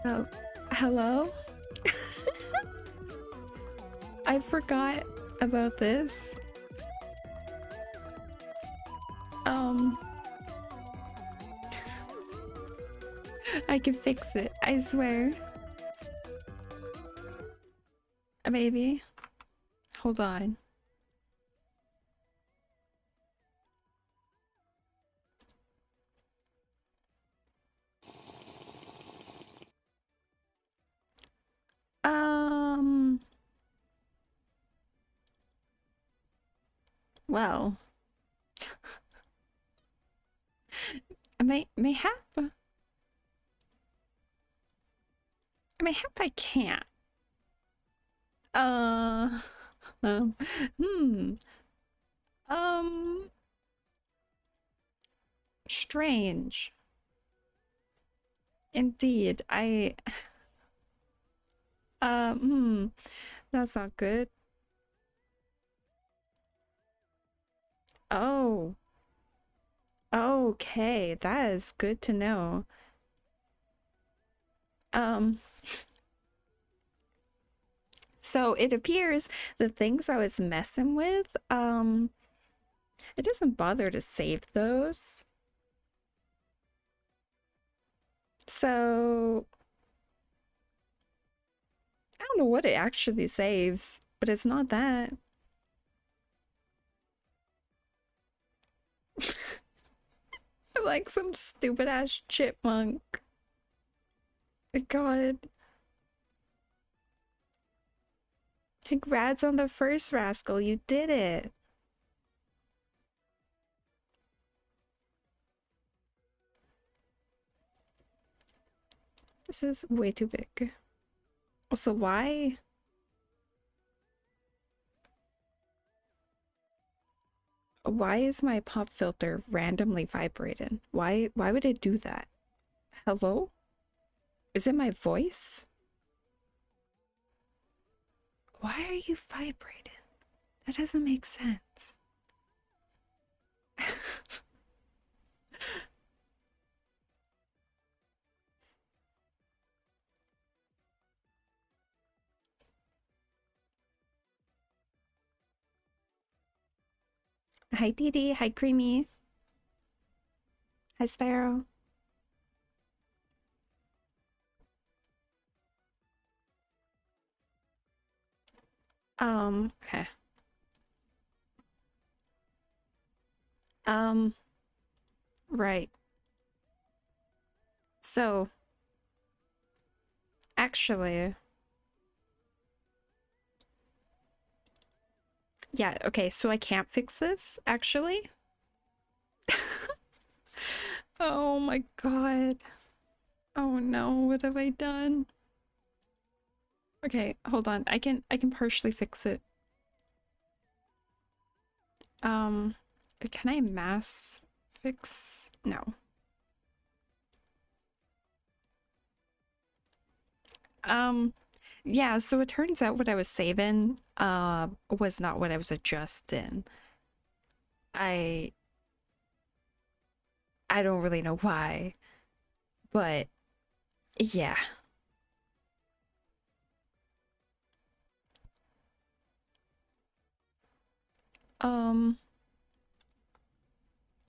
Oh, hello? I forgot about this. I can fix it, I swear. Maybe. Hold on. Well. Mayhap I can't. Um, hmm. Strange. Indeed, that's not good. Oh. Okay, that is good to know. So it appears the things I was messing with, it doesn't bother to save those. So I don't know what it actually saves, but it's not that. I'm like some stupid ass chipmunk. God. Congrats on the first rascal, you did it. This is way too big. Also, why? Why is my pop filter randomly vibrating? Why would it do that? Hello? Is it my voice? Why are you vibrating? That doesn't make sense. Hi Dee Dee, hi Creamy. Hi Sparrow. Okay. Right. So, actually, yeah, okay, so I can't fix this, actually. Oh my god. Oh no, what have I done? Okay, hold on. I can partially fix it. Can I mass fix? No. Yeah, so it turns out what I was saving was not what I was adjusting. I I don't really know why, but yeah.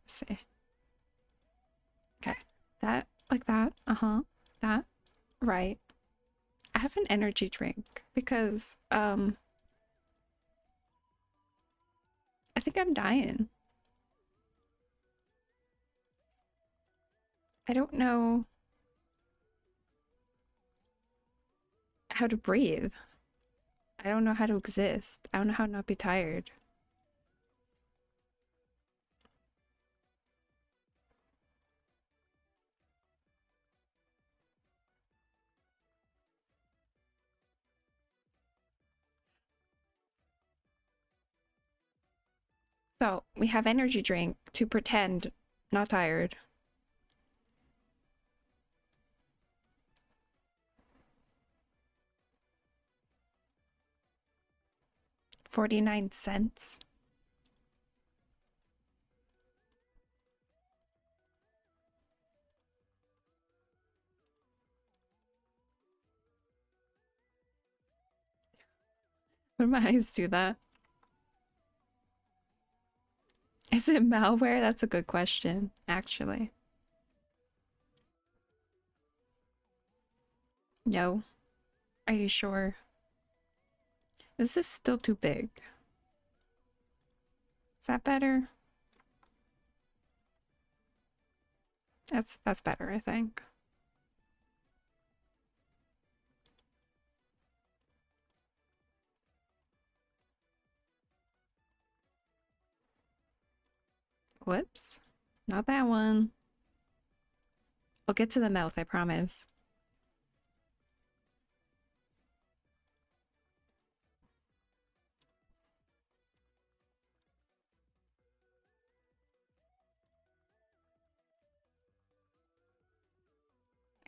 Let's see. Okay. That like that. Uh-huh. That. Right. I have an energy drink because I think I'm dying. I don't know how to breathe. I don't know how to exist. I don't know how to not be tired. So we have energy drink to pretend not tired. 49 cents. When my eyes do that. Is it malware? That's a good question, actually. No. Are you sure? This is still too big. Is that better? That's better, I think. Whoops. Not that one. I'll get to the mouth, I promise.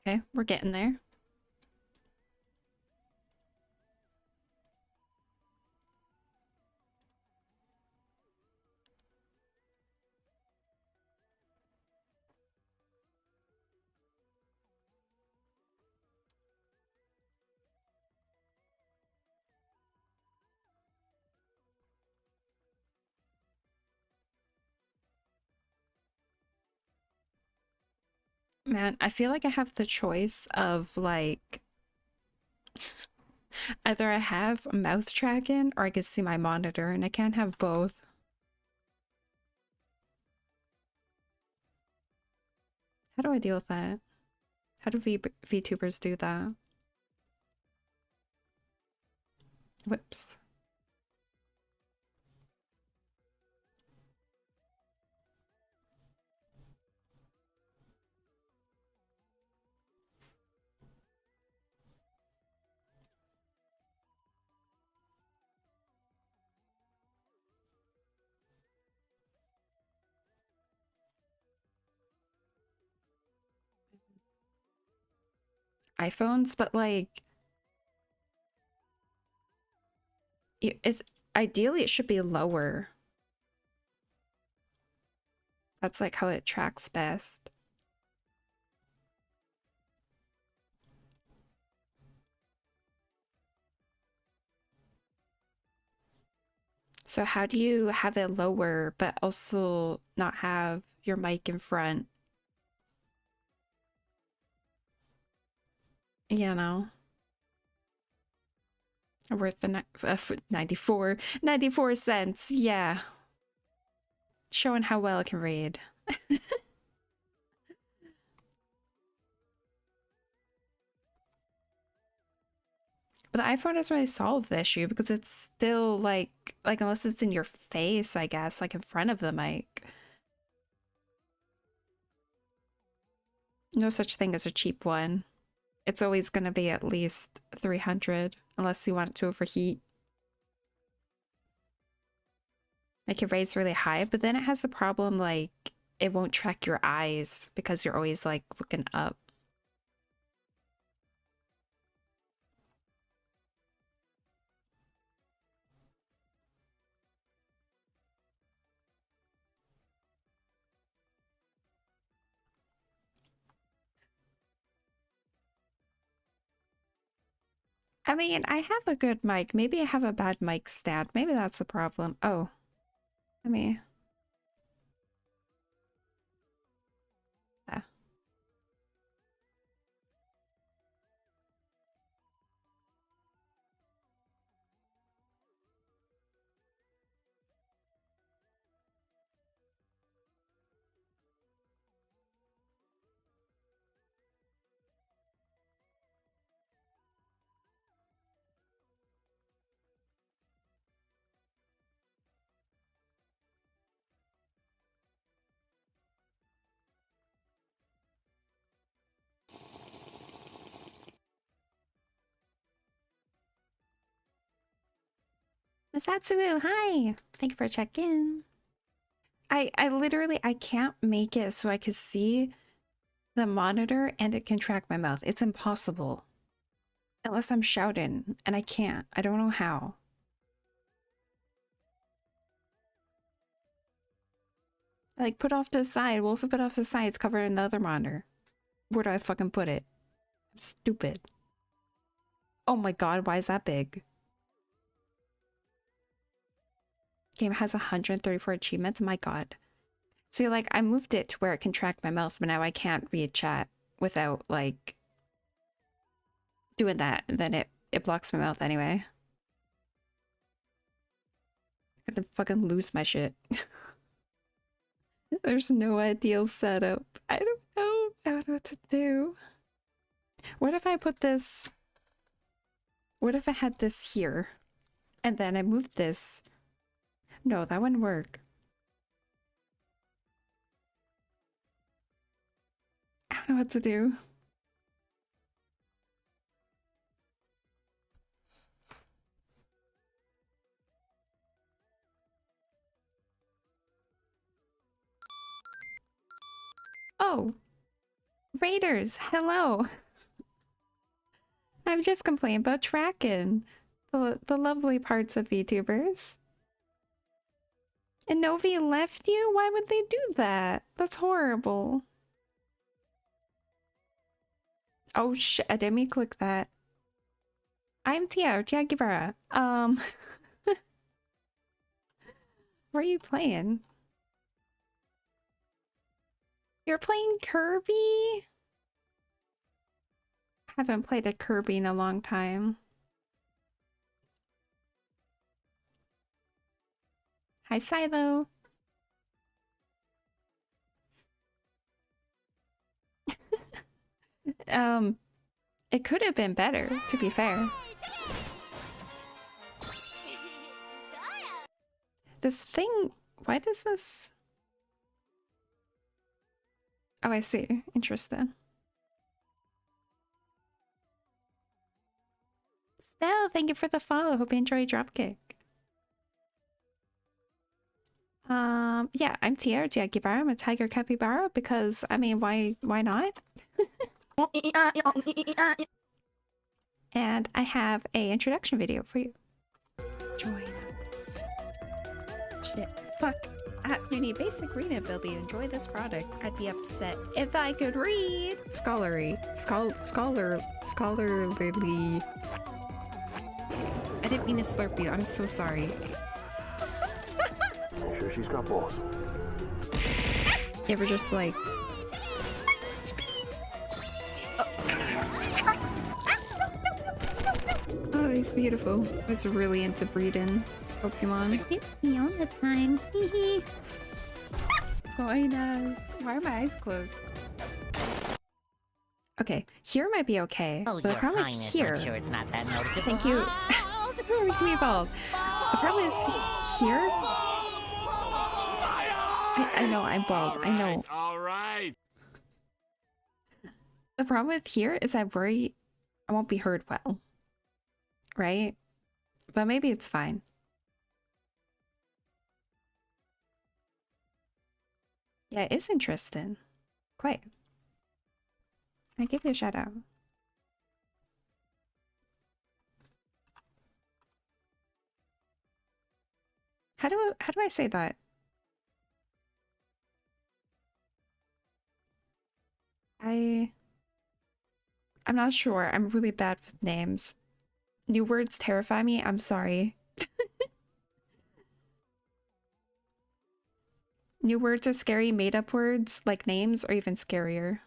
Okay, we're getting there. Man, I feel like I have the choice of like either I have mouth tracking or I can see my monitor, and I can't have both. How do I deal with that? How do VTubers do that? Whoops. iPhones, but like is ideally it should be lower. That's like how it tracks best. So how do you have it lower but also not have your mic in front? You know, worth the 94 cents. Yeah. Showing how well it can read. But the iPhone doesn't really solve the issue because it's still like unless it's in your face, I guess, like in front of the mic. No such thing as a cheap one. It's always going to be at least 300 unless you want it to overheat. It can raise really high, but then it has a problem like it won't track your eyes because you're always like looking up. I mean, I have a good mic. Maybe I have a bad mic stand. Maybe that's the problem. Oh, let me. Uh, Masatsu, hi. Thank you for checking. I literally I can't make it so I can see the monitor and it can track my mouth. It's impossible. Unless I'm shouting, and I can't. I don't know how. Like, put off to the side. Well, if I put off to the side, it's covered in the other monitor. Where do I fucking put it? I'm stupid. Oh my god, why is that big? Game has 134 achievements. My God. So you're like, I moved it to where it can track my mouth, but now I can't read chat without like doing that. And then it blocks my mouth anyway. I'm gonna fucking lose my shit. There's no ideal setup. I don't know. I don't know what to do. What if I put this... What if I had this here? And then I moved this... No, that wouldn't work. I don't know what to do. Oh! Raiders, hello! I'm just complaining about tracking. The lovely parts of VTubers. And Novi left you? Why would they do that? That's horrible. Oh shit, I didn't mean to click that. I'm tiagy Bala. What are you playing? You're playing Kirby? Haven't played a Kirby in a long time. Hi, Silo. It could have been better, to be fair. This thing, why does this... Oh, I see. Interesting. Stell, thank you for the follow. Hope you enjoy Dropkick. Yeah, I'm tiagy Bala. I'm a tiger capybara because, I mean, why not? And I have a introduction video for you. Join us. Shit. Fuck. You need basic reading ability to enjoy this product. I'd be upset if I could read. Scholarly. Scholarly. I didn't mean to slurp you. I'm so sorry. Make sure she's got balls. You ever just like... Oh, he's beautiful. I was really into breeding Pokemon. It's me all the time. Hehe. Buenas. Why are my eyes closed? Okay, here might be okay. Oh, But the Your problem Highness, here... I'm sure it's not that noticeable. Thank you. We evolved. The problem is here... I know, I'm bald. I know. All right. The problem with here is I worry I won't be heard well. Right? But maybe it's fine. Yeah, it is interesting. Quite. I give you a shout out. How do I say that? I'm not sure. I'm really bad with names. New words terrify me. I'm sorry. New words are scary. Made up words, like names, are even scarier.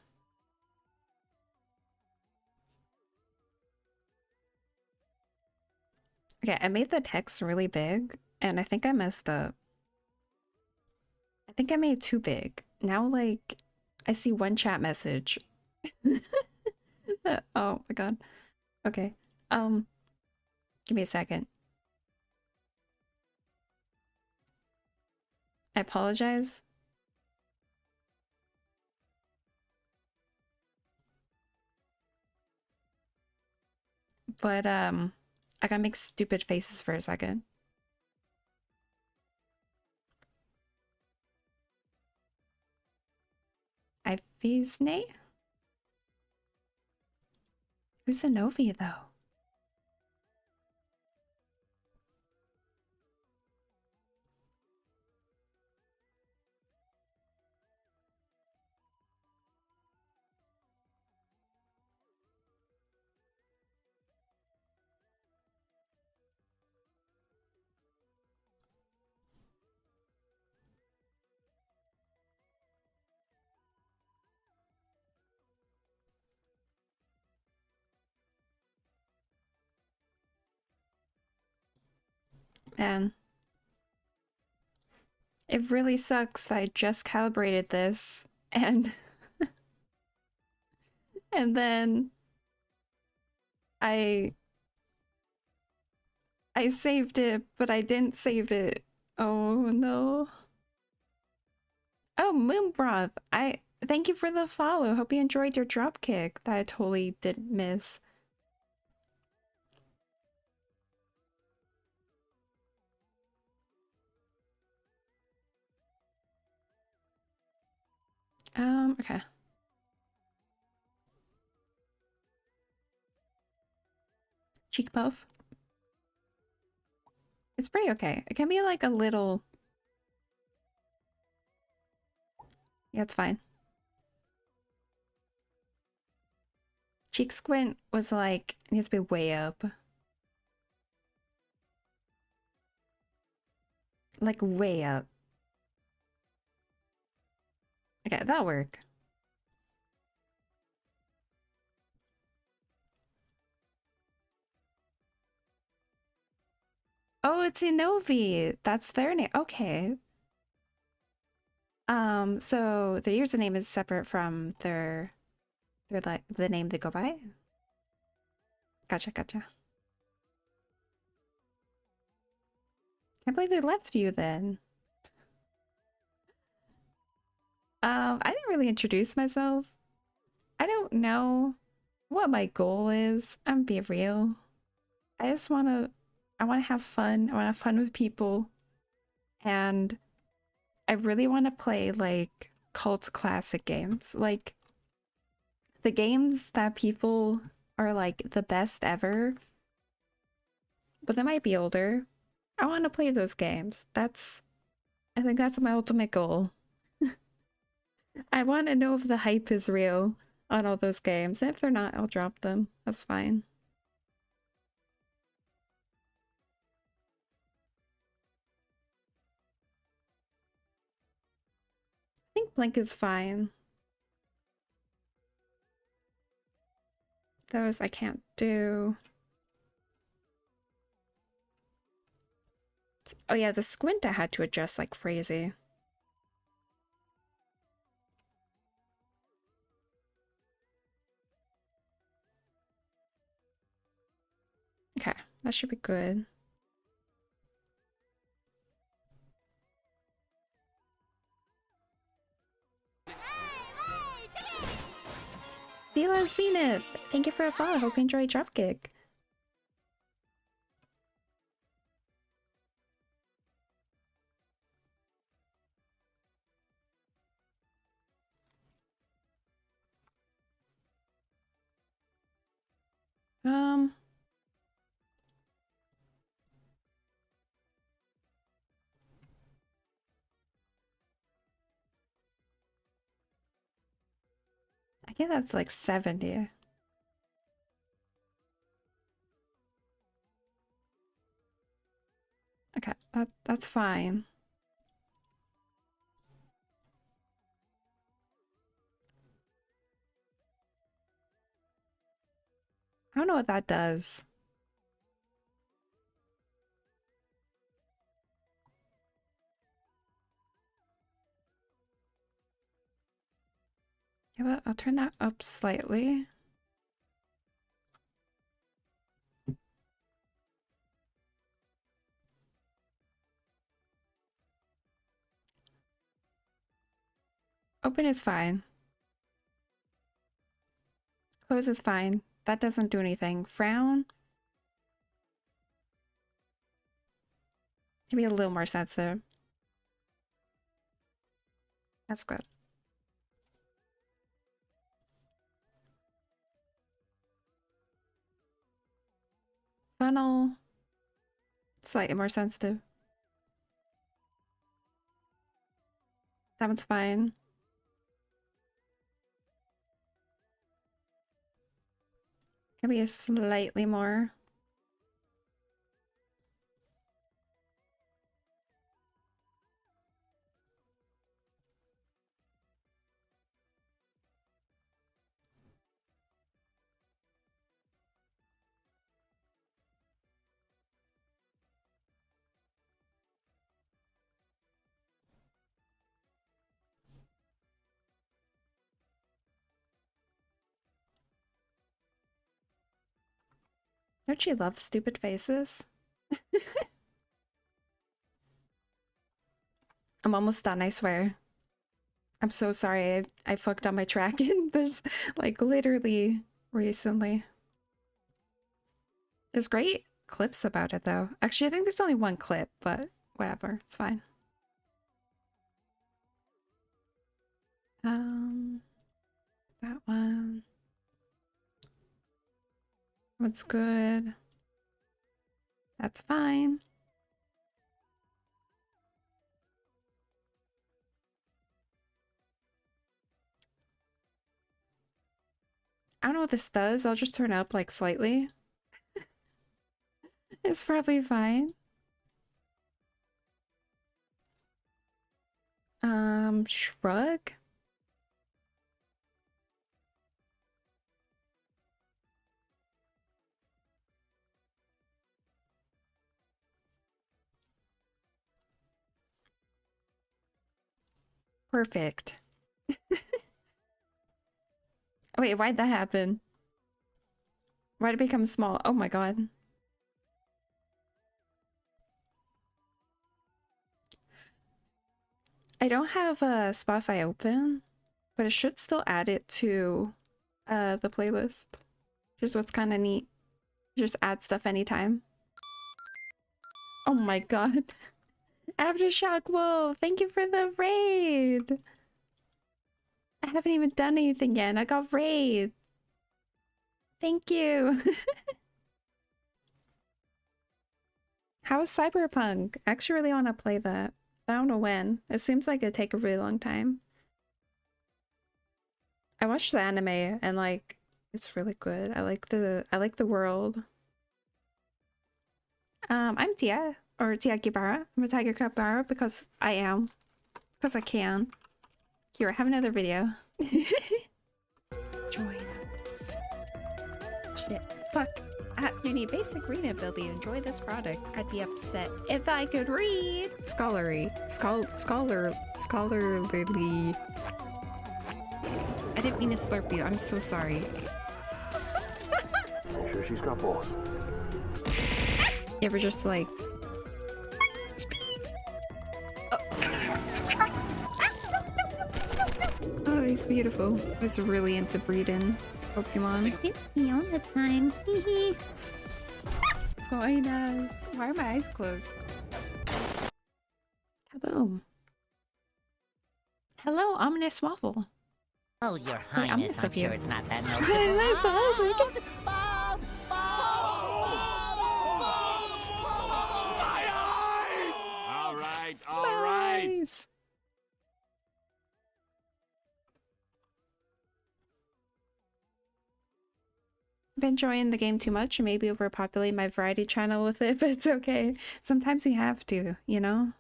Okay, I made the text really big, and I think I messed up. I think I made it too big. Now, like, I see one chat message. Oh my god. Okay. Give me a second. I apologize. But, I gotta make stupid faces for a second. Ivysne? Who's a Novi, though? Man. It really sucks that I just calibrated this and and then I saved it, but I didn't save it. Oh no. Oh, Moonbroth. I thank you for the follow. Hope you enjoyed your dropkick that I totally did miss. Okay. Cheek puff. It's pretty okay. It can be like a little. Yeah, it's fine. Cheek squint was like, it needs to be way up. Like way up. Okay, that'll work. Oh, it's Inovi. That's their name. Okay. So the username is separate from their like the name they go by. Gotcha, gotcha. Can't believe they left you then. I didn't really introduce myself. I don't know what my goal is. I'm being real. I just I wanna have fun. I wanna have fun with people. And I really wanna play like cult classic games. Like the games that people are like the best ever, but they might be older. I want to play those games. I think that's my ultimate goal. I want to know if the hype is real on all those games. If they're not, I'll drop them. That's fine. I think Blink is fine. Those I can't do. Oh yeah, the squint I had to adjust like crazy. Okay, that should be good. Zila Zenith, thank you for a follow. Hope you enjoy Dropkick. Um, I think that's like 70. Okay, that's fine. I don't know what that does. Yeah, but I'll turn that up slightly. Open is fine. Close is fine. That doesn't do anything. Frown. Can be a little more sensitive. That's good. Funnel. Slightly more sensitive. That one's fine. Can be a slightly more. Don't you love stupid faces? I'm almost done, I swear. I'm so sorry. I fucked up my tracking this, like, literally recently. There's great clips about it, though. Actually, I think there's only one clip, but whatever. It's fine. That one. What's good? That's fine. I don't know what this does. I'll just turn up like slightly. It's probably fine. Shrug? Perfect. Wait, why'd that happen? Why'd it become small? Oh my god. I don't have Spotify open, but it should still add it to the playlist. Just what's kind of neat. Just add stuff anytime. Oh my god. Aftershock Wolf, thank you for the raid. I haven't even done anything yet and I got raid. Thank you. How is Cyberpunk? I actually really want to play that. I don't know when. It seems like it'd take a really long time. I watched the anime and like it's really good. I like the world. I'm Tia or tiagy Bara. I'm a tiger capybara because I am. Because I can. Here, I have another video. Join us. Shit. Fuck. You need basic reading ability to enjoy this product. I'd be upset if I could read. Scholarly. Scholarly. I didn't mean to slurp you. I'm so sorry. Make sure she's got both. You ever just like... Oh, he's beautiful. I was really into breeding Pokemon. It's Fiona time. Hee. Buenas. Why are my eyes closed? Kaboom. Hello, ominous waffle. Oh, your Hey, I'm highness, gonna I'm sip you. sure it's not that I noticeable. like the whole thing. All right. Nice. I've been enjoying the game too much and maybe overpopulate my variety channel with it, but it's okay. Sometimes we have to, you know?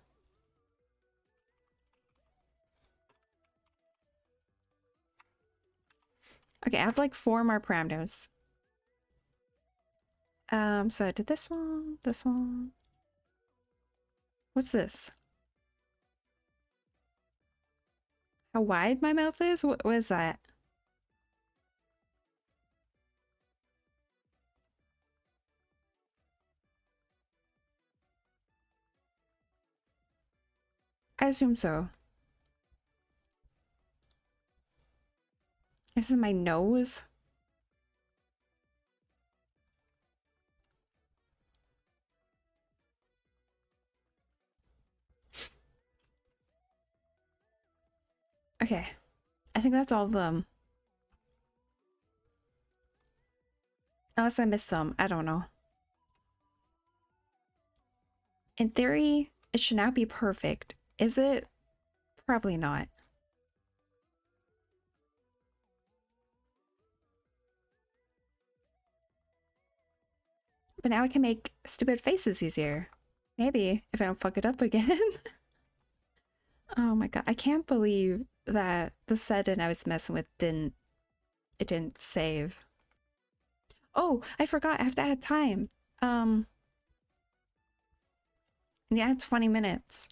Okay, I have like 4 more parameters. So I did this one, this one. What's this? How wide my mouth is? What is that? I assume so. This is my nose. Okay. I think that's all of them. Unless I missed some. I don't know. In theory, it should not be perfect. Is it? Probably not. But now I can make stupid faces easier. Maybe, if I don't fuck it up again. Oh my god, I can't believe that the setting I was messing with didn't save. Oh, I forgot, I have to add time. Yeah, 20 minutes.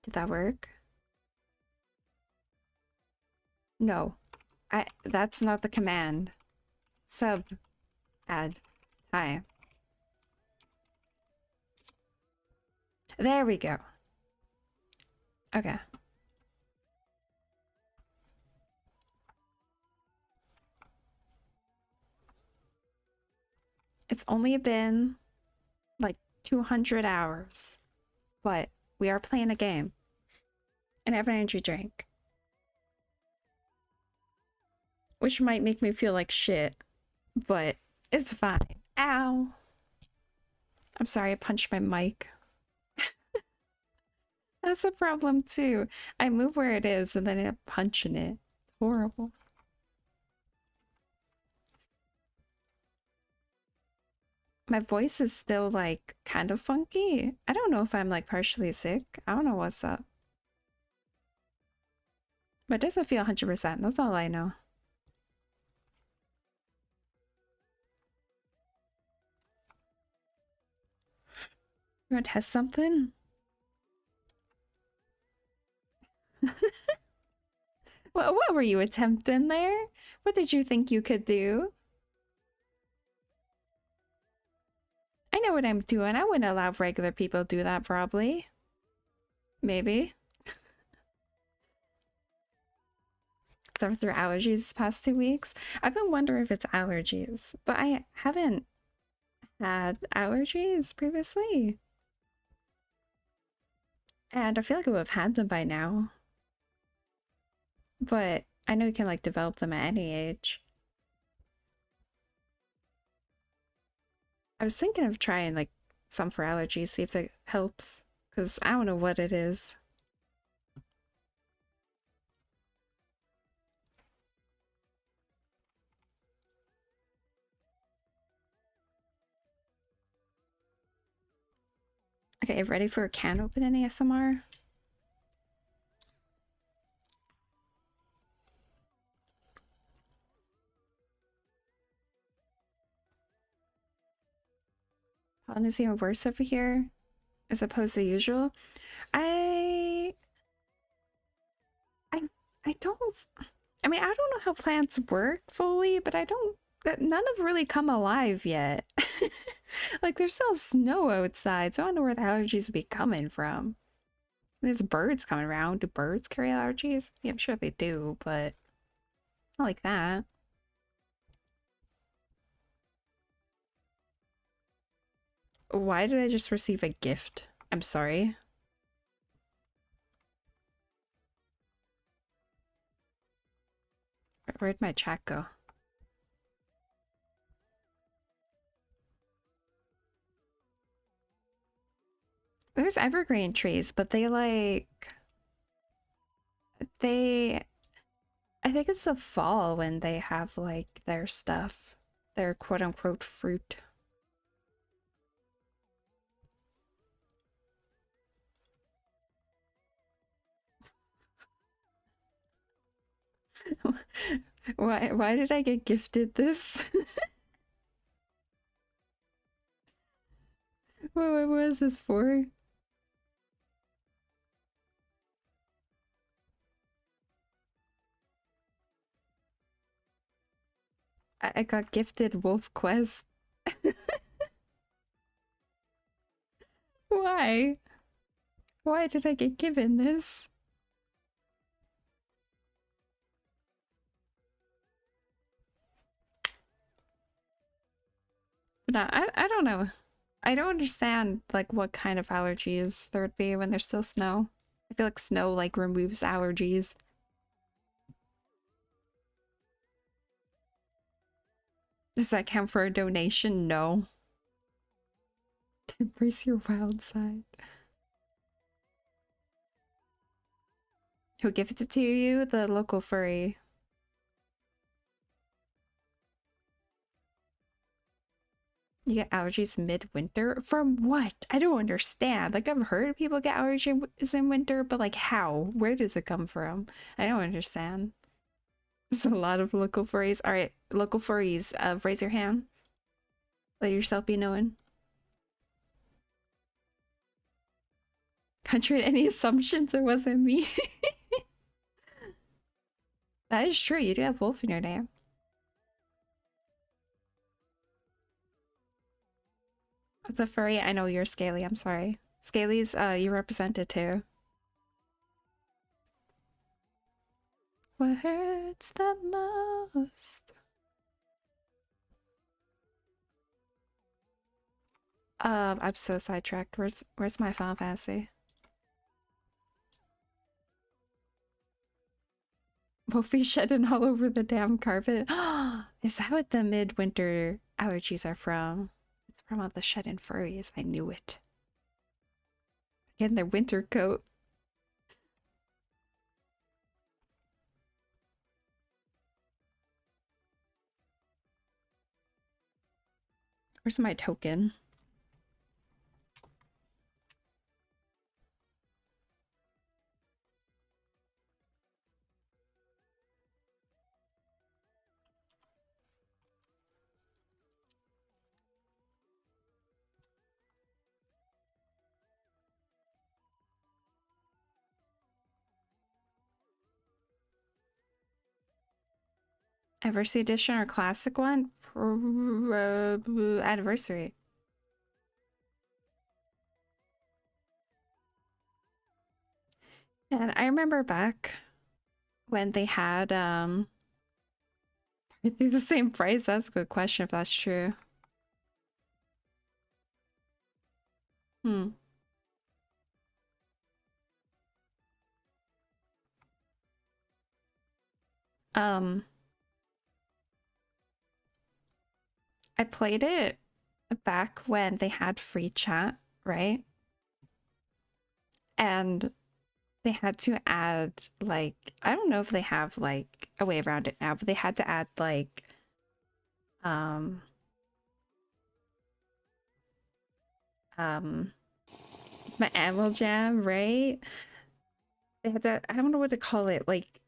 Did that work? No. That's not the command. Sub add tie. There we go. Okay. It's only been like 200 hours, but we are playing a game and I have an energy drink, which might make me feel like shit, but it's fine. Ow. I'm sorry, I punched my mic. That's a problem too. I move where it is and then I end up punching it. It's horrible. My voice is still like kind of funky. I don't know if I'm like partially sick. I don't know what's up. But it doesn't feel 100%. That's all I know. You want to test something? What were you attempting there? What did you think you could do? I know what I'm doing. I wouldn't allow regular people to do that, probably. Maybe. Suffer through allergies this past 2 weeks. I've been wondering if it's allergies, but I haven't had allergies previously. And I feel like I would have had them by now. But I know you can like develop them at any age. I was thinking of trying like some for allergies, see if it helps. Because I don't know what it is. Okay, ready for a can opening ASMR? Pollen is even worse over here as opposed to usual. I don't, I mean, I don't know how plants work fully, but none have really come alive yet. Like, there's still snow outside, so I don't know where the allergies would be coming from. There's birds coming around. Do birds carry allergies? Yeah, I'm sure they do, but not like that. Why did I just receive a gift? I'm sorry. Where'd my chat go? There's evergreen trees, but they like... I think it's the fall when they have like their stuff. Their quote-unquote fruit. Why did I get gifted this? What was this for? I got gifted Wolf Quest. Why? Why did I get given this? No, I don't know. I don't understand like what kind of allergies there would be when there's still snow. I feel like snow like removes allergies. Does that count for a donation? No. Embrace your wild side. Who gifted it to you? The local furry. You get allergies mid-winter? From what? I don't understand. Like, I've heard people get allergies in winter, but like how? Where does it come from? I don't understand. There's a lot of local furries. Alright, local furries, raise your hand. Let yourself be known. Contrary to any assumptions, it wasn't me. That is true. You do have wolf in your name. It's a furry. I know you're scaly. I'm sorry. Scaly's, you represented too. What hurts the most? I'm so sidetracked. Where's my Final Fantasy? Wolfie shedding all over the damn carpet. Is that what the midwinter allergies are from? It's from all the shedding furries. I knew it. In their winter coat. Where's my token? Anniversary edition or classic one? Anniversary. And I remember back when they had the same price. That's a good question if that's true. Hmm. Um, I played it back when they had free chat, right? And they had to add like, I don't know if they have like a way around it now, but they had to add like um it's my Animal Jam, right? They had to, I don't know what to call it, like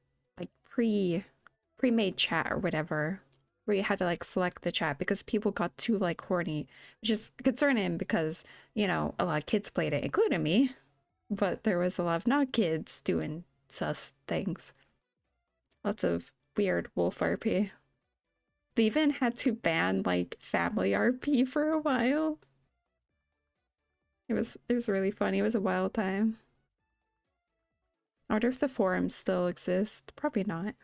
pre-made chat or whatever, where you had to like select the chat because people got too like horny, which is concerning because, you know, a lot of kids played it, including me, but there was a lot of not kids doing sus things. Lots of weird wolf RP. They even had to ban like family RP for a while. It was really funny. It was a wild time. I wonder if the forums still exist. Probably not.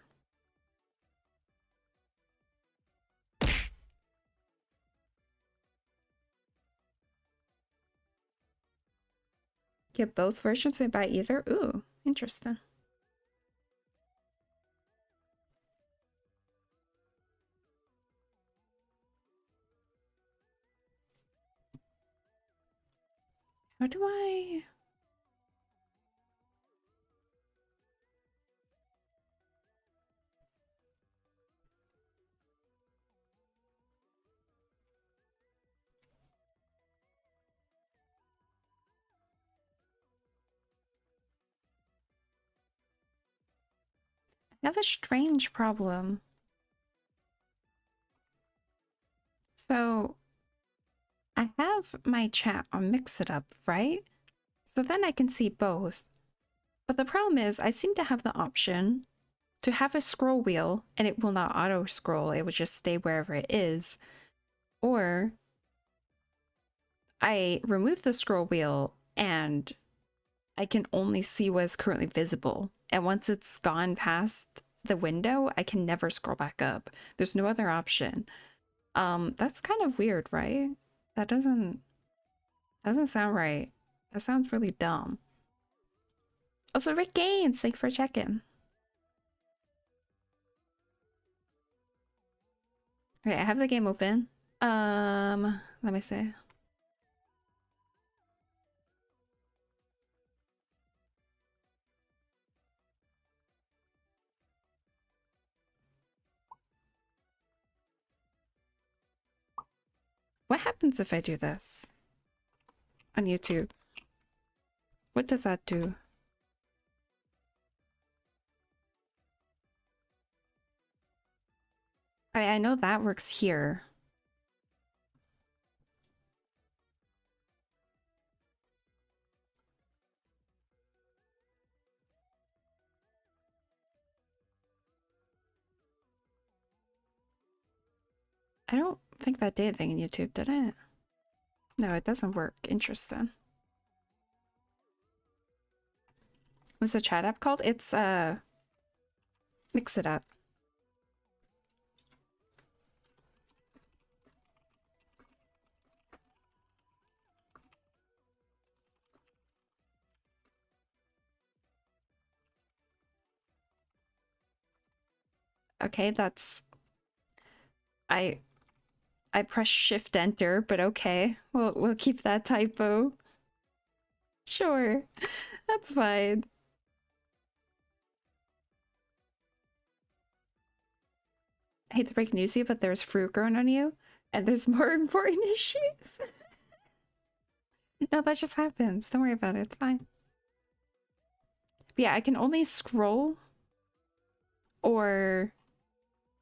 Get both versions and buy either? Ooh, interesting. How do I... I have a strange problem. So, I have my chat on Mix It Up, right? So then I can see both. But the problem is, I seem to have the option to have a scroll wheel and it will not auto scroll, it will just stay wherever it is. Or I remove the scroll wheel and I can only see what is currently visible. And once it's gone past the window, I can never scroll back up. There's no other option. That's kind of weird, right? That doesn't sound right. That sounds really dumb. Also, Rick Gaines, thank you for checking. Okay, I have the game open. Let me see. What happens if I do this on YouTube? What does that do? I know that works here. I don't think that did anything in YouTube, did it? No, it doesn't work. Interesting. What's the chat app called? It's Mix It Up. Okay, that's I press shift enter, but okay. We'll keep that typo. Sure. That's fine. I hate to break news to you, but there's fruit growing on you, and there's more important issues. No, that just happens. Don't worry about it. It's fine. But yeah, I can only scroll or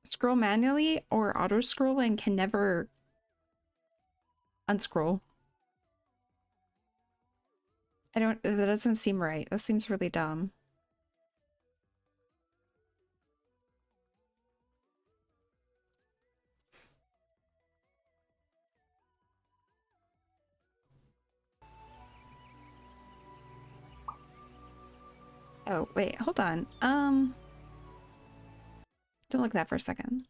scroll manually or auto scroll and can never unscroll. That doesn't seem right. That seems really dumb. Oh, wait, hold on. Don't look at that for a second.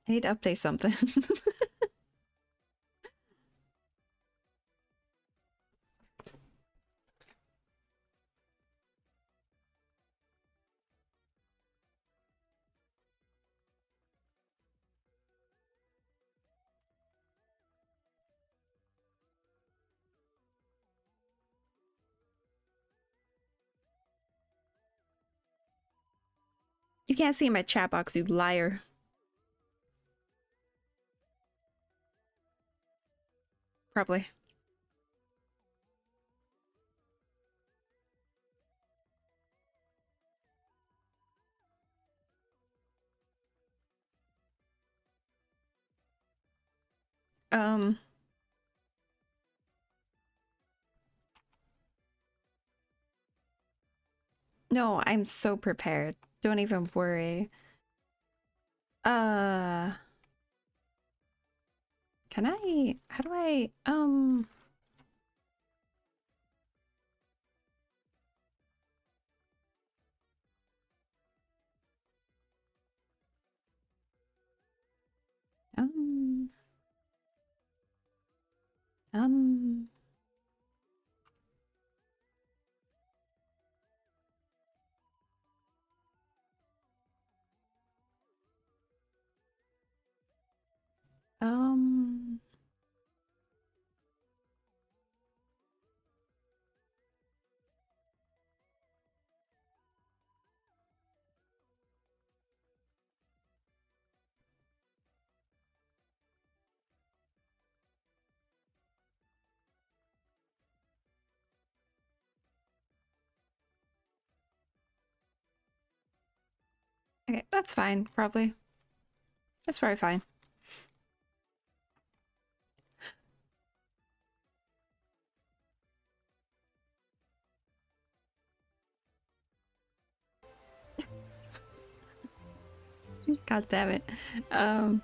I need to update something. You can't see my chat box, you liar. Probably. Um, no, I'm so prepared. Don't even worry. Can I, how do I, um, um, um, okay, that's fine, probably. That's probably fine. God damn it. I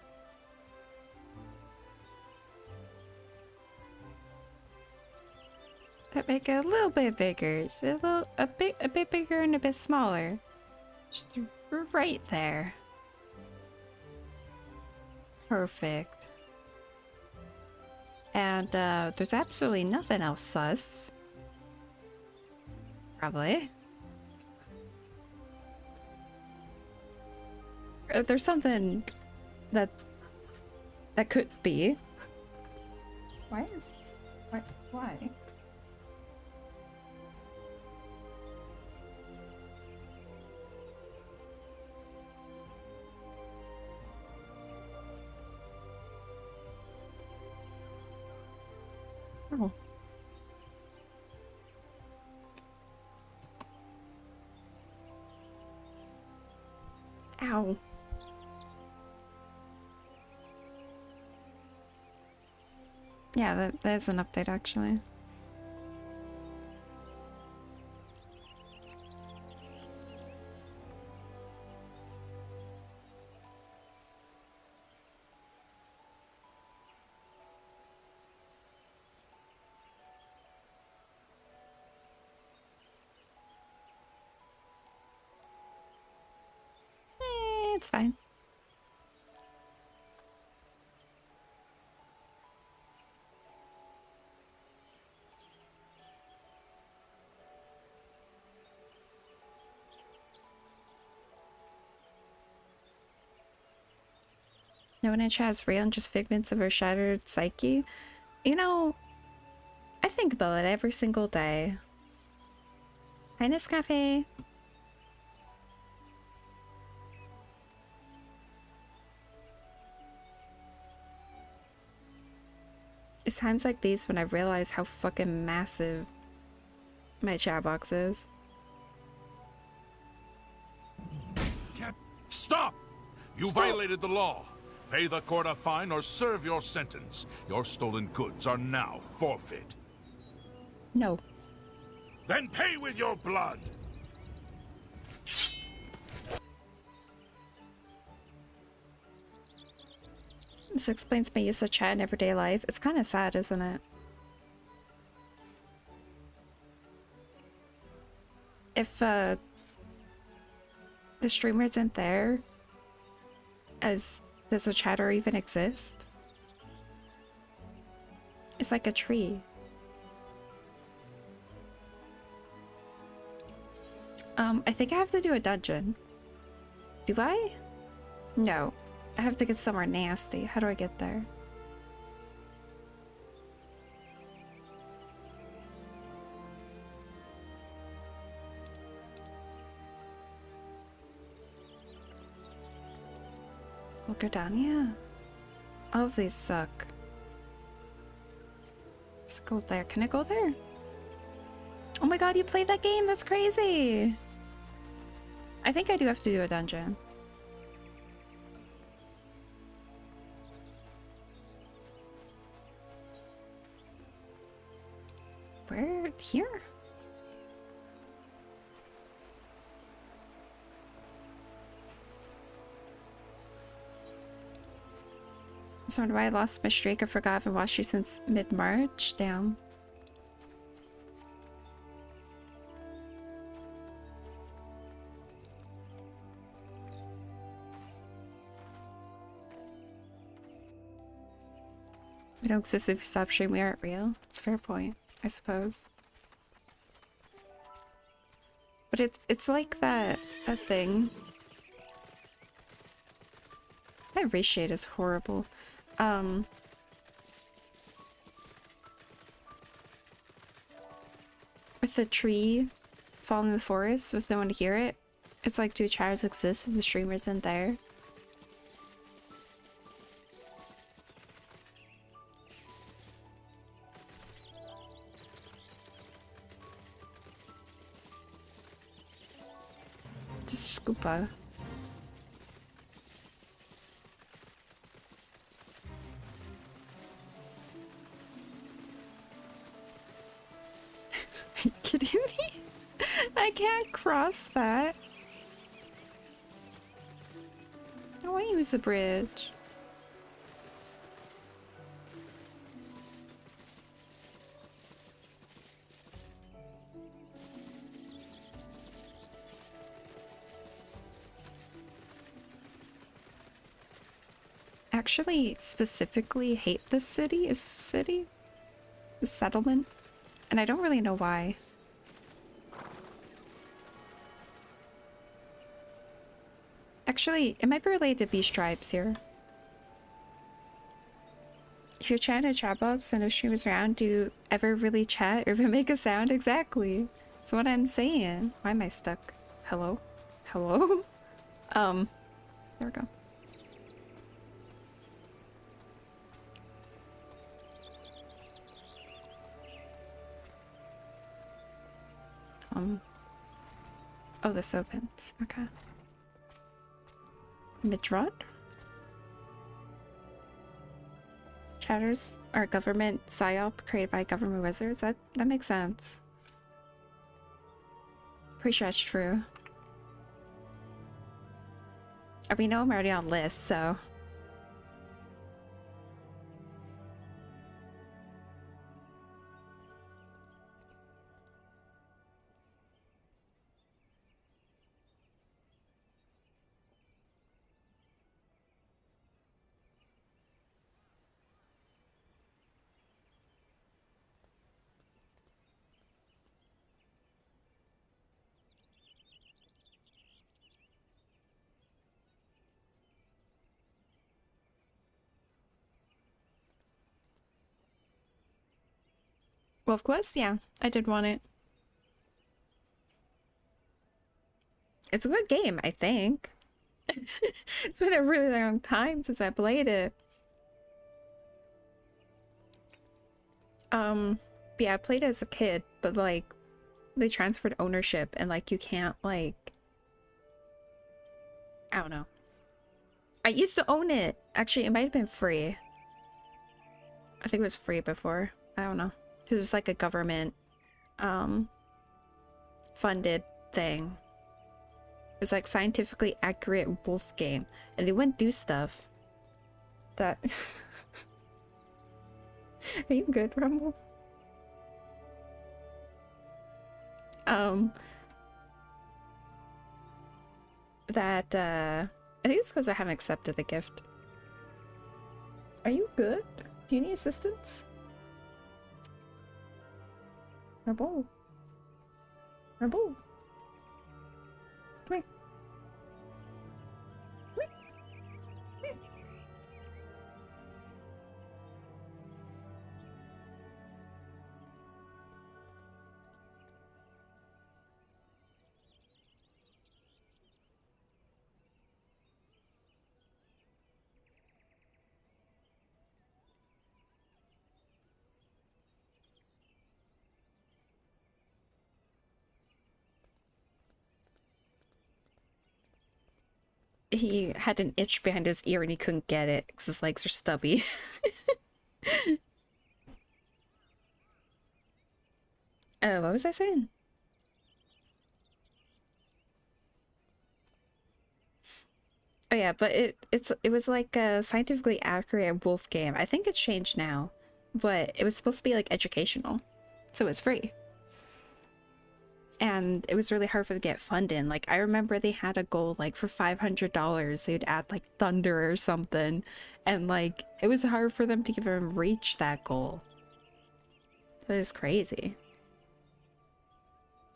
make it a little bit bigger. So a bit bigger and a bit smaller. Just right there. Perfect. And there's absolutely nothing else sus. Probably. There's something that could be. Why? Why? Oh. Ow. Yeah, that is an update actually. It's fine. No one in chat is real and just figments of her shattered psyche. You know, I think about it every single day. Hi, Nescafe. It's times like these when I realize how fucking massive my chat box is. Stop! You violated the law. Pay the court a fine or serve your sentence. Your stolen goods are now forfeit. No. Then pay with your blood! This explains my use of chat in everyday life. It's kind of sad, isn't it? If the streamer isn't there, does a chatter even exist? It's like a tree. I think I have to do a dungeon. Do I? No. I have to get somewhere nasty. How do I get there? Gordania? All of these suck. Let's go there. Can I go there? Oh my god, you played that game? That's crazy! I think I do have to do a dungeon. Where? Here? So why I lost my streak. I forgot I haven't watched you since mid-March. Damn. We don't exist if we stop streaming. We aren't real. It's a fair point, I suppose. But it's like that thing. My reshade is horrible. With the tree falling in the forest with no one to hear it, it's like, do chatters exist if the streamer isn't there? Just scoopa. Are you kidding me? I can't cross that. I want to use a bridge. Actually, specifically hate this city. Is this a city? The settlement? And I don't really know why. Actually, it might be related to beach tribes here. If you're chatting in a chat box and no streamers around, do you ever really chat or even make a sound? Exactly. That's what I'm saying. Why am I stuck? Hello? Hello? There we go. Oh, this opens. Okay. Midrod? Chatters are government psyop created by government wizards. That makes sense. Pretty sure that's true. We know I'm already on list, so. Wolf Quest? Yeah, I did want it. It's a good game, I think. It's been a really long time since I played it. Yeah, I played it as a kid, but like they transferred ownership and like you can't like, I don't know. I used to own it. Actually, it might have been free. I think it was free before. I don't know. It was like a government funded thing. It was like scientifically accurate wolf game, and they wouldn't do stuff that Are you good, Rumble? I think it's because I haven't accepted the gift. Are you good? Do you need assistance? Rumble? Rumble? Come here. Come here. Come here. He had an itch behind his ear and he couldn't get it because his legs are stubby. What was I saying? Oh yeah, but it was like a scientifically accurate wolf game. I think it's changed now, but it was supposed to be like educational, so it's free. And it was really hard for them to get funding. Like I remember they had a goal like for $500 they'd add like thunder or something, and like it was hard for them to even reach that goal. It was crazy.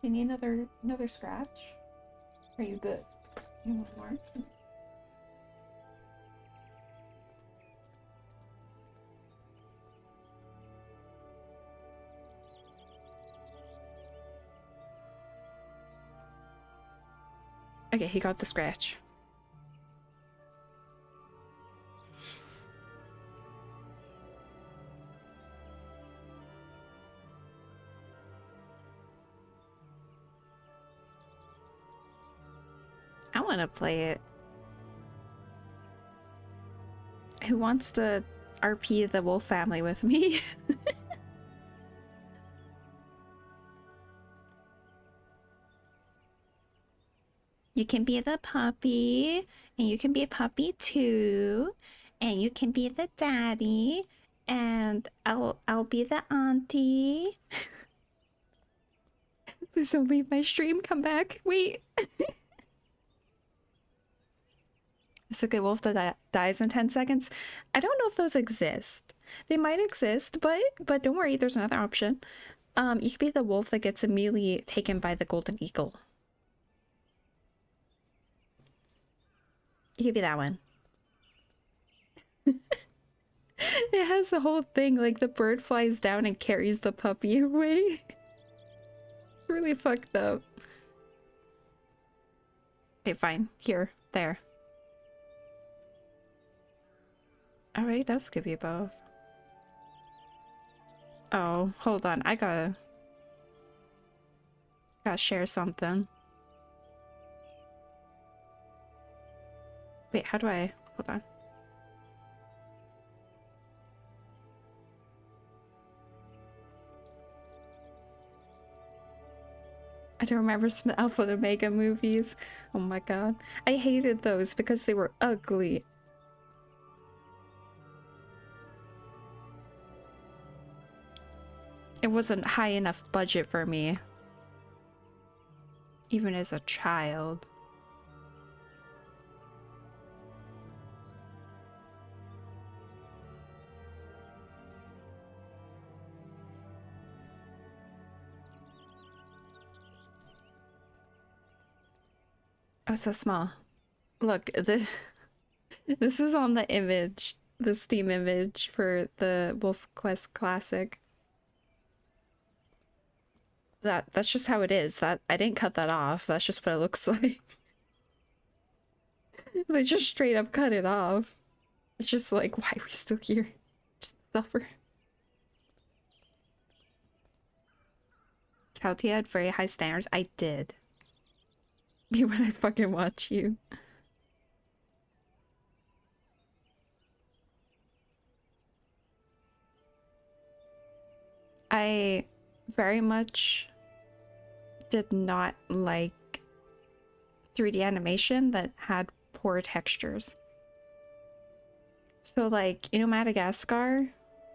You need another scratch? Are you good? You want more? Okay, he got the scratch. I want to play it. Who wants to RP the wolf family with me? You can be the puppy, and you can be a puppy too, and you can be the daddy, and I'll be the auntie. Please don't leave my stream. Come back. Wait. It's a good wolf that dies in 10 seconds. I don't know if those exist. They might exist, but don't worry, there's another option. You could be the wolf that gets immediately taken by the golden eagle. You could be that one. It has the whole thing, like the bird flies down and carries the puppy away. It's really fucked up. Okay, fine. Here. There. Alright, that's give you both. Oh, hold on. I gotta share something. Wait, how do I... Hold on. I don't remember some Alpha and Omega movies. Oh my god. I hated those because they were ugly. It wasn't high enough budget for me. Even as a child. Oh, so small. Look, this is on the image, the Steam image for the Wolf Quest Classic. That's just how it is. That I didn't cut that off. That's just what it looks like. They just straight up cut it off. It's just like, why are we still here? Just suffer. Capy had very high standards. I did. Me when I fucking watch you. I very much did not like 3D animation that had poor textures. So like, you know, Madagascar,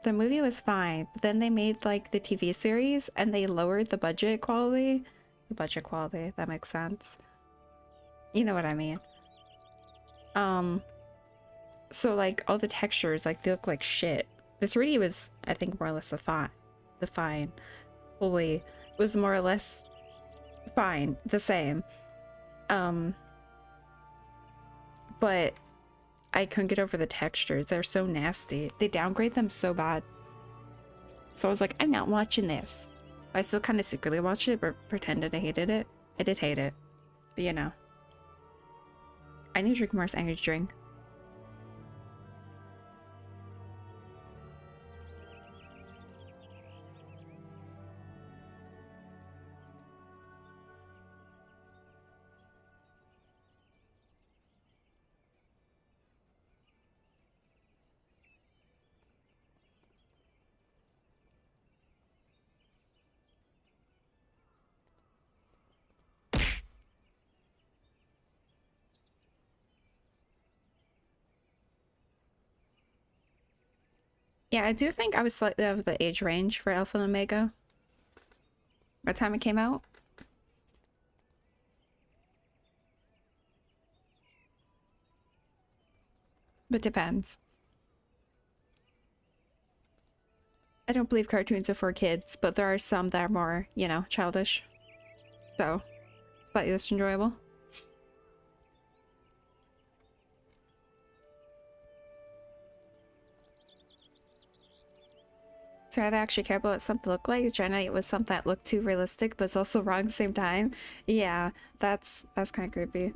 the movie was fine, but then they made like the TV series and they lowered the budget quality. The budget quality, that makes sense. You know what I mean. So like all the textures, like they look like shit. The 3D was, I think, more or less fine. Fully was more or less fine, the same. But I couldn't get over the textures. They're so nasty. They downgrade them so bad. So I was like, I'm not watching this. I still kind of secretly watched it, but pretended I hated it. I did hate it. But you know. I need to drink more energy drink. Yeah, I do think I was slightly out of the age range for Alpha and Omega by the time it came out. But depends. I don't believe cartoons are for kids, but there are some that are more, you know, childish. So, slightly less enjoyable. So I actually care about what something looked like. Generally, it was something that looked too realistic, but it's also wrong at the same time. Yeah, that's kind of creepy.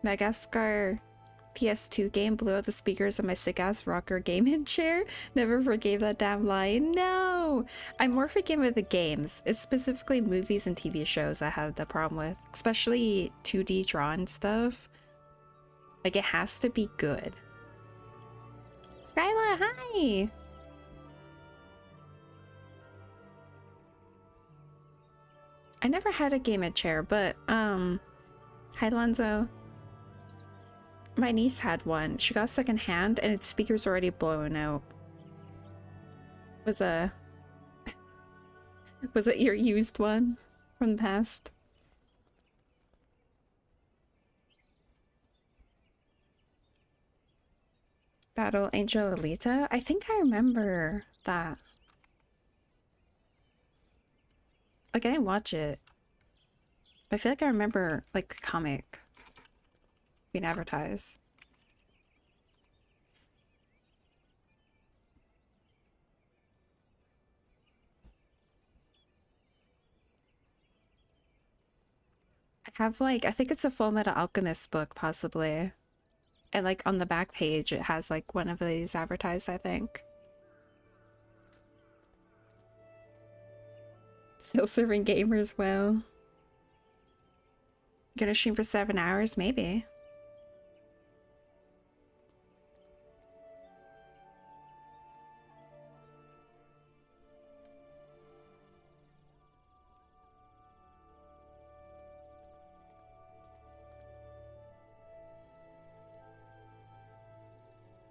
Madagascar PS2 game blew out the speakers of my sick-ass rocker gaming chair. Never forgave that damn line. No! I'm more forgiving with the games. It's specifically movies and TV shows I had the problem with. Especially 2D drawn stuff. Like, it has to be good. Skyla, hi! I never had a gaming chair, but, hi Lonzo. My niece had one. She got second hand and its speakers already blown out. Was it your used one from the past? Battle Angel Alita? I think I remember that. Like, I didn't watch it. But I feel like I remember, like, the comic being advertised. I have, like, I think it's a Full Metal Alchemist book, possibly. And, like, on the back page, it has, like, one of these advertised, I think. Still serving gamers well. Gonna stream for 7 hours? Maybe.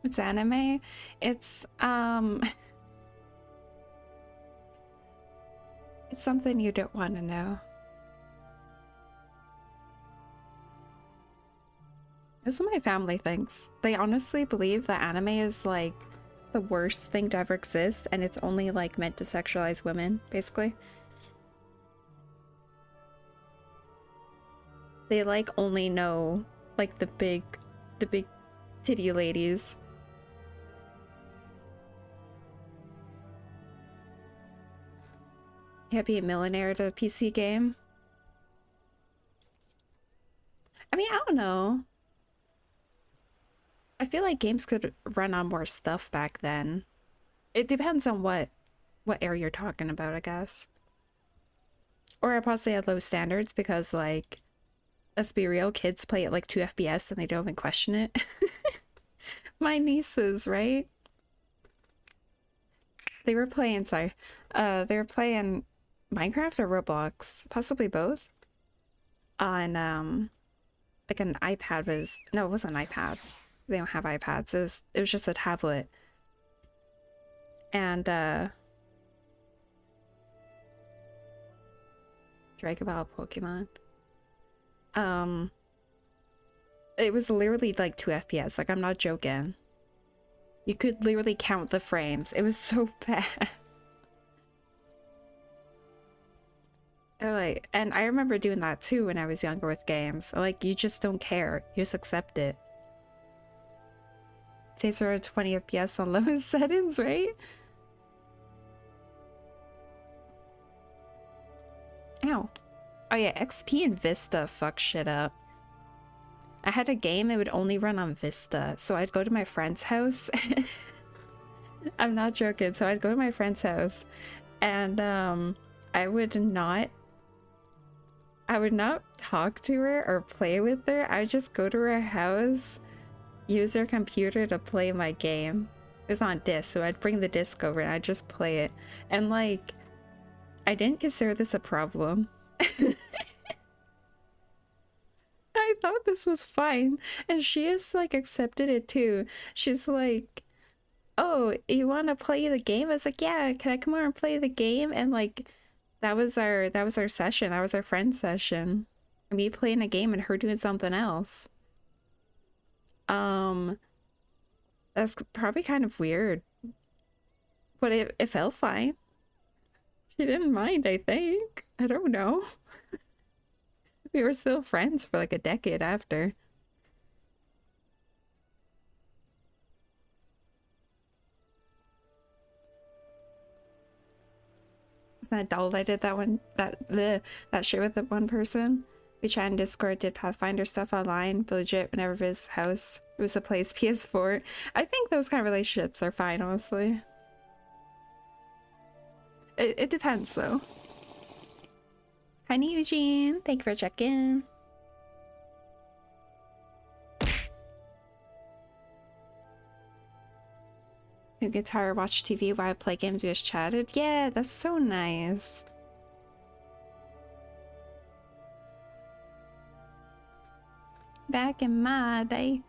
It's anime. It's it's something you don't want to know. That's what my family thinks. They honestly believe that anime is like the worst thing to ever exist, and it's only like meant to sexualize women, basically. They like only know like the big titty ladies. Can't be a millionaire to a PC game. I mean, I don't know. I feel like games could run on more stuff back then. It depends on what area you're talking about, I guess. Or I possibly had low standards because, like, let's be real, kids play at like 2 FPS and they don't even question it. My nieces, right? They were playing, sorry. They were playing Minecraft or Roblox, possibly both. On like an iPad was, no, it wasn't an iPad. They don't have iPads. It was just a tablet. And Dragon Ball Pokemon. It was literally like 2 FPS. Like, I'm not joking. You could literally count the frames. It was so bad. And I remember doing that too when I was younger with games. Like, you just don't care. You just accept it. Takes around 20 FPS on lowest settings, right? Ow. Oh yeah, XP and Vista fuck shit up. I had a game, it would only run on Vista. So I'd go to my friend's house. I'm not joking. So I'd go to my friend's house and I would not talk to her or play with her. I would just go to her house, use her computer to play my game. It was on disc, so I'd bring the disc over and I'd just play it. And like, I didn't consider this a problem. I thought this was fine, and she has like accepted it too. She's like, oh, you want to play the game? I was like, yeah, can I come over and play the game? And like, that was our session. That was our friend session. Me playing a game and her doing something else. That's probably kind of weird, but it felt fine. She didn't mind, I think. I don't know. We were still friends for like a decade after. It's not dull. I did that shit with the one person. We chat in Discord, did Pathfinder stuff online, but legit whenever his house it was to play his PS4. I think those kind of relationships are fine, honestly. It depends though. Hi Eugene, thank you for checking. New guitar, watch TV while I play games, we just chatted. Yeah, that's so nice. Back in my day.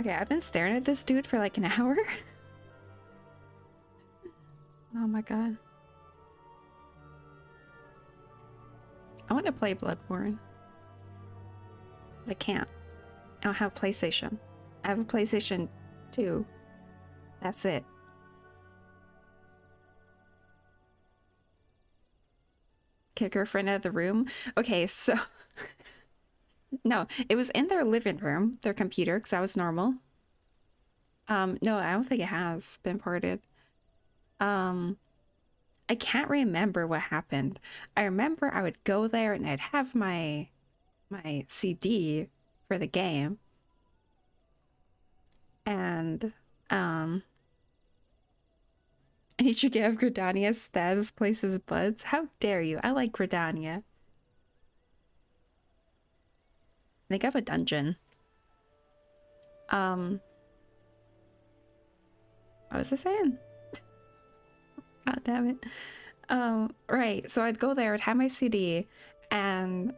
Okay, I've been staring at this dude for like an hour. Oh my god. I want to play Bloodborne. But I can't. I don't have a PlayStation. I have a PlayStation 2. That's it. Kick her friend out of the room. Okay, so... No, it was in their living room, their computer, because that was normal. No, I don't think it has been ported. I can't remember what happened. I remember I would go there and I'd have my CD for the game. And I need you to give Gridania status places buds. How dare you? I like Gridania. I think I have a dungeon. What was I saying? God damn it. Right, so I'd go there, I'd have my CD, and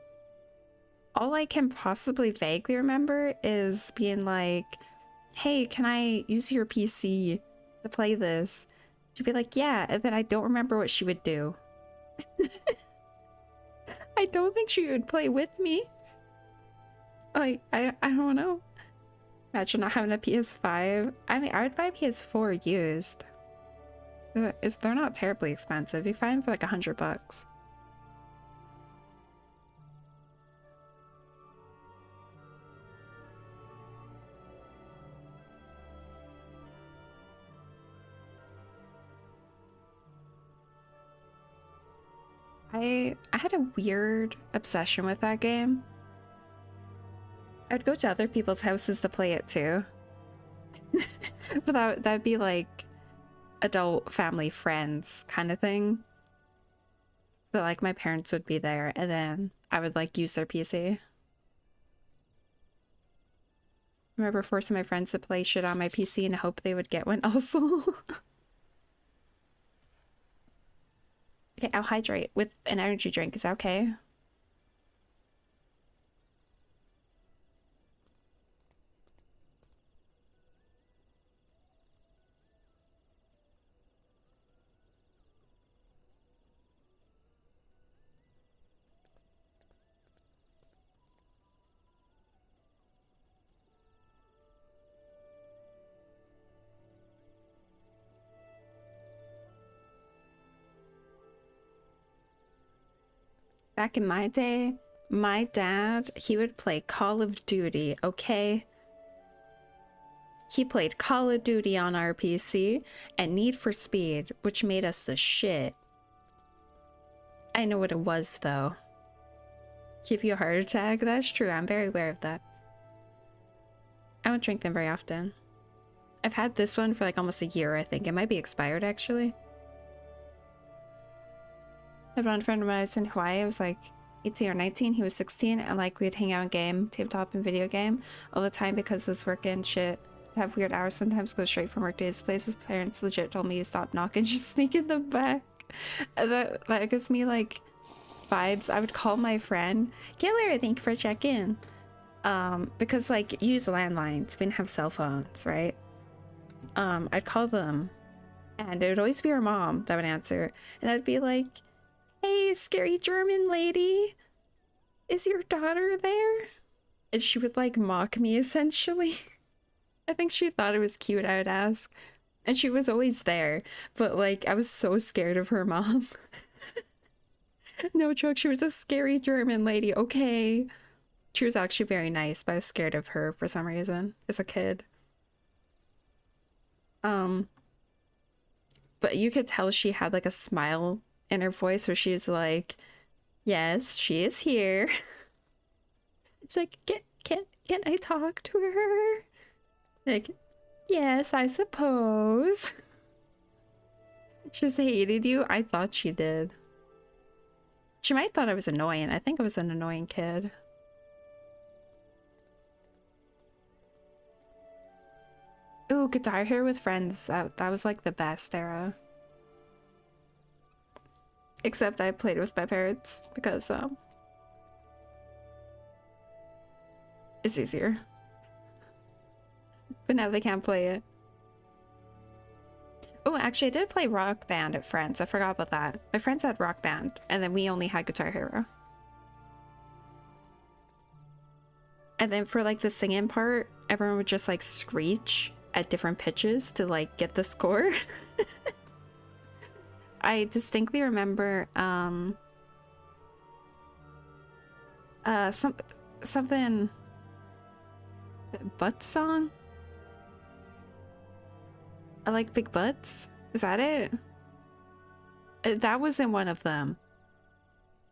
all I can possibly vaguely remember is being like, hey, can I use your PC to play this? She'd be like, yeah, and then I don't remember what she would do. I don't think she would play with me. Like, I don't know. Imagine not having a PS5. I mean, I would buy a PS4 used. They're not terribly expensive. You find them for like $100. I had a weird obsession with that game. I'd go to other people's houses to play it too. But that'd be like adult family friends kind of thing. So like my parents would be there and then I would like use their PC. I remember forcing my friends to play shit on my PC and hope they would get one also. Okay, I'll hydrate with an energy drink. Is that okay? Back in my day, my dad, he would play Call of Duty, okay? He played Call of Duty on our PC and Need for Speed, which made us the shit. I know what it was, though. Give you a heart attack? That's true, I'm very aware of that. I don't drink them very often. I've had this one for like almost a year, I think. It might be expired, actually. I had one friend when I was in Hawaii, I was like 18 or 19, he was 16, and like we'd hang out in game, tabletop and video game all the time because his work and shit. I'd have weird hours sometimes, go straight from work to his place. His parents legit told me to stop knocking, just sneak in the back. And that gives me like vibes. I would call my friend, Killer, thank you for checking. Because like use landlines, we didn't have cell phones, right? I'd call them and it would always be her mom that would answer, and I'd be like, hey, scary German lady, is your daughter there? And she would like mock me essentially. I think she thought it was cute I would ask. And she was always there, but like I was so scared of her mom. No joke, she was a scary German lady, okay? She was actually very nice, but I was scared of her for some reason as a kid. But you could tell she had like a smile in her voice where she's like, yes, she is here. She's like, can I talk to her? Like, yes, I suppose. She just hated you? I thought she did. She might have thought I was annoying. I think I was an annoying kid. Ooh, Guitar Hero with friends. That was like the best era. Except I played with my parents because it's easier. But now they can't play it. Oh, actually I did play Rock Band at Friends. I forgot about that. My friends had Rock Band and then we only had Guitar Hero. And then for like the singing part, everyone would just like screech at different pitches to like get the score. I distinctly remember something butt song. I like big butts. Is that it? That was in one of them.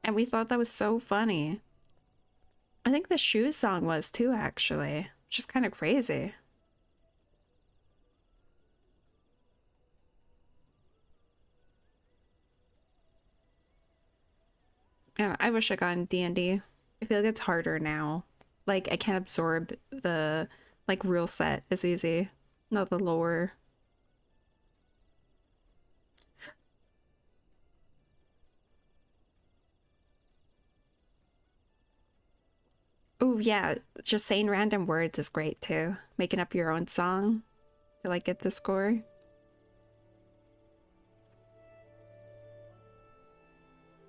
And we thought that was so funny. I think the Shoes song was too, actually. Which is kind of crazy. Yeah, I wish I got in D&D. I feel like it's harder now. Like, I can't absorb the, like, rule set as easy. Not the lore. Oh, yeah, just saying random words is great, too. Making up your own song to, like, get the score.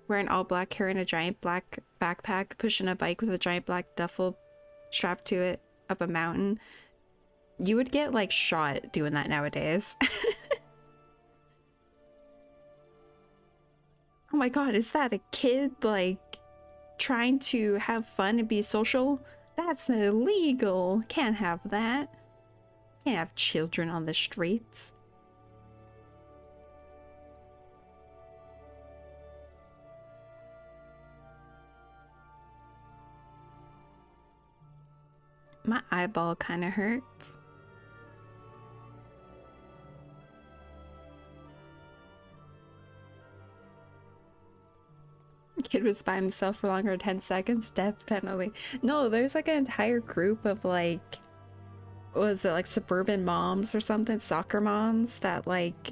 Wearing all black hair and a giant black backpack, pushing a bike with a giant black duffel strapped to it up a mountain. You would get like shot doing that nowadays. Oh my god, is that a kid like trying to have fun and be social? That's illegal. Can't have that. Can't have children on the streets. My eyeball kind of hurts. Kid was by himself for longer than 10 seconds, death penalty. No, there's like an entire group of like, what was it, like suburban moms or something, soccer moms that like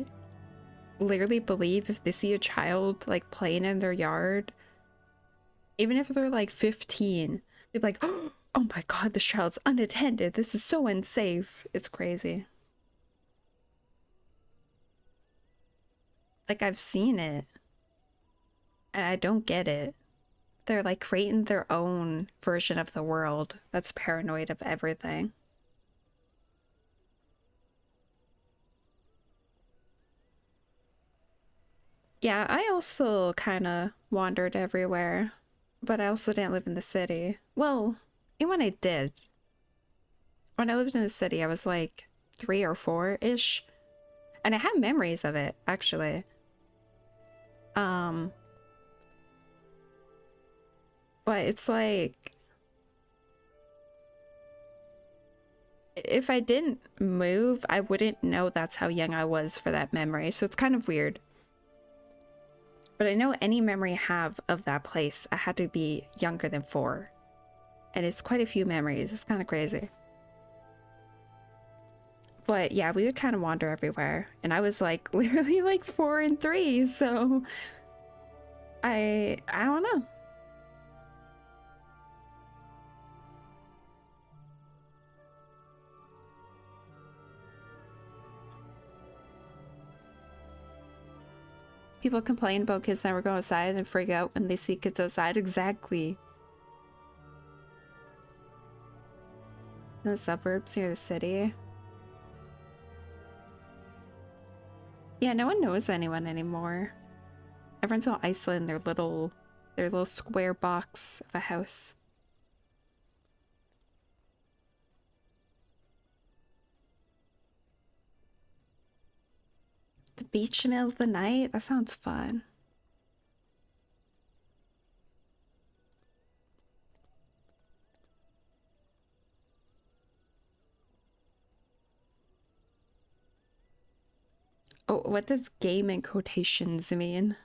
literally believe if they see a child like playing in their yard, even if they're like 15, they're like, oh my god, this child's unattended, this is so unsafe. It's crazy. Like, I've seen it and I don't get it. They're like creating their own version of the world that's paranoid of everything. Yeah, I also kind of wandered everywhere, but I also didn't live in the city. Well, even when I did. When I lived in the city, I was like 3 or 4-ish, and I have memories of it, actually. But it's like, if I didn't move, I wouldn't know that's how young I was for that memory, so it's kind of weird. But I know any memory I have of that place, I had to be younger than 4. And it's quite a few memories. It's kind of crazy. But yeah, we would kind of wander everywhere. And I was like literally like 4 and 3, so I don't know. People complain about kids never go outside and freak out when they see kids outside. Exactly. It's in the suburbs near the city. Yeah, no one knows anyone anymore. Everyone's all isolated in their little square box of a house. The beach in the middle of the night? That sounds fun. Oh, what does game in quotations mean?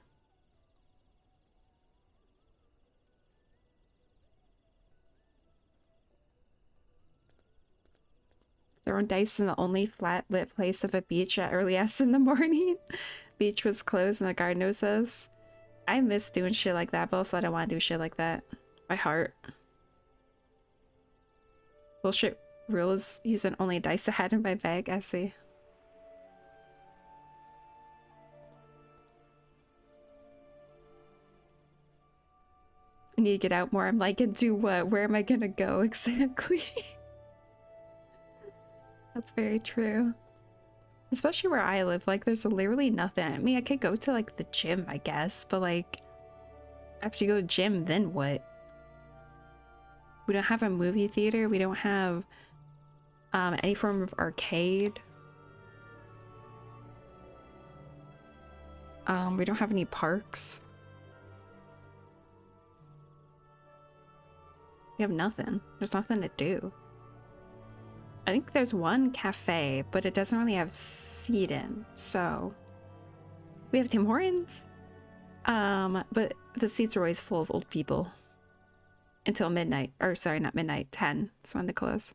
Throwing dice in the only flat lit place of a beach at early ass in the morning. Beach was closed and the guard knows us. I miss doing shit like that, but also I don't want to do shit like that. My heart. Bullshit rules using only dice I had in my bag, I see. I need to get out more. I'm like, and do what? Where am I gonna go exactly? That's very true. Especially where I live, like there's literally nothing. I mean, I could go to like the gym, I guess, but like after you go to gym, then what? We don't have a movie theater. We don't have any form of arcade. We don't have any parks. We have nothing. There's nothing to do. I think there's one cafe, but it doesn't really have seating, so we have Tim Hortons. But the seats are always full of old people until midnight, or sorry, not midnight, 10 is when they close.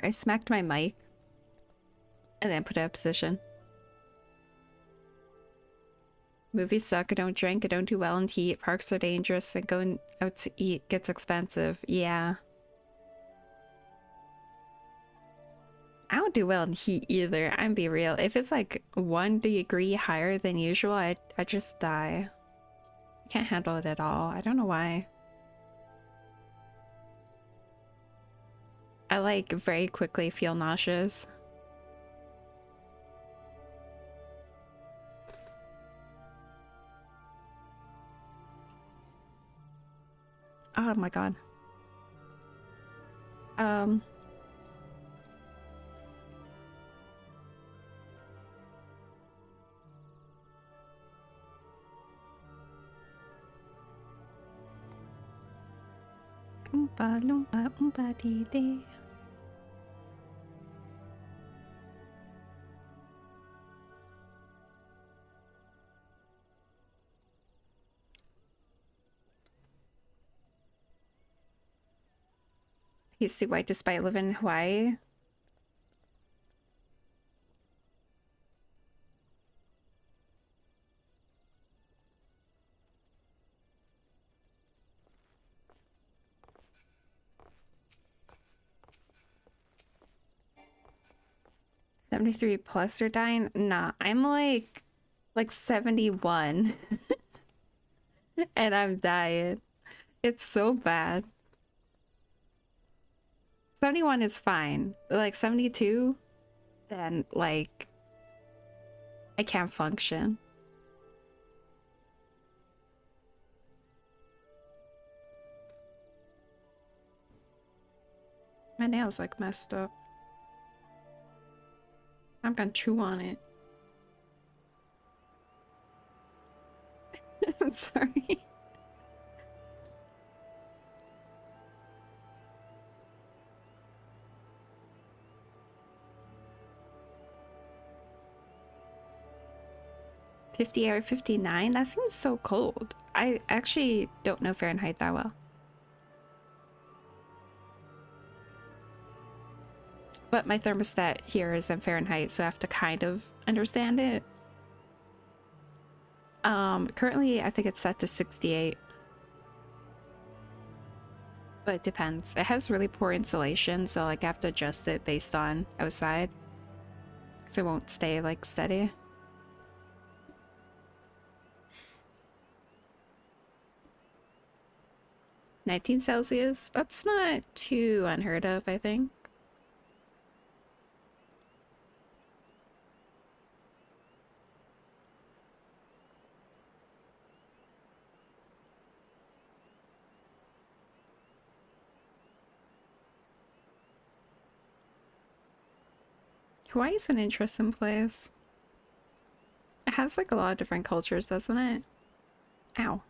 I smacked my mic and then put it in position. Movies suck. I don't drink. I don't do well in heat. Parks are dangerous. And going out to eat gets expensive. Yeah. I don't do well in heat either. I'm be real. If it's like 1 degree higher than usual, I just die. Can't handle it at all. I don't know why. I like very quickly feel nauseous. Oh my god. Oompa loompa oompa dee dee. Pasty white despite living in Hawaii. '73 plus are dying? Nah, I'm like 71 and I'm dying. It's so bad. 71 is fine. Like 72, then like I can't function. My nail's like messed up. I'm gonna chew on it. I'm sorry. '58 or '59? That seems so cold. I actually don't know Fahrenheit that well. But my thermostat here is in Fahrenheit, so I have to kind of understand it. Currently I think it's set to 68. But it depends. It has really poor insulation, so like I have to adjust it based on outside. So it won't stay like steady. '19 Celsius? That's not too unheard of, I think. Hawaii's an interesting place. It has like a lot of different cultures, doesn't it? Ow.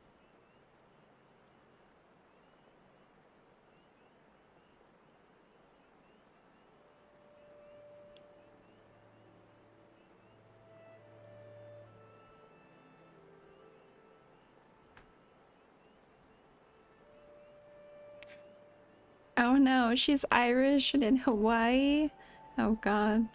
Oh no, she's Irish and in Hawaii? Oh god.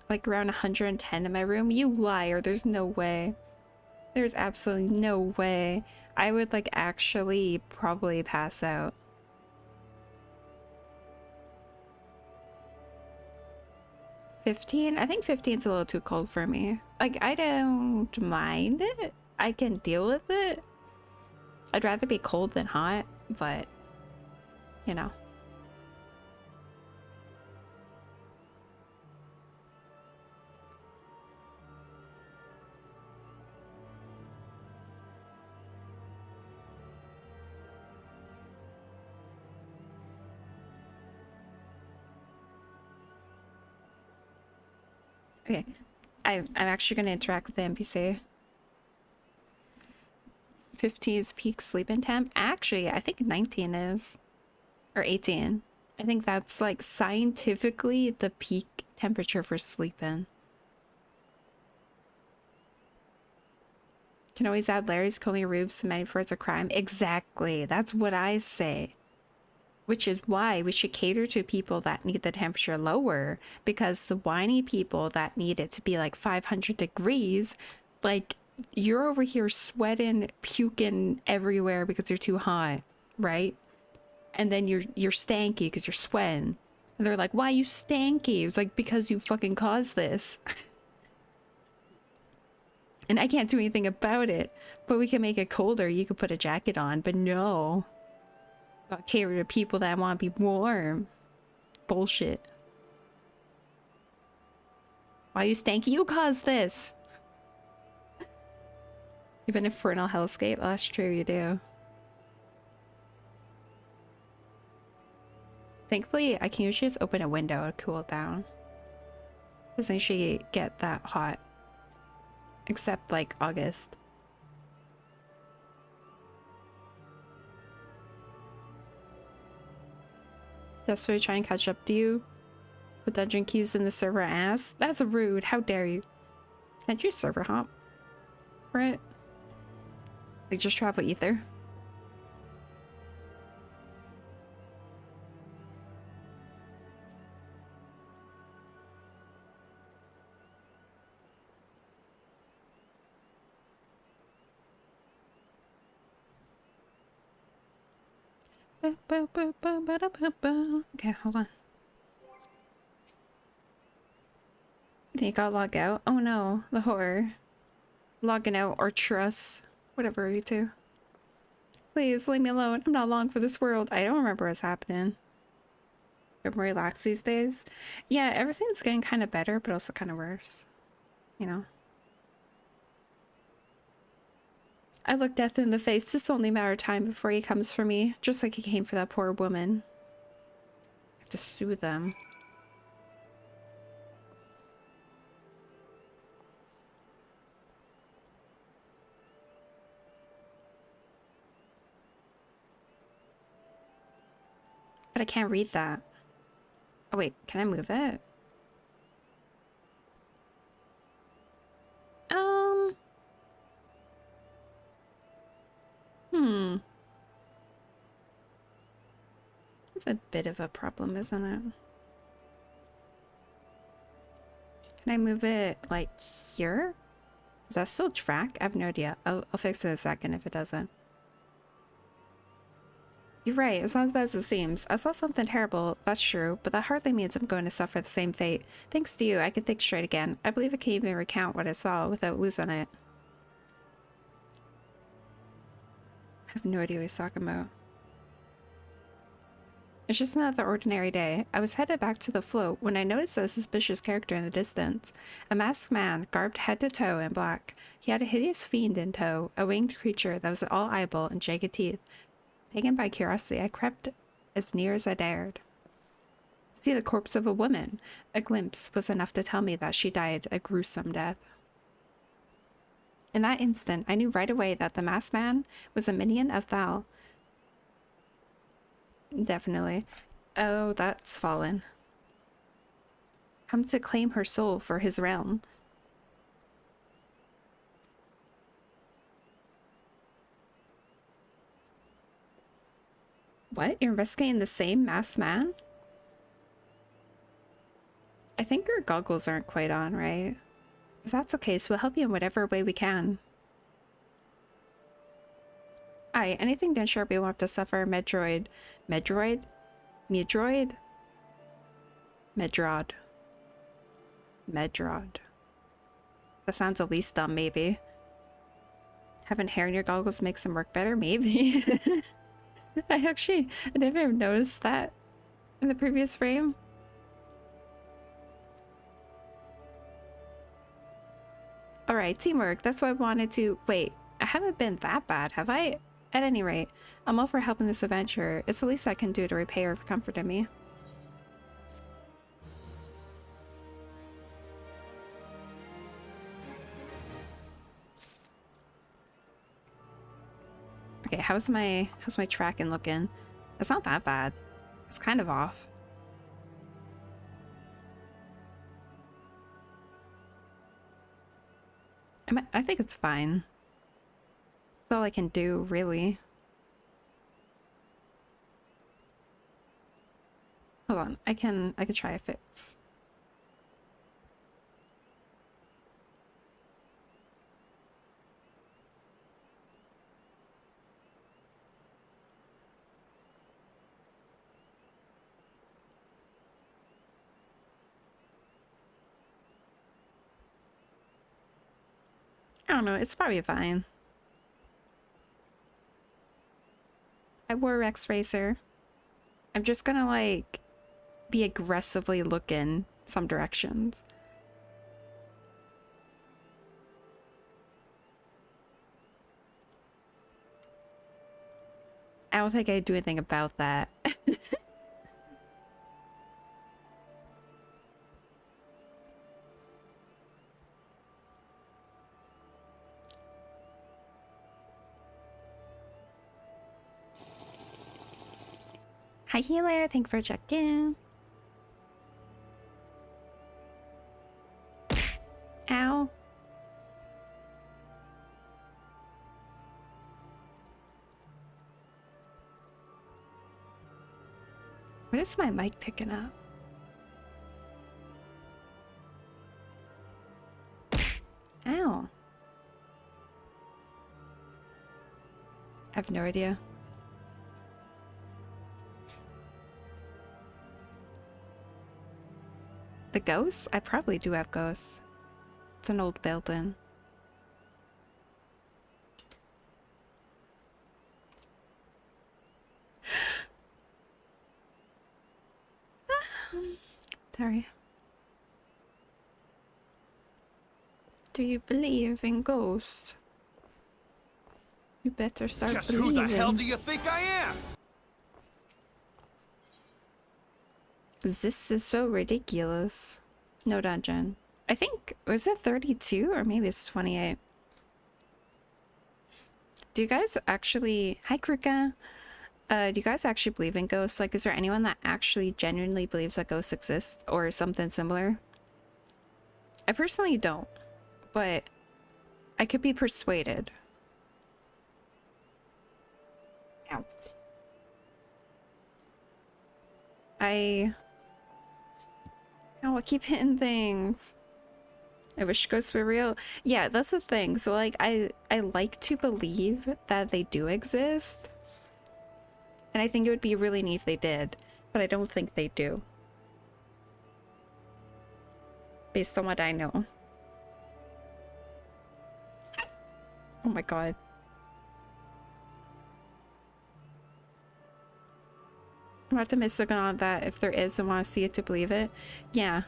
Like around 110 in my room? You liar, there's no way. There's absolutely no way. I would like actually probably pass out. '15? I think 15's a little too cold for me. Like, I don't mind it. I can deal with it. I'd rather be cold than hot, but, you know. Okay, I'm actually gonna interact with the NPC. 15 is peak sleep-in temp. Actually, I think 19 is. Or 18. I think that's like scientifically the peak temperature for sleep-in. Can always add Larry's calling roofs to many for it's a crime. Exactly. That's what I say. Which is why we should cater to people that need the temperature lower, because the whiny people that need it to be like 500 degrees, like you're over here sweating, puking everywhere because you're too hot, right? And then you're stanky because you're sweating. And they're like, why you stanky? It's like, because you fucking caused this. And I can't do anything about it. But we can make it colder. You could put a jacket on. But no. Gotta cater to people that want to be warm. Bullshit. Why you stanky? You caused this. Even infernal hellscape. Oh, that's true, you do. Thankfully, I can usually just open a window to cool it down. Doesn't usually get that hot. Except like August. That's why I try and catch up to you. With dungeon queues in the server ass. That's rude. How dare you? Can't you server hop for it? Like just travel ether. Okay, hold on. I think I'll log out. Oh no, the horror. Logging out or trust. Whatever you do. Please leave me alone. I'm not long for this world. I don't remember what's happening. I'm relaxed these days. Yeah, everything's getting kind of better, but also kind of worse. You know? I look death in the face. It's only a matter of time before he comes for me. Just like he came for that poor woman. I have to soothe them. But I can't read that. Oh wait, can I move it? It's a bit of a problem, isn't it? Can I move it like here? Does that still track? I have no idea. I'll fix it in a second if it doesn't. You're right, it's not as bad as it seems. I saw something terrible, that's true, but that hardly means I'm going to suffer the same fate. Thanks to you, I can think straight again. I believe I can even recount what I saw without losing it. I have no idea what he's talking about. It's just another ordinary day. I was headed back to the float when I noticed a suspicious character in the distance. A masked man, garbed head to toe in black. He had a hideous fiend in tow, a winged creature that was all eyeball and jagged teeth. Taken by curiosity, I crept as near as I dared. To see the corpse of a woman. A glimpse was enough to tell me that she died a gruesome death. In that instant, I knew right away that the masked man was a minion of Thal. Definitely. Oh, that's fallen. Come to claim her soul for his realm. What? You're investigating the same masked man? I think your goggles aren't quite on, right? If that's the case, we'll help you in whatever way we can. Aye, anything done sharp, we won't have to suffer. Medroid. Medroid? Medroid? Medrod. Medrod. That sounds at least dumb, maybe. Having hair in your goggles makes them work better? Maybe. I never noticed that in the previous frame. Alright, teamwork. That's why I wanted to... Wait, I haven't been that bad, have I? At any rate, I'm all for helping this adventure. It's the least I can do to repay her for comforting me. Okay, how's my tracking looking? It's not that bad. It's kind of off. I think it's fine. That's all I can do, really. Hold on, I can try a fix. I don't know, it's probably fine. I wore Rex Racer. I'm just gonna like be aggressively looking some directions. I don't think I'd do anything about that. Hi healer, thank you for checking. Ow. What is my mic picking up? Ow. I have no idea. The ghosts? I probably do have ghosts. It's an old building. Sorry. Do you believe in ghosts? You better start Just believing. who the hell do you think I am? This is so ridiculous. No dungeon. I think, was it 32 or maybe it's 28? Do you guys actually... Hi, Kruka. Do you guys actually believe in ghosts? Like, is there anyone that actually genuinely believes that ghosts exist or something similar? I personally don't, but I could be persuaded. Ow. Oh, I keep hitting things. I wish ghosts were real. Yeah, that's the thing. So, like, I like to believe that they do exist. And I think it would be really neat if they did. But I don't think they do. Based on what I know. Oh my god. I'm optimistic on that. If there is, I want to see it to believe it. Yeah.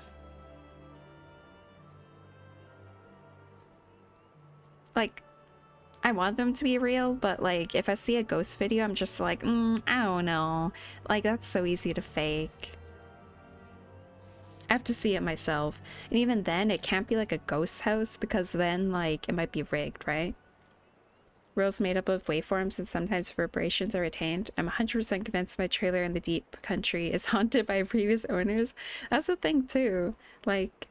Like, I want them to be real, but like, if I see a ghost video, I'm just like, I don't know. Like, that's so easy to fake. I have to see it myself. And even then, it can't be like a ghost house because then, like, it might be rigged, right? Worlds made up of waveforms and sometimes vibrations are retained. I'm 100% convinced my trailer in the deep country is haunted by previous owners. That's the thing too. Like,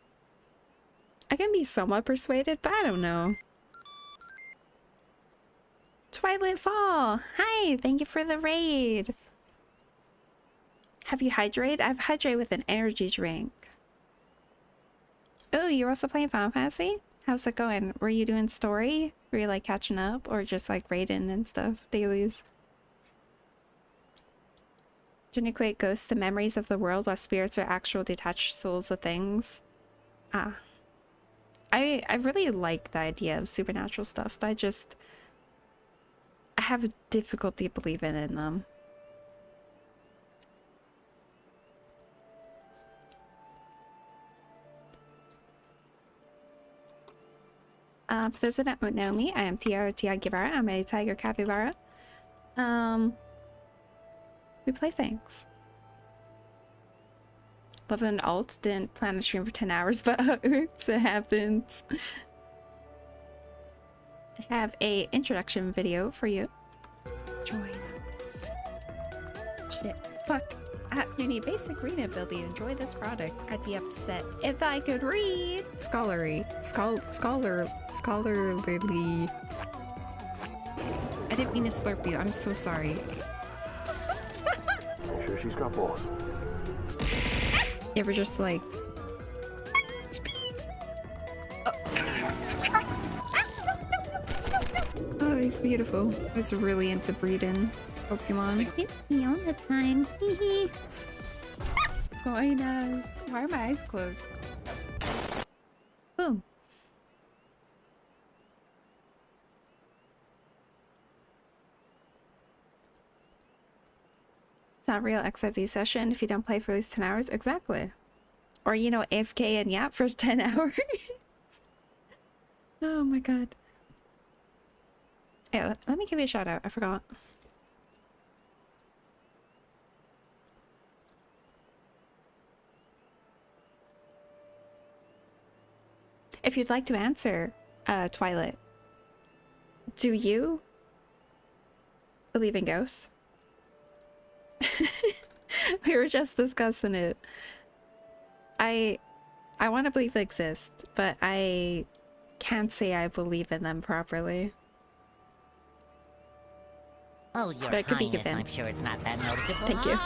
I can be somewhat persuaded, but I don't know. Twilight Fall! Hi! Thank you for the raid! Have you hydrated? I've hydrated with an energy drink. Oh, you're also playing Final Fantasy? How's it going? Were you doing story? Were you like catching up? Or just like raiding and stuff? Dailies? Can you equate ghosts to memories of the world while spirits are actual detached souls of things? Ah. I really like the idea of supernatural stuff, but I have difficulty believing in them. For those that don't know me, I am tiagy Bala. I'm a tiger capybara. We play things. Love an alt. Didn't plan to stream for 10 hours, but oops, it happens. I have a introduction video for you. Join us. Shit. Fuck. You need basic reading ability to enjoy this product. I'd be upset if I could read. Scholarly. Scholarly. I didn't mean to slurp you. I'm so sorry. Make sure she's got balls. You ever just like... Oh, he's beautiful. I was really into breeding Pokemon. It's me all the time. Hee. Buenas. Why are my eyes closed? Boom. It's not real XIV session if you don't play for at least 10 hours. Exactly. Or, you know, AFK and yap for 10 hours. Oh my god. Yeah, let me give you a shout out. I forgot. If you'd like to answer, Twilight, do you believe in ghosts? We were just discussing it. I want to believe they exist, but I can't say I believe in them properly. Oh, Your But I could be Highness, I'm convinced. sure it's not that noticeable. Thank you.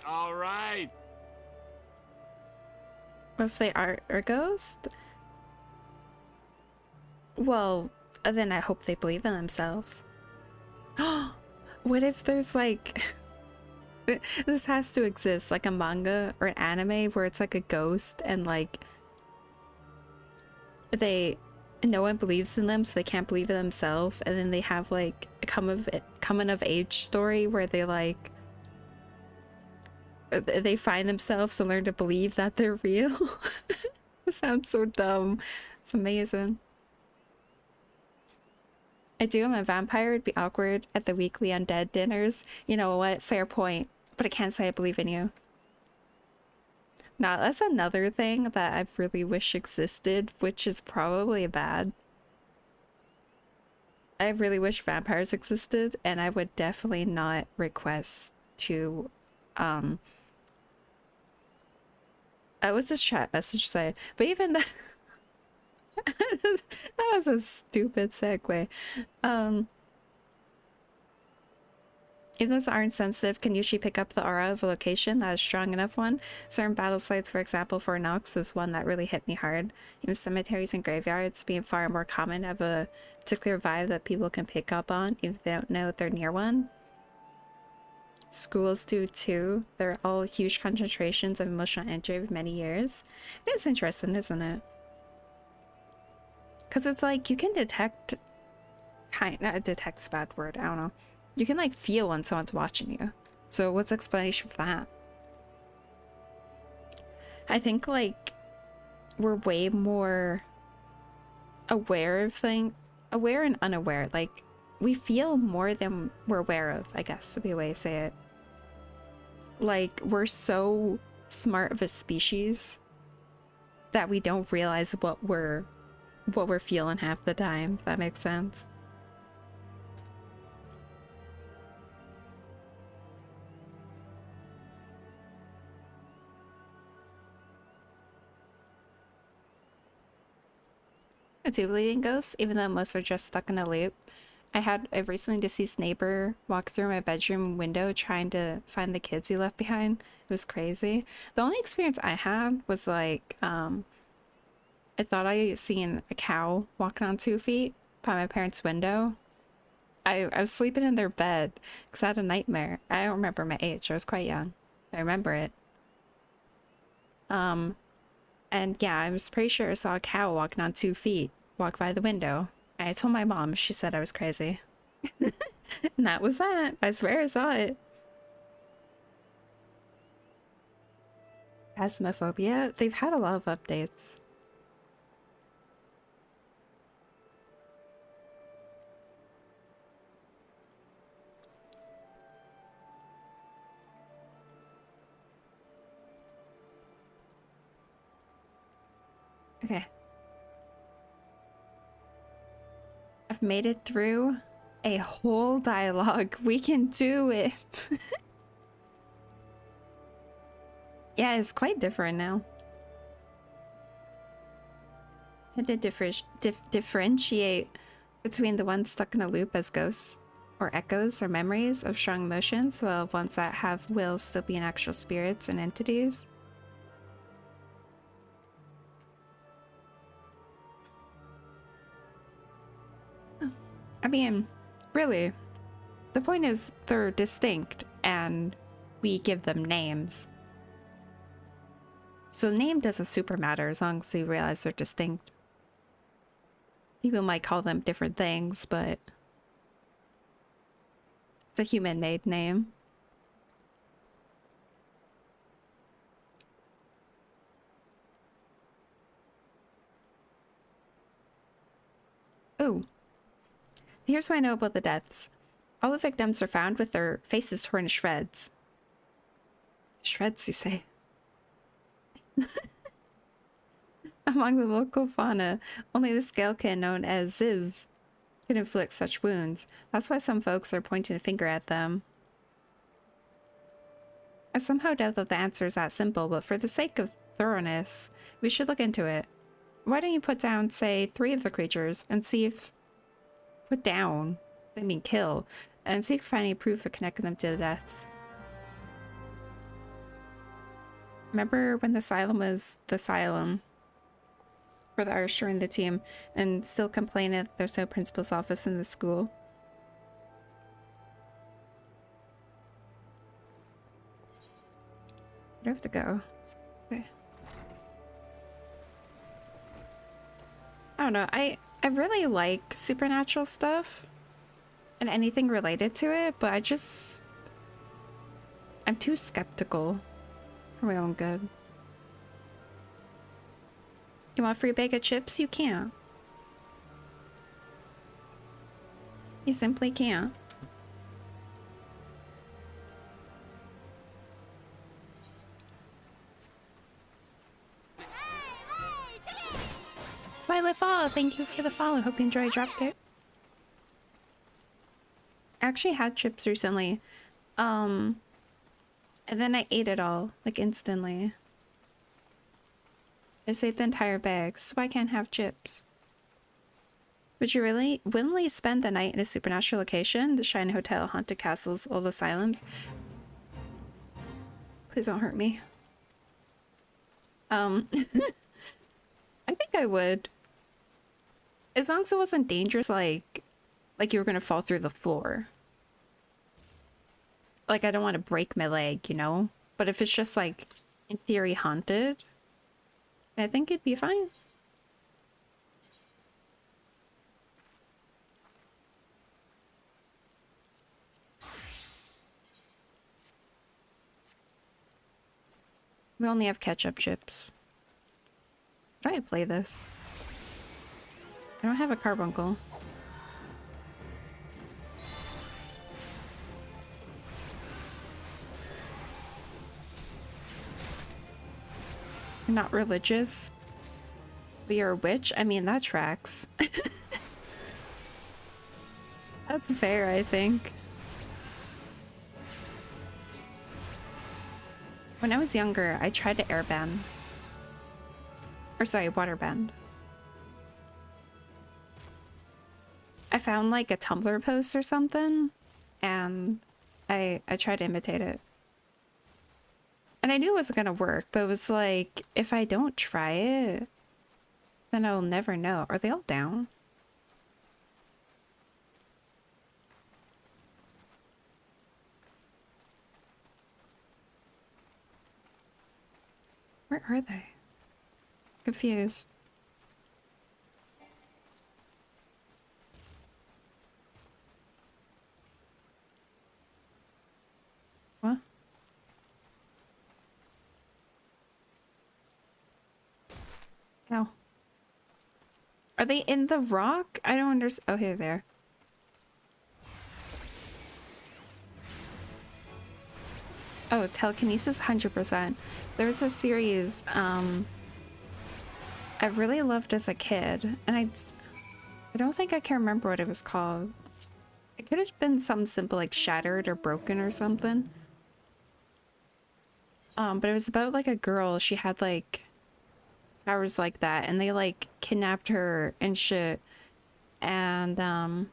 All right. If they are a ghost, well, then I hope they believe in themselves. What if there's like this has to exist, like a manga or an anime where it's like a ghost and like no one believes in them, so they can't believe in themselves, and then they have like a coming of age story where they find themselves and learn to believe that they're real. It sounds so dumb. It's amazing. I do. I'm a vampire. It'd be awkward at the weekly undead dinners. You know what? Fair point. But I can't say I believe in you. Now, that's another thing that I really wish existed, which is probably bad. I really wish vampires existed, and I would definitely not request to, what's this chat message say? But even that, that was a stupid segue. If those aren't sensitive, can usually pick up the aura of a location that is strong enough one. Certain battle sites, for example, Fort Knox was one that really hit me hard. Even cemeteries and graveyards being far more common have a particular vibe that people can pick up on if they don't know they're near one. Schools do too. They're all huge concentrations of emotional energy of many years. It's interesting, isn't it? Because it's like you can detect's a bad word, I don't know. You can like feel when someone's watching you. So what's the explanation for that? I think like we're way more aware and unaware. Like we feel more than we're aware of, I guess would be a way to say it. Like we're so smart of a species that we don't realize what we're feeling half the time, if that makes sense. I do believe in ghosts, even though most are just stuck in a loop. I had a recently deceased neighbor walk through my bedroom window trying to find the kids he left behind. It was crazy. The only experience I had was like, I thought I seen a cow walking on 2 feet by my parents' window. I was sleeping in their bed because I had a nightmare. I don't remember my age. I was quite young. I remember it. And yeah, I was pretty sure I saw a cow walking on 2 feet walk by the window. And I told my mom. She said I was crazy. And that was that. I swear I saw it. Phasmophobia? They've had a lot of updates. Okay. I've made it through a whole dialogue. We can do it. Yeah, it's quite different now. I did differentiate between the ones stuck in a loop as ghosts or echoes or memories of strong emotions, while ones that have wills still being actual spirits and entities. I mean, really, the point is they're distinct and we give them names. So the name doesn't super matter as long as you realize they're distinct. People might call them different things, but it's a human-made name. Ooh. Here's what I know about the deaths. All the victims are found with their faces torn to shreds. Shreds, you say? Among the local fauna, only the scalekin known as Ziz can inflict such wounds. That's why some folks are pointing a finger at them. I somehow doubt that the answer is that simple, but for the sake of thoroughness, we should look into it. Why don't you put down, say, 3 of the creatures and see if... Put down? I mean kill. And see if you can find any proof of connecting them to the deaths. Remember when the asylum was the asylum for the Irish during the team and still complaining that there's no principal's office in the school? Where do I have to go? I don't know. I really like supernatural stuff and anything related to it, but I'm too skeptical for my own good. You want a free bag of chips? You can't. You simply can't. Violet Fall, thank you for the follow. Hope you enjoy Dropkick. I actually had chips recently. And then I ate it all, like instantly. I just ate the entire bag, so I can't have chips. Would you really willingly spend the night in a supernatural location? The Shine Hotel, haunted castles, old asylums. Please don't hurt me. I think I would. As long as it wasn't dangerous, like you were gonna fall through the floor. Like, I don't want to break my leg, you know? But if it's just, like, in theory haunted, I think it'd be fine. We only have ketchup chips. Try to play this. I don't have a carbuncle. You're not religious, but you're a witch? I mean, that tracks. That's fair, I think. When I was younger, I tried to airbend. Or sorry, waterbend. I found like a Tumblr post or something, and I tried to imitate it. And I knew it wasn't gonna work, but it was like, if I don't try it, then I'll never know. Are they all down? Where are they? Confused. What? How? Are they in the rock? I don't understand. Oh, here they are. Oh, telekinesis, 100%. There was a series I really loved as a kid, and I don't think I can remember what it was called. It could have been something simple like Shattered or Broken or something. But it was about like a girl, she had like powers like that, and they like kidnapped her and shit. And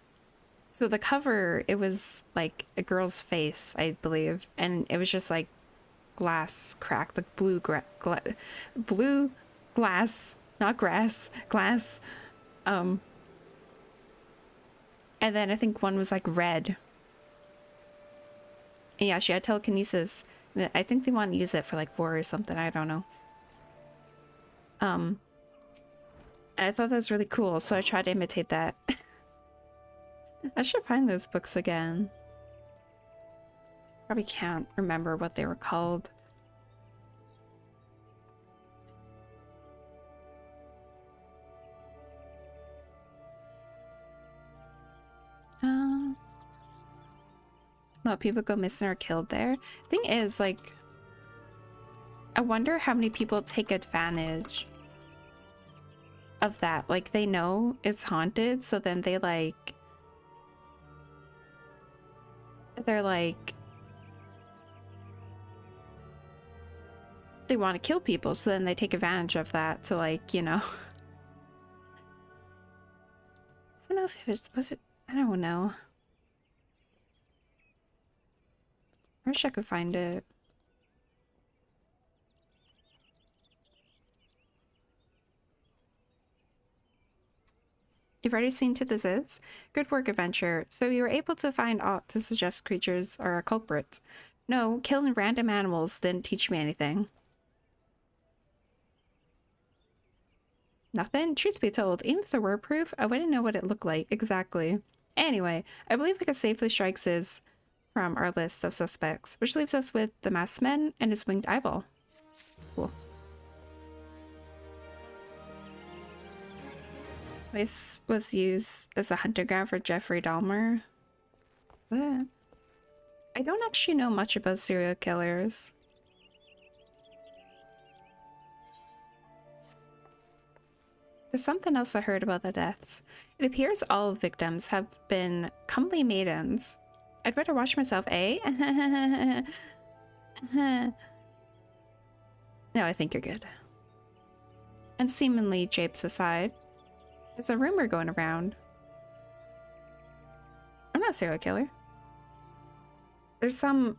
so the cover, it was like a girl's face, I believe, and it was just like glass cracked, like blue glass, not grass, glass. And then I think one was like red. And yeah, she had telekinesis. I think they want to use it for like war or something, I don't know. And I thought that was really cool, so I tried to imitate that. I should find those books again. Probably can't remember what they were called. No, people go missing or killed there. Thing is, like, I wonder how many people take advantage of that. Like, they know it's haunted, so then they're like, they want to kill people, so then they take advantage of that to, like, you know. I don't know if it was it, I don't know. I wish I could find it. You've already seen to this is? Good work, adventure. So you were able to find aught to suggest creatures are a culprit. No, killing random animals didn't teach me anything. Nothing? Truth be told, even if there were proof, I wouldn't know what it looked like exactly. Anyway, I believe we could safely strike Ziz from our list of suspects, which leaves us with the masked man and his winged eyeball. Cool. This was used as a hunting ground for Jeffrey Dahmer. What's that? I don't actually know much about serial killers. There's something else I heard about the deaths. It appears all victims have been comely maidens. I'd better watch myself, eh? No, I think you're good. And seemingly japes aside, there's a rumor going around. I'm not a serial killer. There's some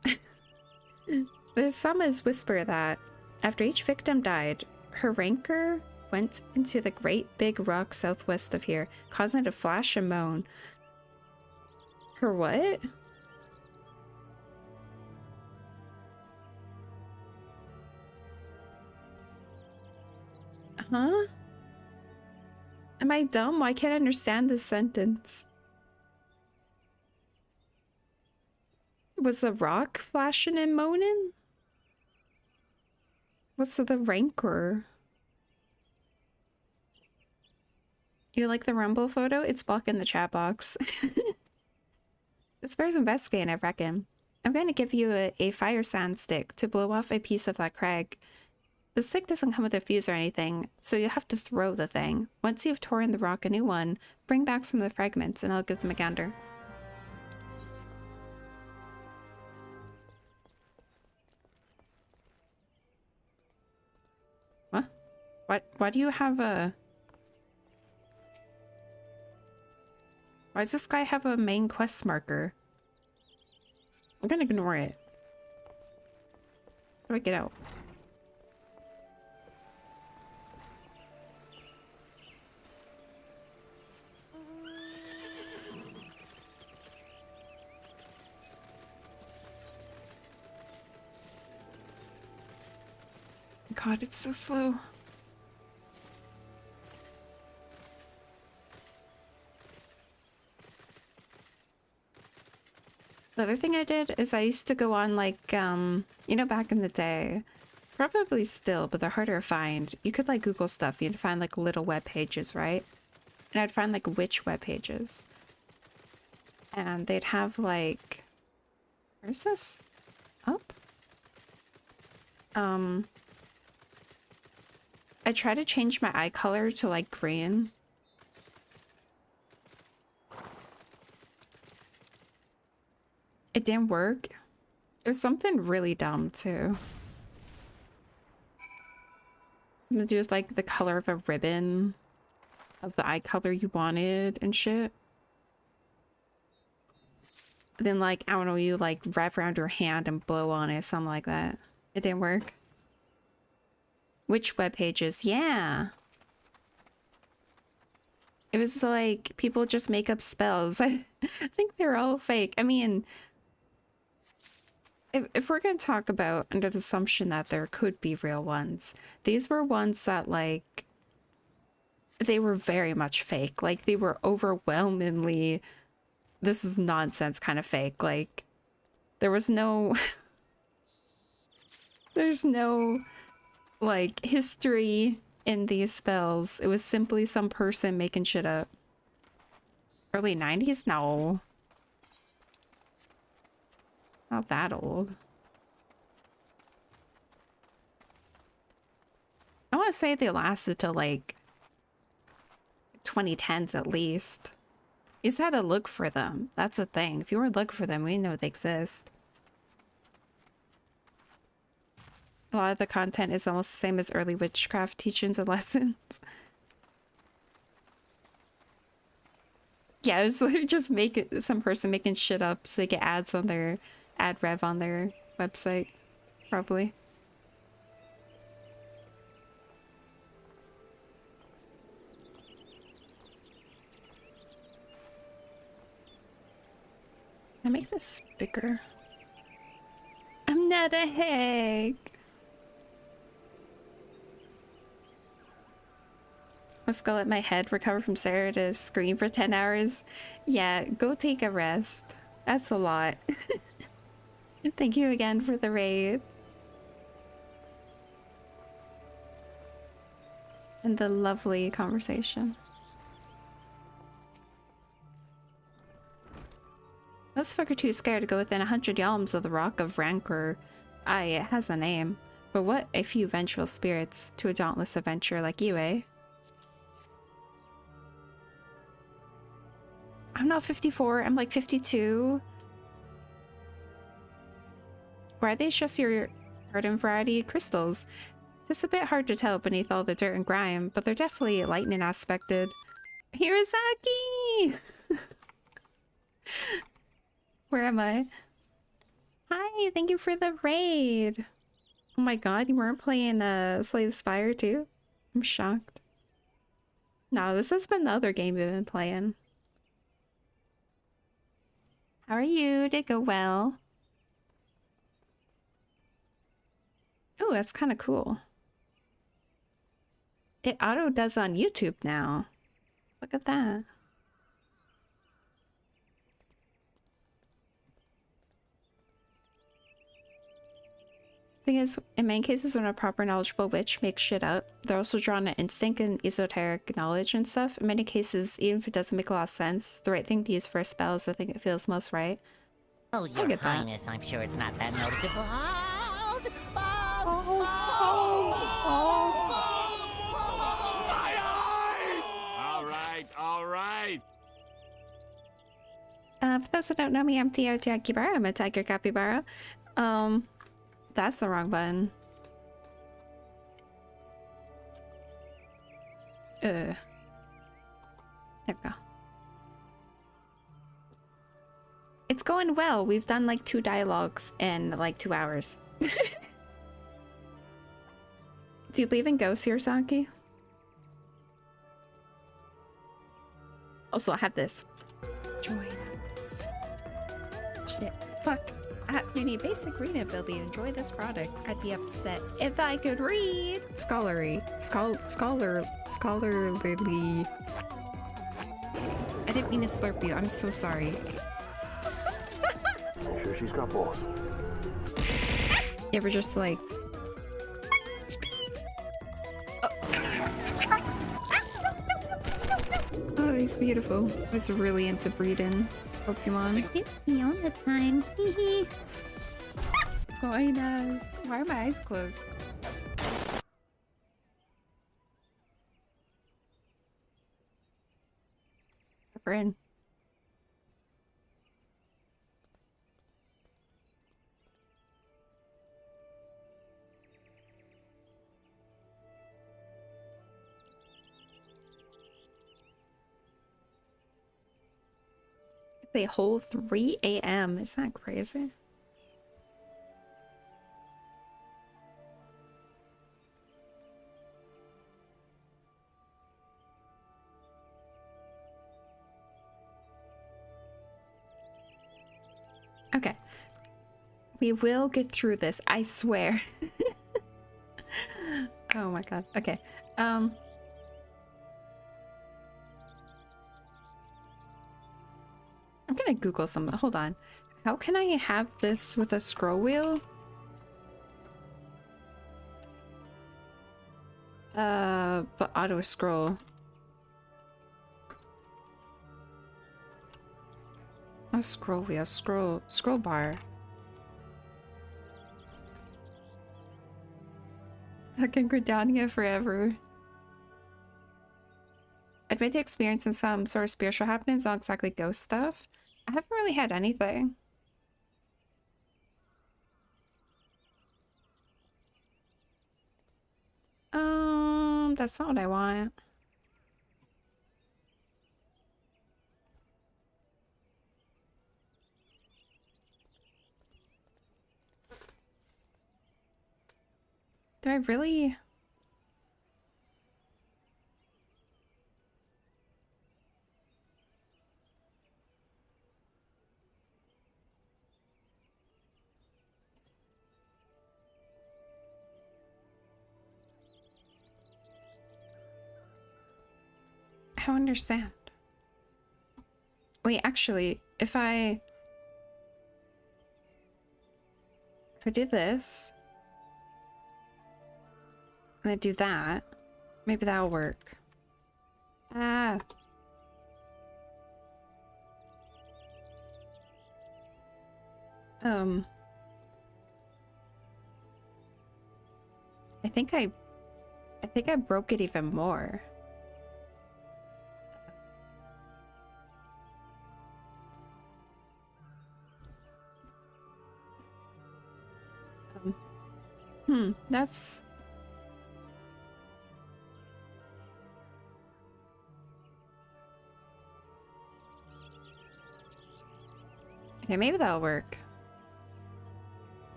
as whisper that after each victim died, her rancor went into the great big rock southwest of here, causing it to flash and moan. Her what? Huh? Am I dumb? Why can't I understand this sentence? Was the rock flashing and moaning? What's the rancor? You like the rumble photo? It's blocking the chat box. This bears investigating, I reckon. I'm going to give you a fire sand stick to blow off a piece of that crag. The stick doesn't come with a fuse or anything, so you'll have to throw the thing. Once you've torn the rock a new one, bring back some of the fragments and I'll give them a gander. What? Why do you have a... Why does this guy have a main quest marker? I'm gonna ignore it. How do I get out? God, it's so slow. The other thing I did is I used to go on like, you know, back in the day, probably still, but they're harder to find. You could like Google stuff, you'd find like little web pages, right? And I'd find like witch web pages. And they'd have like, where is this? Up? I try to change my eye color to like green. It didn't work. There's something really dumb too. Something to do with like the color of a ribbon, of the eye color you wanted and shit. Then like, I don't know, you like wrap around your hand and blow on it, something like that. It didn't work. Which web pages? Yeah. It was like people just make up spells. I think they're all fake. I mean, if we're going to talk about under the assumption that there could be real ones, these were ones that like they were very much fake. Like, they were overwhelmingly, this is nonsense kind of fake. Like, there was no, there's no, like, history in these spells. It was simply some person making shit up. Early 90s? No. Not that old. I want to say they lasted till like 2010s at least. You just had to look for them. That's the thing. If you weren't looking for them, we know they exist. A lot of the content is almost the same as early witchcraft teachings and lessons. Yeah, it was literally just some person making shit up so they get ads on their ad rev on their website, probably. Can I make this bigger? I'm not a hag. Must go let my head recover from Sarah to scream for 10 hours. Yeah, go take a rest. That's a lot. Thank you again for the raid. And the lovely conversation. Most folk are too scared to go within 100 yalms of the Rock of Rancor. Aye, it has a name. But what a few vengeful spirits to a dauntless adventurer like you, eh? I'm not 54, I'm like 52. Why are they just your garden variety crystals? It's a bit hard to tell beneath all the dirt and grime, but they're definitely lightning aspected. Hirosaki! Where am I? Hi, thank you for the raid. Oh my god, you weren't playing Slay the Spire too? I'm shocked. No, this has been the other game we've been playing. How are you? Did it go well? Oh, that's kind of cool. It auto does on YouTube now. Look at that. Thing is, in many cases, when a proper knowledgeable witch makes shit up, they're also drawn to instinct and esoteric knowledge and stuff. In many cases, even if it doesn't make a lot of sense, the right thing to use for a spell is the thing that feels most right. Oh, Your get that. Highness, I'm sure it's not that noticeable. All right, all right. For those who don't know me, I'm tiagy Bala. I'm a tiger capybara. That's the wrong button. There we go. It's going well. We've done like 2 dialogues in like 2 hours. Do you believe in ghosts, Hirosaki? Also, I have this. Join us. Shit. Fuck. You need basic reading ability to enjoy this product. I'd be upset if I could read. Scholarly. Scholarly. I didn't mean to slurp you. I'm so sorry. I'm sure she's got both. You ever just like... Oh, he's beautiful. I was really into breeding Pokemon. It's me all the time. Hee. Join us. Why are my eyes closed? Step her in. They whole 3 a.m. Isn't that crazy? Okay. We will get through this, I swear. Oh my god. Okay. gonna Google some. Hold on. How can I have this with a scroll wheel? But auto scroll. A scroll wheel, scroll bar. Stuck in Gridania forever. Admit to experiencing some sort of spiritual happenings, not exactly ghost stuff. I haven't really had anything. That's not what I want. Do I really? I don't understand. Wait, actually, if I do this and then do that, maybe that'll work. Ah. I think I broke it even more. That's... Okay, maybe that'll work.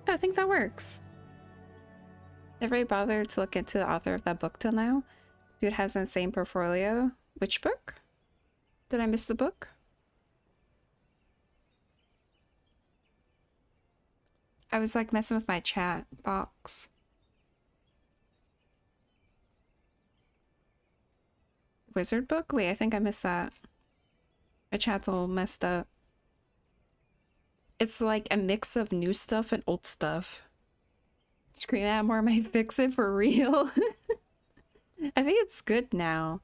I think that works. Never really bothered to look into the author of that book till now. Dude has an insane portfolio. Which book? Did I miss the book? I was like messing with my chat box. Wizard book? Wait, I think I missed that. My chat's all messed up. It's like a mix of new stuff and old stuff. Scream at more might fix it for real. I think it's good now.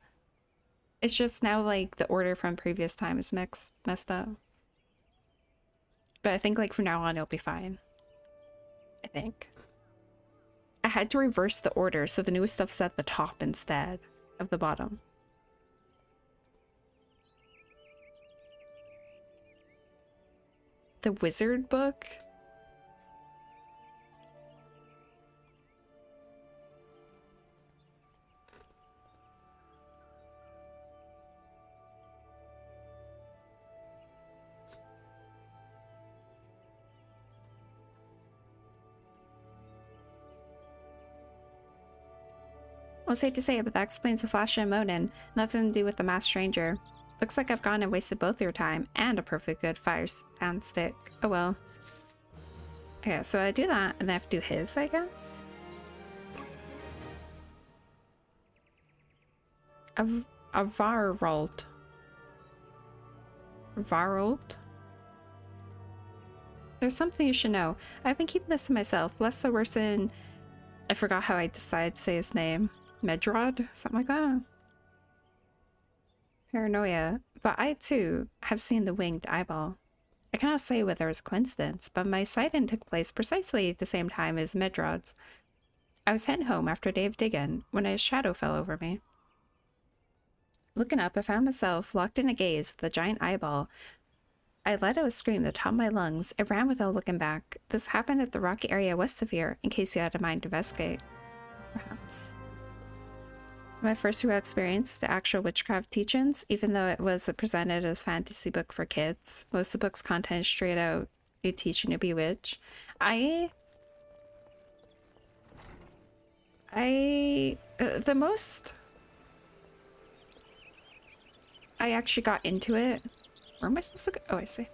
It's just now like the order from previous time is messed up. But I think like from now on it'll be fine. I think. I had to reverse the order so the newest stuff's at the top instead of the bottom. The wizard book? I was hate to say it, but that explains the flash and moaning. Nothing to do with the masked stranger. Looks like I've gone and wasted both your time and a perfect good fire and stick. Oh well. Okay, so I do that and then I have to do his, I guess. A Varult. Varult? There's something you should know. I've been keeping this to myself. Less so worse than... I forgot how I decided to say his name. Medrod? Something like that. Paranoia. But I, too, have seen the winged eyeball. I cannot say whether it's a coincidence, but my sighting took place precisely at the same time as Medrod's. I was heading home after a day of digging when a shadow fell over me. Looking up, I found myself locked in a gaze with a giant eyeball. I let out a scream at the top of my lungs. I ran without looking back. This happened at the rocky area west of here, in case you had a mind to investigate. Perhaps. My first real experience, the actual witchcraft teachings, even though it was presented as a fantasy book for kids. Most of the book's content is straight out, you teach and you bewitch. The most I actually got into it. Where am I supposed to go? Oh, I see.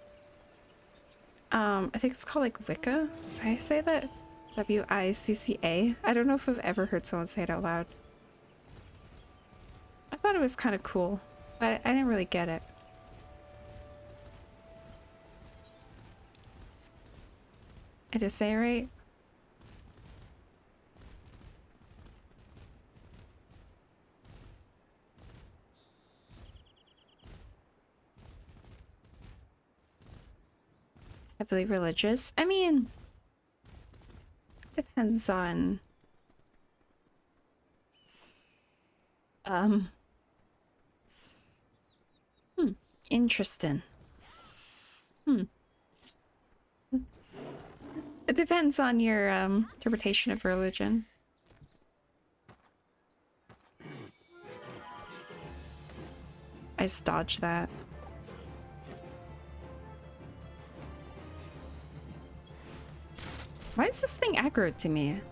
I think it's called like Wicca. Did I say that? W-I-C-C-A? I don't know if I've ever heard someone say it out loud. I thought it was kind of cool. But I didn't really get it. I did say it right? Heavily religious? I mean, depends on... Interesting. It depends on your interpretation of religion. I just dodged that. Why is this thing aggro to me?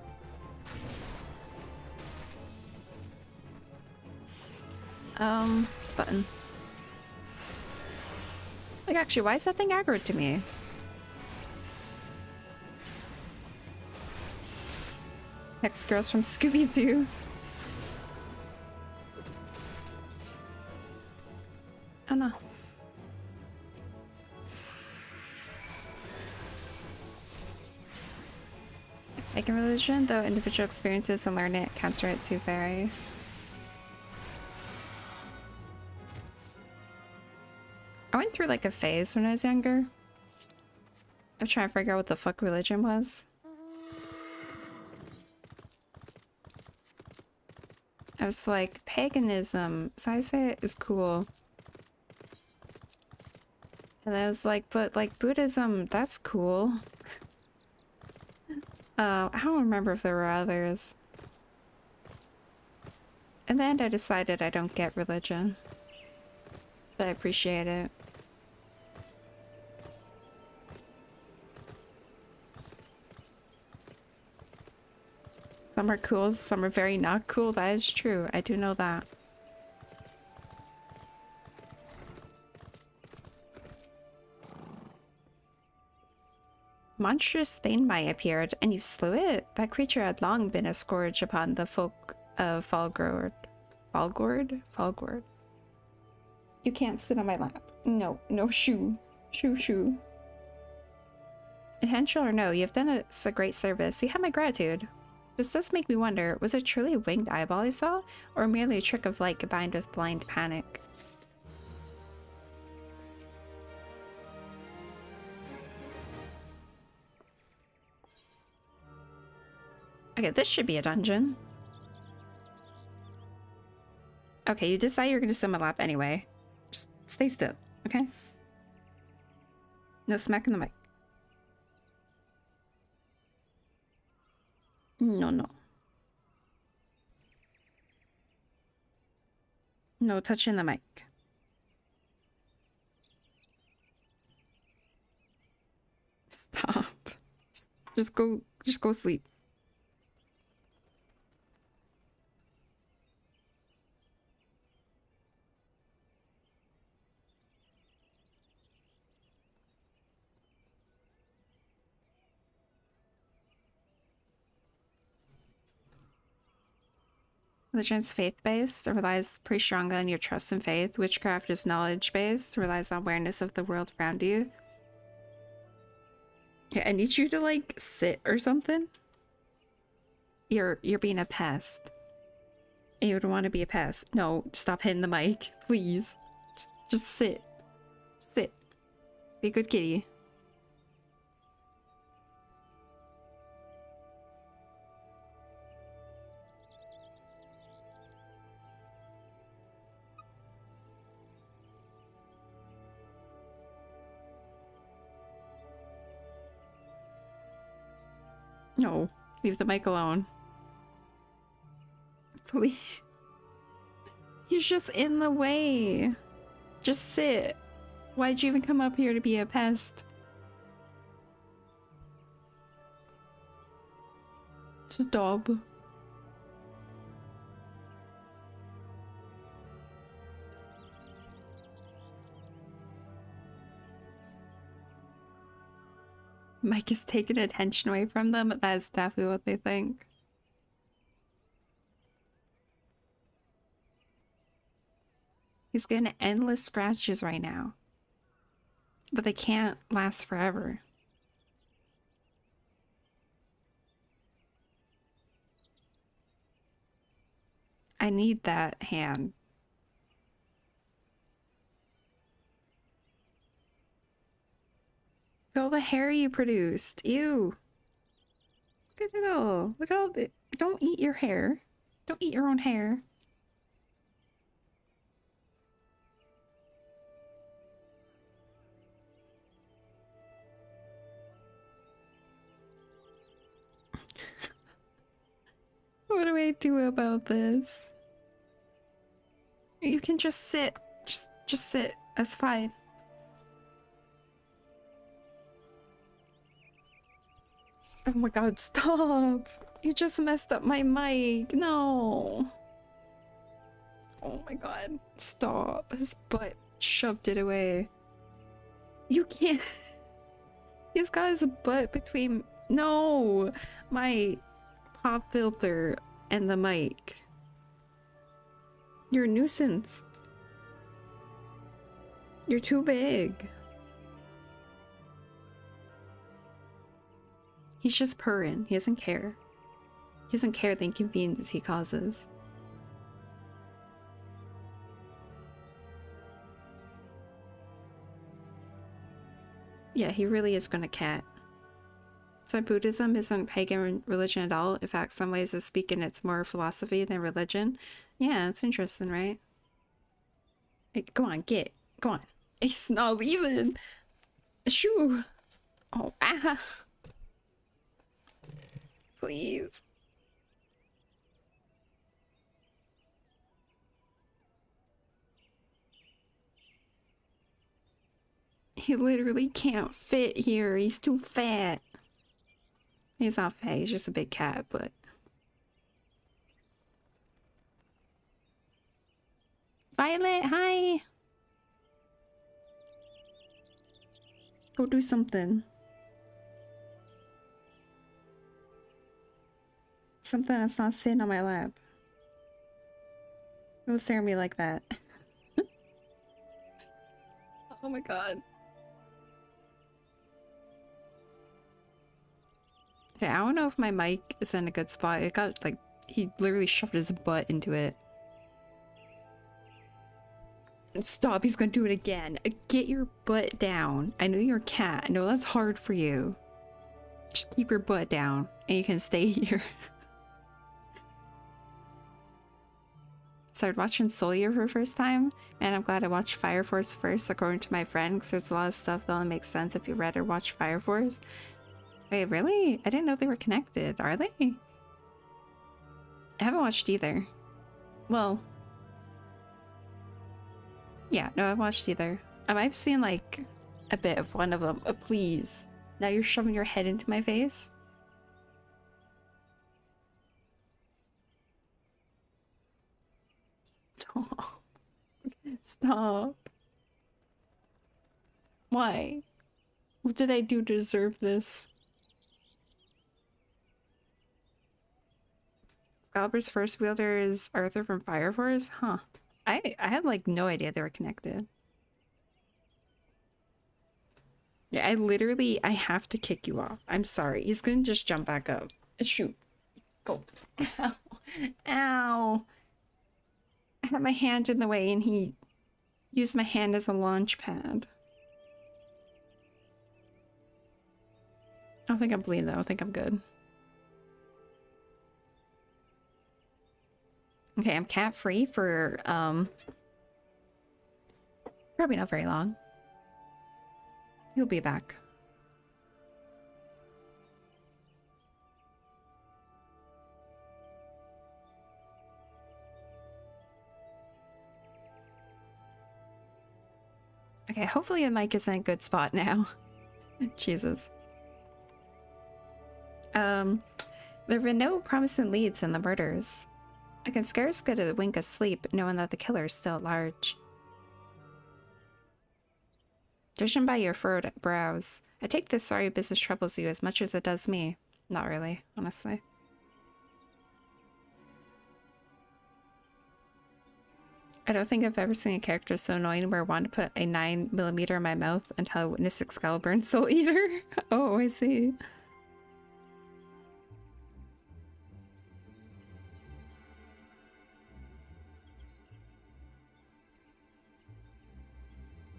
This button. Like, actually, why is that thing aggro to me? Next girls from Scooby-Doo. Oh no. Making religion, though individual experiences and learning it counter it to vary. I went through like a phase when I was younger of trying to figure out what the fuck religion was. I was like, paganism, so I say it is cool. And I was like, but like Buddhism, that's cool. I don't remember if there were others. In the end, I decided I don't get religion. But I appreciate it. Some are cool, some are very not cool. That is true. I do know that. Monstrous Banemite appeared, and you slew it? That creature had long been a scourge upon the folk of Falgord. Falgord? You can't sit on my lap. No, no shoo. Shoo. Intentional or no, you have done us a great service. You have my gratitude. This does make me wonder, was it truly a winged eyeball I saw, or merely a trick of light combined with blind panic? Okay, this should be a dungeon. Okay, you decide you're gonna sit on my lap anyway. Just stay still, okay? No smacking the mic. No. No touching the mic. Stop. Just go sleep. Religion's faith-based, relies pretty strongly on your trust and faith. Witchcraft is knowledge-based, relies on awareness of the world around you. Yeah, I need you to like sit or something. You're being a pest. And you would want to be a pest. No, stop hitting the mic, please. Just sit. Sit. Be a good kitty. No, leave the mic alone. Please. You're just in the way. Just sit. Why'd you even come up here to be a pest? Stop. Mike is taking attention away from them. That is definitely what they think. He's getting endless scratches right now. But they can't last forever. I need that hand. Look at all the hair you produced. Ew. Look at it all. Look at all the... Don't eat your hair. Don't eat your own hair. What do I do about this? You can just sit. Just sit. That's fine. Oh my god, stop! You just messed up my mic. No. Oh my god. Stop. His butt shoved it away. You can't. He's got his butt between... No! My pop filter and the mic. You're a nuisance. You're too big. He's just purring. He doesn't care. He doesn't care the inconvenience he causes. Yeah, he really is gonna cat. So Buddhism isn't pagan religion at all. In fact, some ways of speaking, it's more philosophy than religion. Yeah, it's interesting, right? Hey, go on, get. Go on. It's not leaving. Shoo. Oh, ah. Please. He literally can't fit here. He's too fat. He's not fat. He's just a big cat, but... Violet, hi! Go do something. Something that's not sitting on my lap. Don't stare at me like that. Oh my god. Okay, I don't know if my mic is in a good spot. It got, like, he literally shoved his butt into it. Stop, he's gonna do it again. Get your butt down. I know you're a cat. I know that's hard for you. Just keep your butt down and you can stay here. Started watching Solia for the first time, and I'm glad I watched Fire Force first, according to my friend, because there's a lot of stuff that only makes sense if you read or watched Fire Force. Wait, really? I didn't know they were connected. Are they? I haven't watched either. Well... Yeah, no, I haven't watched either. I've seen, like, a bit of one of them. Please. Now you're shoving your head into my face? Stop. Stop. Why? What did I do to deserve this? Excalibur's first wielder is Arthur from Fire Force? Huh. I had like no idea they were connected. Yeah, I have to kick you off. I'm sorry. He's gonna just jump back up. Shoot. Go. Ow. Ow. I had my hand in the way and he used my hand as a launch pad. I don't think I'm bleeding though. I think I'm good. Okay, I'm cat free for probably not very long. He'll be back. Okay, hopefully the mic is in a good spot now. Jesus. There have been no promising leads in the murders. I can scarce get a wink of sleep knowing that the killer is still at large. Judging by your furrowed brows, I take this sorry business troubles you as much as it does me. Not really, honestly. I don't think I've ever seen a character so annoying where I want to put a 9mm in my mouth until I witness Excalibur and Soul Eater. Oh, I see.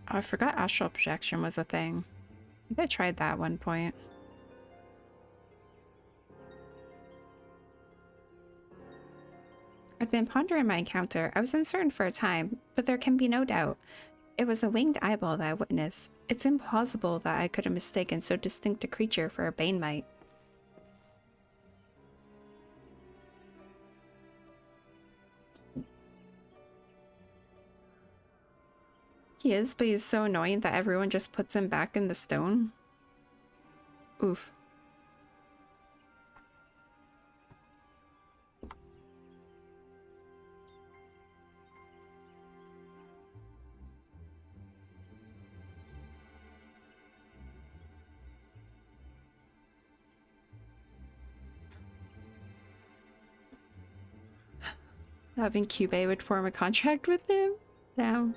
Oh, I forgot astral projection was a thing. I think I tried that at one point. I'd been pondering my encounter. I was uncertain for a time, but there can be no doubt. It was a winged eyeball that I witnessed. It's implausible that I could have mistaken so distinct a creature for a Banemite. He is, but he's so annoying that everyone just puts him back in the stone. Oof. Having Capy would form a contract with him? Damn.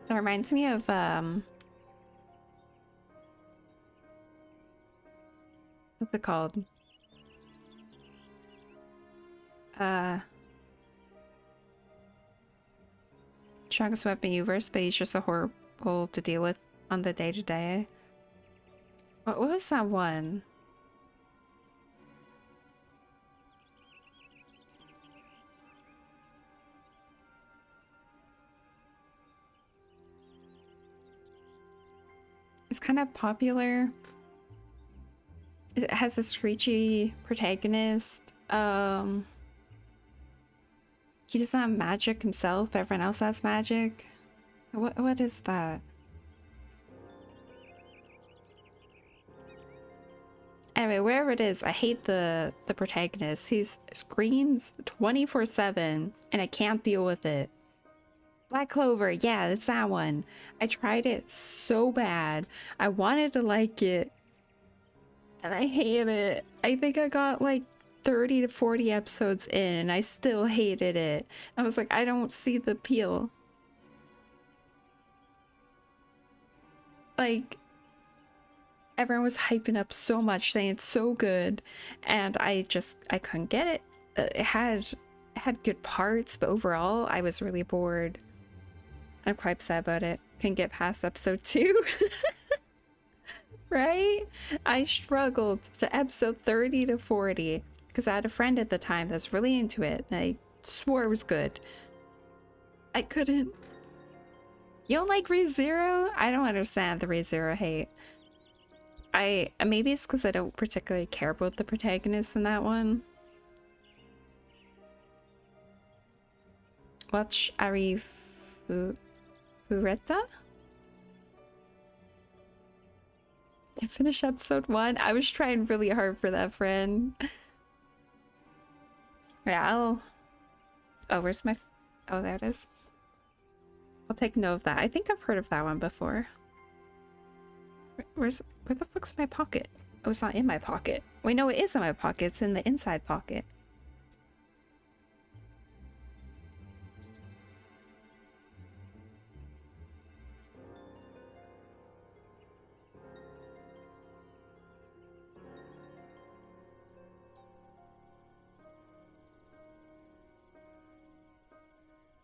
That reminds me of, what's it called? Strongest weapon universe, but he's just a horrible to deal with on the day-to-day. What was that one? It's kind of popular. It has a screechy protagonist. He doesn't have magic himself, but everyone else has magic. What is that? Anyway, wherever it is, I hate the protagonist. He screams 24/7 and I can't deal with it. Black Clover, yeah, it's that one. I tried it so bad. I wanted to like it. And I hate it. I think I got like 30 to 40 episodes in and I still hated it. I was like, I don't see the appeal. Like, everyone was hyping up so much, saying it's so good. And I couldn't get it. It had good parts, but overall, I was really bored. I'm quite upset about it. Can get past episode 2. Right? I struggled to episode 30 to 40 because I had a friend at the time that's really into it and I swore it was good. I couldn't. You don't like ReZero? I don't understand the ReZero hate. Maybe it's because I don't particularly care about the protagonist in that one. Watch Ari Fureta? I finished episode 1. I was trying really hard for that, friend. Yeah, oh, where's my... Oh, there it is. I'll take note of that. I think I've heard of that one before. Where the fuck's my pocket? Oh, it's not in my pocket. Wait, no, it is in my pocket. It's in the inside pocket.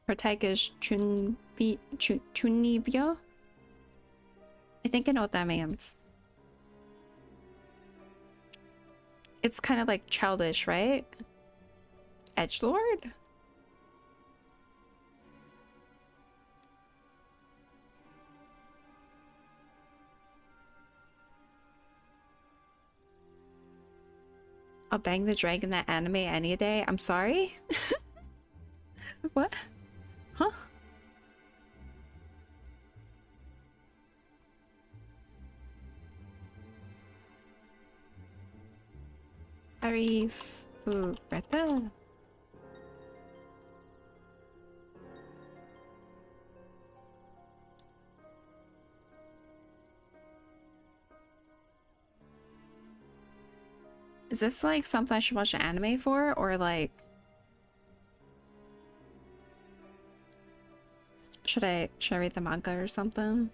Protagonist Chunibyo? I think I know what that means. It's kind of like childish, right? Edgelord? I'll bang the dragon that anime any day. I'm sorry? What? Huh? Arifureta? Is this like something I should watch an anime for, or like Should I read the manga or something?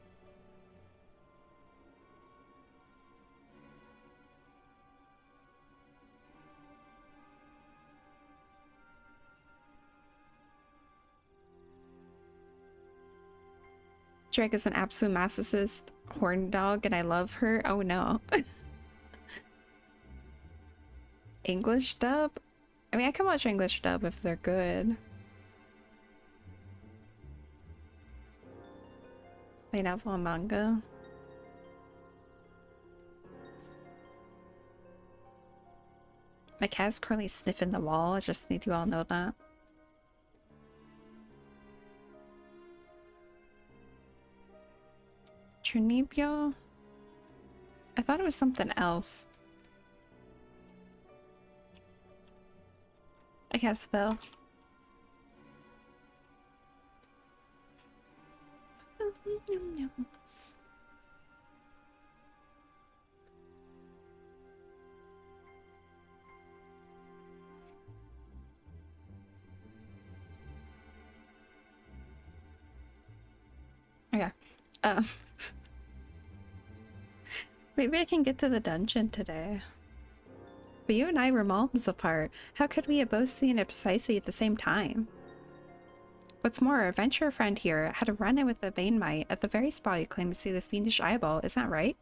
Drake is an absolute masochist horn dog and I love her. Oh no. English dub? I mean, I can watch English dub if they're good. Light novel and manga. My cat's currently sniffing the wall. I just need you all know that. Trinibio? I thought it was something else. I can't spell. Okay. Maybe I can get to the dungeon today. But you and I were moms apart. How could we have both seen it precisely at the same time? What's more, our adventurer friend here had a run-in with the Bane Mite at the very spot you claim to see the fiendish eyeball, isn't that right?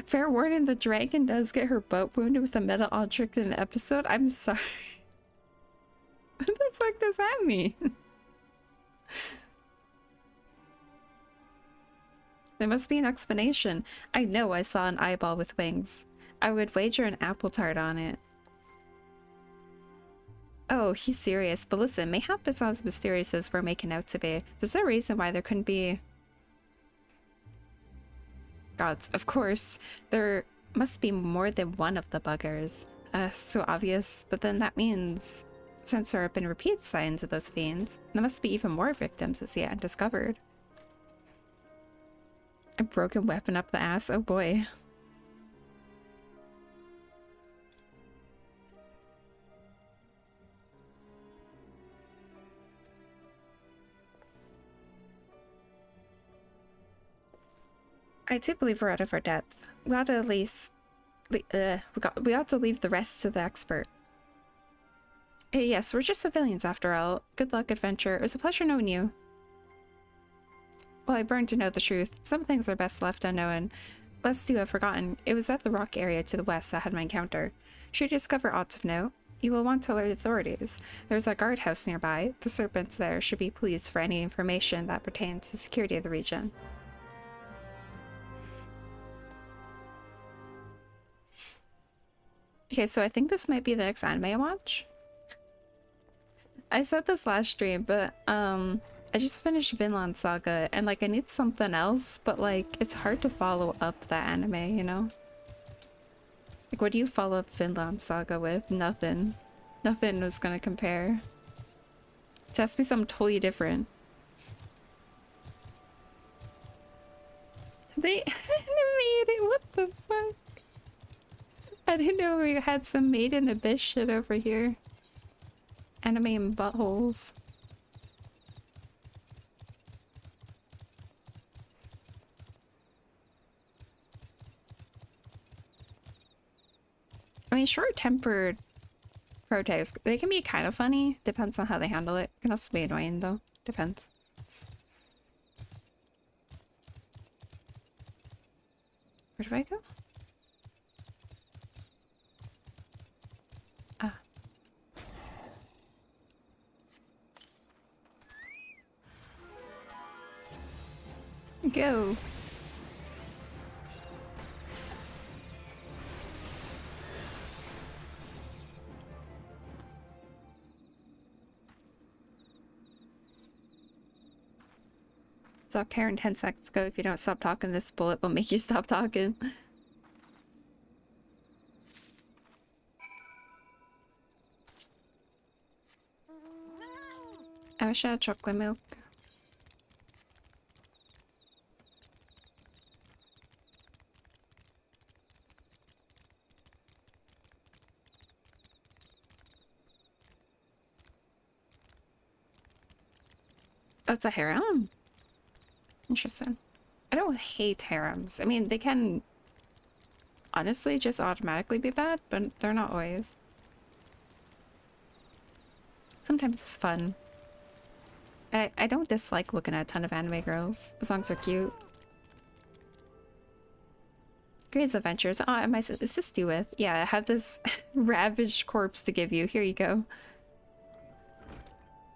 Fair warning, the dragon does get her butt wounded with a metal object in an episode. I'm sorry. What the fuck does that mean? There must be an explanation. I know I saw an eyeball with wings. I would wager an apple tart on it. Oh, he's serious. But listen, mayhap it's not as mysterious as we're making out to be. There's no reason why there couldn't be... Gods, of course. There must be more than one of the buggers. So obvious. But then that means... Since there have been repeat signs of those fiends, there must be even more victims as yet undiscovered. A broken weapon up the ass? Oh boy. I do believe we're out of our depth. We ought to at least... we ought to leave the rest to the expert. Yes, we're just civilians after all. Good luck, adventure. It was a pleasure knowing you. Well, I burned to know the truth. Some things are best left unknown. Lest you have forgotten, it was at the rock area to the west I had my encounter. Should you discover aught of note, you will want to alert the authorities. There's a guardhouse nearby. The serpents there should be pleased for any information that pertains to the security of the region. Okay, so I think this might be the next anime I watch. I said this last stream, but I just finished Vinland Saga and like I need something else, but like it's hard to follow up that anime, you know? Like what do you follow up Vinland Saga with? Nothing. Nothing was gonna compare. It has to be something totally different. They made it, what the fuck? I didn't know we had some Made in Abyss shit over here. Anime and buttholes. I mean, short-tempered protagonists, they can be kind of funny. Depends on how they handle it. Can also be annoying though. Depends. Where do I go? Ah. Go. Stop caring 10 seconds ago. If you don't stop talking, this bullet will make you stop talking. I wish I had chocolate milk. Oh, it's a harem? Interesting. I don't hate harems. I mean, they can honestly just automatically be bad, but they're not always. Sometimes it's fun. I don't dislike looking at a ton of anime girls, as long as they're cute. Great adventures. Oh, I might assist you with. Yeah, I have this ravaged corpse to give you. Here you go.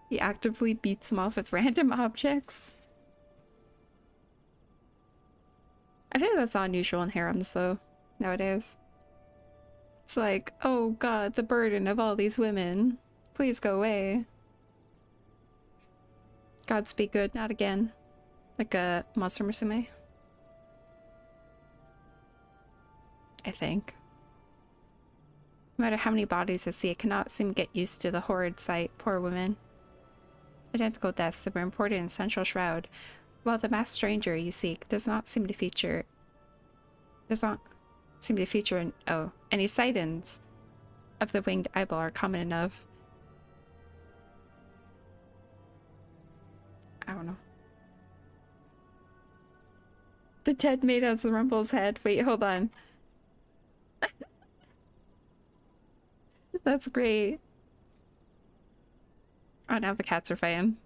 He actively beats him off with random objects. I think that's not unusual in harems, though, nowadays. It's like, oh god, the burden of all these women. Please go away. Godspeed good, not again. Like a Monster Musume. I think. No matter how many bodies I see, I cannot seem to get used to the horrid sight. Poor women. Identical deaths have been reported in Central Shroud, while the masked stranger you seek does not seem to feature in any sightings of the winged eyeball are common enough. I don't know. The Ted made us Rumble's head. Wait, hold on. That's great. Oh, now the cats are fighting.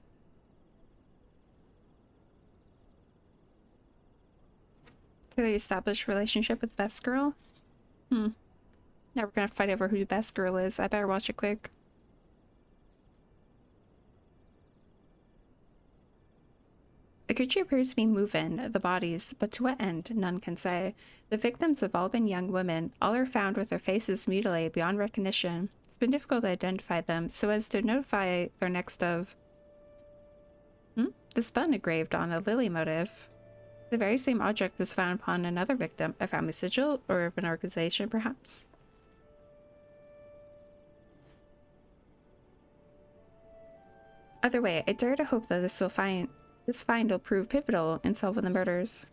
Clearly established relationship with best girl? Now we're gonna fight over who the best girl is. I better watch it quick. The creature appears to be moving the bodies, but to what end, none can say. The victims have all been young women. All are found with their faces mutilated beyond recognition. It's been difficult to identify them, so as to notify their next of... The spun engraved on a lily motif. The very same object was found upon another victim, a family sigil, or of an organization, perhaps. Either way, I dare to hope that this find will prove pivotal in solving the murders.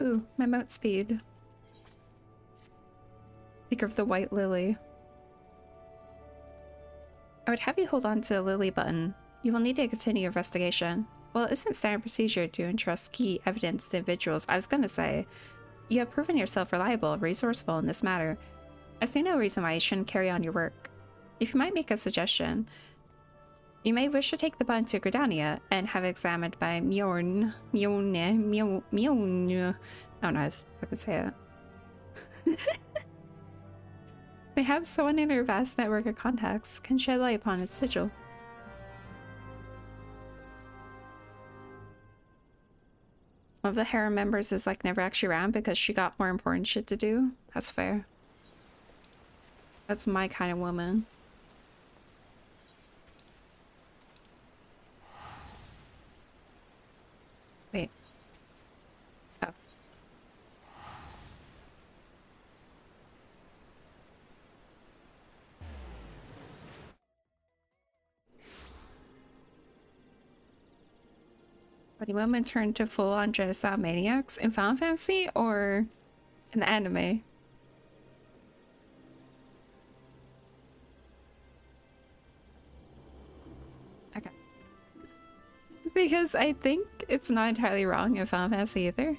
Ooh, my moat speed. Seeker of the White Lily. I would have you hold on to the Lily button. You will need to continue your investigation. Well, it isn't standard procedure to entrust key evidence to individuals. I was gonna say, you have proven yourself reliable and resourceful in this matter. I see no reason why you shouldn't carry on your work. If you might make a suggestion, you may wish to take the button to Gridania and have it examined by Mjorn. I don't know how to fucking say it. They have someone in her vast network of contacts can shed light upon its sigil. One of the harem members is like never actually around because she got more important shit to do. That's fair. That's my kind of woman. Wait. Oh. But do women turn to full-on genocide maniacs in Final Fantasy or in the anime? Okay. Because I think it's not entirely wrong in Final Fantasy either.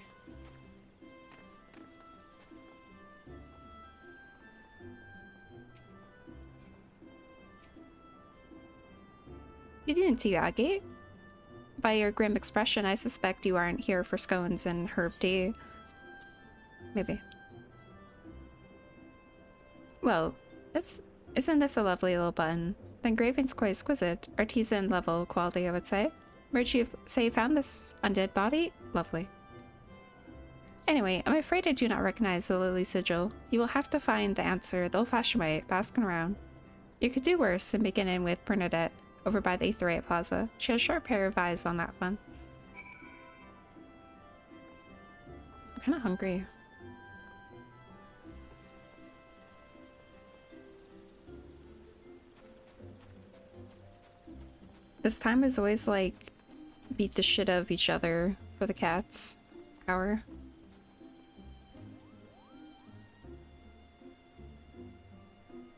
You didn't tiagy. By your grim expression, I suspect you aren't here for scones and herb tea. Maybe. Well, isn't this a lovely little button? The engraving's quite exquisite. Artisan level quality, I would say. Where'd you say you found this undead body? Lovely. Anyway, I'm afraid I do not recognize the lily sigil. You will have to find the answer the old-fashioned way, basking around. You could do worse than beginning with Bernadette over by the Aetheryte Plaza. She has a sharp pair of eyes on that one. I'm kind of hungry. This time is always like beat the shit out of each other for the cats hour.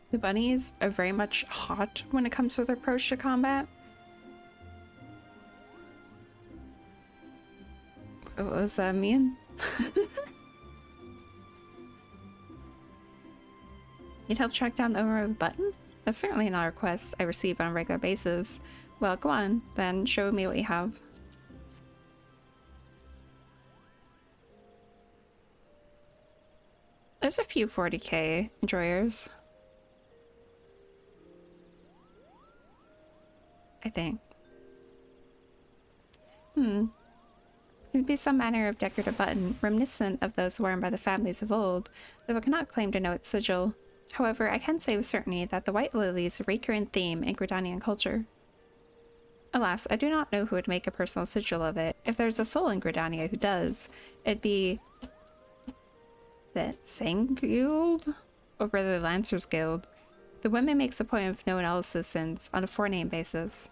The bunnies are very much hot when it comes to their approach to combat. What does that mean? You'd help track down the owner of the button? That's certainly not a request I receive on a regular basis. Well, go on, then show me what you have. There's a few 40k enjoyers. I think. Seems to be some manner of decorative button, reminiscent of those worn by the families of old, though I cannot claim to know its sigil. However, I can say with certainty that the white lily is a recurrent theme in Gridanian culture. Alas, I do not know who would make a personal sigil of it. If there's a soul in Gridania who does, it'd be the Sang Guild? Or rather, the Lancers Guild. The women makes a point of no one else's sins on a forename basis.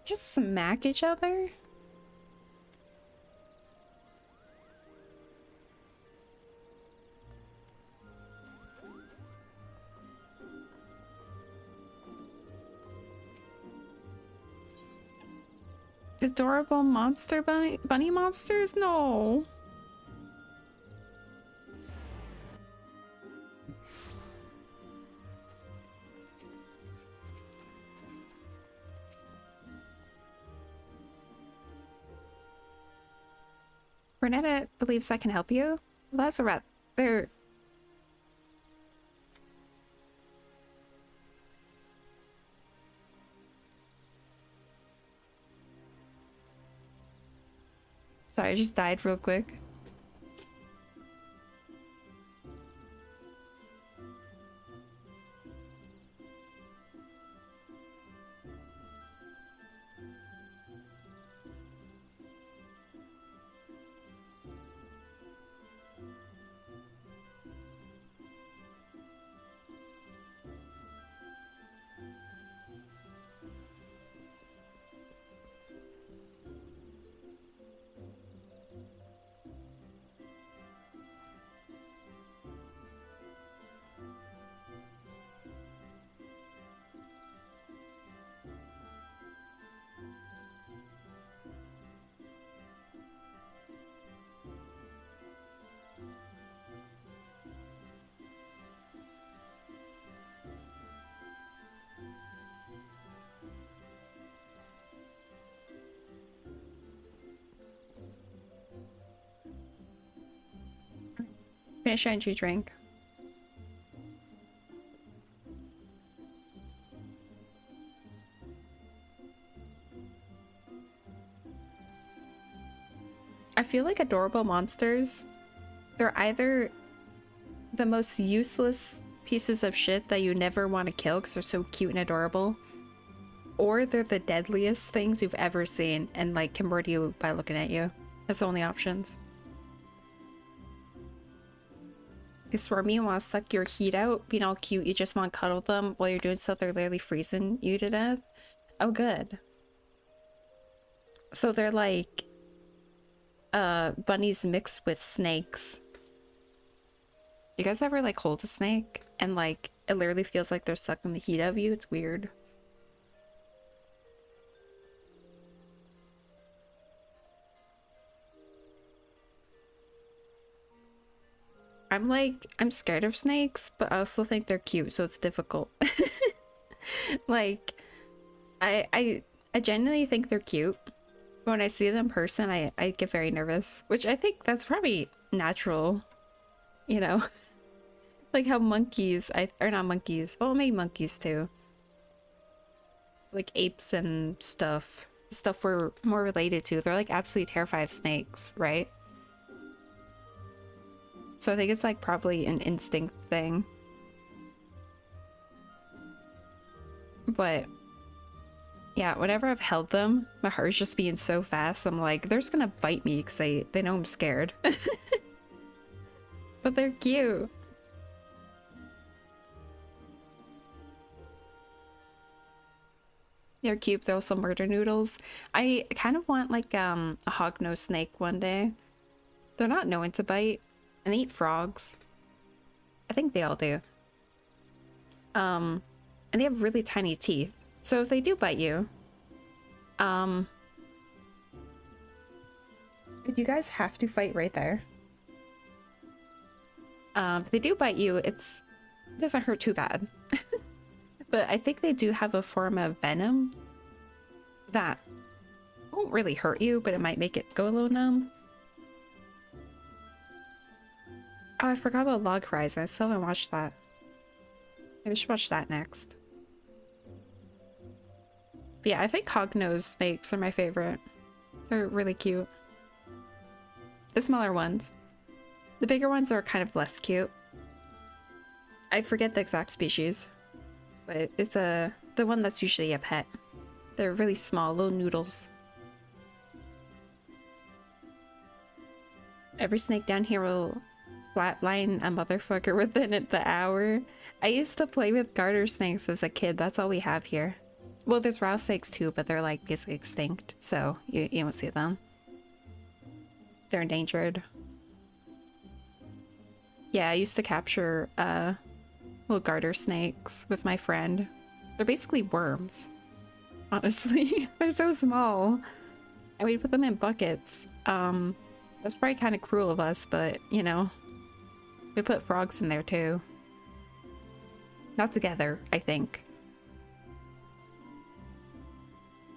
Just smack each other? Adorable monster bunny monsters? No. Bernetta believes I can help you? Well, that's a rat. There. Sorry, I just died real quick. Finish your energy drink. I feel like adorable monsters, they're either the most useless pieces of shit that you never want to kill because they're so cute and adorable, or they're the deadliest things you've ever seen and like can murder you by looking at you. That's the only options. You swear me, you want to suck your heat out, being all cute, you just want to cuddle them while you're doing stuff they're literally freezing you to death? Oh, good. So they're like bunnies mixed with snakes. You guys ever like hold a snake and like it literally feels like they're sucking the heat out of you? It's weird. I'm scared of snakes, but I also think they're cute, so it's difficult. Like, I genuinely think they're cute. But when I see them in person, I get very nervous, which I think that's probably natural, you know? Like how monkeys, or not monkeys, well, maybe monkeys too. Like apes and stuff we're more related to. They're like absolutely terrified of snakes, right? So I think it's like probably an instinct thing. But yeah, whenever I've held them, my heart's just being so fast. I'm like, they're just gonna bite me because they know I'm scared. But they're cute. They're cute. They're also murder noodles. I kind of want like a hognose snake one day. They're not known to bite. And they eat frogs. I think they all do. And they have really tiny teeth. So if they do bite you, do you guys have to fight right there? If they do bite you, it doesn't hurt too bad. But I think they do have a form of venom that won't really hurt you, but it might make it go a little numb. Oh, I forgot about Log Horizon. I still haven't watched that. Maybe I should watch that next. But yeah, I think hognose snakes are my favorite. They're really cute. The smaller ones. The bigger ones are kind of less cute. I forget the exact species, but it's the one that's usually a pet. They're really small, little noodles. Every snake down here will flatline a motherfucker within the hour. I used to play with garter snakes as a kid. That's all we have here. Well, there's rattlesnakes too, but they're like basically extinct, so you won't see them. They're endangered. Yeah, I used to capture little garter snakes with my friend. They're basically worms, honestly. They're so small. And we'd put them in buckets. That's probably kind of cruel of us, but you know, we put frogs in there too. Not together, I think.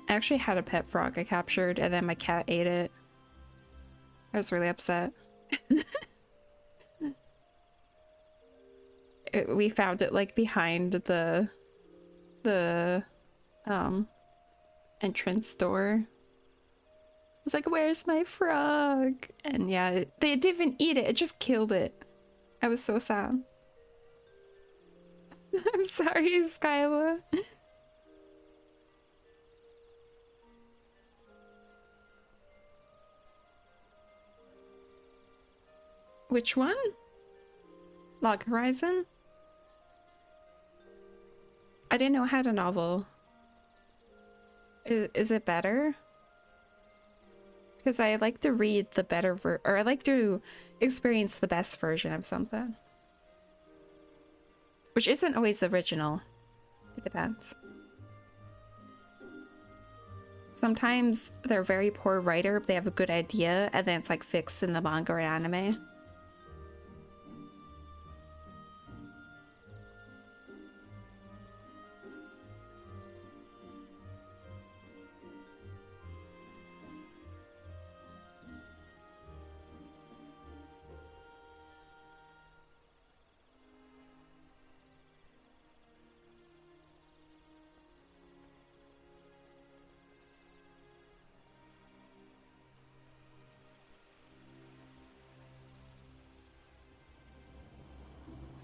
I actually had a pet frog I captured, and then my cat ate it. I was really upset. We found it like behind the entrance door. I was like, "Where's my frog?" And yeah, they didn't even eat it. It just killed it. I was so sad. I'm sorry, Skyla. Which one? Log Horizon? I didn't know I had a novel. Is it better? Because I like to read the better or I like to experience the best version of something. Which isn't always the original. It depends. Sometimes they're a very poor writer, but they have a good idea, and then it's like fixed in the manga or anime.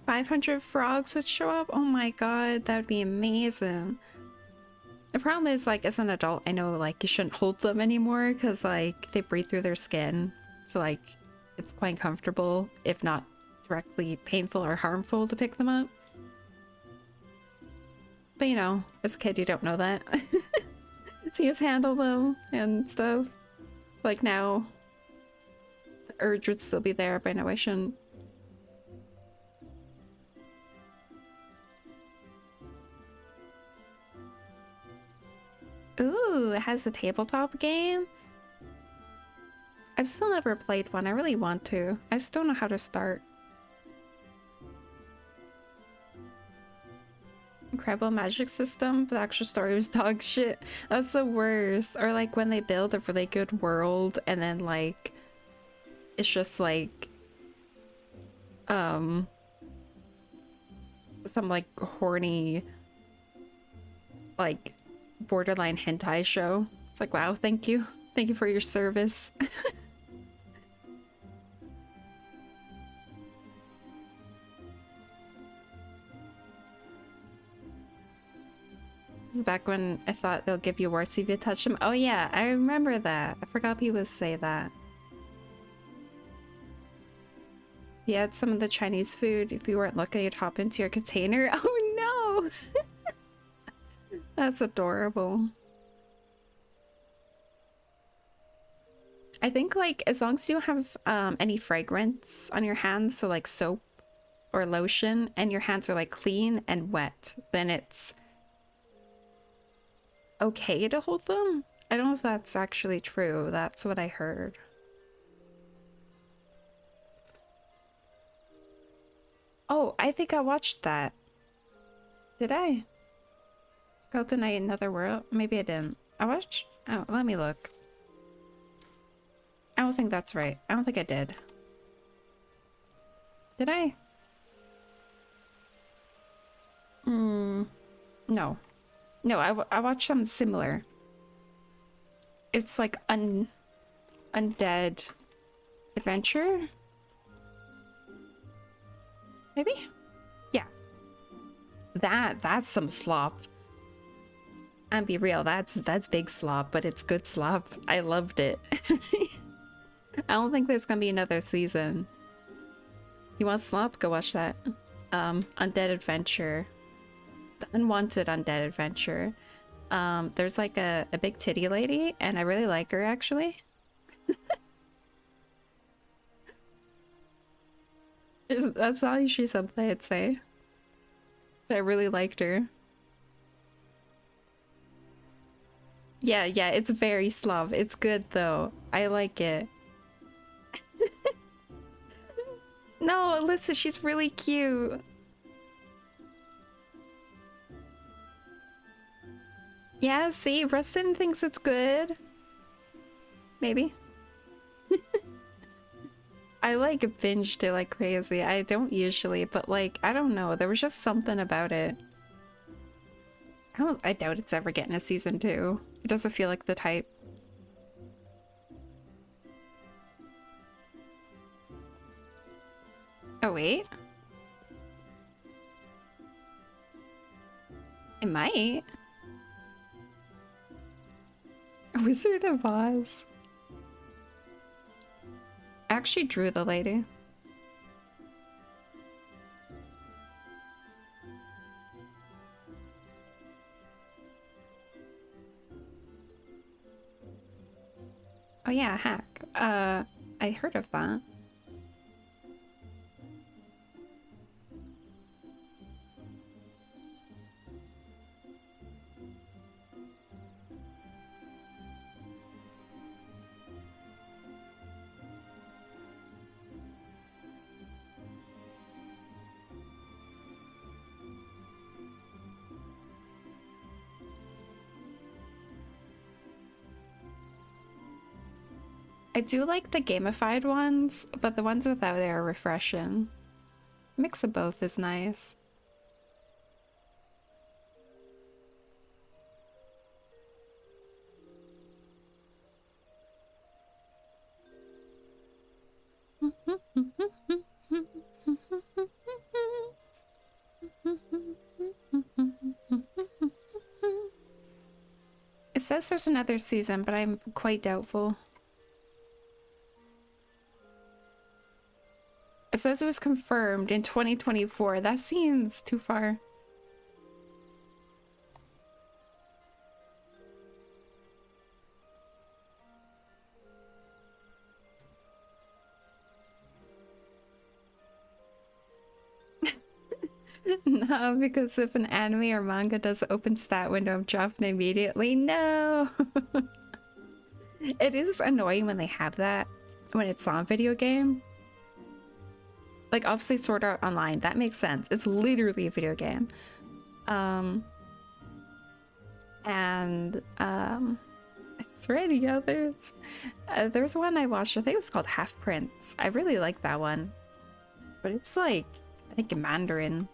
$500 frogs would show up? Oh my god, that would be amazing. The problem is, like, as an adult, I know, like, you shouldn't hold them anymore because, like, they breathe through their skin. So, like, it's quite uncomfortable, if not directly painful or harmful to pick them up. But, you know, as a kid, you don't know that. So you just handle them and stuff. Like, now, the urge would still be there, but I know I shouldn't. Ooh, it has a tabletop game? I've still never played one. I really want to. I just don't know how to start. Incredible magic system, but the actual story was dog shit. That's the worst. Or like when they build a really good world and then like it's just like some like horny like borderline hentai show. It's like, wow, thank you for your service. This is back when I thought they'll give you warts if you touch them. Oh yeah, I remember that. I forgot people would say that. You had some of the Chinese food. If you weren't looking, you'd hop into your container. Oh no! That's adorable. I think like as long as you don't have any fragrance on your hands, so like soap or lotion, and your hands are like clean and wet, then it's okay to hold them. I don't know if that's actually true. That's what I heard. Oh, I think I watched that. Did I? Scout the Night in Another World? Maybe I didn't. I watched? Oh, let me look. I don't think that's right. I don't think I did. Did I? No. No, I watched something similar. It's like undead adventure? Maybe? Yeah. That's some slop. And be real, that's big slop, but it's good slop. I loved it. I don't think there's gonna be another season. You want slop? Go watch that. Undead Adventure. The Unwanted Undead Adventure. There's like a big titty lady, and I really like her actually. That's not usually something I'd say. But I really liked her. Yeah, it's very slop. It's good though. I like it. No, Alyssa, she's really cute. Yeah, see, Rustin thinks it's good. Maybe. I like binged it like crazy. I don't usually, but like, I don't know. There was just something about it. I doubt it's ever getting a season 2. It doesn't feel like the type. Oh, wait. It might. Wizard of Oz. I actually drew the lady. Oh yeah, hack. I heard of that. I do like the gamified ones, but the ones without it are refreshing. Mix of both is nice. It says there's another season, but I'm quite doubtful. It says it was confirmed in 2024. That seems too far. No, because if an anime or manga does the open stat window, I'm dropping immediately. No! It is annoying when they have that, when it's on video game. Like, obviously, Sword Art Online, that makes sense. It's literally a video game. Is there any others? There's one I watched, I think it was called Half Prince. I really like that one. But it's like, I think in Mandarin.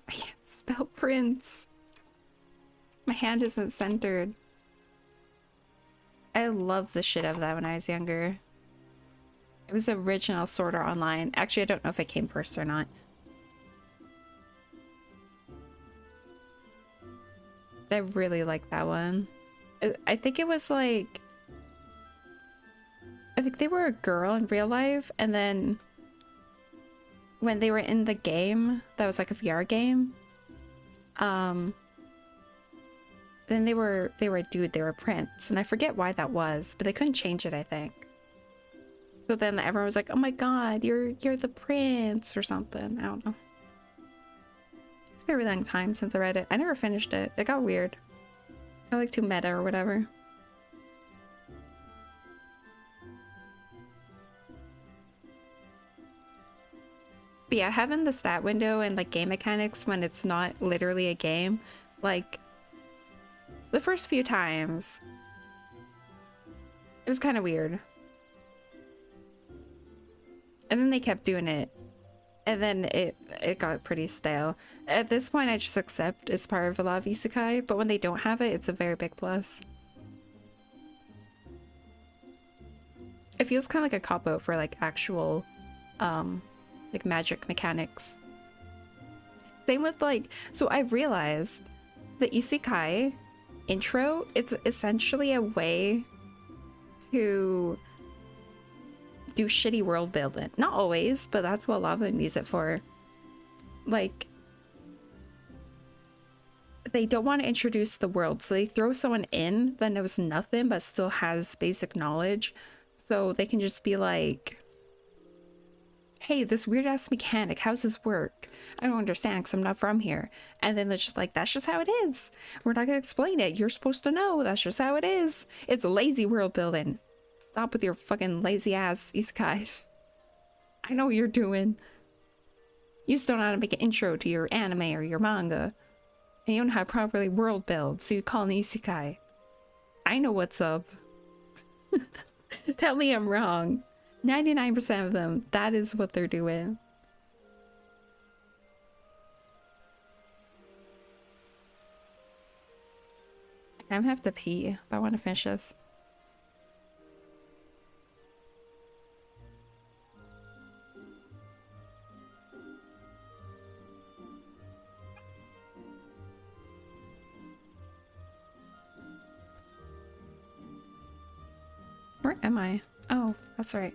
I can't spell Prince. My hand isn't centered. I loved the shit out of that when I was younger. It was the original Sword Art Online. Actually, I don't know if it came first or not. I really liked that one. I think it was like... I think they were a girl in real life, and then when they were in the game, that was like a VR game, Then they were a dude, they were a prince, and I forget why that was, but they couldn't change it, I think. So then everyone was like, "Oh my god, you're the prince," or something. I don't know. It's been a really long time since I read it. I never finished it. It got weird. I like too meta or whatever. But yeah, having the stat window and like game mechanics when it's not literally a game, like the first few times, it was kind of weird. And then they kept doing it. And then it got pretty stale. At this point, I just accept it's part of a lot of isekai, but when they don't have it, it's a very big plus. It feels kind of like a cop-out for like actual like magic mechanics. Same with like, so I've realized the isekai intro, it's essentially a way to do shitty world building. Not always, but that's what a lot of them use it for. Like, they don't want to introduce the world, so they throw someone in that knows nothing but still has basic knowledge, so they can just be like, "Hey, this weird ass mechanic, how's this work? I don't understand because I'm not from here." And then they're just like, "That's just how it is. We're not gonna explain it. You're supposed to know. That's just how it is. It's a lazy world building. Stop with your fucking lazy ass isekai. I know what you're doing. You just don't know how to make an intro to your anime or your manga. And you don't know how to properly world build, so you call an isekai. I know what's up." Tell me I'm wrong. 99% of them, that is what they're doing. I have to pee, but I want to finish this. Where am I? Oh, that's right.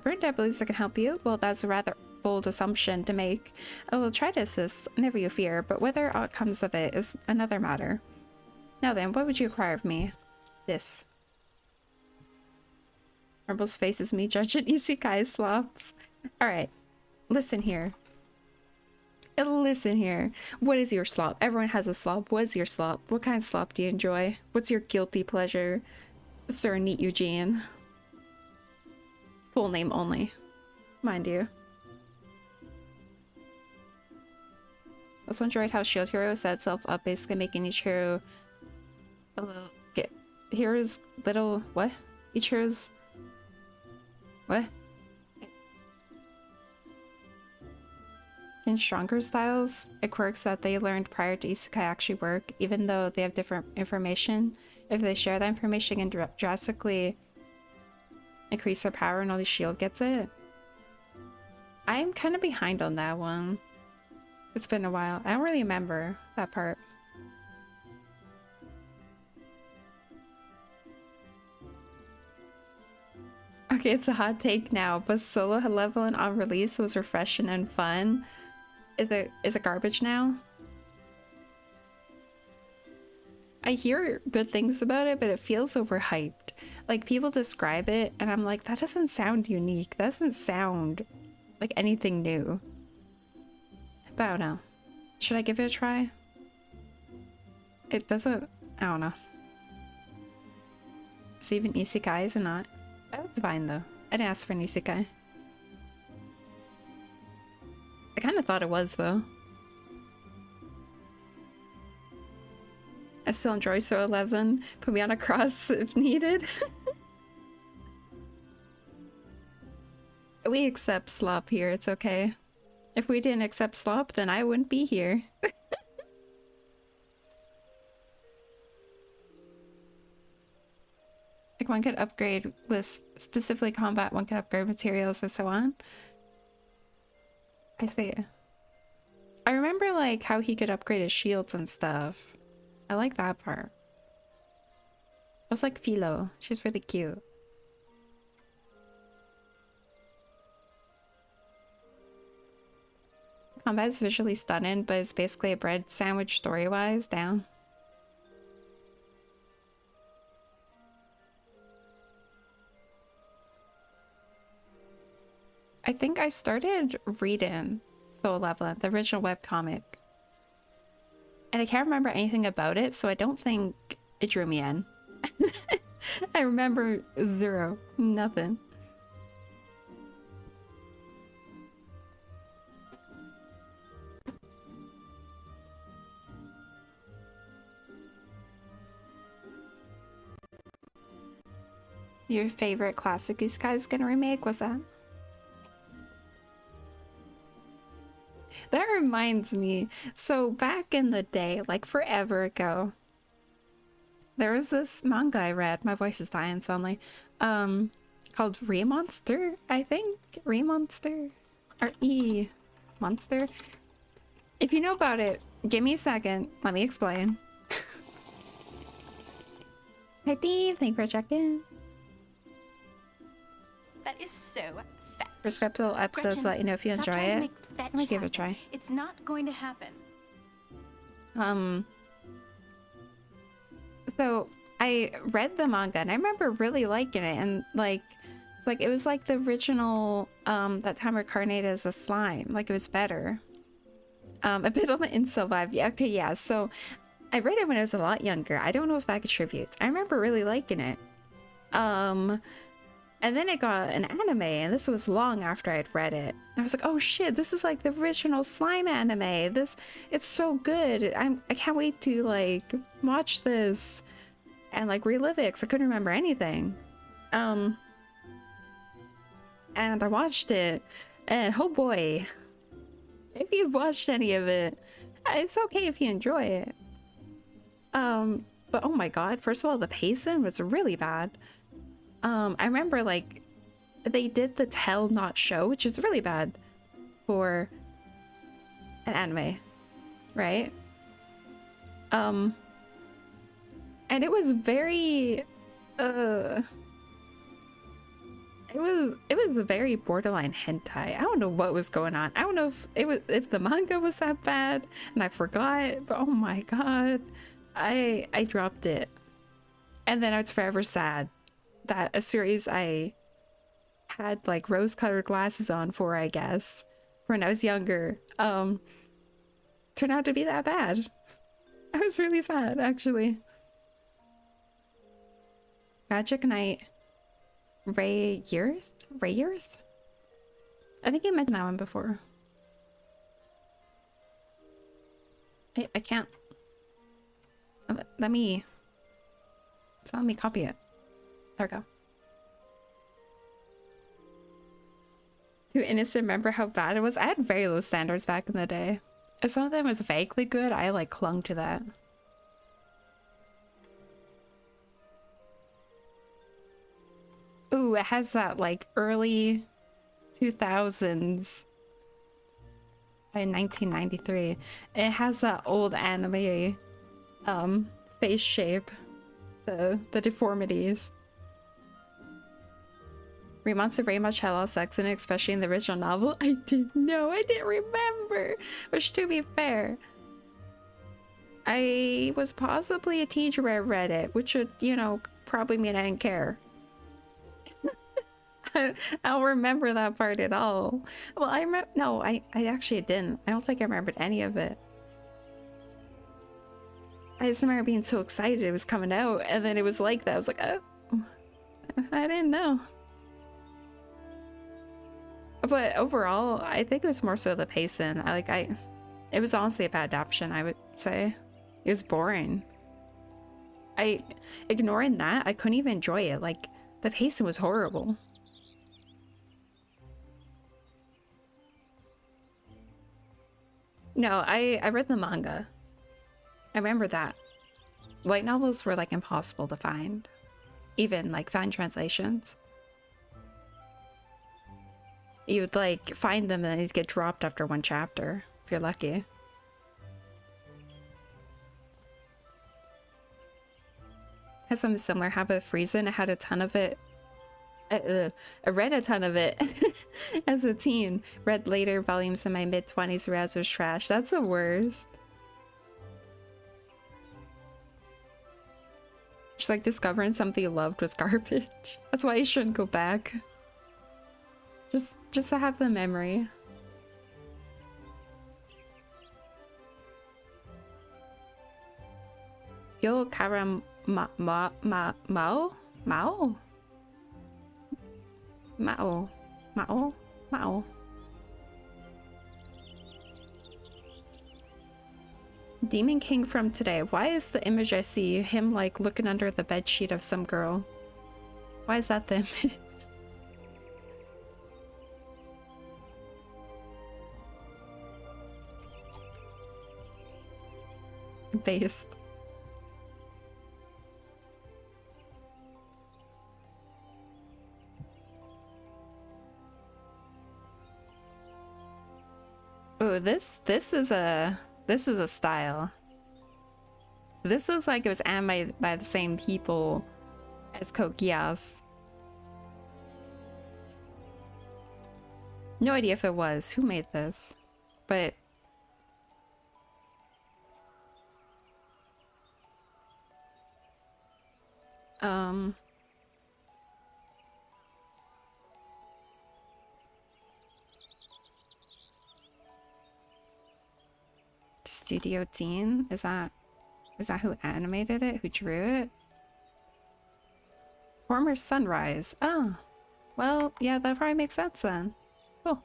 Brenda believes I can help you. Well, that's a rather bold assumption to make. I will try to assist, never you fear, but whether aught comes of it is another matter. Now then, what would you require of me? This. Marble's faces me judging isekai slops. Alright, listen here. Listen here. What is your slop? Everyone has a slop. What is your slop? What kind of slop do you enjoy? What's your guilty pleasure? Sir Neat Eugene. Full name only, mind you. Also enjoyed how Shield Hero set itself up, basically making Ichiro a little Hero's little what? Ichiro's what? In stronger styles, it quirks that they learned prior to isekai actually work, even though they have different information. If they share that information and drastically increase their power and only Shield gets it. I'm kind of behind on that one. It's been a while. I don't really remember that part. Okay, it's a hot take now, but solo leveling on release was refreshing and fun. Is it garbage now? I hear good things about it, but it feels overhyped. Like, people describe it, and I'm like, that doesn't sound unique. That doesn't sound like anything new. But I don't know. Should I give it a try? It doesn't... I don't know. Is it even isekai, is it not? Oh, it's fine, though. I didn't ask for an isekai. I kind of thought it was, though. I still enjoy So 11. Put me on a cross if needed. We accept slop here, it's okay. If we didn't accept slop, then I wouldn't be here. Like, one could upgrade with specifically combat, one could upgrade materials and so on. I see. I remember, like, how he could upgrade his shields and stuff. I like that part. I was like Philo. She's really cute. Combat is visually stunning, but it's basically a bread sandwich story-wise. Down. I think I started reading Soul Leveling, the original webcomic. And I can't remember anything about it, so I don't think it drew me in. I remember zero, nothing. Your favorite classic these guys gonna remake was that? That reminds me, so back in the day, like forever ago, there was this manga I read, my voice is dying suddenly, called Re-Monster, I think? Re-Monster? Or E-Monster? If you know about it, give me a second, let me explain. Hi Steve, thank you for checking. That is so fat. Prescriptive episodes Gretchen, let you know if you stop enjoy trying to it. make fetch I'm gonna give it a happen. try. It's not going to happen. So I read the manga and I remember really liking it, and like it's like it was like the original that time reincarnated as a slime, like it was better. A bit on the incel vibe. Yeah, okay, yeah. So I read it when I was a lot younger. I don't know if that contributes. I remember really liking it. And then it got an anime, and this was long after I'd read it. And I was like, oh shit, this is like the original slime anime. It's so good. I can't wait to like watch this and like relive it, because I couldn't remember anything. And I watched it, and oh boy, if you've watched any of it, it's okay if you enjoy it. But oh my god, first of all, the pacing was really bad. I remember like they did the tell not show, which is really bad for an anime, right? And it was very it was a very borderline hentai. I don't know what was going on. I don't know if the manga was that bad and I forgot, but oh my god, I dropped it. And then I was forever sad that a series I had like rose-colored glasses on for, I guess, when I was younger, turned out to be that bad. I was really sad, actually. Magic Knight Rayurth? Rayurth? I think you mentioned that one before. I can't. Let me copy it. There we go. Too innocent, remember how bad it was? I had very low standards back in the day. If some of them was vaguely good, I like clung to that. Ooh, it has that like early 2000s. In 1993. It has that old anime face shape. The deformities. Remonster very much had a lot of sex in it, especially in the original novel. I didn't know. I didn't remember. Which, to be fair, I was possibly a teenager when I read it, which would, you know, probably mean I didn't care. I don't remember that part at all. Well, I remember. No, I actually didn't. I don't think I remembered any of it. I just remember being so excited it was coming out, and then it was like that. I was like, oh, I didn't know. But overall, I think it was more so the pacing. It was honestly a bad adaptation, I would say. It was boring. Ignoring that, I couldn't even enjoy it. Like, the pacing was horrible. No, I read the manga. I remember that. Light novels were like impossible to find. Even like fan translations. You would like find them and they'd get dropped after one chapter, if you're lucky. Has some similar habit of Friesen. I had a ton of it. I read a ton of it as a teen. Read later volumes in my mid-20s where I was trash. That's the worst. Just like discovering something you loved was garbage. That's why you shouldn't go back. Just to have the memory. Yo karam mao mao mao. Demon King from today. Why is the image I see him like looking under the bedsheet of some girl? Why is that the image? Based. Oh, this is a style. This looks like it was animated by the same people as Code Geass. No idea if it was. Who made this? But Studio Dean? Is that who animated it? Who drew it? Former Sunrise. Oh. Well, yeah, that probably makes sense then. Cool.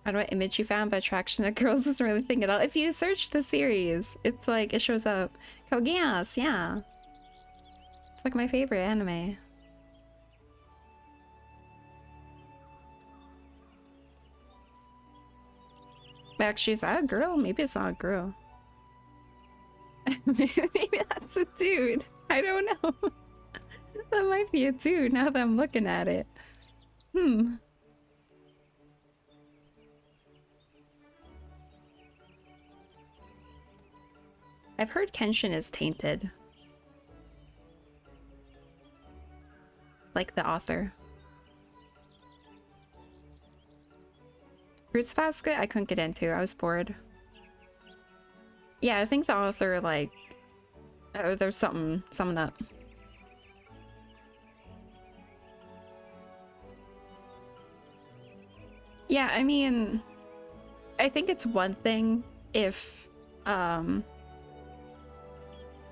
I don't know what image you found, but Attraction of Girls isn't really a thing at all. If you search the series, it's like, it shows up. Code Geass, yeah. It's like my favorite anime. Actually, is that a girl? Maybe it's not a girl. Maybe that's a dude. I don't know. That might be a dude now that I'm looking at it. I've heard Kenshin is tainted. Like the author. Fruits Basket, I couldn't get into. I was bored. Yeah, I think the author, like, there's something up. Yeah, I mean, I think it's one thing if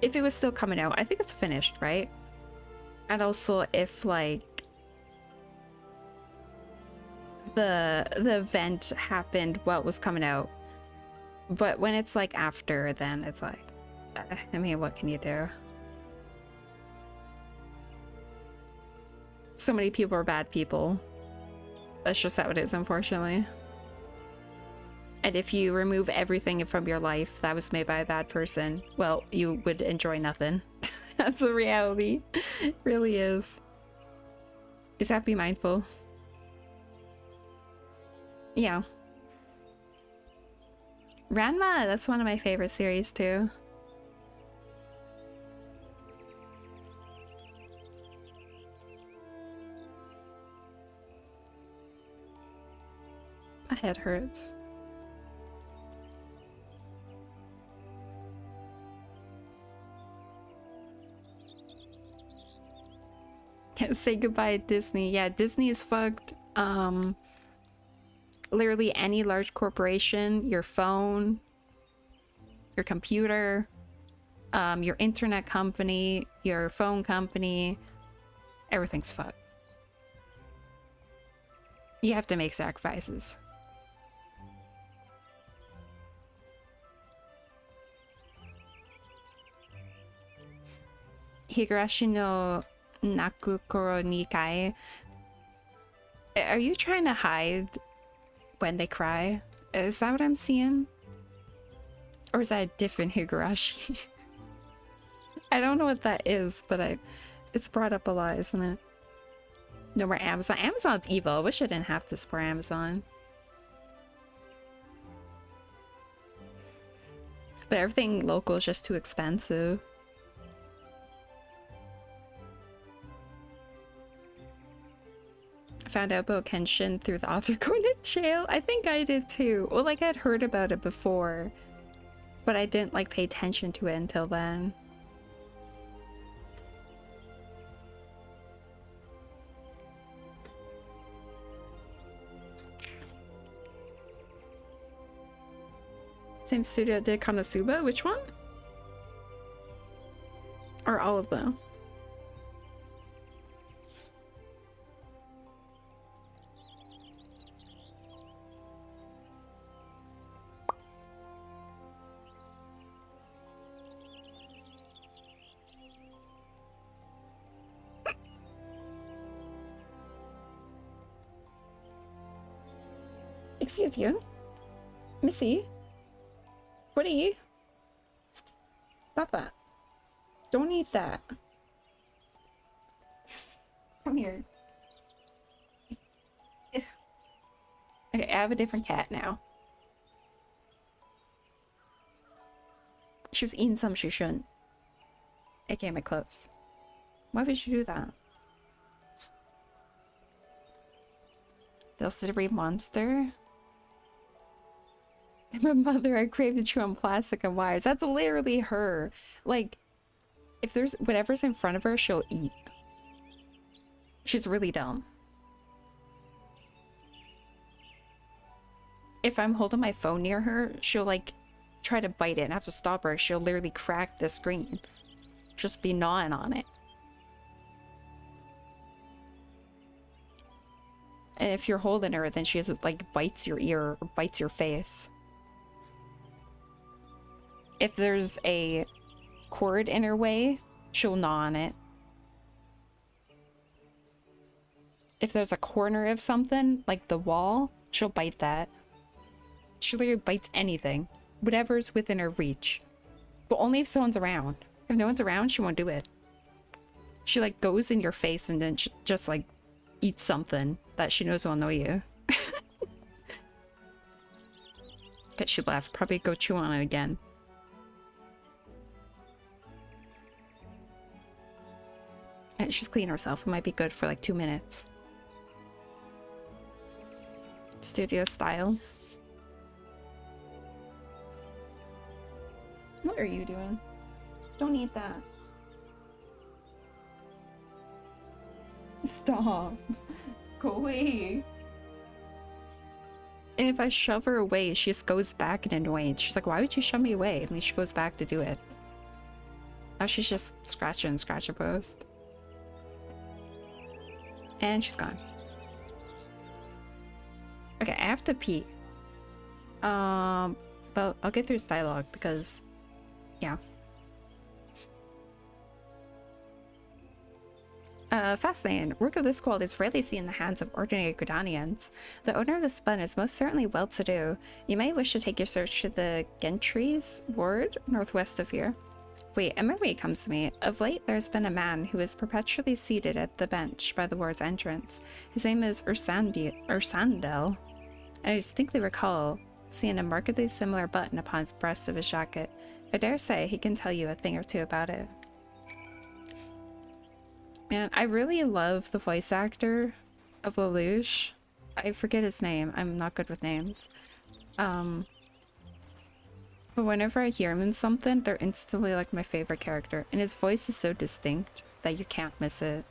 it was still coming out. I think it's finished, right? And also if, like, the event happened while it was coming out. But when it's like after, then it's like, I mean, what can you do? So many people are bad people. That's just how it is, unfortunately. And if you remove everything from your life that was made by a bad person, well, you would enjoy nothing. That's the reality. It really is. Just have to be mindful. Yeah. Ranma, that's one of my favorite series too. My head hurts. Can't say goodbye to Disney. Yeah, Disney is fucked. Literally any large corporation, your phone, your computer, your internet company, your phone company, everything's fucked. You have to make sacrifices. Higurashi no Nakukoro Nikai. Are you trying to hide when they cry? Is that what I'm seeing? Or is that a different Higurashi? I don't know what that is, but it's brought up a lot, isn't it? No more Amazon. Amazon's evil. I wish I didn't have to support Amazon. But everything local is just too expensive. Found out about Kenshin through the author going to jail. I think I did too. Well, like, I'd heard about it before, but I didn't like pay attention to it until then. Same studio did Konosuba? Which one? Or all of them? Excuse you? Missy? Buddy? Stop that. Don't eat that. Come here. Okay, I have a different cat now. She was eating something she shouldn't. AKA my clothes. Why would you do that? The silvery monster? My mother, I crave to chew on plastic and wires. That's literally her. Like, if there's whatever's in front of her, she'll eat. She's really dumb. If I'm holding my phone near her, she'll like try to bite it and I have to stop her. She'll literally crack the screen. Just be gnawing on it. And if you're holding her, then she just like bites your ear or bites your face. If there's a cord in her way, she'll gnaw on it. If there's a corner of something, like the wall, she'll bite that. She literally bites anything. Whatever's within her reach. But only if someone's around. If no one's around, she won't do it. She like goes in your face and then she just like eats something that she knows will annoy you. Okay, she left. Probably go chew on it again. And she's cleaning herself. It might be good for like 2 minutes. Studio style. What are you doing? Don't eat that. Stop. Go away. And if I shove her away, she just goes back and annoyed. She's like, why would you shove me away? And then she goes back to do it. Now she's just scratching scratch post. And she's gone. Okay, I have to pee. But I'll get through this dialogue because, yeah. Fascinating. Work of this quality is rarely seen in the hands of ordinary Gridanians. The owner of the spun is most certainly well-to-do. You may wish to take your search to the Gentries ward northwest of here. Wait, a memory comes to me. Of late, there's been a man who is perpetually seated at the bench by the ward's entrance. His name is Ursandel. I distinctly recall seeing a markedly similar button upon his breast of his jacket. I dare say he can tell you a thing or two about it. Man, I really love the voice actor of Lelouch. I forget his name. I'm not good with names. But whenever I hear him in something, they're instantly like my favorite character. And his voice is so distinct that you can't miss it.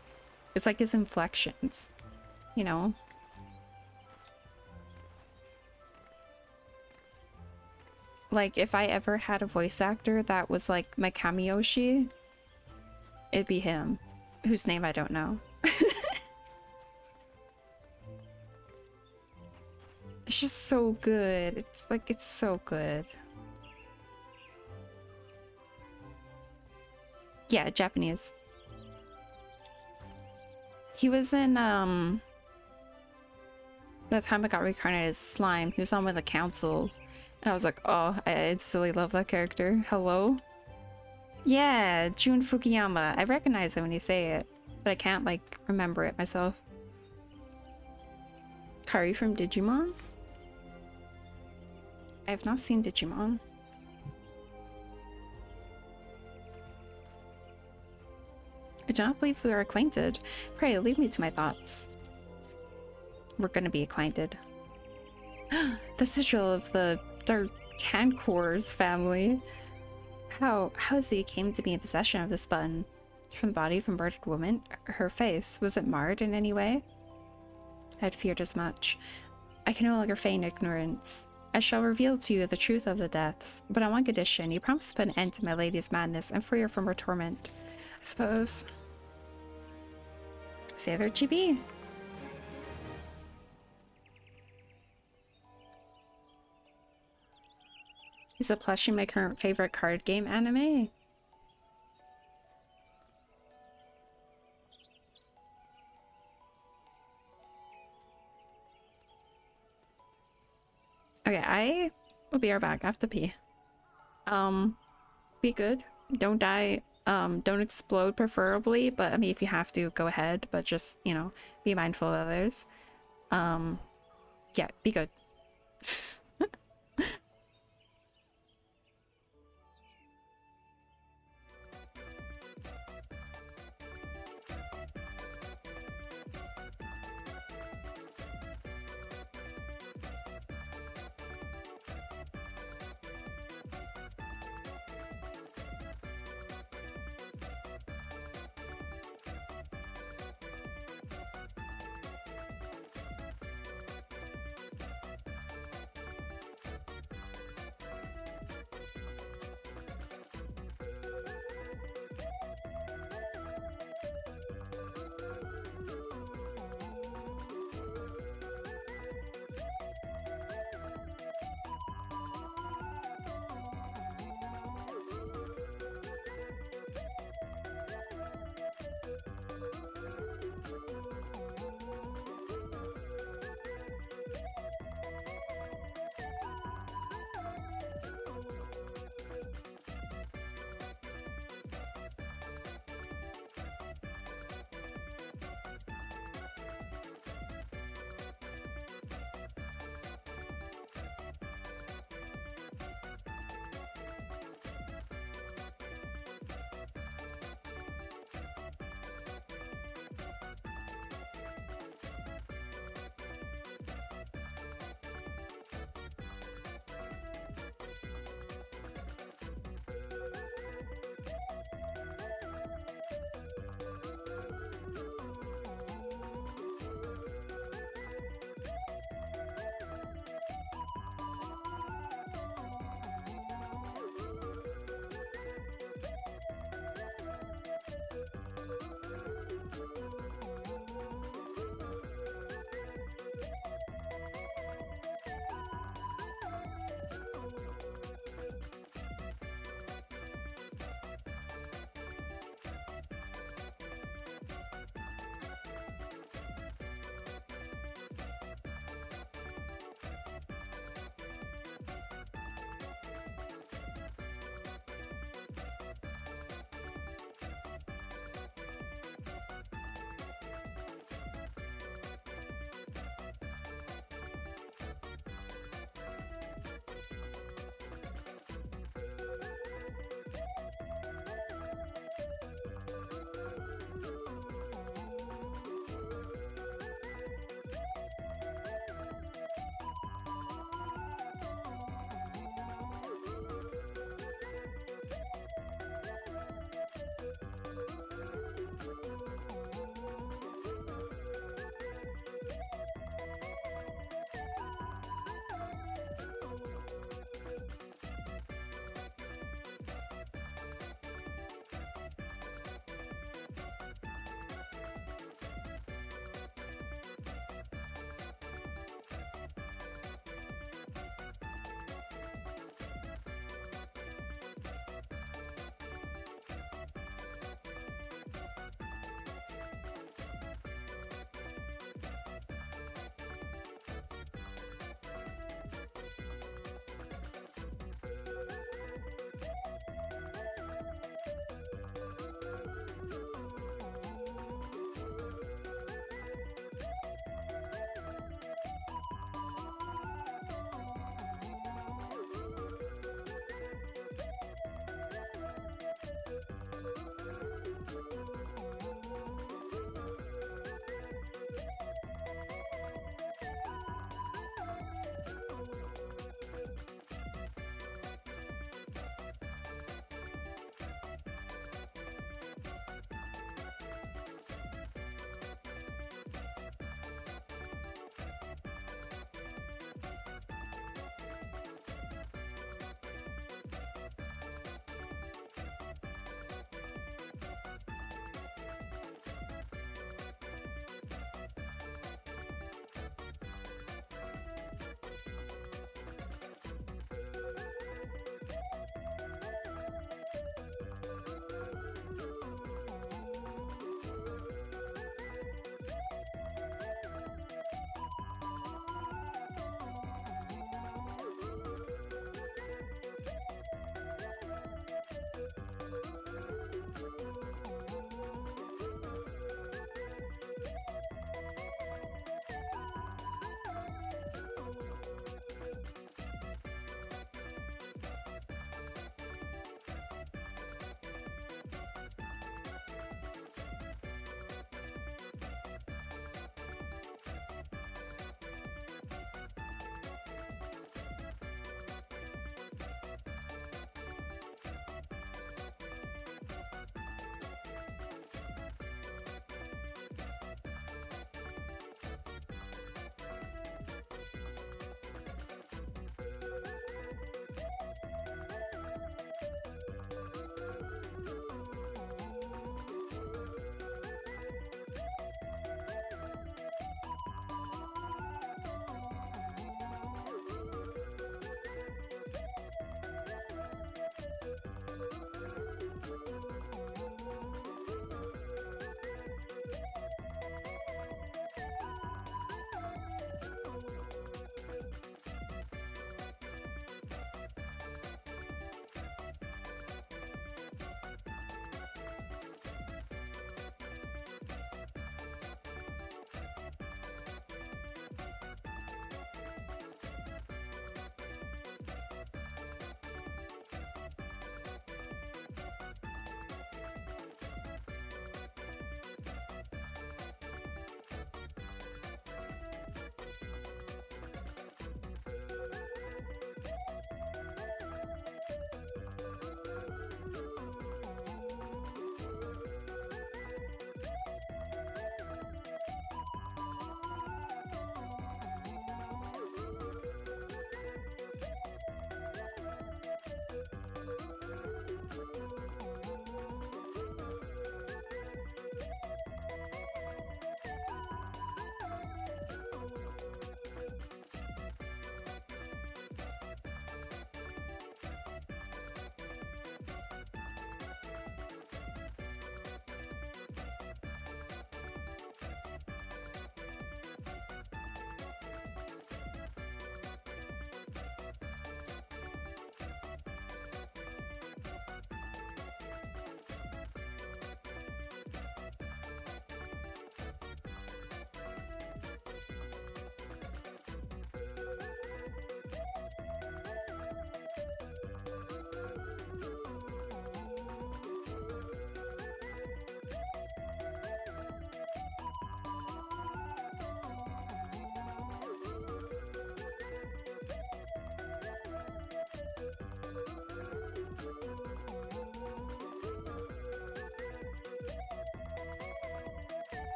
It's like his inflections, you know? Like, if I ever had a voice actor that was like my Kamiyoshi, it'd be him. Whose name I don't know. It's just so good. It's like, it's so good. Yeah, Japanese. He was in, the time I got reincarnated as a slime. He was on one of the councils. And I was like, oh, I instantly love that character. Hello? Yeah, Jun Fukuyama. I recognize it when you say it, but I can't, like, remember it myself. Kari from Digimon? I have not seen Digimon. I do not believe we are acquainted. Pray, leave me to my thoughts. We're gonna be acquainted. The sigil of the Tancor's family. How is he came to be in possession of this button? From the body of a murdered woman? Her face, was it marred in any way? I had feared as much. I can no longer feign ignorance. I shall reveal to you the truth of the deaths, but on one condition. You promise to put an end to my lady's madness and free her from her torment. I suppose. Say there, GB. Is a plushie my current favorite card game anime? Okay, I will be right back. I have to pee. Be good. Don't die. Don't explode preferably, but I mean, if you have to, go ahead. But just, you know, be mindful of others. Yeah, be good.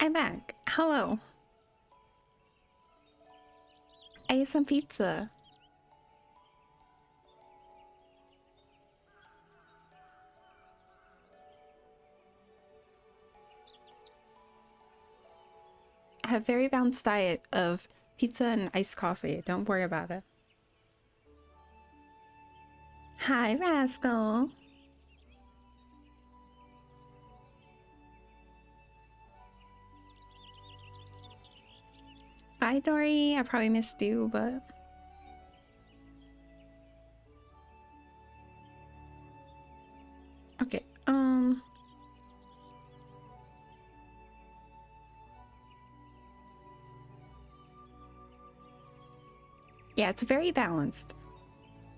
I'm back. Hello. I ate some pizza. I have a very balanced diet of pizza and iced coffee. Don't worry about it. Hi, Rascal. Bye, Dory. I probably missed you, but... Okay, yeah, it's very balanced.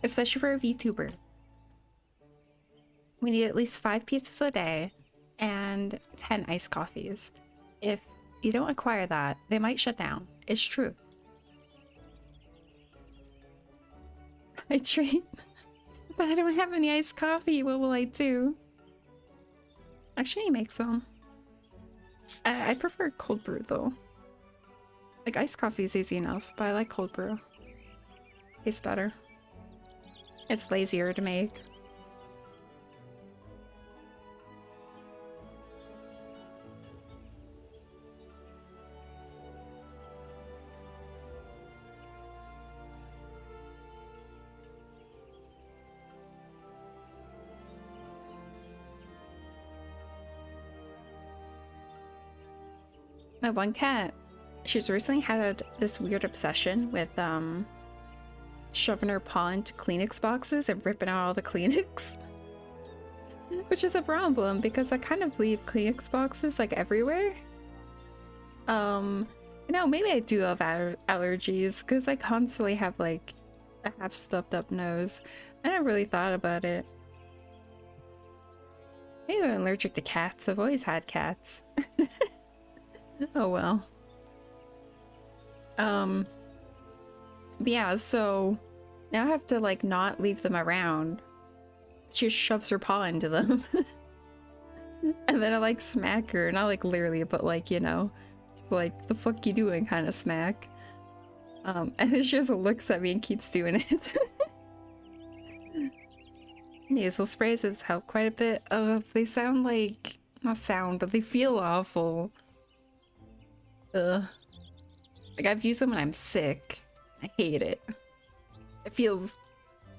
Especially for a VTuber. We need at least 5 pizzas a day and 10 iced coffees. If you don't acquire that, they might shut down. It's true. I treat, but I don't have any iced coffee. What will I do? Actually, make some. I prefer cold brew though. Like iced coffee is easy enough, but I like cold brew. Tastes better. It's lazier to make. My one cat, she's recently had this weird obsession with shoving her paw into Kleenex boxes and ripping out all the Kleenex. Which is a problem because I kind of leave Kleenex boxes like everywhere. You know, maybe I do have allergies because I constantly have like a half stuffed up nose. I never really thought about it. Maybe I'm allergic to cats. I've always had cats. Oh well. But yeah, so now I have to like not leave them around. She just shoves her paw into them. And then I like smack her, not like literally, but like, you know, it's like the fuck you doing kind of smack. And then she just looks at me and keeps doing it. Nasal sprays has helped quite a bit. They sound like, not sound, but they feel awful. Ugh. Like I've used them when I'm sick. I hate it. It feels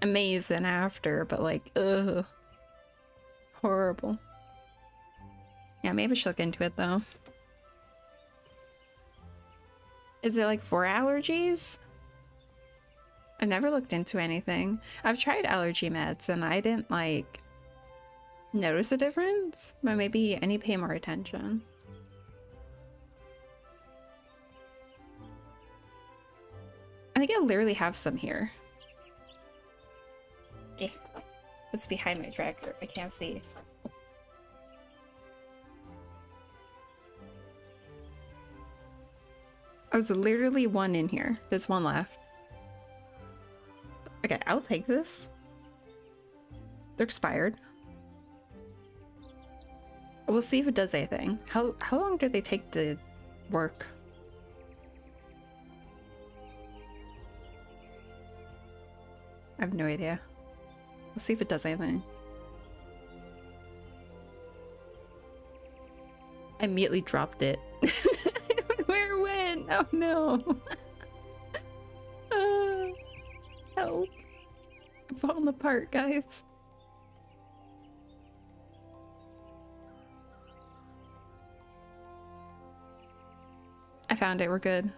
amazing after, but like, ugh. Horrible. Yeah, maybe I should look into it though. Is it like for allergies? I've never looked into anything. I've tried allergy meds and I didn't like notice a difference, but maybe I need to pay more attention. I think I literally have some here. Eh, it's behind my tracker. I can't see. There's literally one in here. There's one left. Okay, I'll take this. They're expired. We'll see if it does anything. How long do they take to work? I have no idea. We'll see if it does anything. I immediately dropped it. Where it went? Oh no. Help. I'm falling apart, guys. I found it. We're good.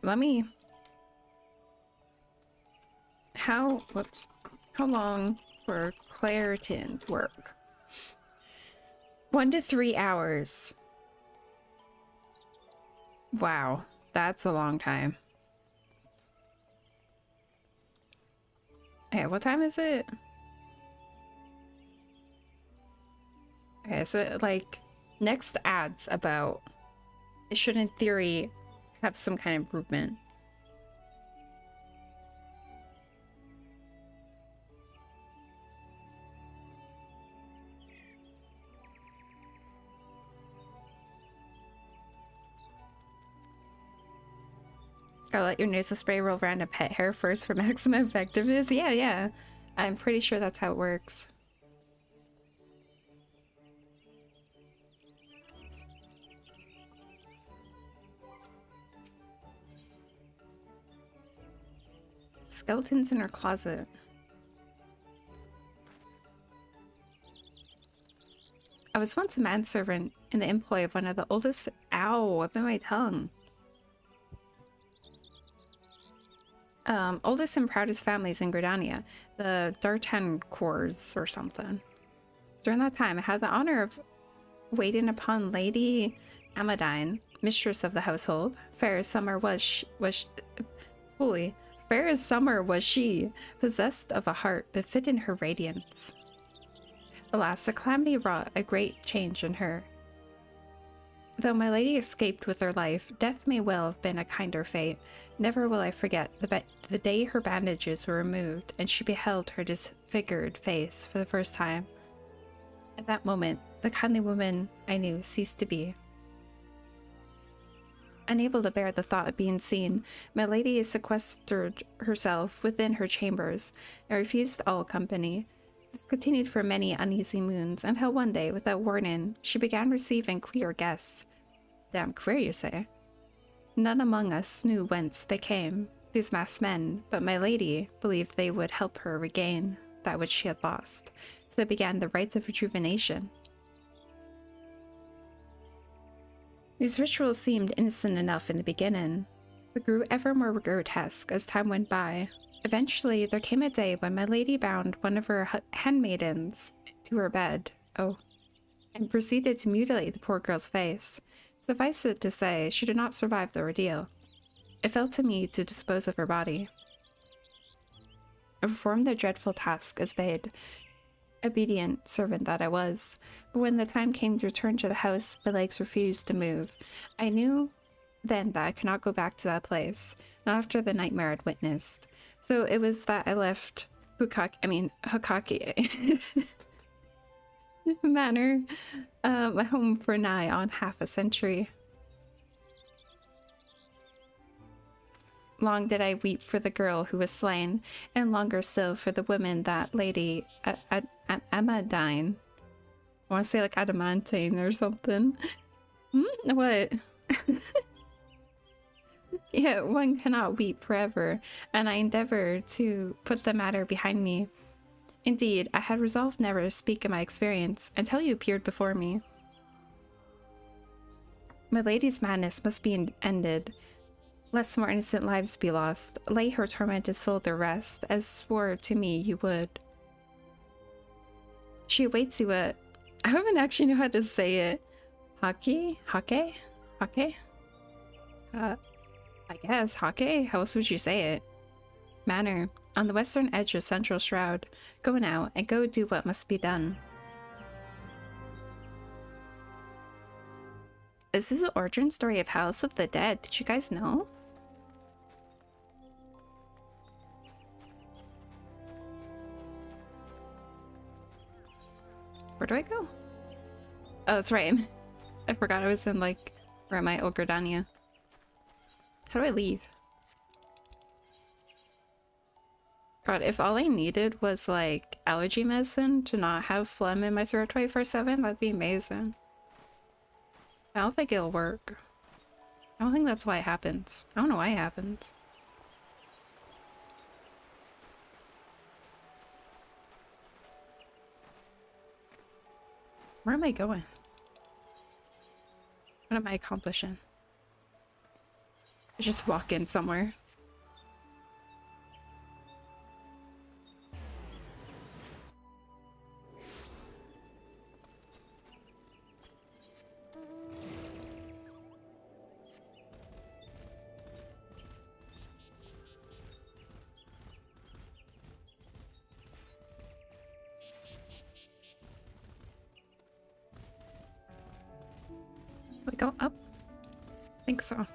Let me... Whoops. How long for Claritin work? 1 to 3 hours. Wow, that's a long time. Okay, what time is it? Okay, so like next ad's about it should in theory have some kind of improvement. Gotta let your nasal spray roll around a pet hair first for maximum effectiveness. Yeah, yeah. I'm pretty sure that's how it works. Skeletons in her closet. I was once a manservant in the employ of one of the oldest— Ow, I bit my tongue. Oldest and proudest families in Gridania, the D'Artancourts or something. During that time, I had the honor of waiting upon Lady Amadine, mistress of the household. Fair as summer was she, possessed of a heart befitting her radiance. Alas, a calamity wrought a great change in her. Though my lady escaped with her life, death may well have been a kinder fate. Never will I forget the day her bandages were removed and she beheld her disfigured face for the first time. At that moment, the kindly woman I knew ceased to be. Unable to bear the thought of being seen, my lady sequestered herself within her chambers and refused all company. This continued for many uneasy moons, until one day, without warning, she began receiving queer guests. Damn queer, you say? None among us knew whence they came, these masked men, but my lady believed they would help her regain that which she had lost. So began the rites of rejuvenation. These rituals seemed innocent enough in the beginning, but grew ever more grotesque as time went by. Eventually, there came a day when my lady bound one of her handmaidens to her bed, and proceeded to mutilate the poor girl's face. Suffice it to say, she did not survive the ordeal. It fell to me to dispose of her body. I performed the dreadful task as bade, obedient servant that I was, but when the time came to return to the house, my legs refused to move. I knew then that I could not go back to that place, not after the nightmare I'd witnessed. So it was that I left Hokaki Manor, my home for nigh on half a century. Long did I weep for the girl who was slain, and longer still for the women that Lady Amadine. I want to say like adamantine or something. What? Yeah, one cannot weep forever, and I endeavored to put the matter behind me. Indeed, I had resolved never to speak of my experience until you appeared before me. My lady's madness must be ended, lest more innocent lives be lost. Lay her tormented soul to rest, as swore to me you would. She awaits you at— I haven't actually know how to say it. Hake? I guess, Hake? How else would you say it? Manor, on the western edge of Central Shroud. Go now, and go do what must be done. This is the origin story of House of the Dead. Did you guys know? Where do I go? Oh, that's right. I forgot I was in, like, where am I? Oh, Gridania. How do I leave? God, if all I needed was, like, allergy medicine to not have phlegm in my throat 24/7, that'd be amazing. I don't think it'll work. I don't think that's why it happens. I don't know why it happens. Where am I going? What am I accomplishing? I just walk in somewhere. we go up? I think so.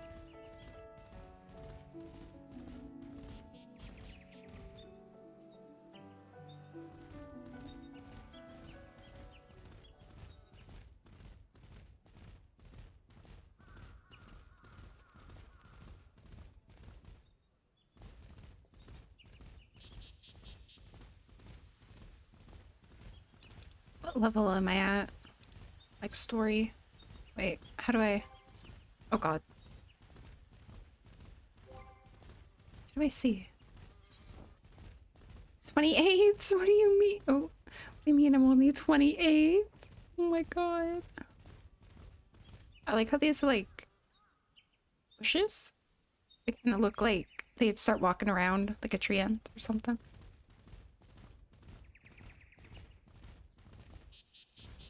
What level am I at? Like story? Wait, how do I... Oh god. How do I see? 28? What do you mean? Oh, what do you mean I'm only 28? Oh my god. I like how these like bushes? They kind of look like they'd start walking around like a tree ant or something.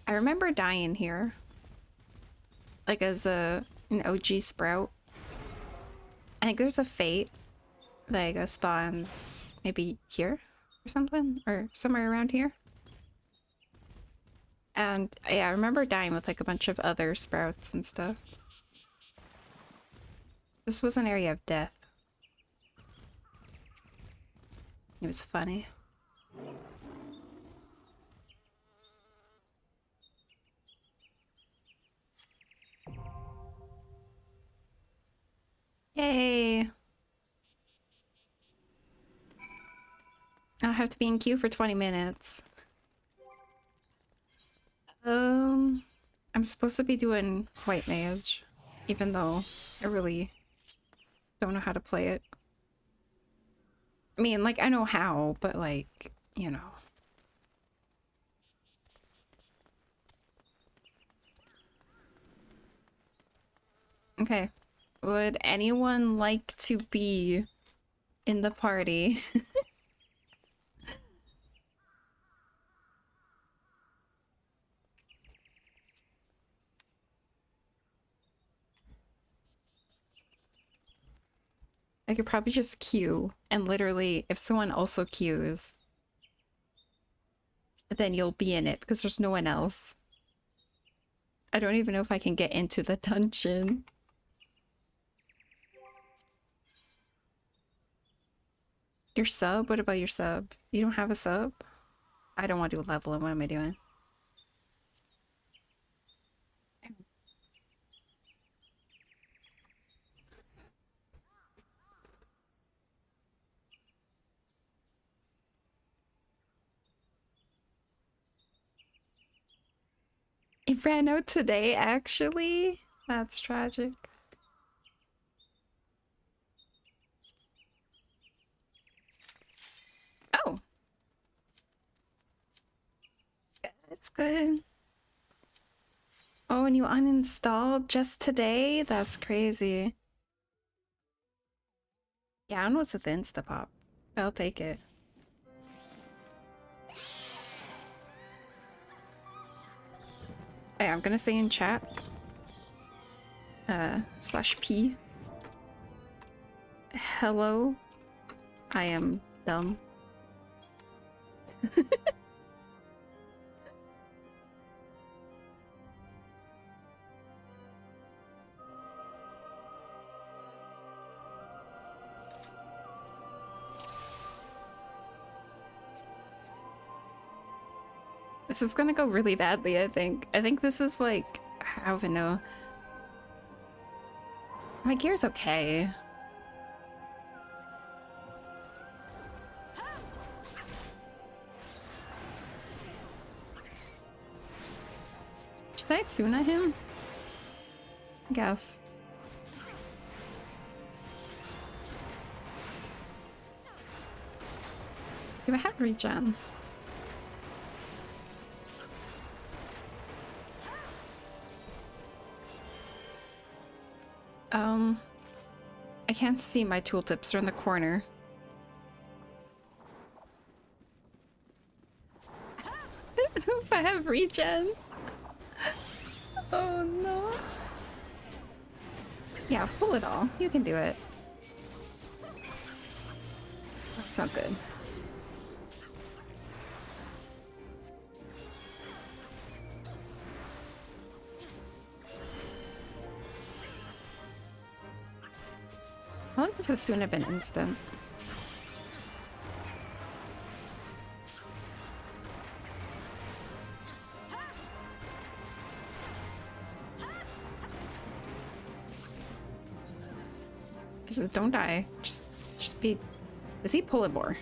I remember dying here. Like as an OG sprout. I think there's a fate that I guess spawns maybe here or something, or somewhere around here. And yeah, I remember dying with like a bunch of other sprouts and stuff. This was an area of death. It was funny. Yay! I'll have to be in queue for 20 minutes. I'm supposed to be doing White Mage, even though I really don't know how to play it. I mean, like, I know how, but like, you know. Okay. Would anyone like to be in the party? I could probably just queue, and literally, if someone also queues, then you'll be in it, because there's no one else. I don't even know if I can get into the dungeon. Your sub? What about your sub? You don't have a sub? I don't want to do a level, what am I doing? It ran out today, actually? That's tragic. Oh! That's good. Oh, and you uninstalled just today? That's crazy. Yeah, I don't know what's with the Instapop. I'll take it. Hey, I'm gonna say in chat. /P. Hello. I am dumb. This is gonna go really badly, I think. I think this is like... I don't even know. My gear's okay. Should I Suna him? I guess. Do I have regen? I can't see my tooltips. They're in the corner. If I have regen. Oh no. Yeah, pull it all. You can do it. That's not good. How does this soon have been instant? Just don't die. Just be. Is he pulling more?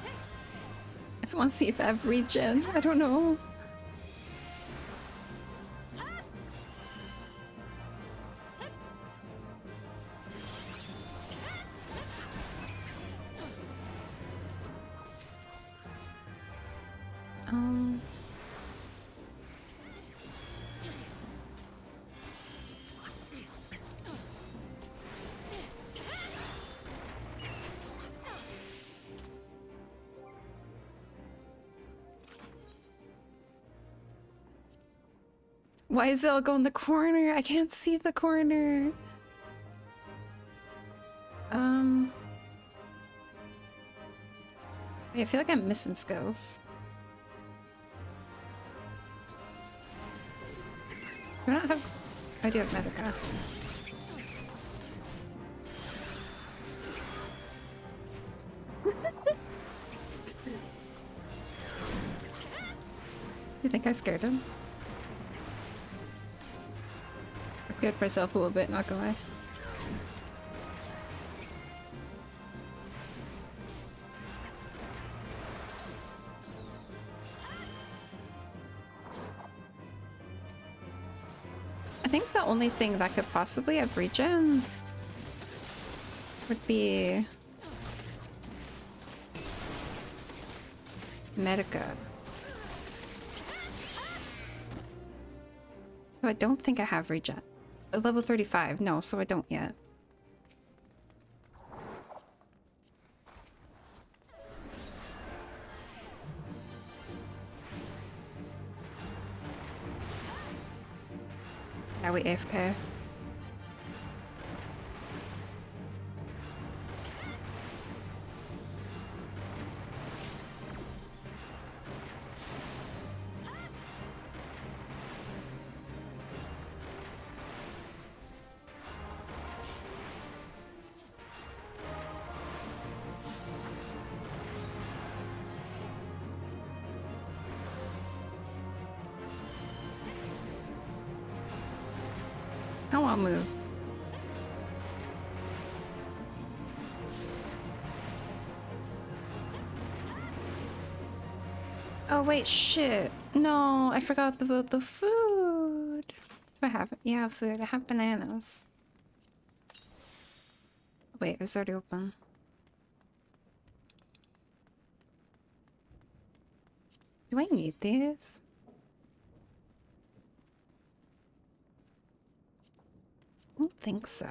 I just want to see if I have regen. I don't know. Why is it all go in the corner? I can't see the corner. Wait, I feel like I'm missing skills. Do I not have... I do have Medica. You think I scared him? I scared myself a little bit, not gonna lie. I think the only thing that could possibly have regen would be Medica. So I don't think I have regen. Level 35, no, so I don't yet. Now we AFK. I want to move. Oh wait, shit. No, I forgot about the food. Do I have it? Yeah, food. I have bananas. Wait, it's already open. Do I need these? I don't think so.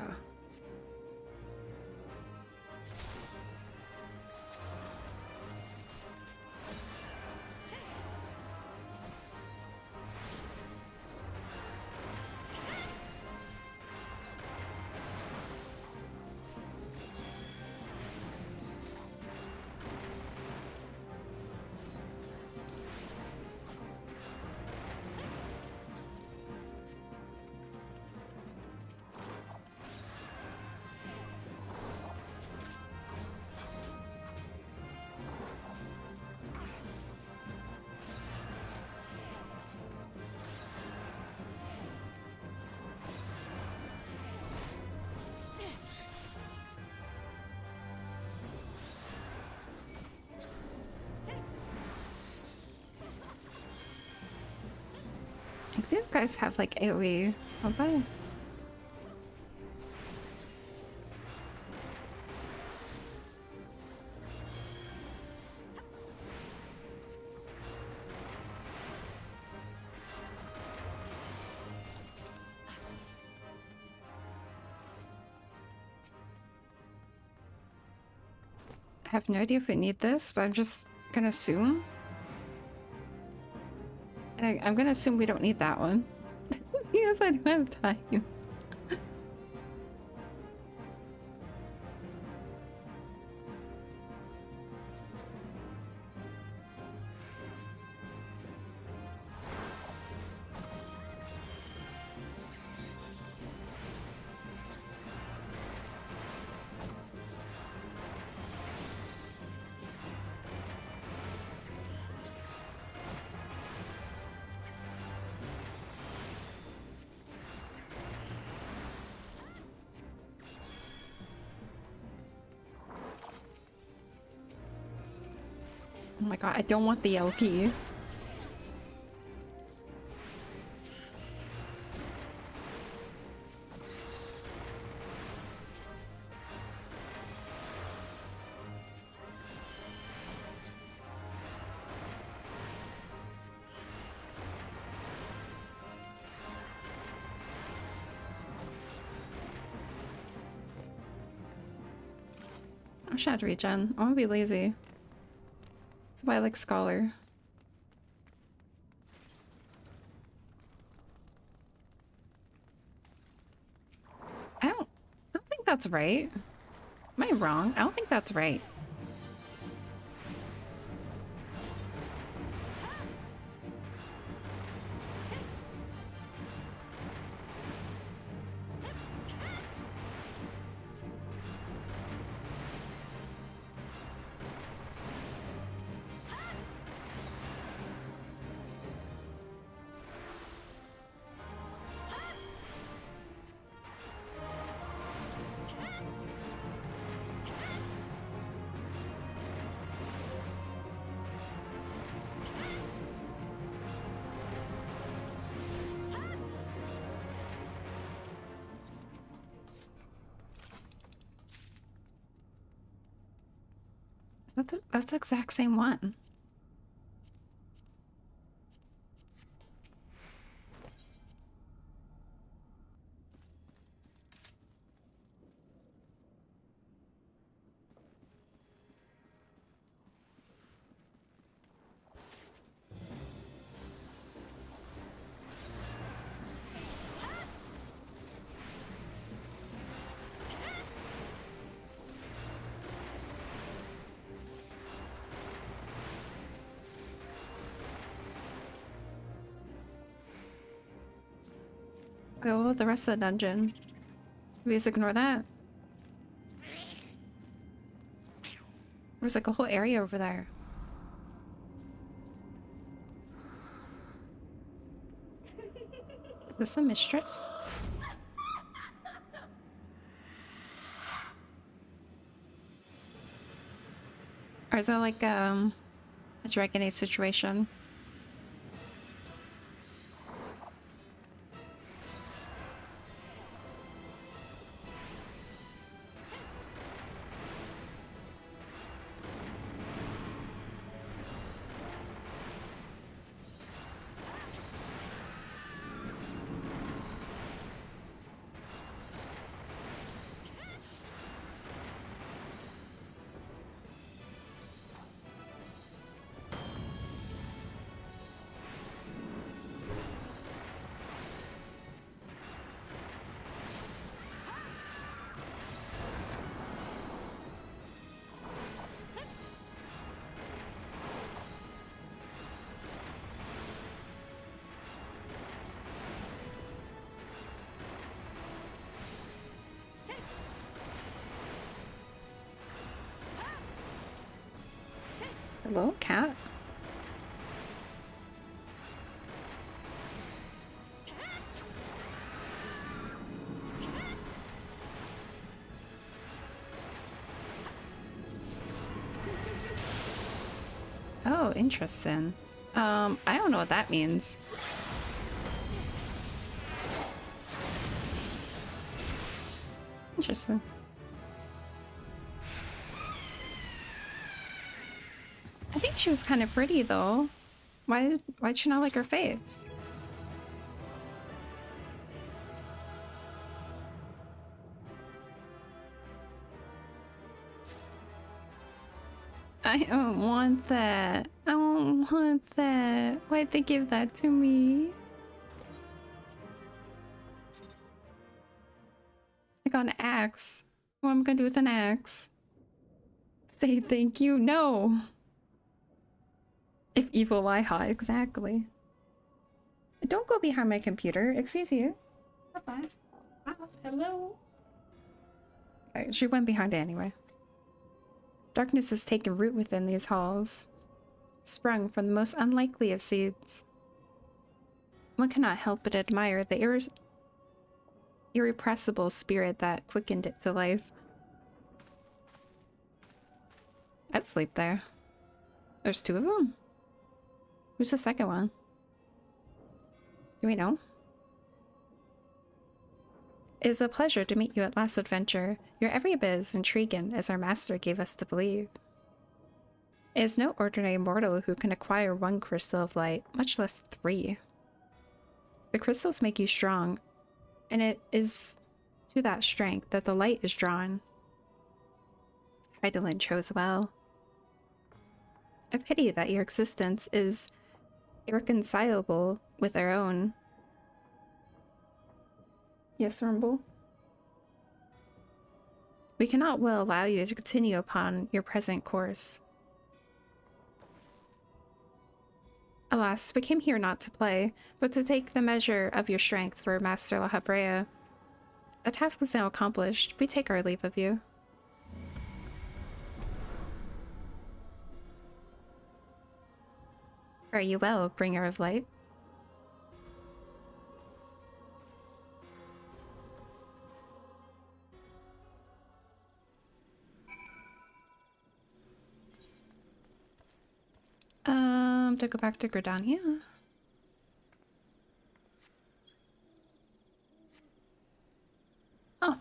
Like, these guys have like AoE, don't they? I have no idea if we need this, but I'm just gonna assume. And I'm gonna assume we don't need that one. Yes, I don't have time. Oh my god, I don't want the LP. I wish I had regen. I want to be lazy. That's why I like Scholar. I don't think that's right. Am I wrong? I don't think that's right. That's the exact same one. Wait, what about the rest of the dungeon? We just ignore that? There's like a whole area over there. Is this a mistress? Or is that like a Dragon Age situation? Hello, cat? Oh, interesting. I don't know what that means. Interesting. I think she was kind of pretty though. Why'd she not like her face? I don't want that. I don't want that. Why'd they give that to me? I got an axe. What am I gonna do with an axe? Say thank you? No. If evil lie hot, exactly. Don't go behind my computer. Excuse you. Bye-bye. Hello. Alright, she went behind it anyway. Darkness has taken root within these halls, sprung from the most unlikely of seeds. One cannot help but admire the irrepressible spirit that quickened it to life. I'd sleep there. There's two of them? Who's the second one? Do we know? It is a pleasure to meet you at last, adventure. You're every bit as intriguing as our master gave us to believe. It is no ordinary mortal who can acquire one crystal of light, much less 3. The crystals make you strong, and it is to that strength that the light is drawn. Heidelin chose well. A pity that your existence is irreconcilable with our own. Yes, Rumble. We cannot well allow you to continue upon your present course. Alas, we came here not to play, but to take the measure of your strength for Master La Habrea. The task is now accomplished. We take our leave of you. Fare you well, bringer of light. To go back to Gridania. Oh.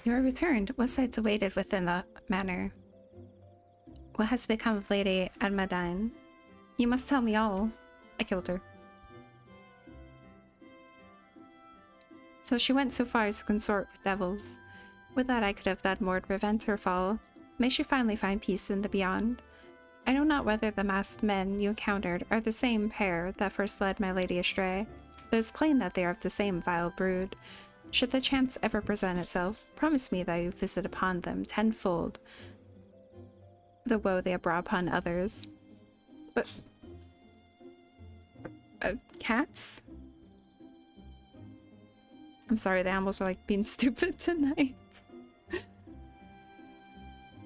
You are returned. What sights awaited within the manor? What has become of Lady Admadine? You must tell me all. I killed her. So she went so far as to consort with devils. With that I could have done more to prevent her fall. May she finally find peace in the beyond. I know not whether the masked men you encountered are the same pair that first led my lady astray, but it is plain that they are of the same vile brood. Should the chance ever present itself, promise me that you visit upon them tenfold the woe they have brought upon others. But... cats? I'm sorry, the animals are like being stupid tonight.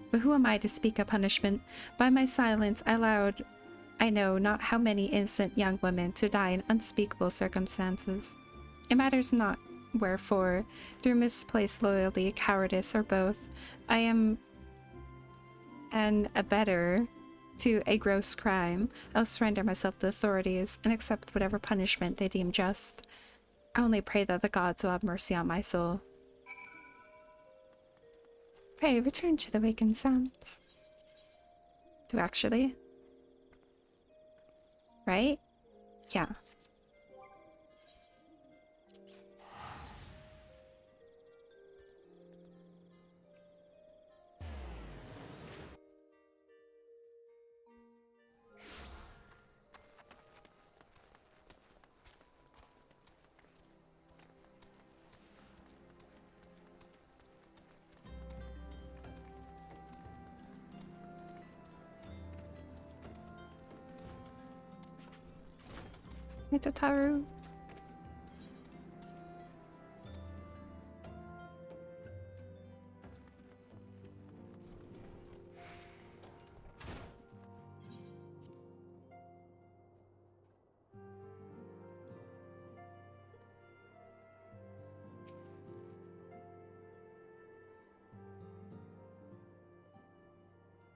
But who am I to speak a punishment? By my silence I allowed, I know not how many innocent young women to die in unspeakable circumstances. It matters not. Wherefore, through misplaced loyalty, cowardice, or both, I am an abettor to a gross crime. I'll surrender myself to authorities and accept whatever punishment they deem just. I only pray that the gods will have mercy on my soul. Pray, return to the wakened sounds. Do actually? Right? Yeah. It's a Taru.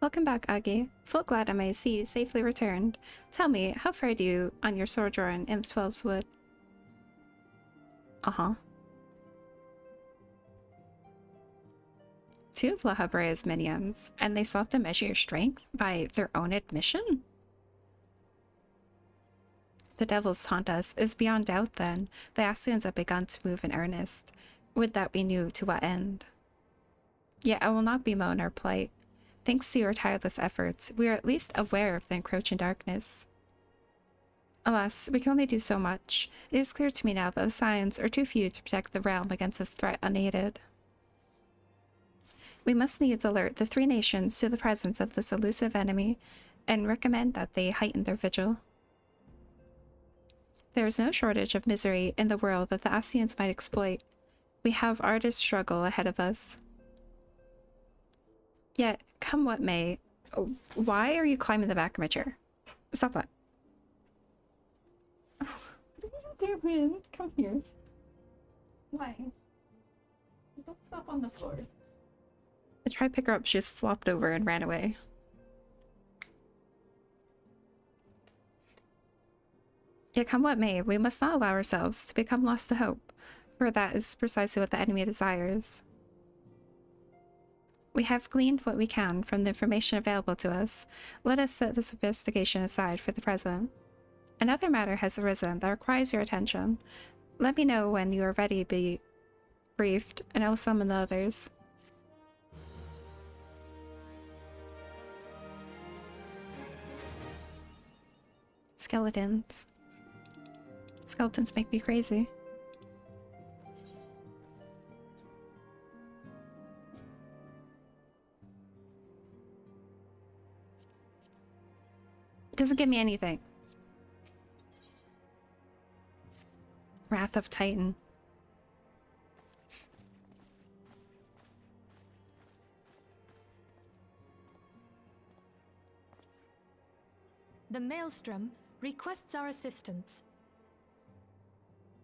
Welcome back, Agi. Full glad I may see you safely returned. Tell me, how fared you on your sojourn in the Twelves Wood? Two of La Habrea's minions, and they sought to measure your strength by their own admission? The devils taunt us. It is beyond doubt, then. The Ascians have begun to move in earnest. Would that we knew to what end. Yet I will not bemoan our plight. Thanks to your tireless efforts, we are at least aware of the encroaching darkness. Alas, we can only do so much. It is clear to me now that the Scions are too few to protect the realm against this threat unaided. We must needs alert the three nations to the presence of this elusive enemy, and recommend that they heighten their vigil. There is no shortage of misery in the world that the Ascians might exploit. We have arduous struggle ahead of us. Yet, come what may, why are you climbing the back of my chair? Stop that. What are you doing? Come here. Why? Don't stop on the floor. I tried to pick her up, she just flopped over and ran away. Yet come what may, we must not allow ourselves to become lost to hope, for that is precisely what the enemy desires. We have gleaned what we can from the information available to us. Let us set this investigation aside for the present. Another matter has arisen that requires your attention. Let me know when you are ready to be briefed, and I will summon the others. Skeletons. Skeletons make me crazy. It doesn't give me anything. Wrath of Titan. The Maelstrom requests our assistance.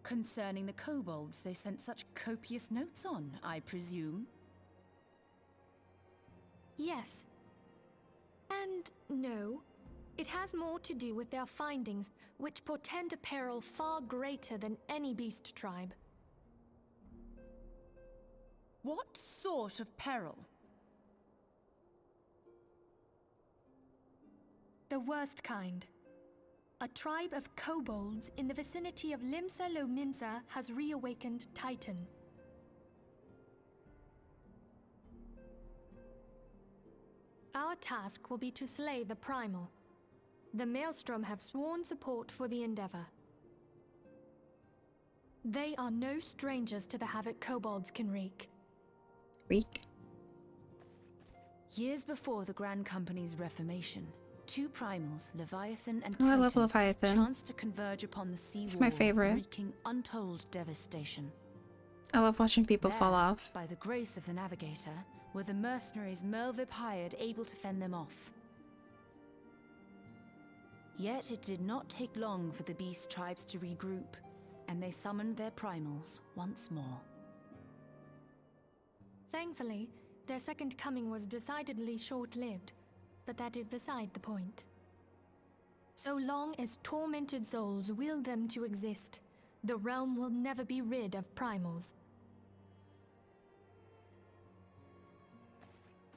Concerning the kobolds they sent such copious notes on, I presume? Yes. And no. It has more to do with their findings, which portend a peril far greater than any beast tribe. What sort of peril? The worst kind. A tribe of kobolds in the vicinity of Limsa Lominsa has reawakened Titan. Our task will be to slay the Primal. The Maelstrom have sworn support for the endeavor. They are no strangers to the havoc kobolds can wreak. Years before the Grand Company's reformation, two primals, Leviathan and Oh, I Totem, love Leviathan. chanced to converge upon the sea It's wall, my favorite. wreaking untold devastation. I love watching people There, fall off. by the grace of the Navigator, were the mercenaries Mervip hired able to fend them off. Yet it did not take long for the beast tribes to regroup, and they summoned their primals once more. Thankfully, their second coming was decidedly short-lived, but that is beside the point. So long as tormented souls will them to exist, the realm will never be rid of primals.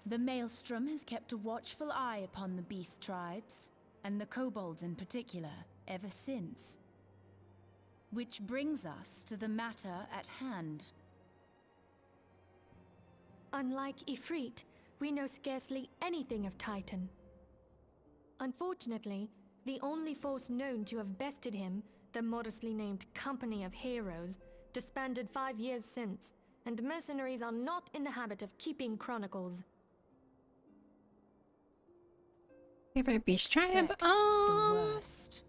The Maelstrom has kept a watchful eye upon the beast tribes, and the kobolds in particular, ever since. Which brings us to the matter at hand. Unlike Ifrit, we know scarcely anything of Titan. Unfortunately, the only force known to have bested him, the modestly named Company of Heroes, disbanded 5 years since, and mercenaries are not in the habit of keeping chronicles. Favorite beast tribe? Expect the worst.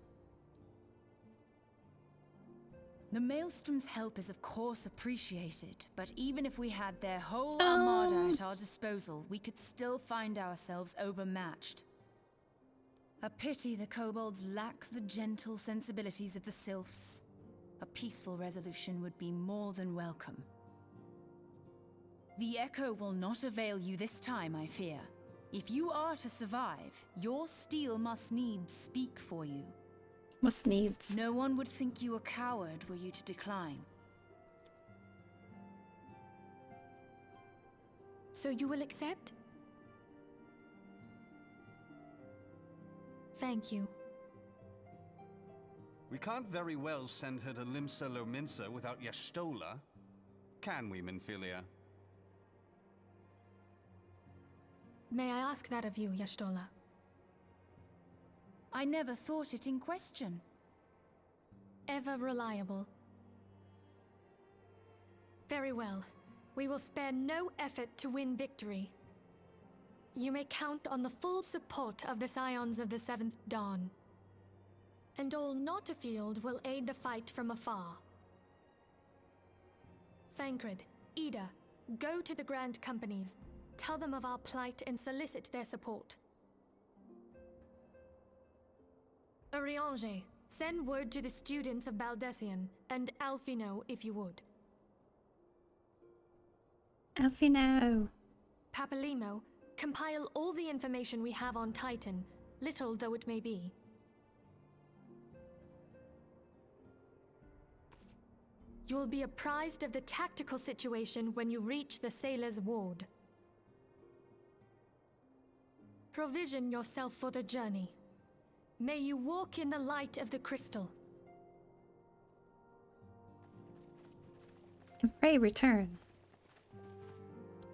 The Maelstrom's help is of course appreciated, but even if we had their whole armada at our disposal, we could still find ourselves overmatched. A pity the kobolds lack the gentle sensibilities of the sylphs. A peaceful resolution would be more than welcome. The echo will not avail you this time, I fear. If you are to survive, your steel must needs speak for you. Must needs. No one would think you a coward were you to decline. So you will accept? Thank you. We can't very well send her to Limsa Lominsa without Yastola, can we, Minfilia? May I ask that of you, Y'shtola? I never thought it in question. Ever reliable. Very well. We will spare no effort to win victory. You may count on the full support of the Scions of the Seventh Dawn. And all not afield will aid the fight from afar. Thancred, Ida, go to the Grand Companies, tell them of our plight and solicit their support. Urianger, send word to the students of Baldessian, and Alfino if you would. Alfino. Papalimo, compile all the information we have on Titan, little though it may be. You will be apprised of the tactical situation when you reach the Sailor's Ward. Provision yourself for the journey. May you walk in the light of the crystal. And pray return.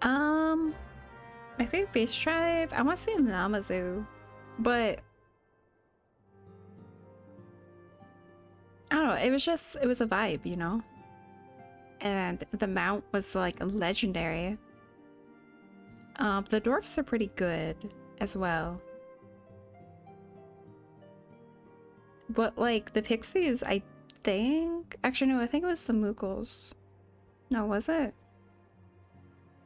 My favorite base tribe, I want to say Namazu, but I don't know, it was a vibe, you know? And the mount was like legendary. The dwarfs are pretty good as well. But like the pixies, I think, actually no, I think it was the Moogles. No, was it?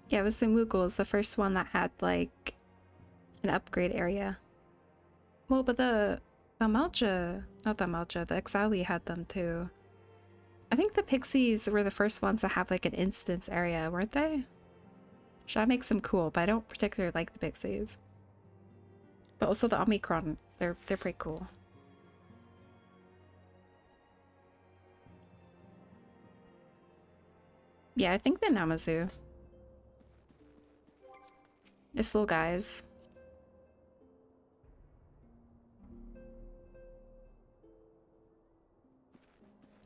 Yeah, it was the Moogles, the first one that had like an upgrade area. Well, but the Malja, not the Malja, the Exili had them too. I think the pixies were the first ones to have like an instance area, weren't they? Which that makes them cool, but I don't particularly like the pixies. But also the Omicron, they're pretty cool. Yeah, I think the Namazu. Just little guys.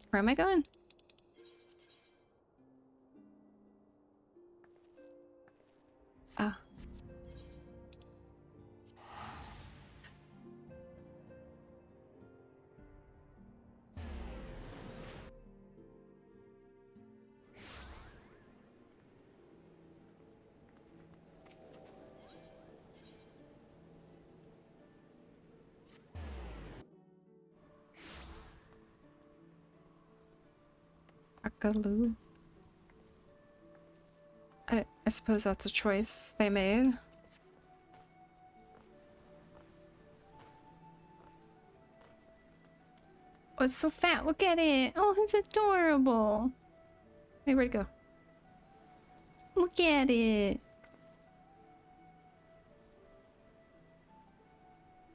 Where am I going? Oh. Akaloo. I suppose that's a choice they made. Oh, it's so fat. Look at it. Oh, it's adorable. Hey, where'd it go? Look at it.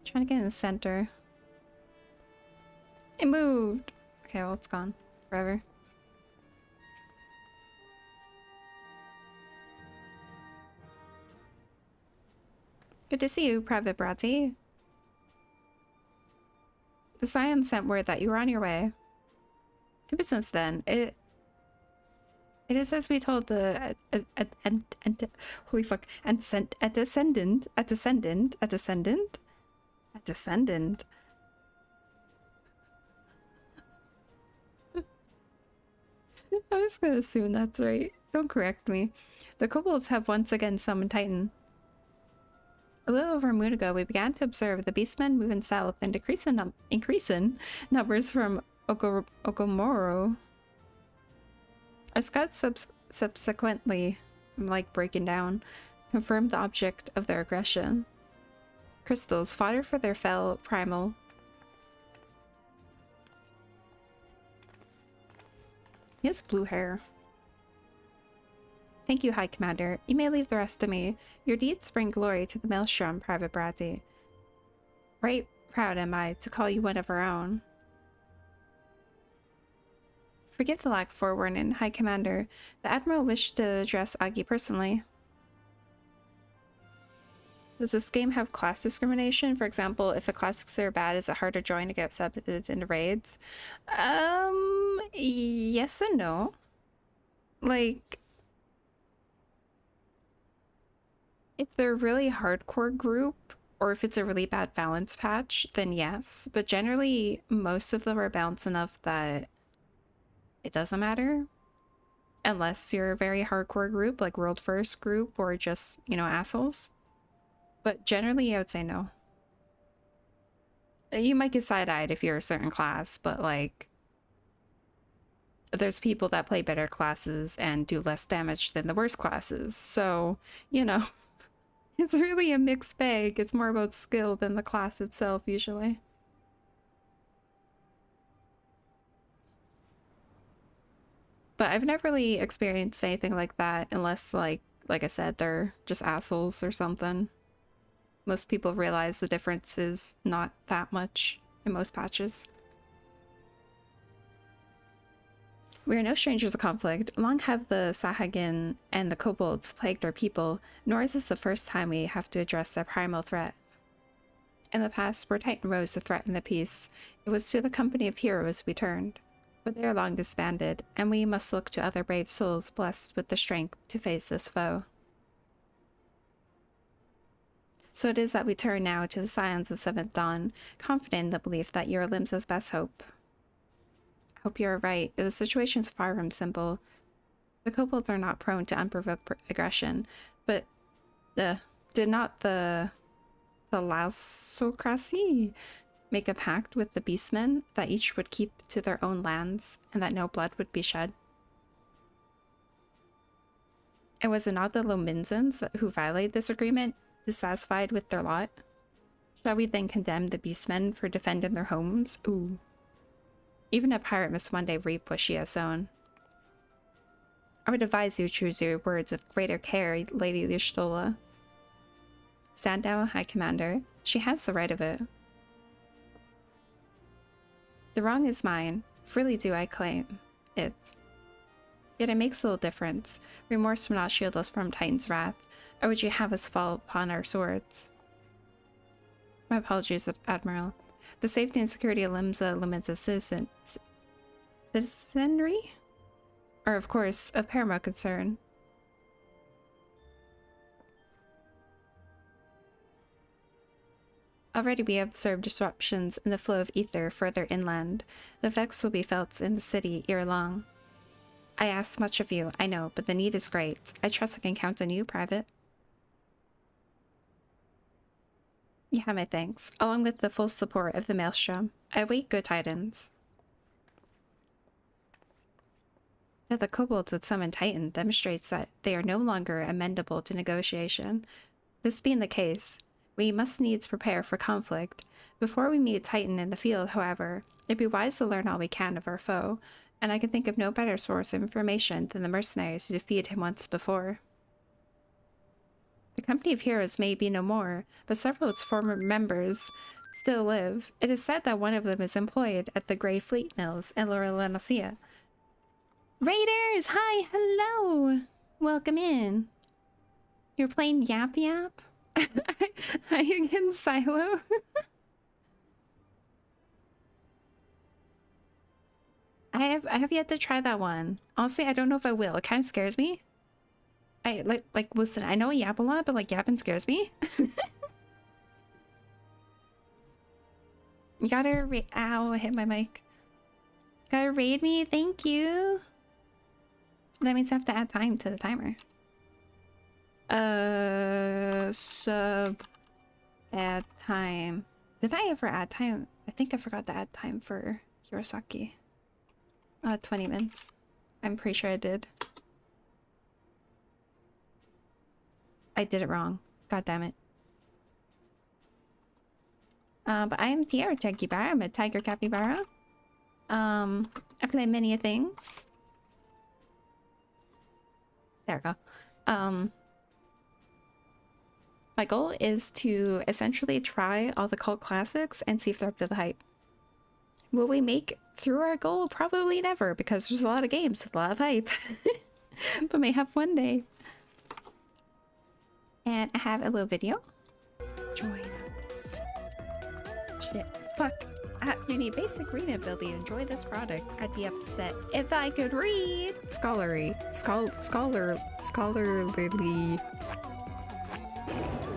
Trying to get in the center. It moved. Okay, well, it's gone forever. Good to see you, Private Bratty. The Scion sent word that you were on your way. Ever since then, it is as we told the holy fuck, a descendant. I was gonna assume that's right. Don't correct me. The kobolds have once again summoned Titan. A little over a moon ago, we began to observe the beastmen moving south and increasing numbers from Ogomoro. Our scouts subsequently, like breaking down, confirmed the object of their aggression. Crystals, fodder for their fell primal. He has blue hair. Thank you, High Commander. You may leave the rest to me. Your deeds bring glory to the Maelstrom, Private Bratty. Right proud am I to call you one of our own. Forgive the lack of forewarning, High Commander. The Admiral wished to address Agi personally. Does this game have class discrimination? For example, if a class is considered bad, is it hard to join to get accepted into raids? Yes and no. Like... If they're a really hardcore group, or if it's a really bad balance patch, then yes. But generally, most of them are balanced enough that it doesn't matter. Unless you're a very hardcore group, like World First group, or just, you know, assholes. But generally, I would say no. You might get side-eyed if you're a certain class, but like... there's people that play better classes and do less damage than the worst classes. So, you know... it's really a mixed bag. It's more about skill than the class itself, usually. But I've never really experienced anything like that unless, like I said, they're just assholes or something. Most people realize the difference is not that much in most patches. We are no strangers to conflict. Long have the Sahagin and the kobolds plagued our people, nor is this the first time we have to address their primal threat. In the past, where Titan rose to threaten the peace, it was to the company of heroes we turned. But they are long disbanded, and we must look to other brave souls blessed with the strength to face this foe. So it is that we turn now to the scions of Seventh Dawn, confident in the belief that you are Limsa's best hope. Hope you're right. The situation is far from simple. The kobolds are not prone to unprovoked aggression, but did not the Lausocracy make a pact with the beastmen that each would keep to their own lands and that no blood would be shed? And was it not the Lominzans who violated this agreement, dissatisfied with their lot? Shall we then condemn the beastmen for defending their homes? Ooh. Even a pirate must one day reap what she has sown. I would advise you choose your words with greater care, Lady Listola. Sandow, High Commander, she has the right of it. The wrong is mine, freely do I claim it. Yet it makes little difference. Remorse will not shield us from Titan's wrath, or would you have us fall upon our swords? My apologies, Admiral. The safety and security of Limsa Lumen's citizenry are, of course, of paramount concern. Already we have observed disruptions in the flow of ether further inland. The effects will be felt in the city ere long. I ask much of you, I know, but the need is great. I trust I can count on you, Private. You have my thanks, along with the full support of the Maelstrom. I await good tidings. That the kobolds would summon Titan demonstrates that they are no longer amenable to negotiation. This being the case, we must needs prepare for conflict. Before we meet Titan in the field, however, it'd be wise to learn all we can of our foe, and I can think of no better source of information than the mercenaries who defeated him once before. The company of heroes may be no more, but several of its former members still live. It is said that one of them is employed at the Grey Fleet Mills in Lorelanosia. Raiders! Hi! Hello! Welcome in. You're playing Yap Yap? Hi again, Silo. I have yet to try that one. Honestly, I don't know if I will. It kind of scares me. Listen, I know I yap a lot, but like yapping scares me. You gotta ow, I hit my mic. Gotta raid me, thank you. That means I have to add time to the timer. Add time. Did I ever add time? I think I forgot to add time for Hirosaki. 20 minutes. I'm pretty sure I did. I did it wrong. God damn it. But I am tiagy Bala. I'm a tiger capybara. I play many things. There we go. My goal is to essentially try all the cult classics and see if they're up to the hype. Will we make through our goal? Probably never, because there's a lot of games with a lot of hype. But may have one day. And I have a little video. Join us. Shit. Fuck. You need basic reading ability to enjoy this product. I'd be upset if I could read. Scholarly.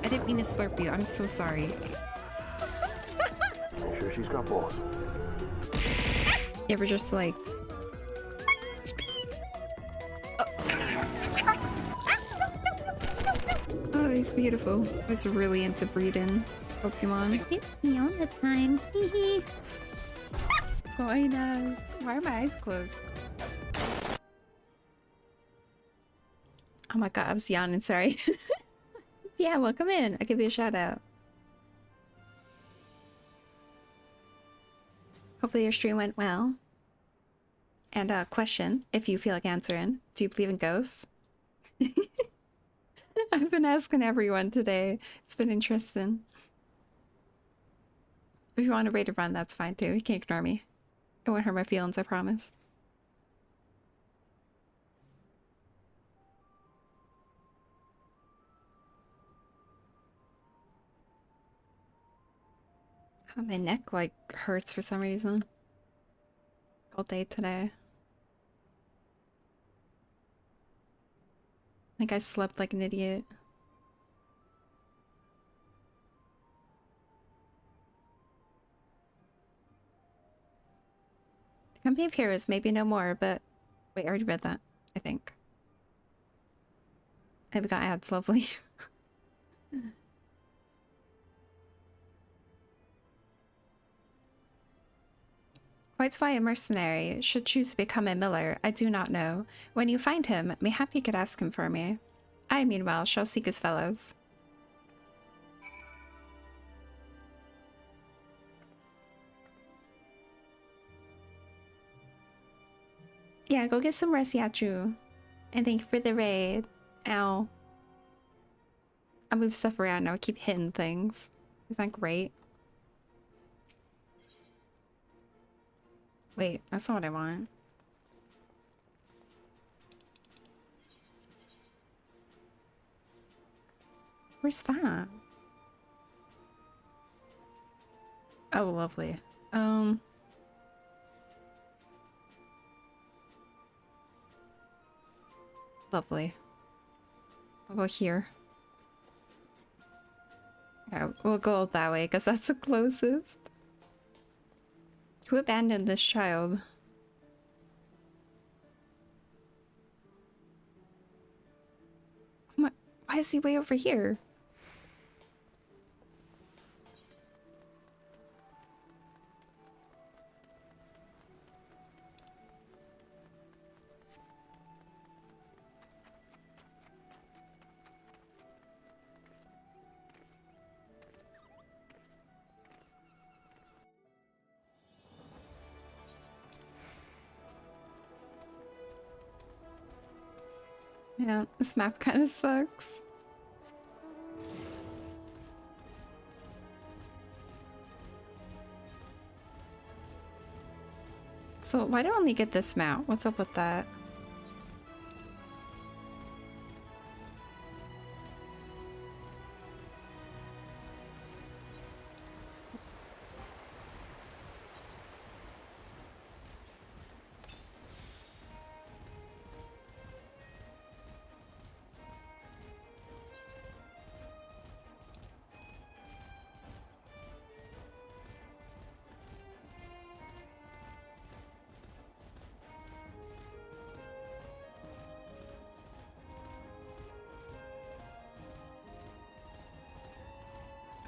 I didn't mean to slurp you. I'm so sorry. Make sure she's got both. You ever just like... Oh, he's beautiful. I was really into breeding Pokemon. It's me all the time. Hee. Buenas. Why are my eyes closed? Oh my god, I was yawning, sorry. Yeah, welcome in. I'll give you a shout out. Hopefully your stream went well. And question, if you feel like answering, do you believe in ghosts? I've been asking everyone today. It's been interesting. If you want to rate a run, that's fine too. You can't ignore me. It won't hurt my feelings, I promise. My neck like hurts for some reason. All day today. I think I slept like an idiot. The Company of Heroes, maybe no more, but wait, I already read that, I think. I got ads, lovely. Quite why a mercenary should choose to become a miller, I do not know. When you find him, mayhap you could ask him for me. I, meanwhile, shall seek his fellows. Yeah, go get some rest, Yachu. And thank you for the raid. Ow. I move stuff around now, I keep hitting things. Isn't that great? Wait, that's not what I want. Where's that? Oh, lovely. Lovely. I'll go here. Yeah, we'll go that way because that's the closest. Who abandoned this child? Why is he way over here? Yeah, this map kind of sucks. So why do I only get this mount? What's up with that?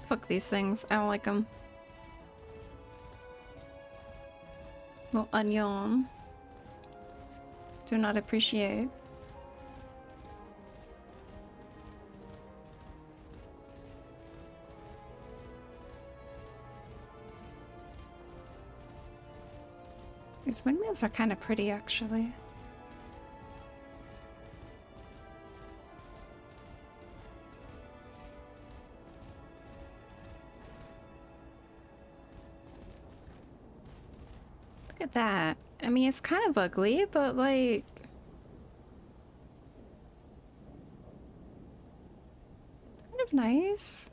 Fuck these things. I don't like them. Little onion. Do not appreciate. These windmills are kind of pretty, actually. Look at that. I mean, it's kind of ugly, but like... it's kind of nice.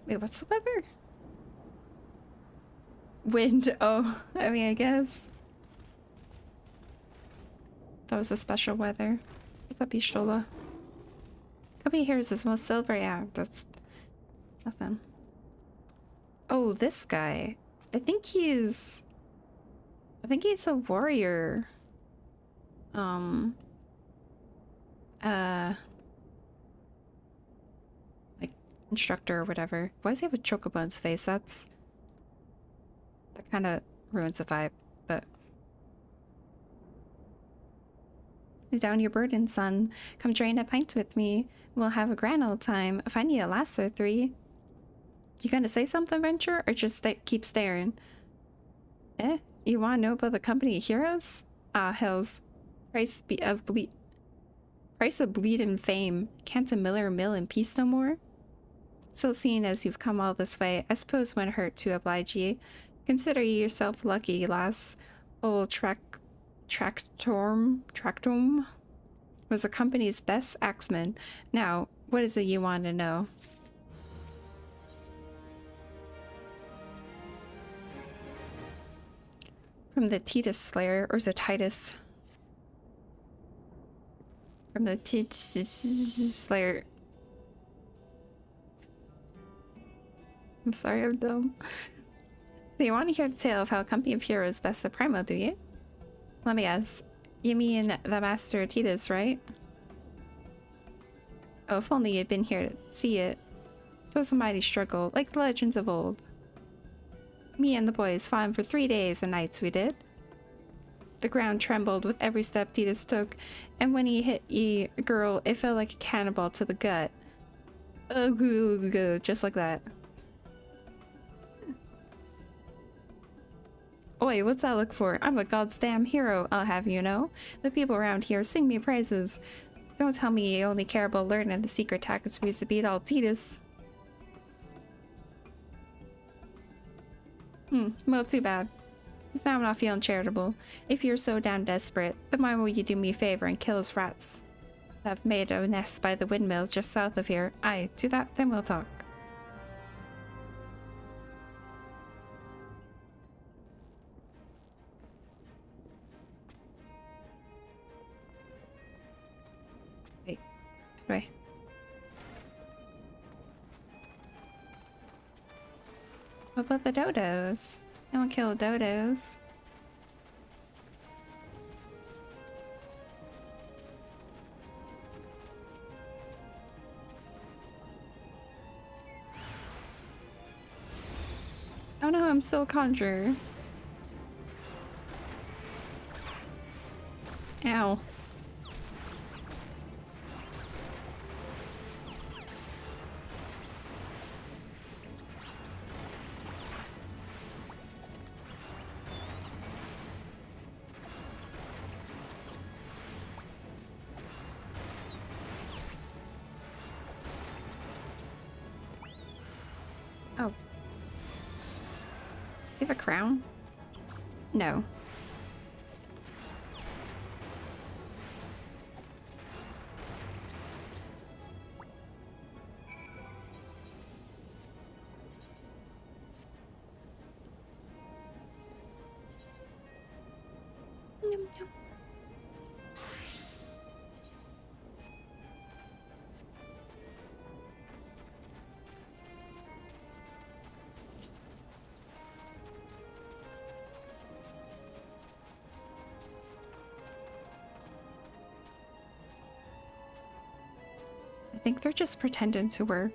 Wait, what's the weather? Wind. Oh, I mean, I guess. That was a special weather. What's up, Ishtola? Capy here is his most celebrated act. That's nothing. Oh, this guy. I think he's a warrior. Like instructor or whatever. Why does he have a chocobo on his face? That kind of ruins the vibe, but lay down your burden, son. Come drain a pint with me. We'll have a grand old time. If I need a last or three. You gonna say something, Venture, or just keep staring? Eh? You wanna know about the company of heroes? Ah, hells. Price of bleed and fame. Can't a miller mill in peace no more? So seeing as you've come all this way, I suppose it wouldn't hurt to oblige ye. Consider ye yourself lucky, lass. Old Tractum was the company's best axeman. Now, what is it you want to know? From the Titus Slayer, or is it Titus? From the Titus Slayer. I'm sorry, I'm dumb. So you want to hear the tale of how a company of heroes bested Primo, do you? Let me guess. You mean the Master Titus, right? Oh, if only you'd been here to see it. It was a mighty struggle, like the legends of old. Me and the boys fought him for 3 days and nights, we did. The ground trembled with every step Titus took, and when he hit ye, girl, it felt like a cannonball to the gut. Just like that. Oi, what's that look for? I'm a goddamn hero, I'll have you know. The people around here sing me praises. Don't tell me you only care about learning the secret tactics we used to beat all Titus. Well, too bad. Cause now I'm not feeling charitable. If you're so damn desperate, then why won't you do me a favor and kill those rats that have made a nest by the windmills just south of here? Aye, do that, then we'll talk. Wait, how do I? What about the dodos? I won't kill the dodos. Oh no, I'm still a conjurer. Ow. Oh. Do you have a crown? No. Yum, yum. I think they're just pretending to work.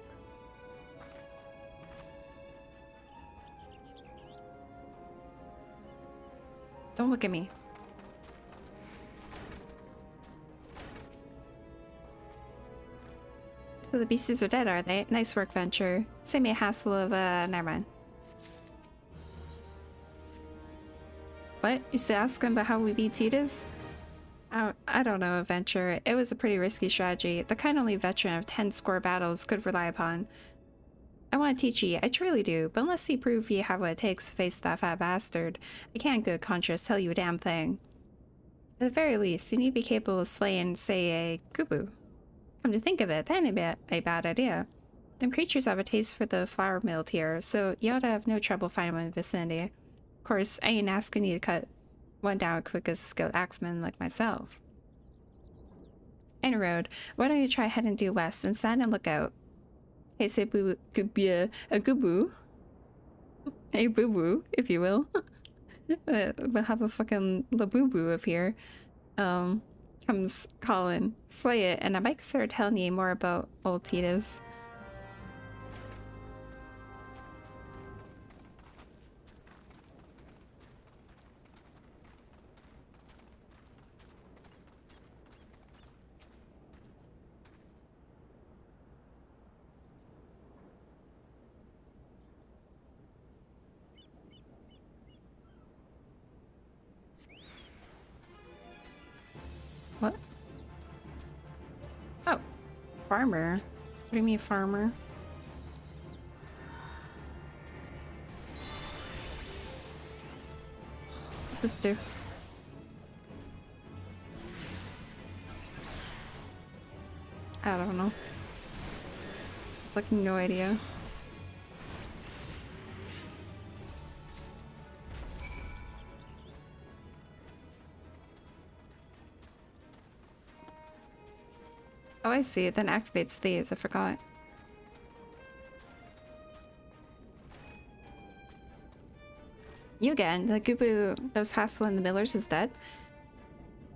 Don't look at me. So the beasties are dead, are they? Nice work, Venture. Save me a hassle of, never mind. What? You still asking about how we beat Titus? I don't know, Venture. It was a pretty risky strategy. The kind only veteran of 10 score battles could rely upon. I want to teach ye, I truly do, but unless ye prove ye have what it takes to face that fat bastard, I can't good conscience tell you a damn thing. At the very least, you need to be capable of slaying, say, a kubu. Come to think of it, that ain't a bad idea. Them creatures have a taste for the flour mill here, so you ought to have no trouble finding one in the vicinity. Of course, I ain't asking you to cut one down quick as a skilled axeman like myself. road. Why don't you try heading due west and stand and look out? Hey, say boo, could be a goo-boo. A boo-boo, if you will. We'll have a fucking la-boo-boo up here. Comes calling. Slay it, and I might start telling you more about old Titas. What? Oh, farmer. What do you mean, farmer? What's this do? I don't know. Like, no idea. Oh, I see. It then activates these. I forgot. You again. The Gubu that was hassling the Millers is dead.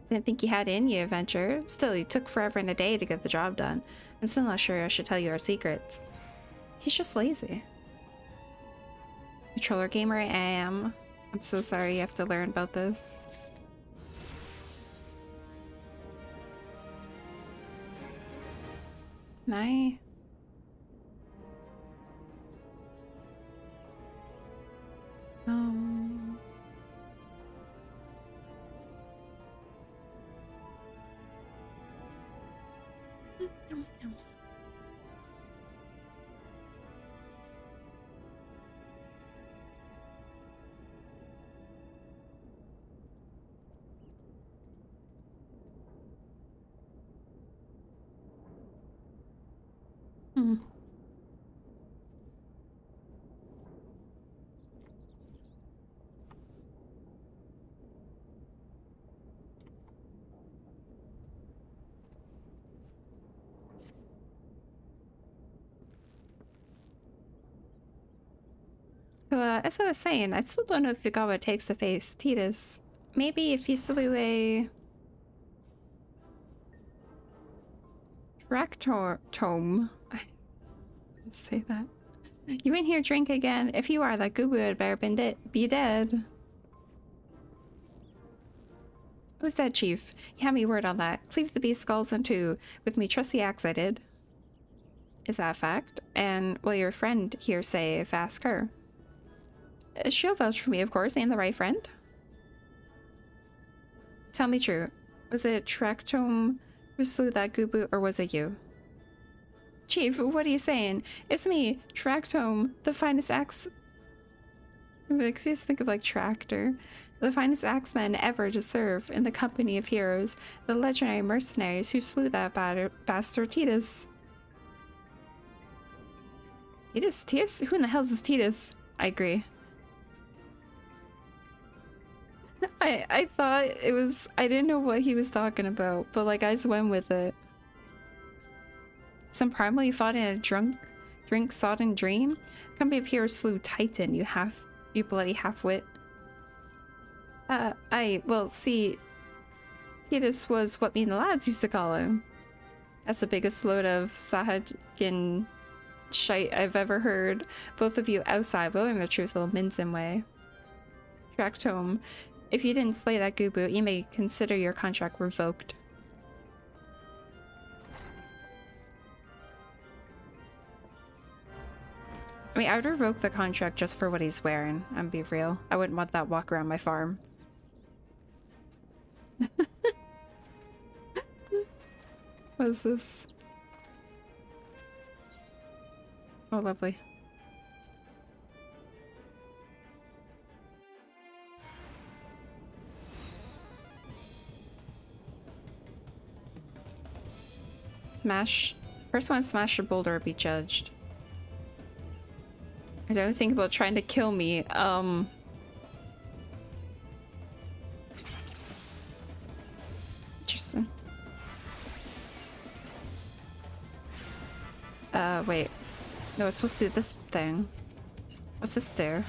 Didn't think you had it in you, adventure. Still, you took forever and a day to get the job done. I'm still not sure I should tell you our secrets. He's just lazy. Controller gamer I am. I'm so sorry you have to learn about this. Nice. So, as I was saying, I still don't know if you got what it takes to face Titus. Maybe if you slew a... Tractome. Let's say that. You in here drink again? If you are, that Gubu had better be dead. Who's dead, Chief? You had me word on that. Cleave the beast skulls in two. With me trusty axe I did. Is that a fact? And will your friend here say if ask her? She'll vouch for me, of course. Ain't the right friend? Tell me true. Was it Tractome who slew that Gubu, or was it you? Chief, what are you saying? It's me, Tractome, the finest axe... It makes you think of like Tractor. The finest axemen ever to serve in the company of heroes. The legendary mercenaries who slew that bastard Titus. Titus? Titus? Who in the hell is Titus? I agree. I thought it was... I didn't know what he was talking about, but like I just went with it. Some primal you fought in a drink-sodden dream? Company of heroes slew Titan, you bloody half-wit. Well, see, Titus was what me and the lads used to call him. That's the biggest load of Sahagin shite I've ever heard. Both of you outside will learn the truth the Minzen way. Tractome, if you didn't slay that Gubu, you may consider your contract revoked. I mean, I would revoke the contract just for what he's wearing. I'm be real. I wouldn't want that walk around my farm. What is this? Oh, lovely. Smash. First one, smash your boulder or be judged. I don't think about trying to kill me. Interesting. Wait. No, it's supposed to do this thing. What's this there?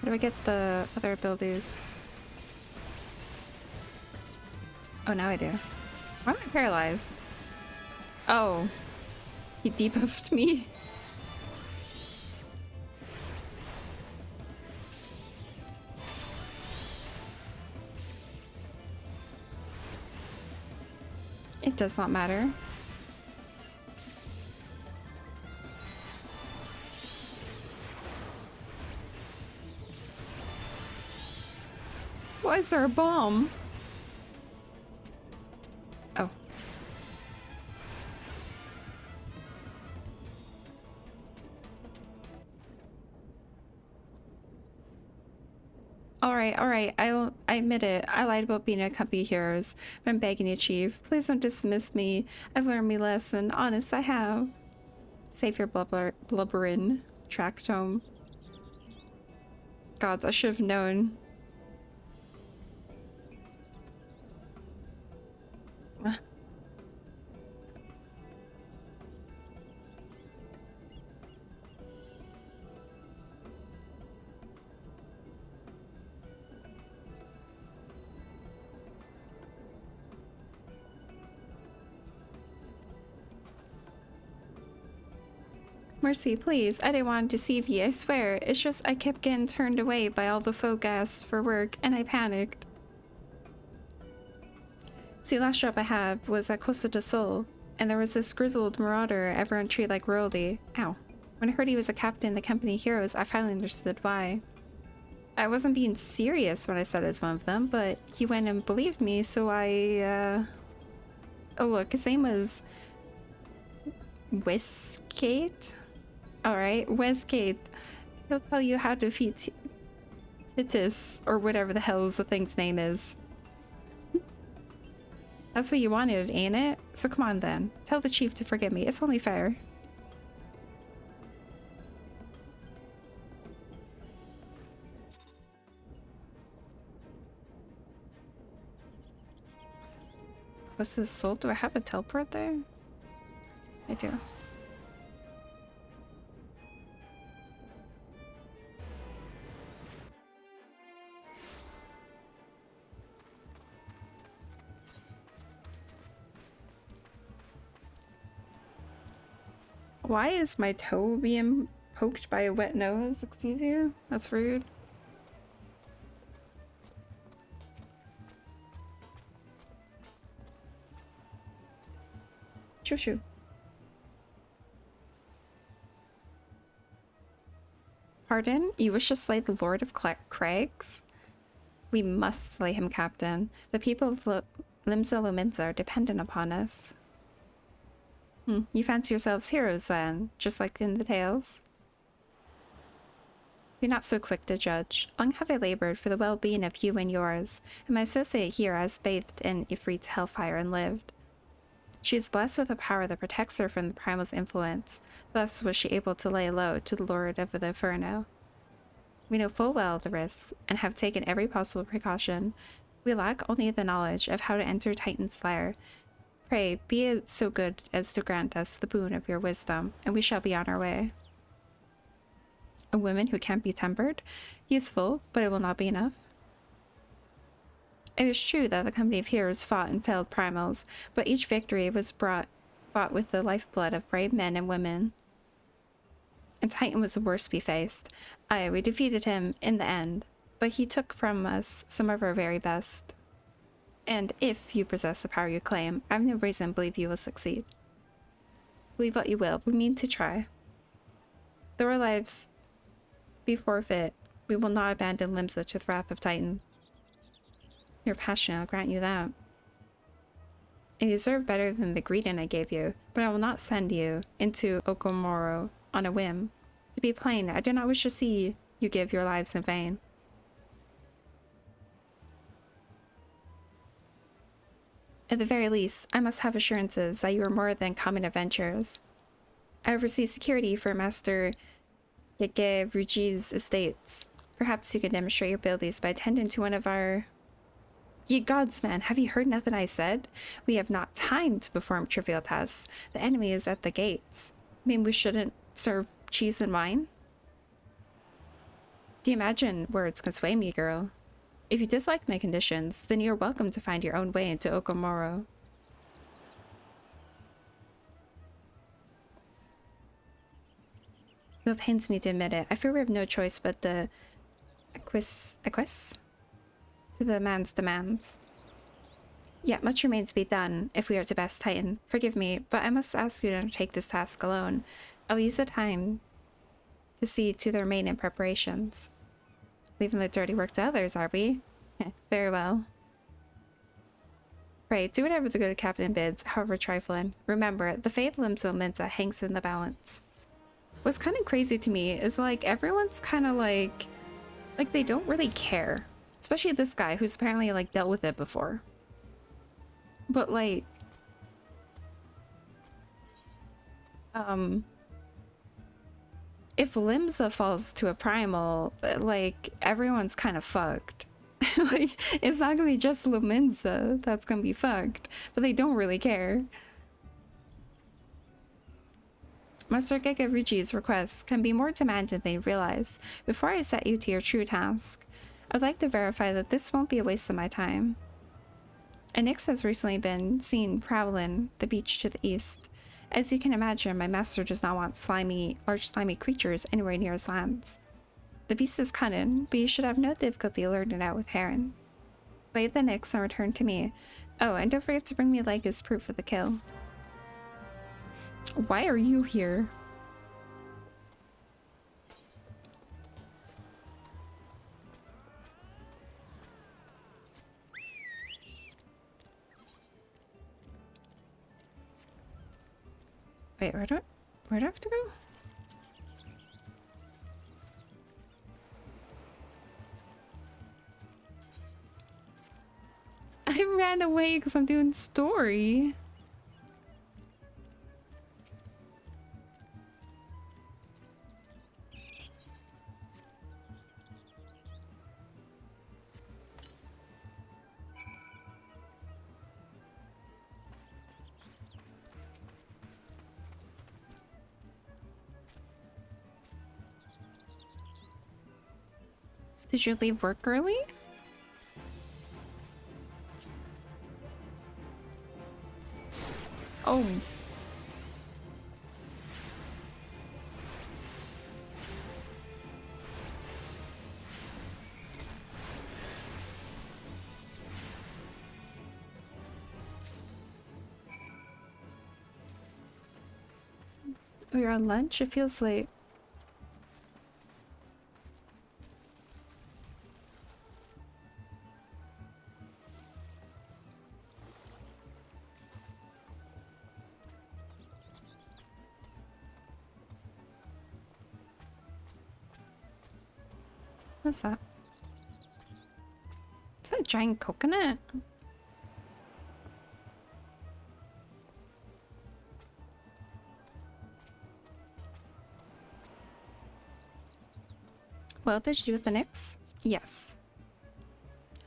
How do I get the other abilities? Oh, now I do. Why am I paralyzed? Oh. He debuffed me. It does not matter. Why is there a bomb? Oh. Alright, I admit it. I lied about being a Capy heroes, but I'm begging you, Chief. Please don't dismiss me. I've learned my lesson. Honest, I have. Save your blubberin' tractome. Gods, I should have known. Mercy, please. I didn't want to deceive you, I swear. It's just I kept getting turned away by all the folk asked for work, and I panicked. See, last job I had was at Costa del Sol, and there was this grizzled marauder everyone treated like royalty. Ow. When I heard he was a captain in the company heroes, I finally understood why. I wasn't being serious when I said I was one of them, but he went and believed me, so I, Oh look, his name was... Westgate? Alright, Westgate. He'll tell you how to defeat Titus, or whatever the hell the thing's name is. That's what you wanted, ain't it? So come on then. Tell the chief to forgive me. It's only fair. What's this soul? Do I have a teleport there? I do. Why is my toe being poked by a wet nose? Excuse you? That's rude. Shoo shoo. Pardon? You wish to slay the Lord of Crags? We must slay him, Captain. The people of Limsa are dependent upon us. You fancy yourselves heroes then, just like in the tales? Be not so quick to judge. Long have I labored for the well-being of you and yours, and my associate here has bathed in Ifrit's hellfire and lived. She is blessed with a power that protects her from the primal's influence. Thus was she able to lay low to the Lord of the Inferno. We know full well the risks, and have taken every possible precaution. We lack only the knowledge of how to enter Titan's lair. Pray, be so good as to grant us the boon of your wisdom, and we shall be on our way. A woman who can't be tempered? Useful, but it will not be enough. It is true that the company of heroes fought and failed primals, but each victory was bought with the lifeblood of brave men and women. And Titan was the worst we faced. Aye, we defeated him in the end, but he took from us some of our very best. And if you possess the power you claim, I have no reason to believe you will succeed. Believe what you will, we mean to try. Though our lives be forfeit, we will not abandon Limsa to the wrath of Titan. You're passionate, I'll grant you that. You deserve better than the greeting I gave you, but I will not send you into Okomoro on a whim. To be plain, I do not wish to see you give your lives in vain. At the very least, I must have assurances that you are more than common adventurers. I oversee security for Master Yeke Ruji's estates. Perhaps you could demonstrate your abilities by attending to one of our... Ye gods, man, have you heard nothing I said? We have not time to perform trivial tasks. The enemy is at the gates. I mean, we shouldn't serve cheese and wine? Do you imagine words can sway me, girl? If you dislike my conditions, then you're welcome to find your own way into Okomoro. Though it pains me to admit it, I fear we have no choice but to acquiesce to the man's demands. Yet much remains to be done if we are to best Titan. Forgive me, but I must ask you to undertake this task alone. I'll use the time to see to the remaining preparations. Leaving the dirty work to others, are we? Very well. Pray, do whatever the good captain bids, however trifling. Remember, the fate of Limso Mensa hangs in the balance. What's kind of crazy to me is, like, everyone's kind of like they don't really care. Especially this guy, who's apparently, like, dealt with it before. But, like... if Limsa falls to a primal, like, everyone's kind of fucked. Like, it's not gonna be just Luminsa that's gonna be fucked. But they don't really care. Master Gegaruji's requests can be more demanding than you realize. Before I set you to your true task, I'd like to verify that this won't be a waste of my time. Nyx has recently been seen prowling the beach to the east. As you can imagine, my master does not want large slimy creatures anywhere near his lands. The beast is cunning, but you should have no difficulty alerting it out with Heron. Slay the Nyx and return to me. Oh, and don't forget to bring me a leg as proof of the kill. Why are you here? Wait, where do I have to go? I ran away because I'm doing story. Did you leave work early? Oh. Oh, you're on lunch? It feels late. What's that? Is that a giant coconut? Well, did you do with the Nyx? Yes.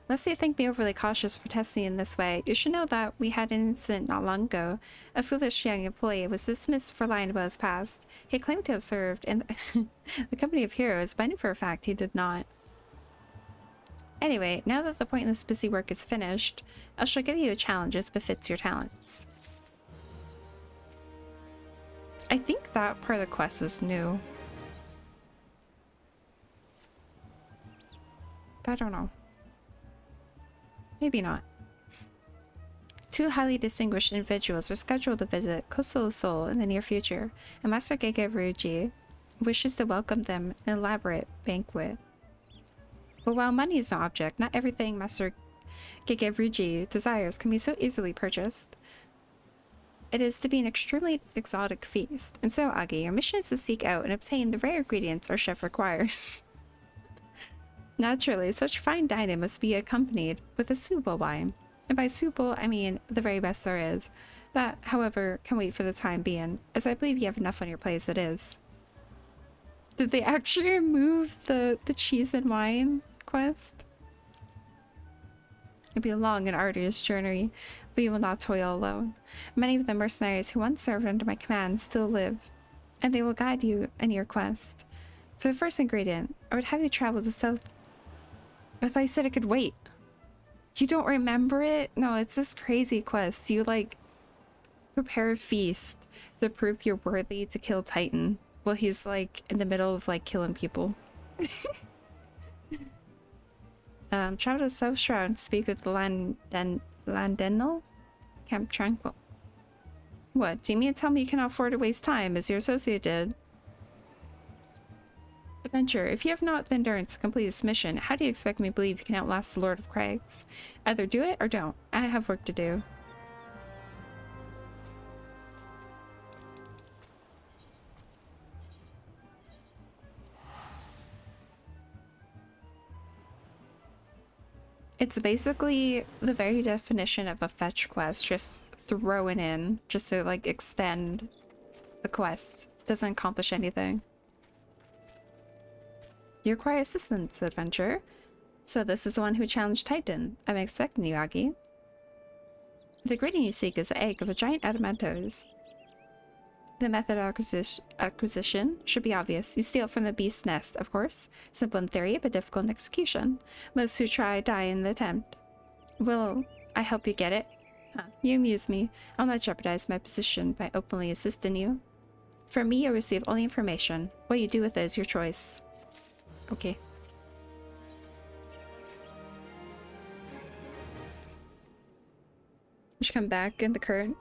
Lest you think me overly cautious for testing in this way, you should know that we had an incident not long ago. A foolish young employee was dismissed for lying about his past. He claimed to have served in the company of heroes, but I knew for a fact he did not. Anyway, now that the pointless busy work is finished, I shall give you a challenge as befits your talents. I think that part of the quest is new. But I don't know. Maybe not. Two highly distinguished individuals are scheduled to visit Coastal Seoul in the near future, and Master Gegaruji wishes to welcome them in an elaborate banquet. But while money is no object, not everything Master Gegaruji desires can be so easily purchased. It is to be an extremely exotic feast, and so, Agi, your mission is to seek out and obtain the rare ingredients our chef requires. Naturally, such fine dining must be accompanied with a suitable wine. And by suitable, I mean the very best there is. That, however, can wait for the time being, as I believe you have enough on your plate as it is. Did they actually remove the cheese and wine quest? It'd be a long and arduous journey, but you will not toil alone. Many of the mercenaries who once served under my command still live, and they will guide you in your quest. For the first ingredient, I would have you travel to South... I thought you said it could wait. You don't remember it? No, it's this crazy quest. You, like, prepare a feast to prove you're worthy to kill Titan. Well, he's, like, in the middle of, like, killing people. Travel to South Shroud, speak with the Landenal? Camp Tranquil. What, do you mean to tell me you cannot afford to waste time, as your associate did? Adventure, if you have not the endurance to complete this mission, how do you expect me to believe you can outlast the Lord of Crags? Either do it or don't. I have work to do. It's basically the very definition of a fetch quest, just thrown in, just to like extend the quest. Doesn't accomplish anything. You require assistance, adventurer. So this is the one who challenged Titan. I'm expecting you, Agi. The ingredient you seek is the egg of a giant adamantos. The method of acquisition should be obvious. You steal it from the beast's nest, of course. Simple in theory, but difficult in execution. Most who try die in the attempt. Will I help you get it? Huh, you amuse me. I'll not jeopardize my position by openly assisting you. From me, you'll receive only information. What you do with it is your choice. Okay. We should come back in the current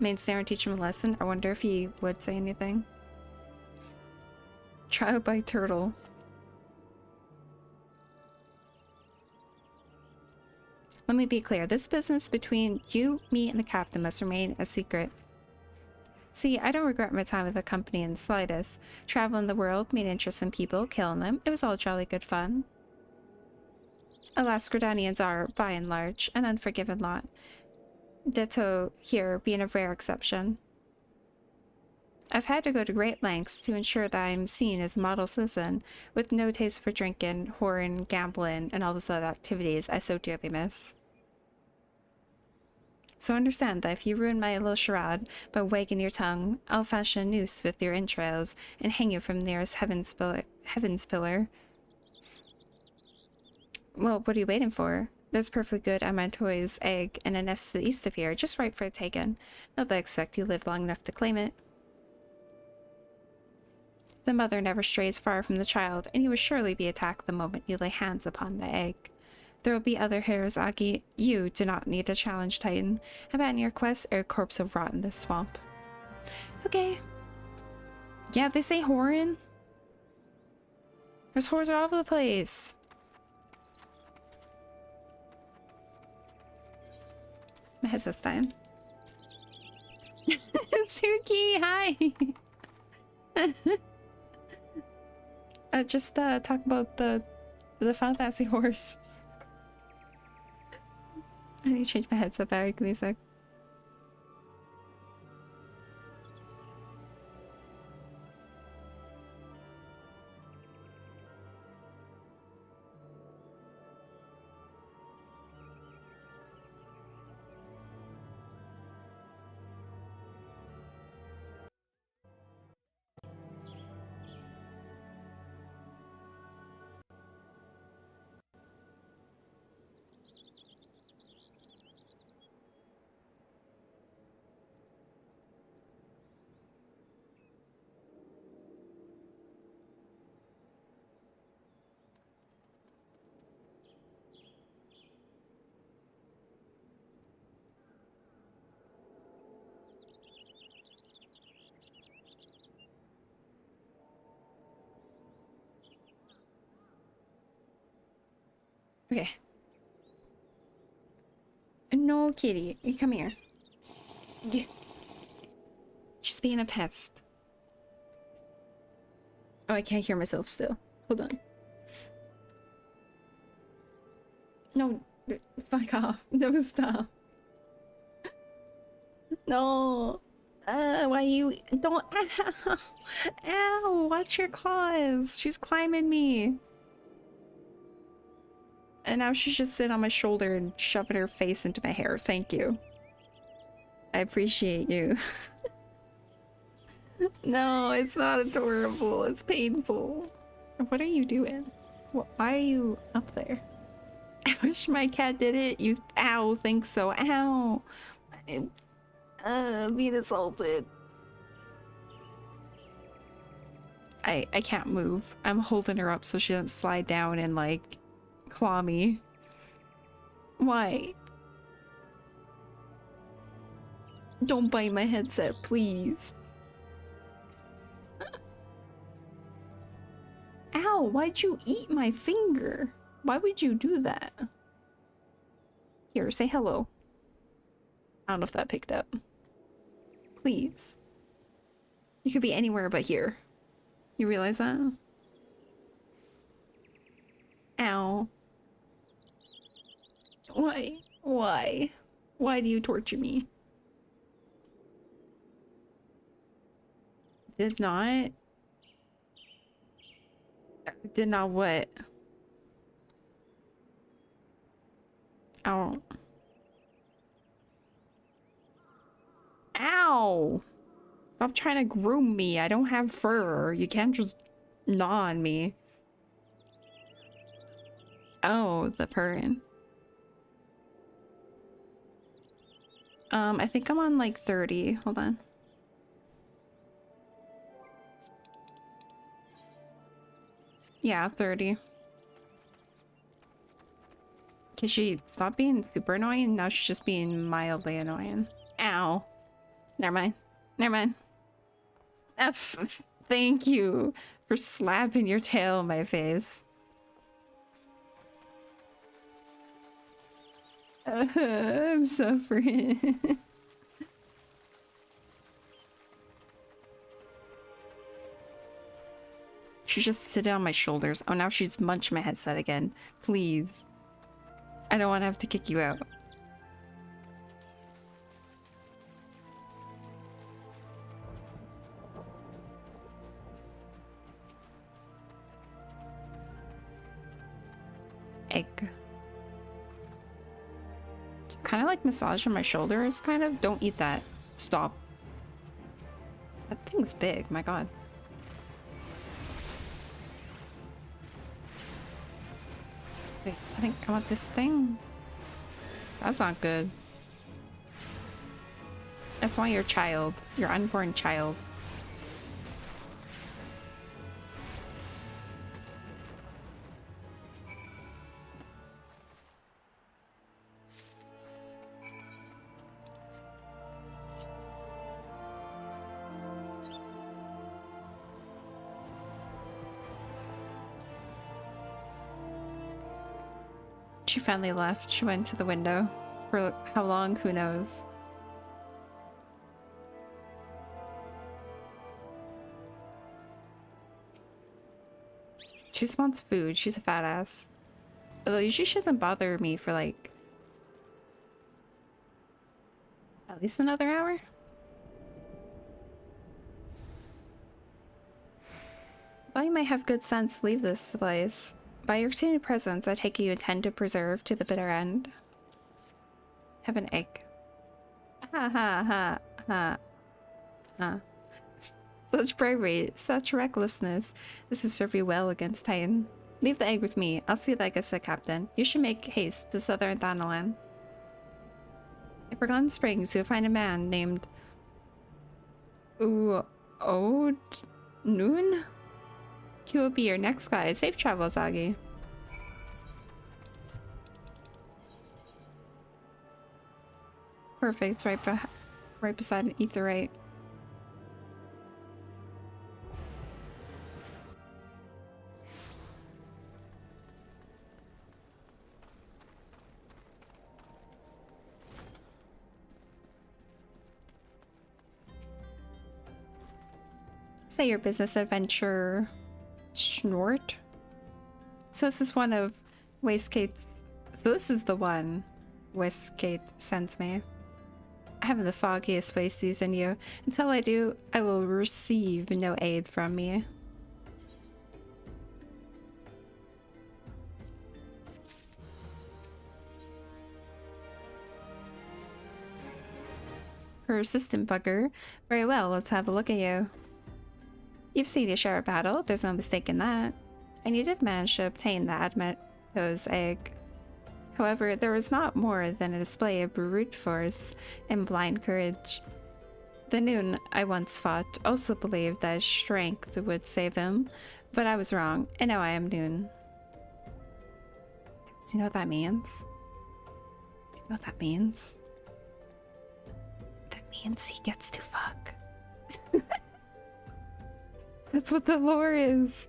main stand and teach him a lesson. I wonder if he would say anything. Trial by turtle. Let me be clear. This business between you, me, and the captain must remain a secret. See, I don't regret my time with the company in the slightest. Traveling the world, meeting interesting people, killing them. It was all jolly good fun. Alas, Gridanians are, by and large, an unforgiving lot. Ditto here being a rare exception. I've had to go to great lengths to ensure that I'm seen as a model citizen, with no taste for drinking, whoring, gambling, and all those other activities I so dearly miss. So understand that if you ruin my little charade by wagging your tongue, I'll fashion a noose with your entrails and hang you from the nearest heaven's pillar. Well, what are you waiting for? There's a perfectly good Amantoy's egg in a nest to the east of here, just right for a taken. Not that I expect you live long enough to claim it. The mother never strays far from the child, and you will surely be attacked the moment you lay hands upon the egg. There will be other hares, Agi. You do not need to challenge Titan. Abandon your quest, or a corpse will rot in this swamp. Okay. Yeah, they say whoring. There's whores all over the place. My headset's dying. Suki, hi! Just talk about the Fantasy horse. I need to change my headset battery. Give me a sec. Okay. No, kitty. Come here. Yeah. She's being a pest. Oh, I can't hear myself still. Hold on. No, fuck off. No, stop. No. Why you don't? Ow! Ow! Watch your claws. She's climbing me. And now she's just sitting on my shoulder and shoving her face into my hair. Thank you. I appreciate you. No, it's not adorable. It's painful. What are you doing? Why are you up there? I wish my cat did it. You ow, think so. Ow. Being assaulted. I can't move. I'm holding her up so she doesn't slide down and like claw me. Why? Don't bite my headset, please. Ow, why'd you eat my finger? Why would you do that? Here, say hello. I don't know if that picked up. Please. You could be anywhere but here. You realize that? Ow. Why? Why? Why do you torture me? Did not what? Ow. Ow! Stop trying to groom me. I don't have fur. You can't just gnaw on me. Oh, the purring. I think I'm on like 30. Hold on. Yeah, 30. Okay, she stopped being super annoying. Now she's just being mildly annoying. Ow. Never mind. Never mind. Thank you for slapping your tail in my face. I'm suffering. She's just sitting on my shoulders. Oh, now she's munched my headset again. Please. I don't want to have to kick you out. Egg. Just kind of like massage on my shoulders, kind of. Don't eat that. Stop. That thing's big, my god. Wait, I think I want this thing. That's not good. I just want your child. Your unborn child. She finally left. She went to the window. For how long, who knows? She just wants food. She's a fat ass. Although usually she doesn't bother me for like at least another hour. Well, you might have good sense to leave this place. By your continued presence, I take it you intend to preserve to the bitter end. Have an egg. Ha ha ha ha. Ha. Such bravery, such recklessness. This will serve you well against Titan. Leave the egg with me. I'll see that gets the captain. You should make haste to southern Thanalan. In Forgotten Springs, you'll find a man named Noon. He will be your next guide. Safe travels, Agi. Perfect. Right beside an etherite. Say your business adventure. Snort. So this is one of Wastegate's. So this is the one Westgate sent me. I haven't the foggiest way season you. Until I do, I will receive no aid from me. Her assistant bugger. Very well, let's have a look at you. You've seen your share of battle, there's no mistake in that. And you did manage to obtain the Admeto's egg. However, there was not more than a display of brute force and blind courage. The Noon I once fought also believed that his strength would save him, but I was wrong, and now I am Noon. Do you know what that means? Do you know what that means? That means he gets to fuck. That's what the lore is.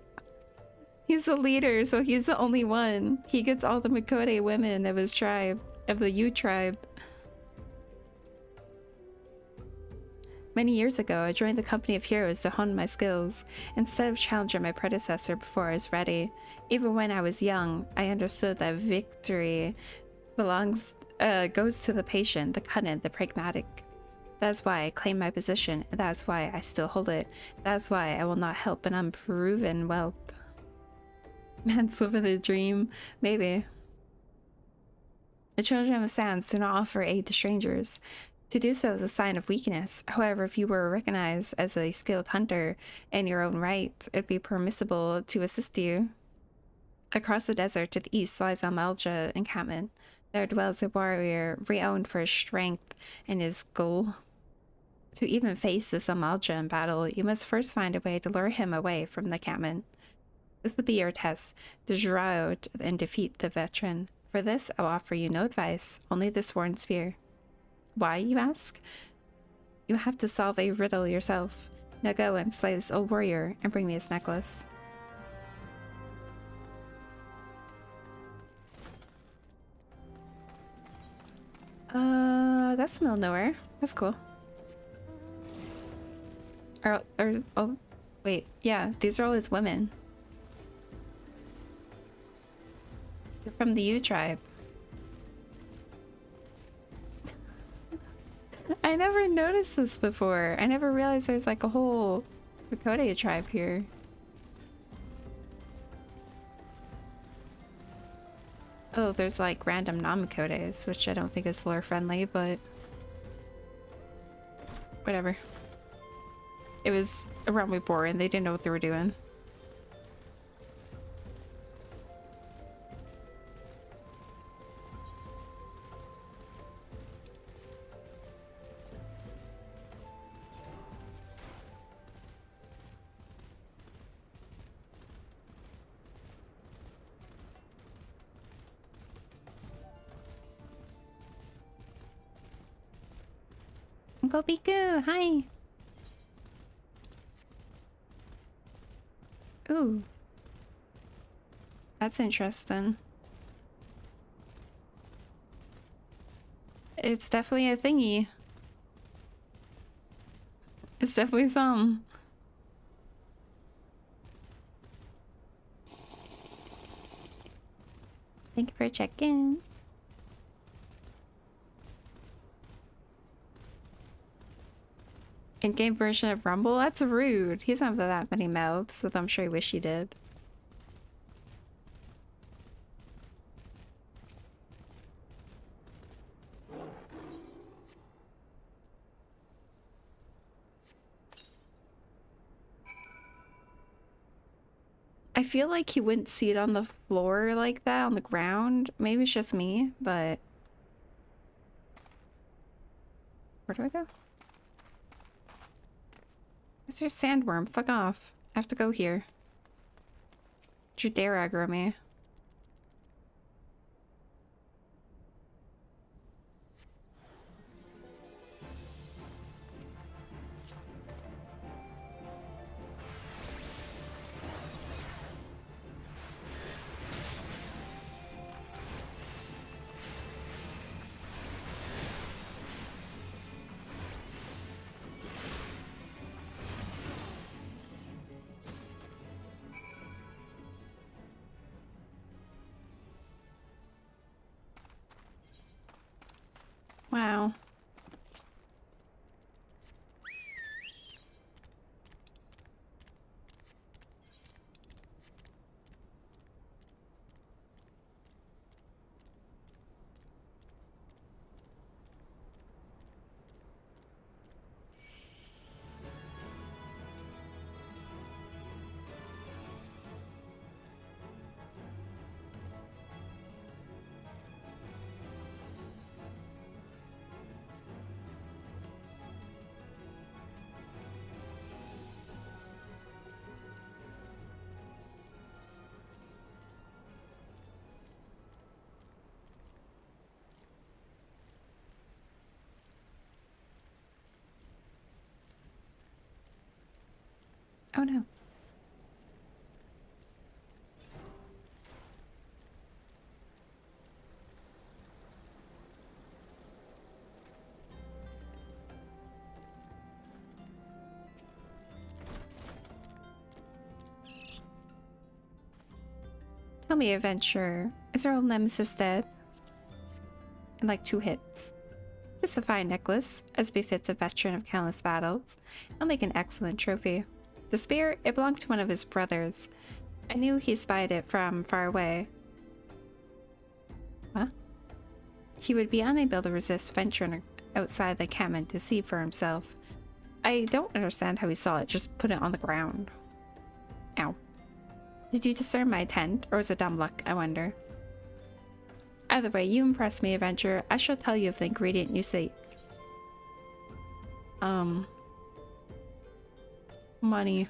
He's the leader, so he's the only one. He gets all the Makode women of his tribe, of the U tribe. Many years ago, I joined the company of heroes to hone my skills, instead of challenging my predecessor before I was ready. Even when I was young, I understood that victory goes to the patient, the cunning, the pragmatic. That's why I claim my position, and that's why I still hold it. That's why I will not help an unproven whelp. Man's living a dream. Maybe. The children of the sands do not offer aid to strangers. To do so is a sign of weakness. However, if you were recognized as a skilled hunter in your own right, it would be permissible to assist you. Across the desert to the east lies Amalja encampment. There dwells a warrior renowned for his strength and his goal. To even face this Amalja in battle, you must first find a way to lure him away from the encampment. This will be your test, to draw out and defeat the veteran. For this, I'll offer you no advice, only the sworn spear. Why, you ask? You have to solve a riddle yourself. Now go and slay this old warrior and bring me his necklace. That's middle of nowhere. That's cool. Oh, wait, yeah, these are all his women. They're from the U tribe. I never noticed this before. I never realized there's like a whole Makode tribe here. Oh, there's like random non-Makodes, which I don't think is lore friendly, but whatever. It was around way boring. They didn't know what they were doing. Uncle Biku, hi. Ooh. That's interesting. It's definitely a thingy. It's definitely some. Thank you for checking. In-game version of Rumble? That's rude. He doesn't have that many mouths, so I'm sure he wish he did. I feel like he wouldn't see it on the floor like that, on the ground. Maybe it's just me, but... Where do I go? Is there a sandworm? Fuck off. I have to go here. Don't you dare aggro me. Wow. Oh no. Tell me, adventurer, is our old nemesis dead? In like 2 hits. This a fine necklace, as befits a veteran of countless battles. It'll make an excellent trophy. The spear, it belonged to one of his brothers. I knew he spied it from far away. What? He would be unable to resist venturing outside the encampment to see for himself. I don't understand how he saw it, just put it on the ground. Ow. Did you discern my intent, or was it dumb luck, I wonder? Either way, you impress me, adventurer. I shall tell you of the ingredient you seek. Money.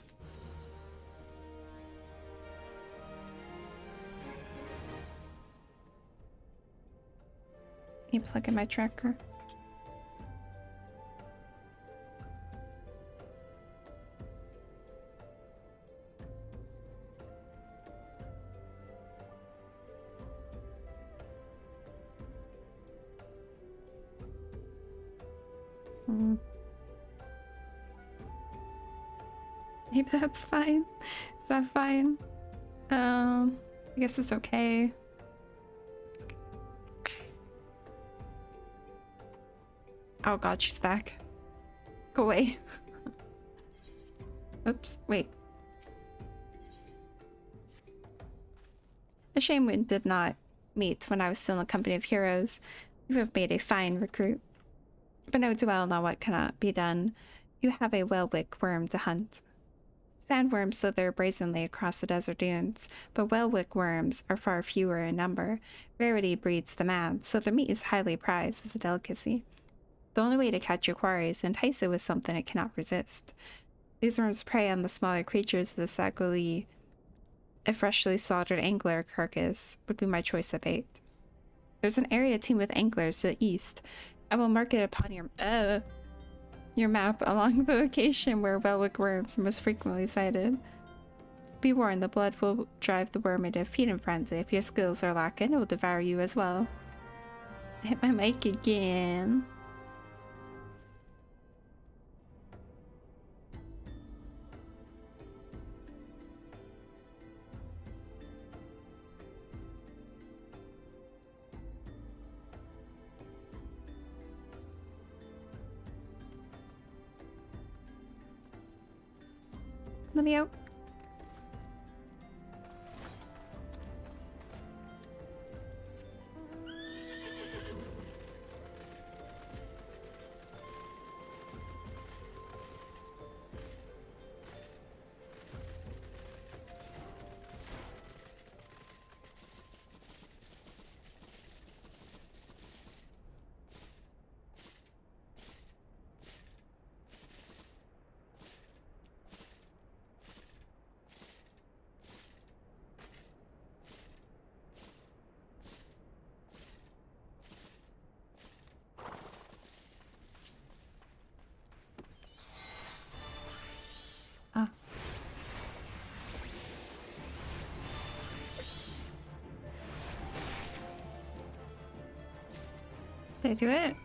Can you plug in my tracker? Maybe that's fine. Is that fine? I guess it's okay. Oh god, she's back. Go away. Oops, wait. A shame we did not meet when I was still in the company of heroes. You have made a fine recruit. But no dwell on what cannot be done. You have a wellwick worm to hunt. Sandworms slither brazenly across the desert dunes, but wellwick worms are far fewer in number. Rarity breeds the mad, so their meat is highly prized as a delicacy. The only way to catch your quarry is to entice it with something it cannot resist. These worms prey on the smaller creatures of the sagoli. A freshly slaughtered angler carcass would be my choice of bait. There's an area teemed with anglers to the east. I will mark it upon your map along the location where wellwick worms are most frequently sighted. Be warned, the blood will drive the worm into a feeding frenzy. If your skills are lacking, it will devour you as well. I hit my mic again. Let me out. Oh. Did I do it?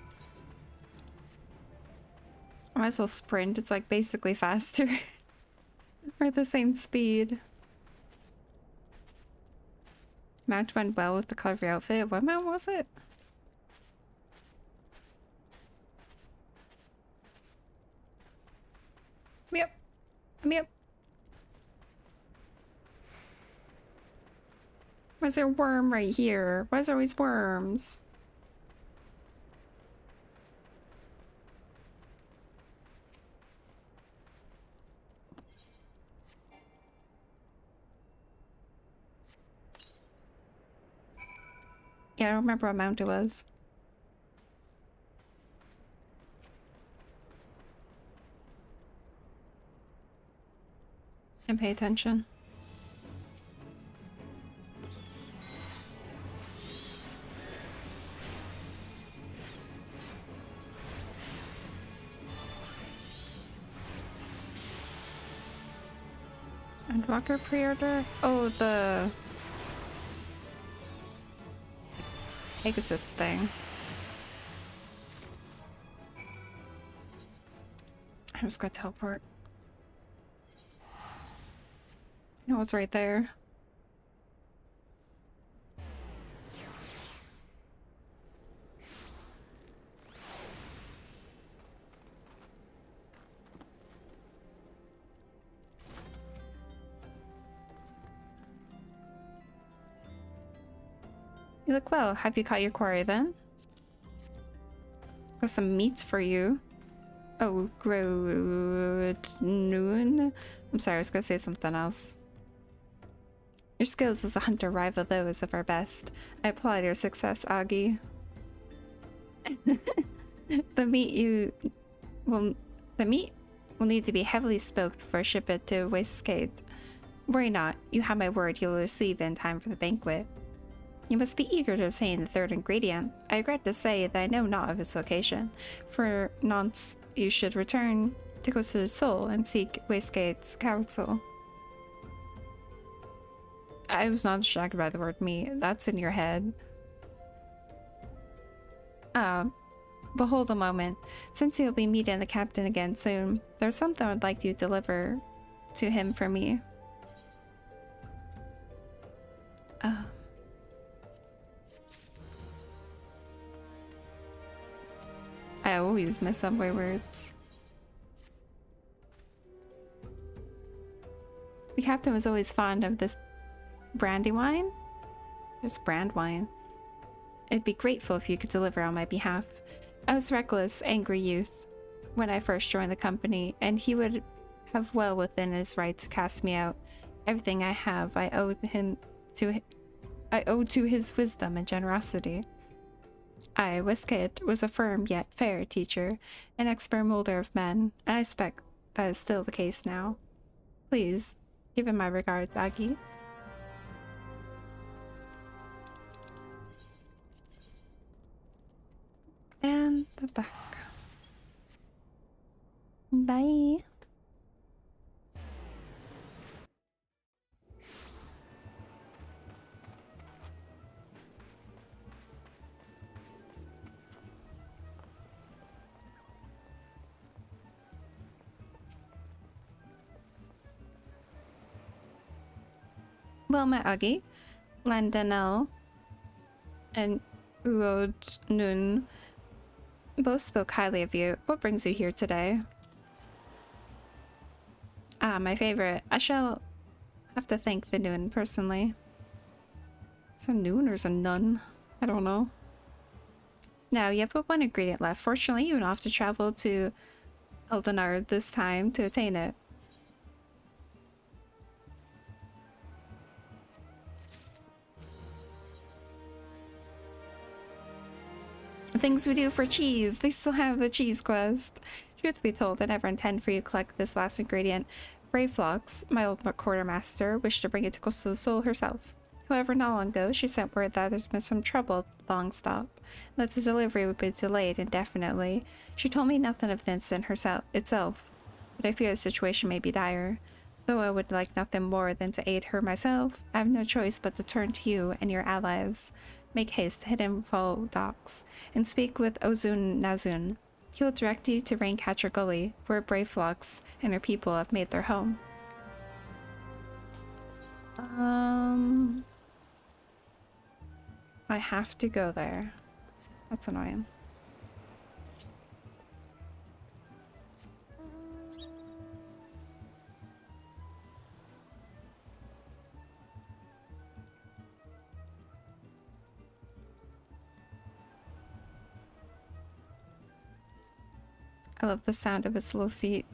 I might as well sprint. It's like basically faster. We're at the same speed. Mount went well with the color of your outfit. What mount was it? Yep. Yep. Why's there a worm right here? Why's there always worms? Yeah, I don't remember what mount it was. And pay attention. Endwalker pre-order? Oh, the Pegasus thing. I'm just gonna teleport. No, it's right there. You look well. Have you caught your quarry then? Got some meats for you. Oh, good noon. I'm sorry, I was gonna say something else. Your skills as a hunter rival those of our best. I applaud your success, Agi. The meat will need to be heavily smoked before ship it to Westgate. Worry not, you have my word you'll receive in time for the banquet. You must be eager to obtain the third ingredient. I regret to say that I know not of its location. For nonce, you should return to go to the Soul and seek Westgate's counsel. I was not distracted by the word meat. That's in your head. Behold a moment. Since you'll be meeting the captain again soon, there's something I'd like you to deliver to him for me. I always mess up my words. The captain was always fond of this brandy wine? Just brand wine. I'd be grateful if you could deliver on my behalf. I was reckless, angry youth when I first joined the company, and he would have well within his right to cast me out. Everything I have, I owe to his wisdom and generosity. I, Westgate, was a firm yet fair teacher, an expert molder of men, and I expect that is still the case now. Please, give him my regards, Agi. And the back. Bye. Well, my Agi, Landanel, and Uod Nun both spoke highly of you. What brings you here today? Ah, my favorite. I shall have to thank the Nun personally. Is it a Nun or is it a Nun? I don't know. Now, you have but one ingredient left. Fortunately, you don't have to travel to Eldenar this time to attain it. The things we do for cheese. They still have the cheese quest. Truth be told, I never intend for you to collect this last ingredient. Braveflox, my old quartermaster, wished to bring it to Coastal Soul herself. However, not long ago, she sent word that there's been some trouble at the long stop, and that the delivery would be delayed indefinitely. She told me nothing of the incident itself, but I fear the situation may be dire. Though I would like nothing more than to aid her myself, I have no choice but to turn to you and your allies. Make haste to Hiddenfall Docks and speak with Ozun Nazun. He will direct you to Raincatcher Gully, where Braveflox and her people have made their home. I have to go there. That's annoying. I love the sound of its little feet.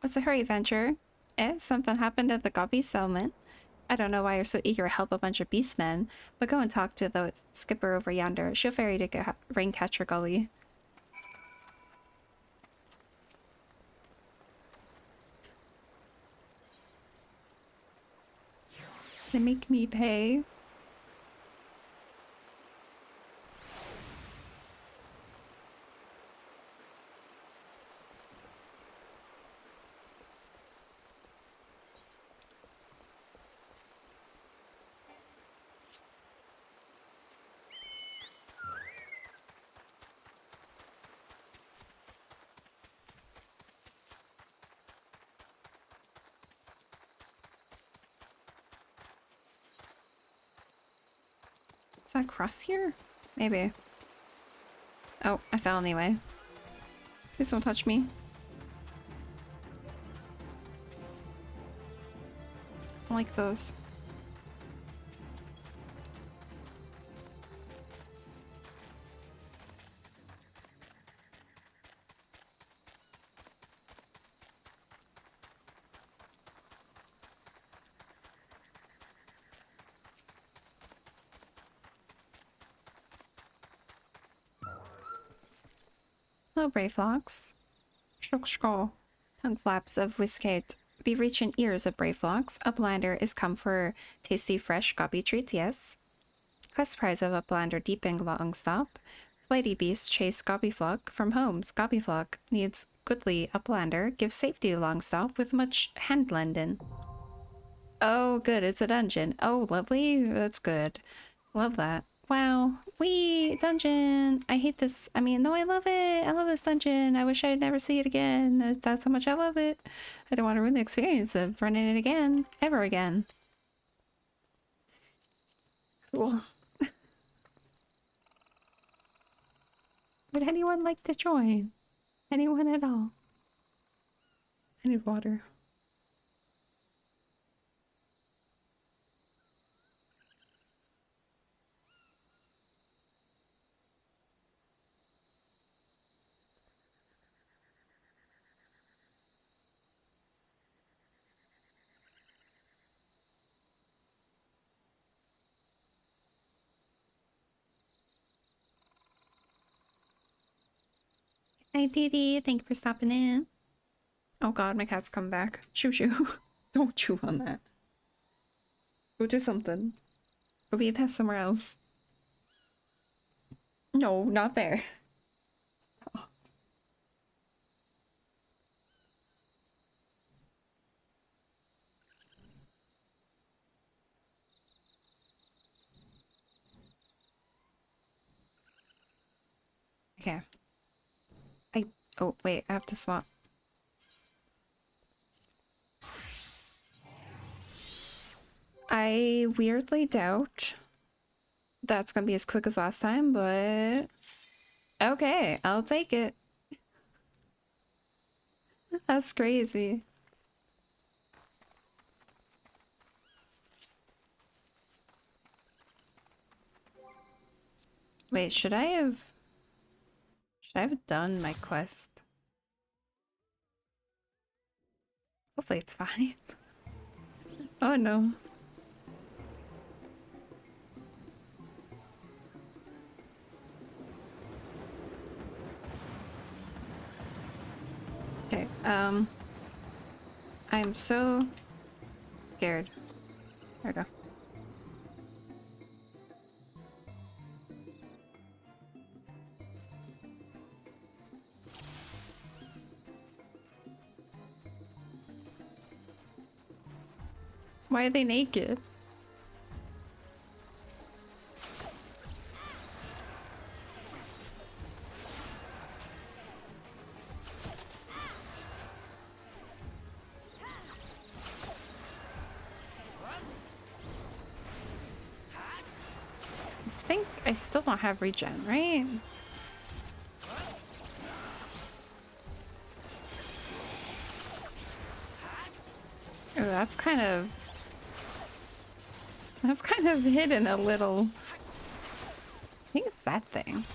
What's the hurry, Venture? Eh? Something happened at the Gobi settlement. I don't know why you're so eager to help a bunch of beastmen, but go and talk to the skipper over yonder. She'll ferry to Raincatcher Gully. They make me pay. Is that cross here? Maybe. Oh, I fell anyway. Please don't touch me. I don't like those. Hello, brave flocks. Tongue flaps of Whiskate. Be reaching ears of brave flocks. Uplander is come for tasty fresh goppy treats, yes. Quest prize of Uplander deeping long stop. Flighty beast chase goppy flock from home. Goppy flock needs goodly Uplander. Give safety long stop with much hand lending. Oh, good, it's a dungeon. Oh, lovely. That's good. Love that. Wow. Wee! Dungeon! I hate this. I mean, no, I love it. I love this dungeon. I wish I'd never see it again. That's how much I love it. I don't want to ruin the experience of running it again. Ever again. Cool. Would anyone like to join? Anyone at all? I need water. Hi, Didi. Thank you for stopping in. Oh god, my cat's come back. Shoo shoo. Don't chew on that. Go do something. Go be a pest somewhere else. No, not there. Oh. Okay. Oh, wait, I have to swap. I weirdly doubt that's gonna be as quick as last time, but okay, I'll take it. That's crazy. Wait, should I have done my quest? Hopefully it's fine. Oh no. Okay, I'm so scared. There we go. Why are they naked? I think I still don't have regen, right? Oh, that's kind of hidden a little. I think it's that thing.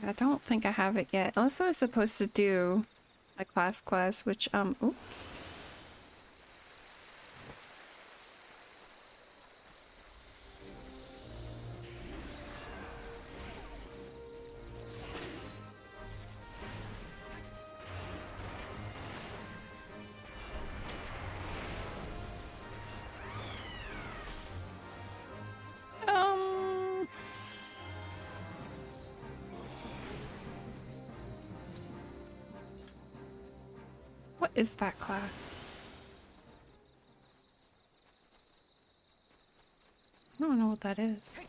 I don't think I have it yet. Unless I was supposed to do a class quest, which, oops. What is that class? I don't know what that is.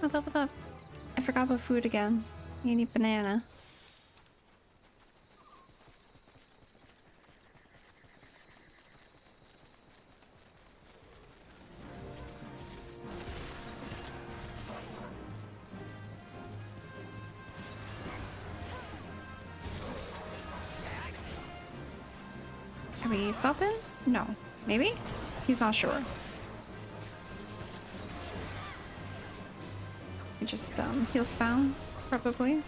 What up? I forgot about food again. You need banana. Can we stop him? No. Maybe? He's not sure. We just heal spawn, probably.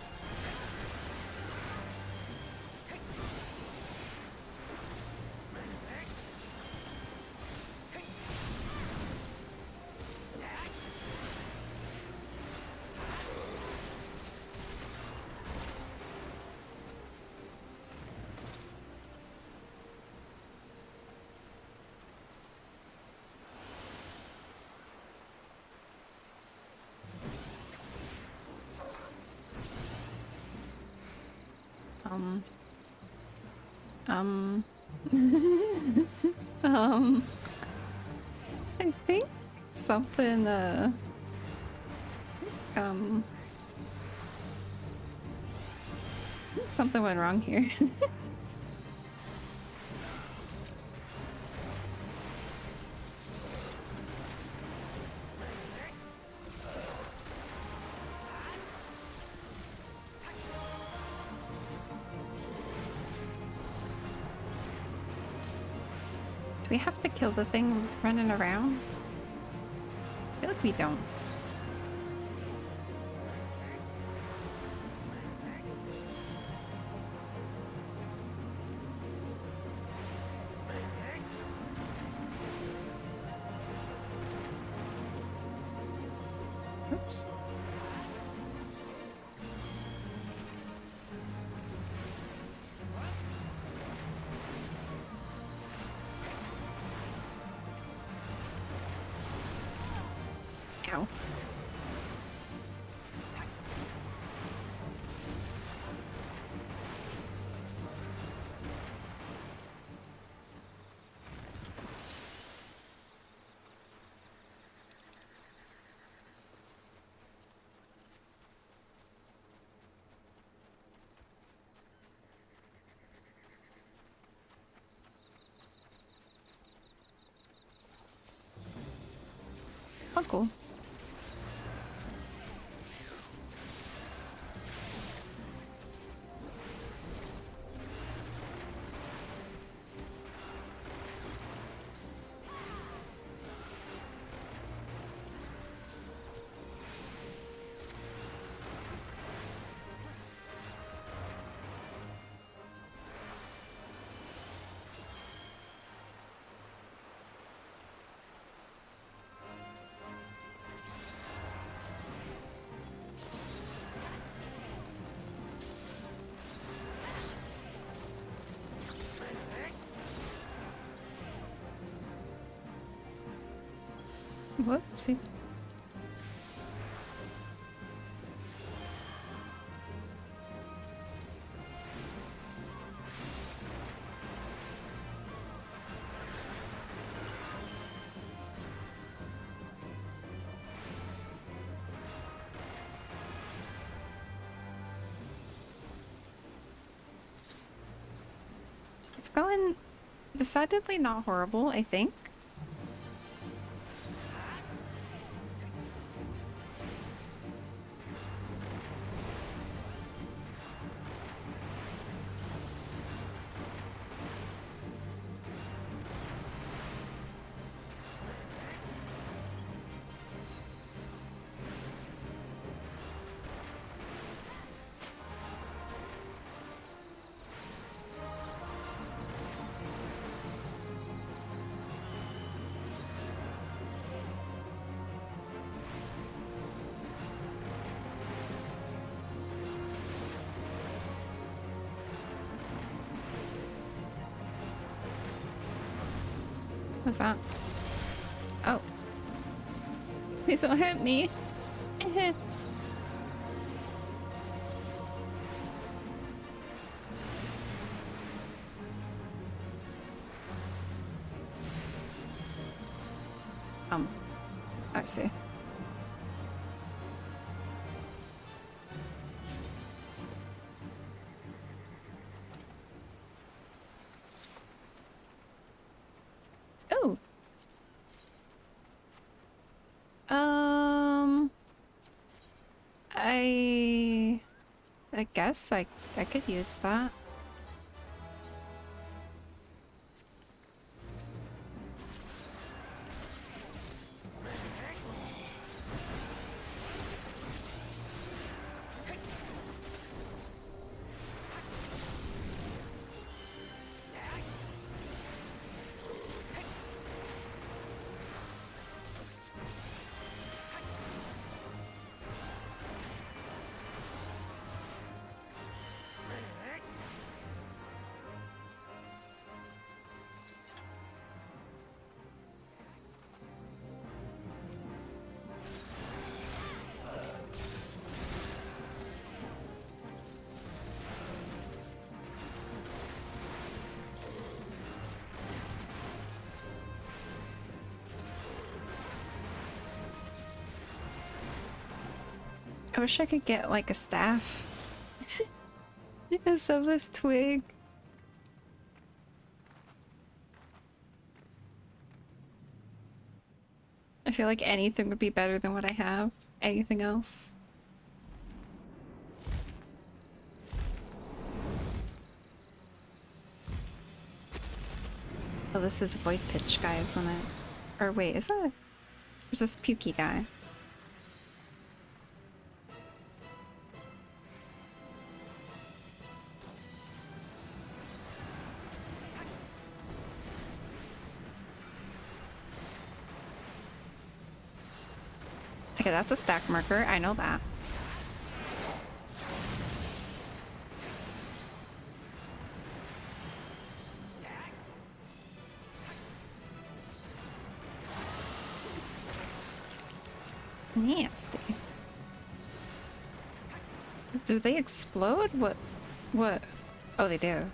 I think something, something went wrong here. Do we have to kill the thing running around? I feel like we don't. Oops. Ow. Oh, cool. Whoopsie. It's going decidedly not horrible, I think. What's that? Oh. Please don't hit me. I see. Oh. I guess I could use that. I wish I could get like a staff instead of this twig. I feel like anything would be better than what I have. Anything else. Oh, this is Void Pitch guy, isn't it? Or wait, is it? There's this pukey guy. Okay, that's a stack marker. I know that. Nasty. Do they explode? What? What? Oh, they do.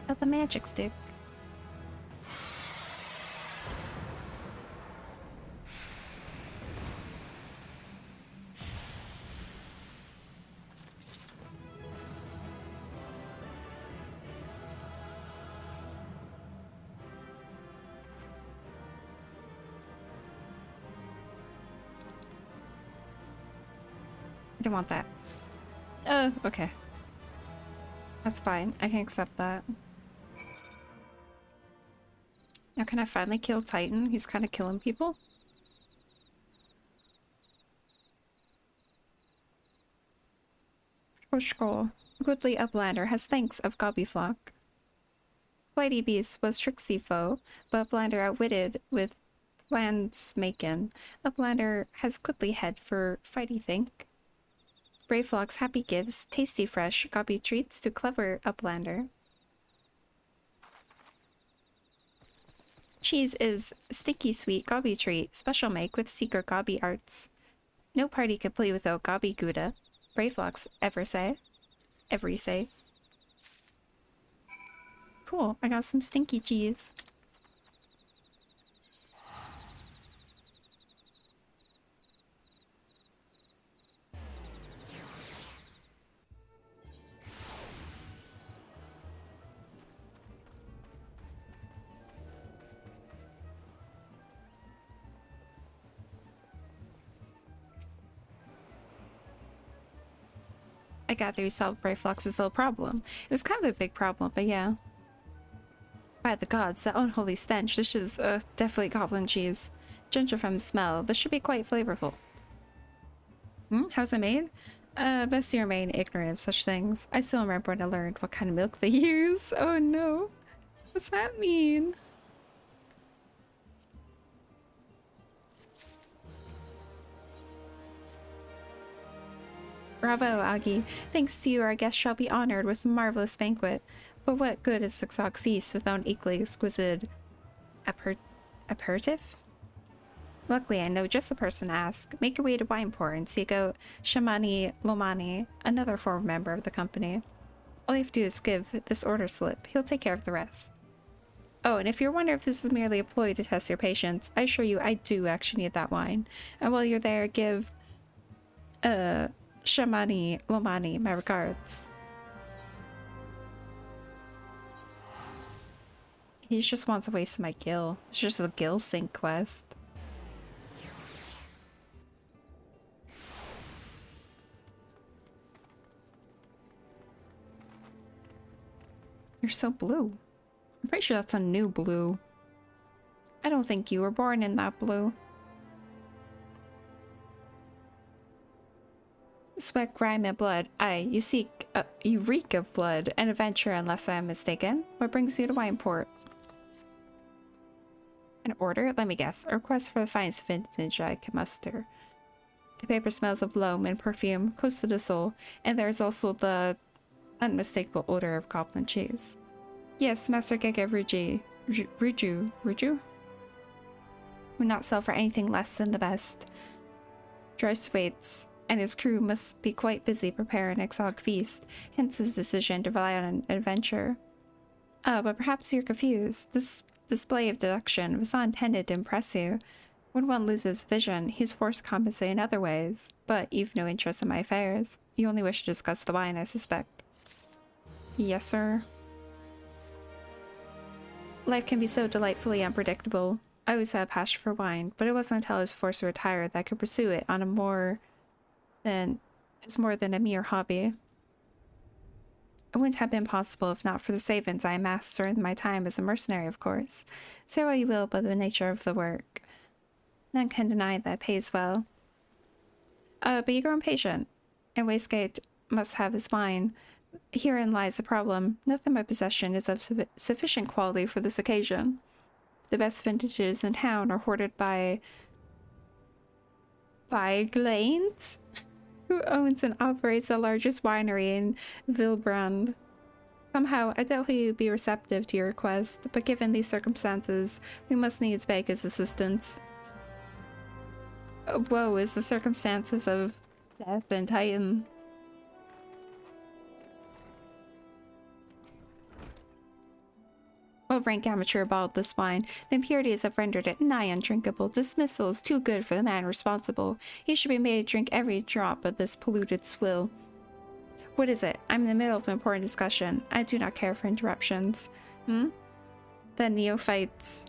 Got the magic stick. I don't want that. Okay. That's fine. I can accept that. Now can I finally kill Titan? He's kind of killing people. Scroll. Goodly Uplander has thanks of Gobbyflock. Flighty Beast was tricksy foe, but Uplander outwitted with plans makin'. Uplander has goodly head for fighty think. Brayflock's happy gives tasty fresh gobby treats to clever Uplander. Cheese is sticky sweet gobby treat, special make with secret gobby arts. No party complete without gobby gouda. Brayflock's every say. Cool, I got some stinky cheese. I gather you solved Brayflock's little problem. It was kind of a big problem, but yeah. By the gods, that unholy stench. This is definitely goblin cheese. Ginger from smell. This should be quite flavorful. How's it made? Best to remain ignorant of such things. I still remember when I learned what kind of milk they use. Oh no. What's that mean? Bravo, Agi. Thanks to you, our guest shall be honored with a marvelous banquet. But what good is the Xog feast without an equally exquisite aperitif? Luckily, I know just the person to ask. Make your way to Wineport and seek out Shamani Lomani, another former member of the company. All you have to do is give this order slip. He'll take care of the rest. Oh, and if you're wondering if this is merely a ploy to test your patience, I assure you I do actually need that wine. And while you're there, give Shamani Lomani my regards. He just wants to waste my gil. It's just a gil sync quest. You're so blue. I'm pretty sure that's a new blue. I don't think you were born in that blue. Sweat, grime, and blood. Aye, you reek of blood and adventure unless I am mistaken. What brings you to Wineport? An order? Let me guess. A request for the finest vintage I can muster. The paper smells of loam and perfume, close to the soul, and there's also the unmistakable odor of goblin cheese. Yes, Master Gege Ruju would not sell for anything less than the best. Dryce waits, and his crew must be quite busy preparing a Xog feast, hence his decision to rely on an adventure. But perhaps you're confused. This display of deduction was not intended to impress you. When one loses vision, he's forced to compensate in other ways. But you've no interest in my affairs. You only wish to discuss the wine, I suspect. Yes, sir. Life can be so delightfully unpredictable. I always had a passion for wine, but it wasn't until I was forced to retire that I could pursue it on it's more than a mere hobby. It wouldn't have been possible if not for the savings I amassed during my time as a mercenary, of course. Say what you will about the nature of the work. None can deny that it pays well. But you grow impatient, and Wastegate must have his wine. Herein lies the problem. Nothing in my possession is of sufficient quality for this occasion. The best vintages in town are hoarded by Glains, who owns and operates the largest winery in Vilbrand. Somehow, I doubt he would be receptive to your request, but given these circumstances, we must needs beg his assistance. Woe is the circumstances of death and Titan. What rank amateur bottled this wine? The impurities have rendered it nigh undrinkable. Dismissal is too good for the man responsible. He should be made to drink every drop of this polluted swill. What is it? I'm in the middle of an important discussion. I do not care for interruptions. The neophyte?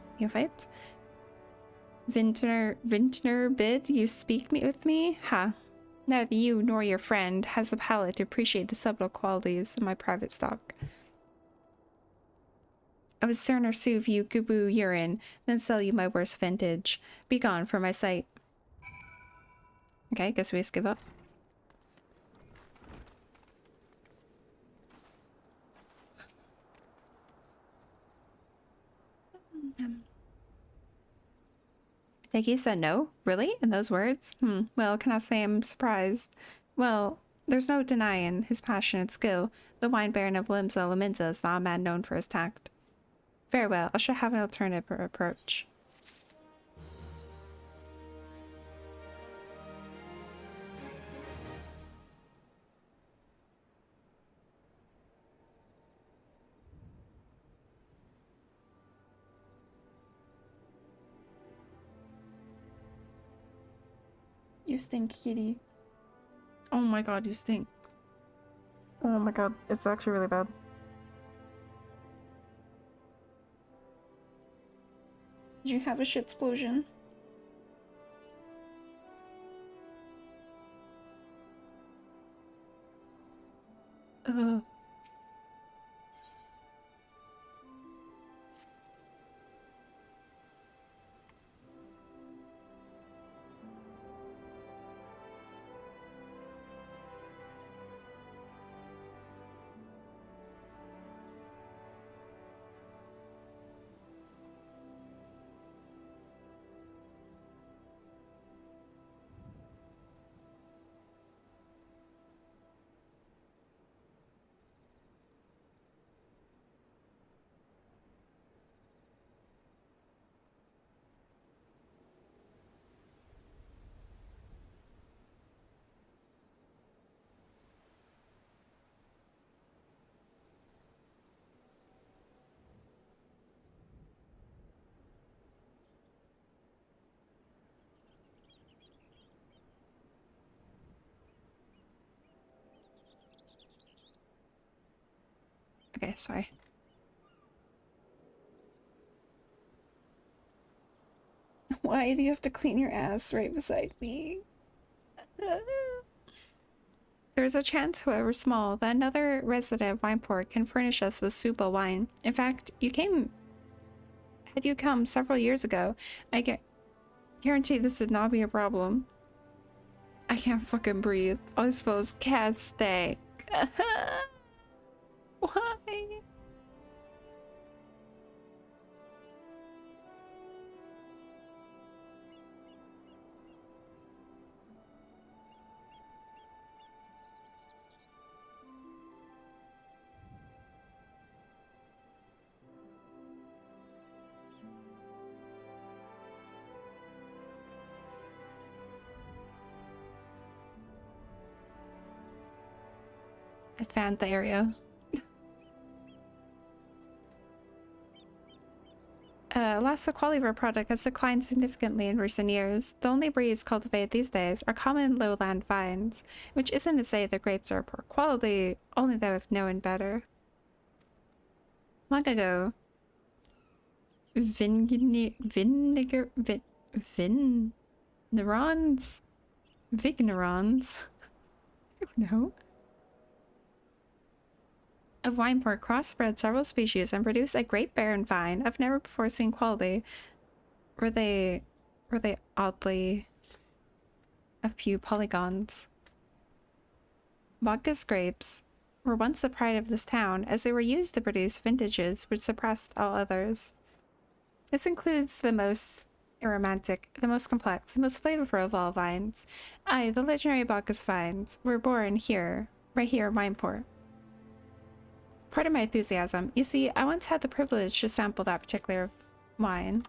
Vintner bid you speak with me? Ha. Neither you nor your friend has the palate to appreciate the subtle qualities of my private stock. I would sooner soothe you goo urine than sell you my worst vintage. Be gone from my sight. Okay, guess we just give up. I think he said no? Really? In those words? Well, can I say I'm surprised? Well, there's no denying his passionate skill. The wine baron of Limsa is not a man known for his tact. Very well, I shall have an alternative approach. You stink, kitty. Oh my god, you stink. Oh my god, it's actually really bad. Did you have a shit explosion? Ugh. Okay, sorry. Why do you have to clean your ass right beside me? There is a chance, however small, that another resident of Wineport can furnish us with Supa wine. In fact, had you come several years ago, I guarantee this would not be a problem. I can't fucking breathe. I suppose cats stink. Why? I found the area. Alas, the quality of our product has declined significantly in recent years. The only breeds cultivated these days are common lowland vines, which isn't to say the grapes are poor quality, only that we've known better. Long ago, vignerons I don't know, of Wineport crossbred several species and produced a great barren vine I've never before seen quality. Were they oddly a few polygons? Vodka's grapes were once the pride of this town, as they were used to produce vintages which surpassed all others. This includes the most aromatic, the most complex, the most flavorful of all vines. Aye, the legendary Bacchus vines were born here, right here in Wineport. Part of my enthusiasm. You see, I once had the privilege to sample that particular wine.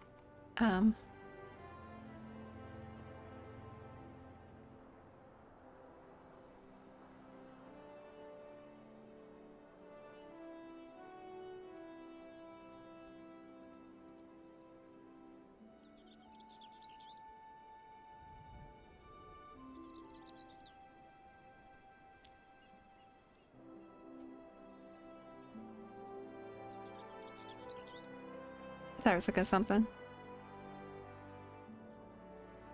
I was looking at something.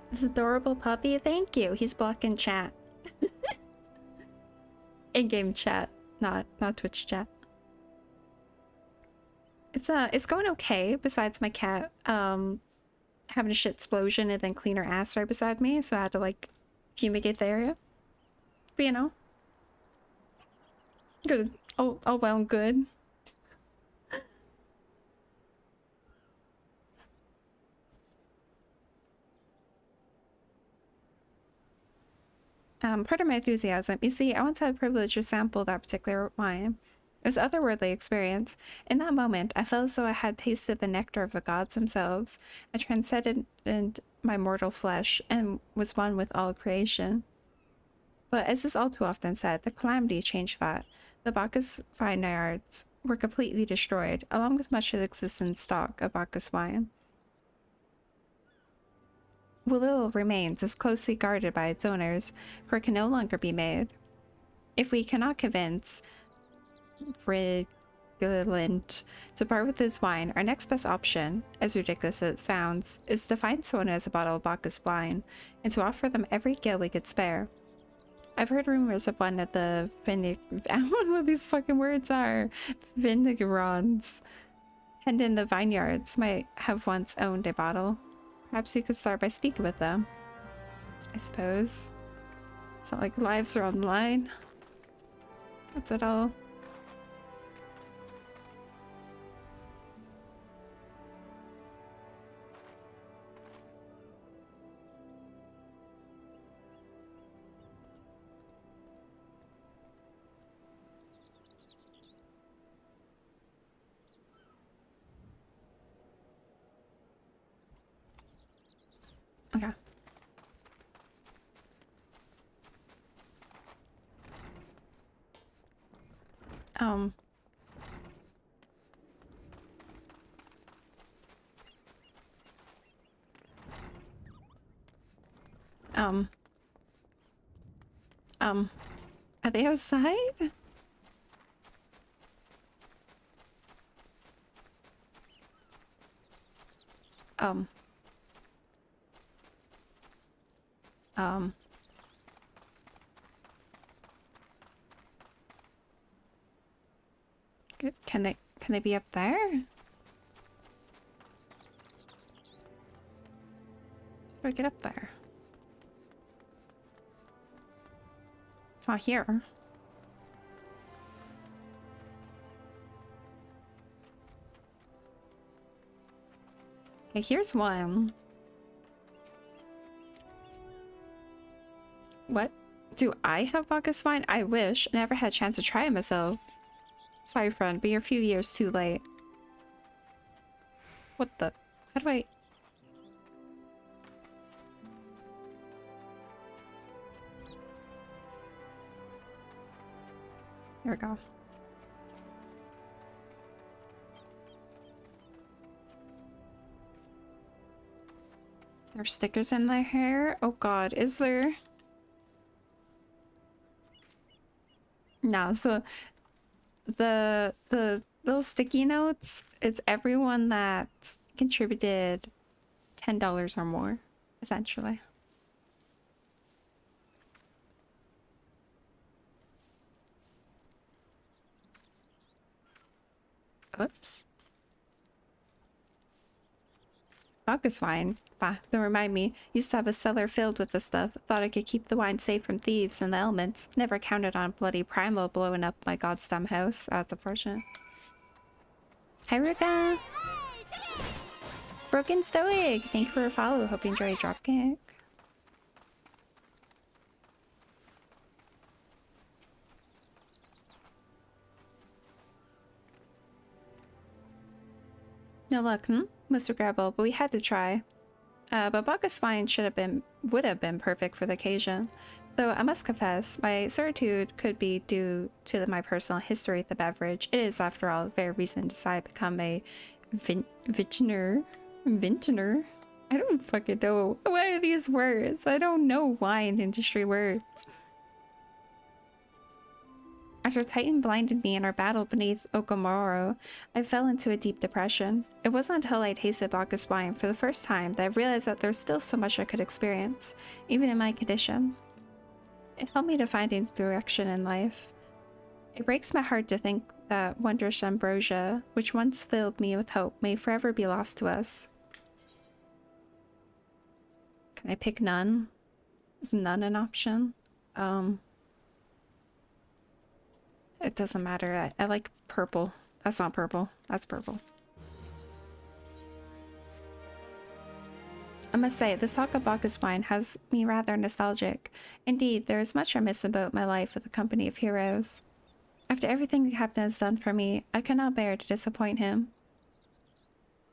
This adorable puppy, thank you. He's blocking chat. In-game chat, not Twitch chat. It's going okay, besides my cat having a shit explosion and then clean her ass right beside me, so I had to like fumigate the area. But you know, good. All well and good. Part of my enthusiasm. You see, I once had the privilege to sample that particular wine. It was an otherworldly experience. In that moment, I felt as though I had tasted the nectar of the gods themselves. I transcended my mortal flesh and was one with all creation. But as is all too often said, the calamity changed that. The Bacchus vineyards were completely destroyed, along with much of the existing stock of Bacchus wine. What little remains is closely guarded by its owners, for it can no longer be made. If we cannot convince Frigilant to part with his wine, our next best option, as ridiculous as it sounds, is to find someone who has a bottle of Bacchus wine, and to offer them every gill we could spare. I've heard rumors of one of the I don't know what these fucking words are. Vinegarons. And in the vineyards might have once owned a bottle. Perhaps you could start by speaking with them. I suppose. It's not like lives are on the line. That's it all. Okay. Um. Are they outside? Good. Can they be up there? How do I get up there? It's not here. Okay, here's one. What? Do I have Bacchus wine? I wish. I never had a chance to try it myself. Sorry, friend, but you're a few years too late. What the? How do I... Here we go. There's stickers in my hair? Oh god, is there? No, so the little sticky notes, it's everyone that contributed $10 or more, essentially. Oops. Bacchus wine. Bah, don't remind me. Used to have a cellar filled with the stuff. Thought I could keep the wine safe from thieves and the elements. Never counted on bloody Primal blowing up my goddamn house. That's unfortunate. Hi, Ruka! Broken Stoic! Thank you for a follow. Hope you enjoy Dropkick. No luck, Most regrettable, but we had to try. But Bacchus wine would have been perfect for the occasion. Though I must confess, my certitude could be due to my personal history with the beverage. It is, after all, very recent to decide to become a vintner. I don't fucking know. What are these words? I don't know wine industry words. After Titan blinded me in our battle beneath Okamoro, I fell into a deep depression. It wasn't until I tasted Bacchus wine for the first time that I realized that there's still so much I could experience, even in my condition. It helped me to find a direction in life. It breaks my heart to think that wondrous ambrosia, which once filled me with hope, may forever be lost to us. Can I pick none? Is none an option? It doesn't matter. I like purple. That's not purple. That's purple. I must say, the Sakabaka's wine has me rather nostalgic. Indeed, there is much I miss about my life with the company of heroes. After everything the captain has done for me, I cannot bear to disappoint him.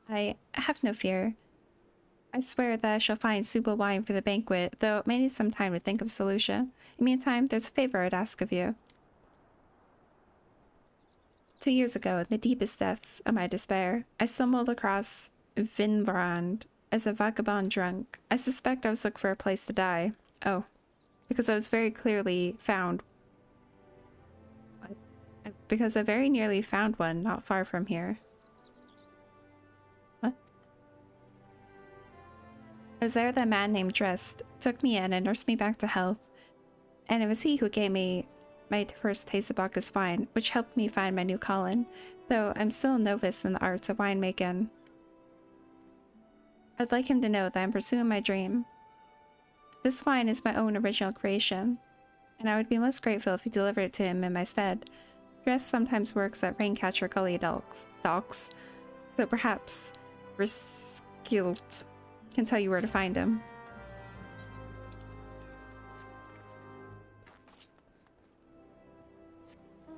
I have no fear. I swear that I shall find suitable wine for the banquet, though it may need some time to think of a solution. In the meantime, there's a favor I'd ask of you. 2 years ago, in the deepest depths of my despair, I stumbled across Vinbrand as a vagabond drunk. I suspect I was looking for a place to die. Oh, because I was very clearly found. Because I very nearly found one not far from here. What? It was there that a man named Drest took me in and nursed me back to health. And it was he who gave me my first taste of Bacchus wine, which helped me find my new calling, though I'm still a novice in the arts of winemaking. I'd like him to know that I'm pursuing my dream. This wine is my own original creation, and I would be most grateful if you delivered it to him in my stead. Dress sometimes works at Raincatcher Gully docks, so perhaps Riskilt can tell you where to find him.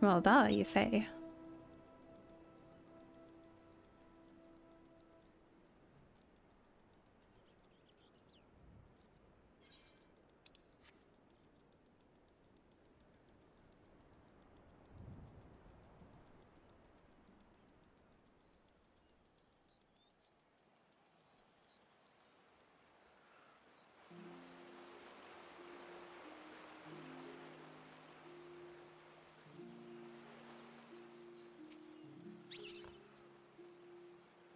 Well, duh, you say.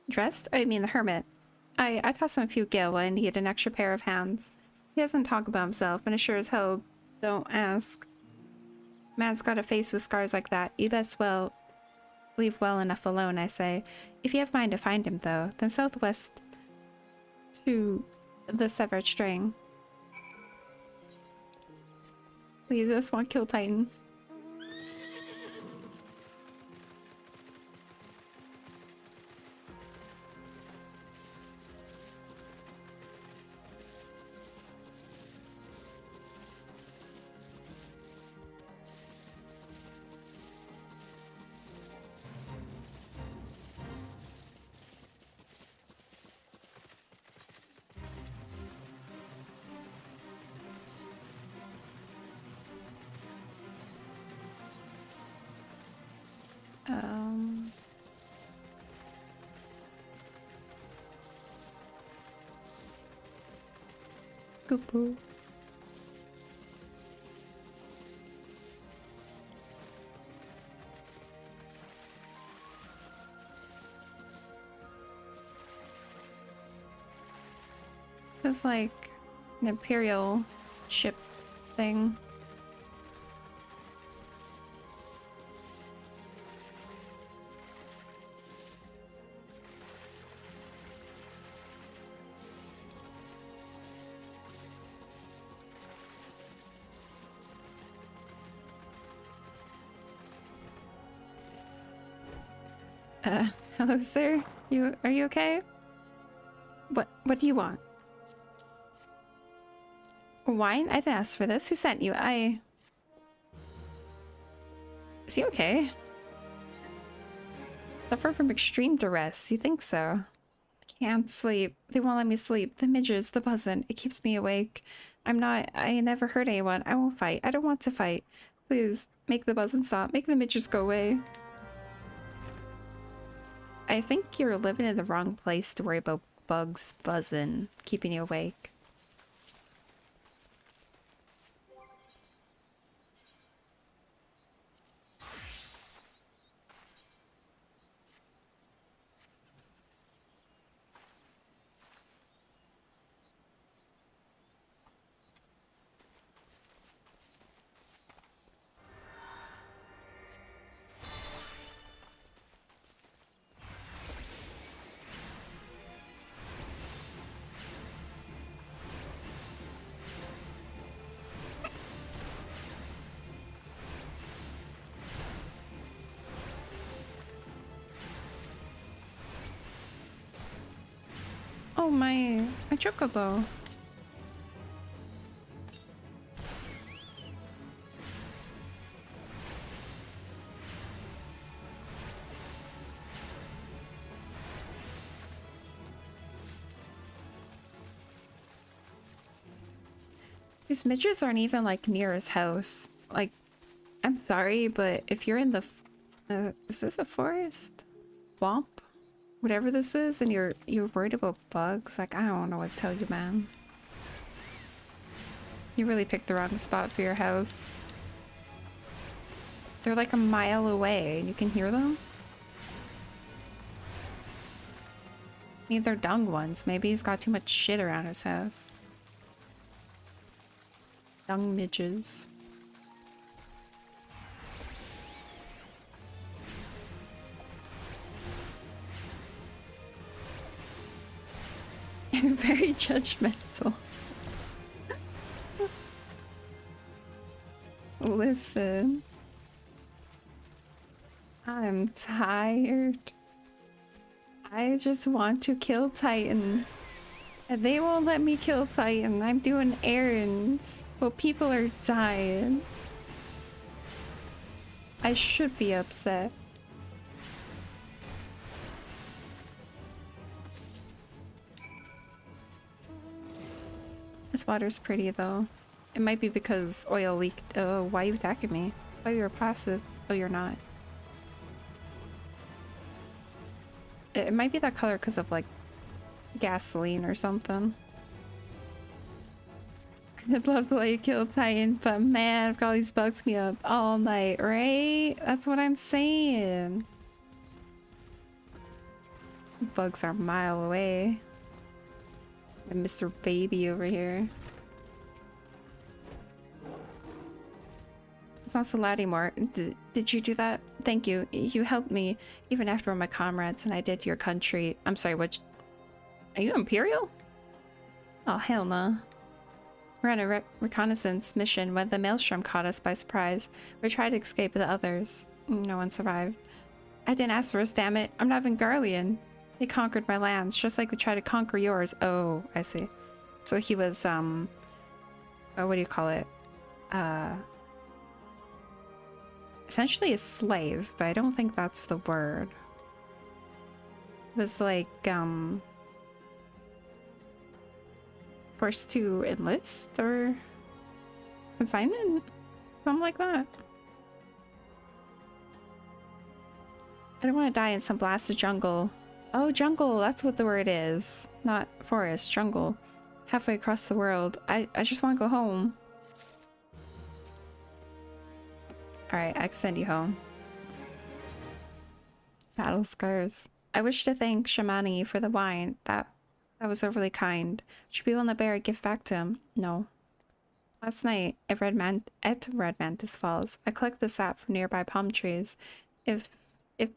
Dressed? I mean the hermit. I tossed him a few gil when I needed an extra pair of hands. He doesn't talk about himself, and as sure as hell don't ask. Man's got a face with scars like that. You best well leave well enough alone, I say. If you have mind to find him, though, then southwest to the severed string. Please, I just want to kill Titan. Good. It's like an Imperial ship thing. Hello, sir. Are you okay? What do you want? Wine? I didn't ask for this. Who sent you? Is he okay? Suffer from extreme duress. You think so? I can't sleep. They won't let me sleep. The midges, the buzzing. It keeps me awake. I never hurt anyone. I won't fight. I don't want to fight. Please, make the buzzing stop. Make the midges go away. I think you're living in the wrong place to worry about bugs buzzing, keeping you awake. Oh, my chocobo. These midgets aren't even like near his house. Like, I'm sorry, but if you're in the is this a forest? Swamp? Whatever this is, and you're worried about bugs, like, I don't know what to tell you, man. You really picked the wrong spot for your house. They're like a mile away, and you can hear them? Need they're dung ones. Maybe he's got too much shit around his house. Dung midges. I'm very judgmental. Listen. I'm tired. I just want to kill Titan. And they won't let me kill Titan. I'm doing errands. Well, people are dying. I should be upset. This water's pretty though. It might be because oil leaked. Oh, why are you attacking me? I thought you were passive. Oh, you're not. It might be that color because of like gasoline or something. I'd love to let you kill Titan, but man, I've got all these bugs me up all night, right? That's what I'm saying. Bugs are a mile away. And Mr. Baby over here. It's not so loud anymore. Did you do that? Thank you. You helped me even after my comrades and I did to your country. I'm sorry, what? Are you Imperial? Oh, hell no. We're on a reconnaissance mission when the maelstrom caught us by surprise. We tried to escape with the others. No one survived. I didn't ask for this, damn it. I'm not Vengarian. They conquered my lands, just like they tried to conquer yours. Oh, I see. So he was, oh, what do you call it? Essentially a slave, but I don't think that's the word. It was like, forced to enlist or consignment? Something like that. I don't want to die in some blasted jungle. Oh, jungle, that's what the word is. Not forest, jungle. Halfway across the world. I just want to go home. Alright, I can send you home. Battle scars. I wish to thank Shamani for the wine. That was overly kind. Should be willing to bear a gift back to him. No. Last night, at Red Mantis Falls, I collected the sap from nearby palm trees. If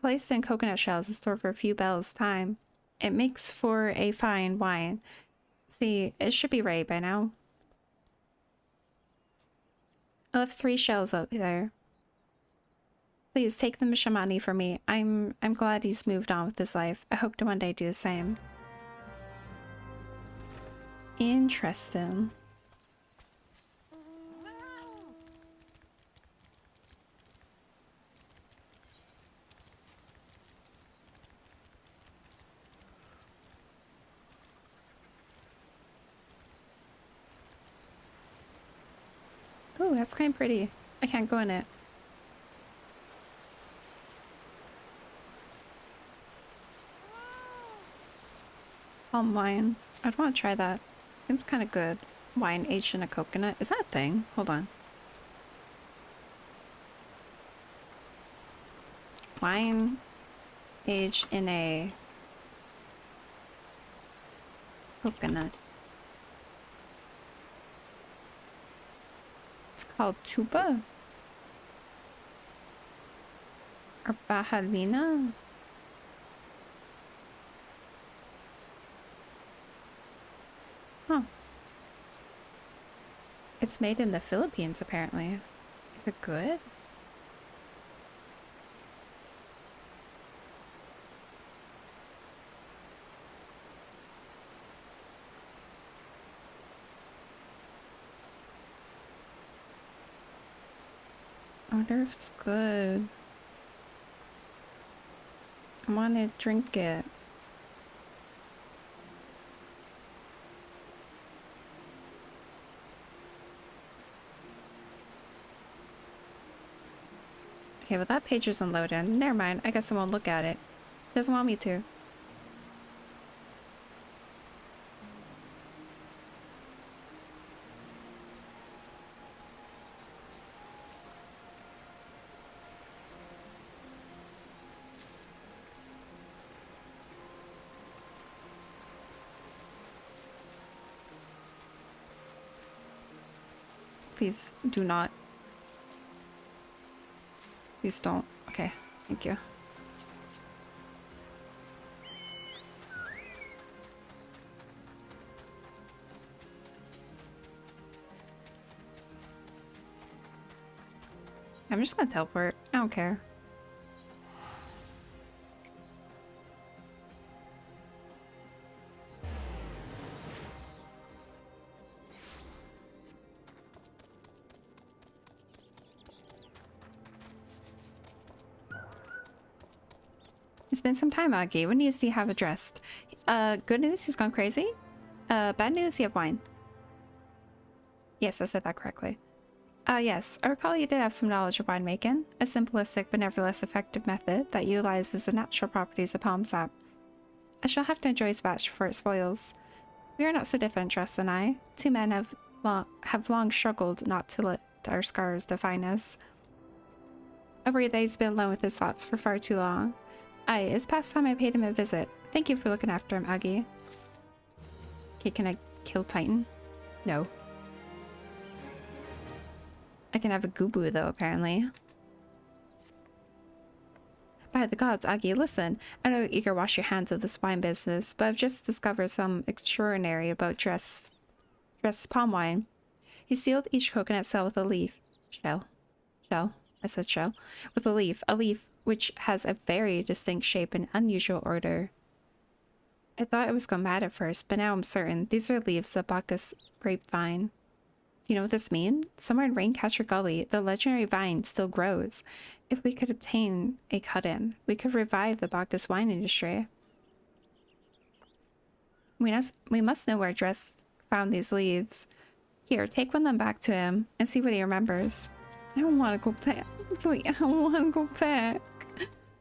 placed in coconut shells and stored for a few bells' time, it makes for a fine wine. See, it should be ready by now. I left 3 shells out there. Please take them to Shamani for me. I'm glad he's moved on with his life. I hope to one day do the same. Interesting. Oh, that's kind of pretty. I can't go in it. Palm wine. I'd want to try that. Seems kind of good. Wine aged in a coconut. Is that a thing? Hold on. Wine aged in a coconut. It's called tuba? Or bahalina? Huh. It's made in the Philippines, apparently. Is it good? I wonder if it's good. I want to drink it. Okay, well that page isn't loaded. Never mind. I guess I won't look at it. Doesn't want me to. Please do not. Please don't. Okay, thank you. I'm just gonna teleport. I don't care. It's been some time, Augie. What news do you have addressed? Good news, he's gone crazy. Bad news, you have wine. Yes, I said that correctly. Yes, I recall you did have some knowledge of winemaking, a simplistic but nevertheless effective method that utilizes the natural properties of palm sap. I shall have to enjoy his batch before it spoils. We are not so different, Tress and I. Two men have long struggled not to let our scars define us. I worry that he's been alone with his thoughts for far too long. Aye, it's past time I paid him a visit. Thank you for looking after him, Aggie. Okay, can I kill Titan? No. I can have a Gubu though, apparently. By the gods, Aggie, listen. I know you're eager to wash your hands of this wine business, but I've just discovered something extraordinary about Dress palm wine. He sealed each coconut shell with a leaf. Shell. I said shell. With a leaf which has a very distinct shape and unusual order. I thought I was going mad at first, but now I'm certain. These are leaves of Bacchus grapevine. Do you know what this means? Somewhere in Raincatcher Gully, the legendary vine still grows. If we could obtain a cut-in, we could revive the Bacchus wine industry. We must know where Dress found these leaves. Here, take one of them back to him and see what he remembers. I don't want to go back. Please, I don't want to go back.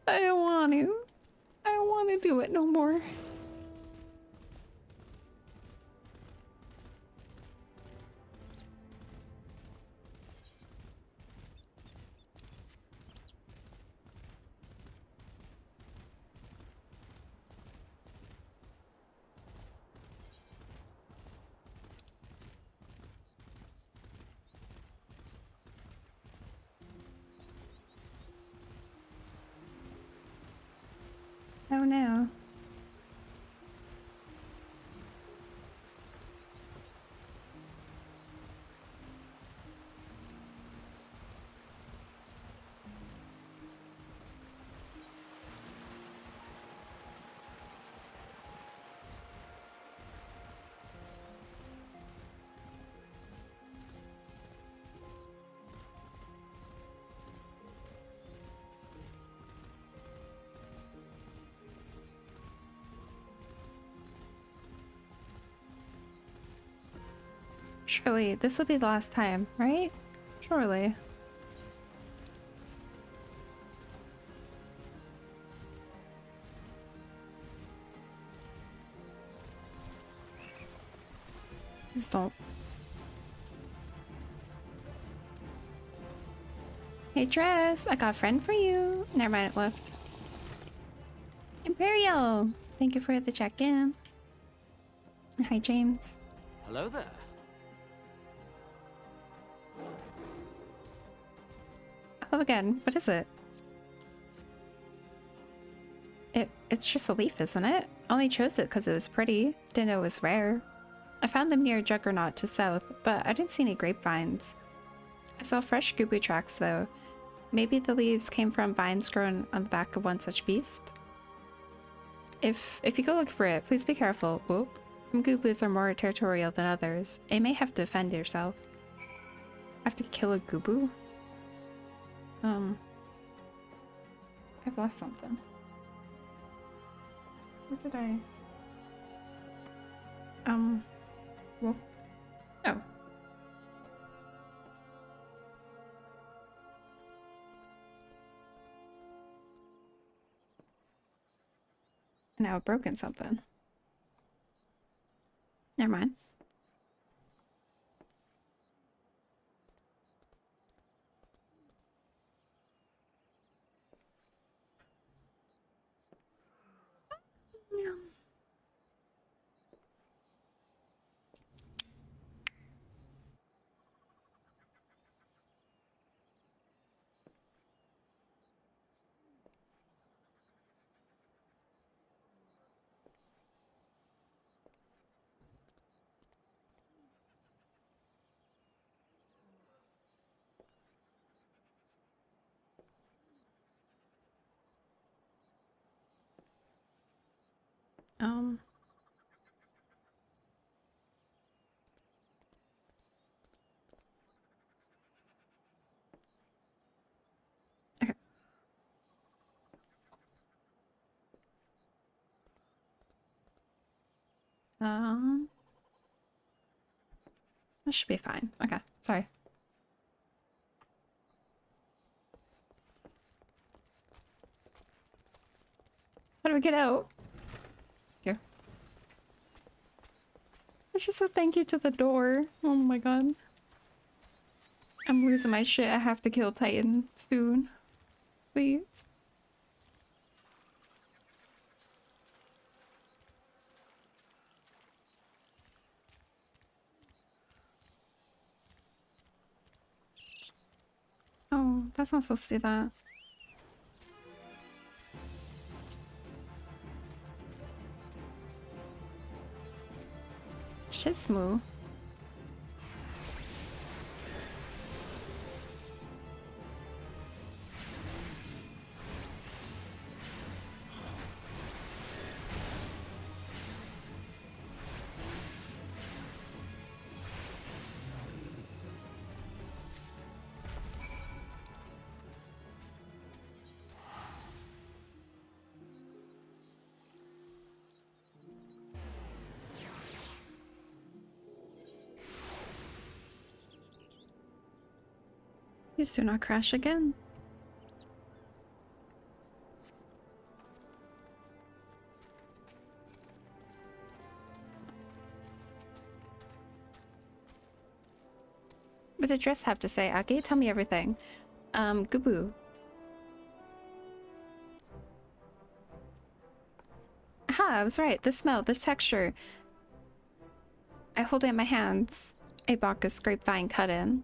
I don't want to. I don't want to do it no more. Oh no. Surely, this will be the last time, right? Surely. Please don't. Hey, Dress, I got a friend for you. Never mind, it left. Imperial! Thank you for the check-in. Hi, James. Hello there. Hello again. What is it? It's just a leaf, isn't it? Only chose it because it was pretty. Didn't know it was rare. I found them near Juggernaut to south, but I didn't see any grapevines. I saw fresh Gubu tracks though. Maybe the leaves came from vines grown on the back of one such beast? If you go look for it, please be careful. Whoop. Some Gubus are more territorial than others. You may have to defend yourself. I have to kill a Gubu? I've lost something. Where did I? Well, oh. Now I've broken something. Never mind. Yeah. Okay. This should be fine. Okay, sorry. How do we get out? Here. I just said thank you to the door. Oh my god. I'm losing my shit. I have to kill Titan soon. Please. Oh, that's not supposed to do that. Shismu. Please do not crash again. What did Dress have to say, Aki? Tell me everything. Gubu. Aha, I was right. The smell, the texture. I hold it in my hands. A Bacchus grapevine cut in.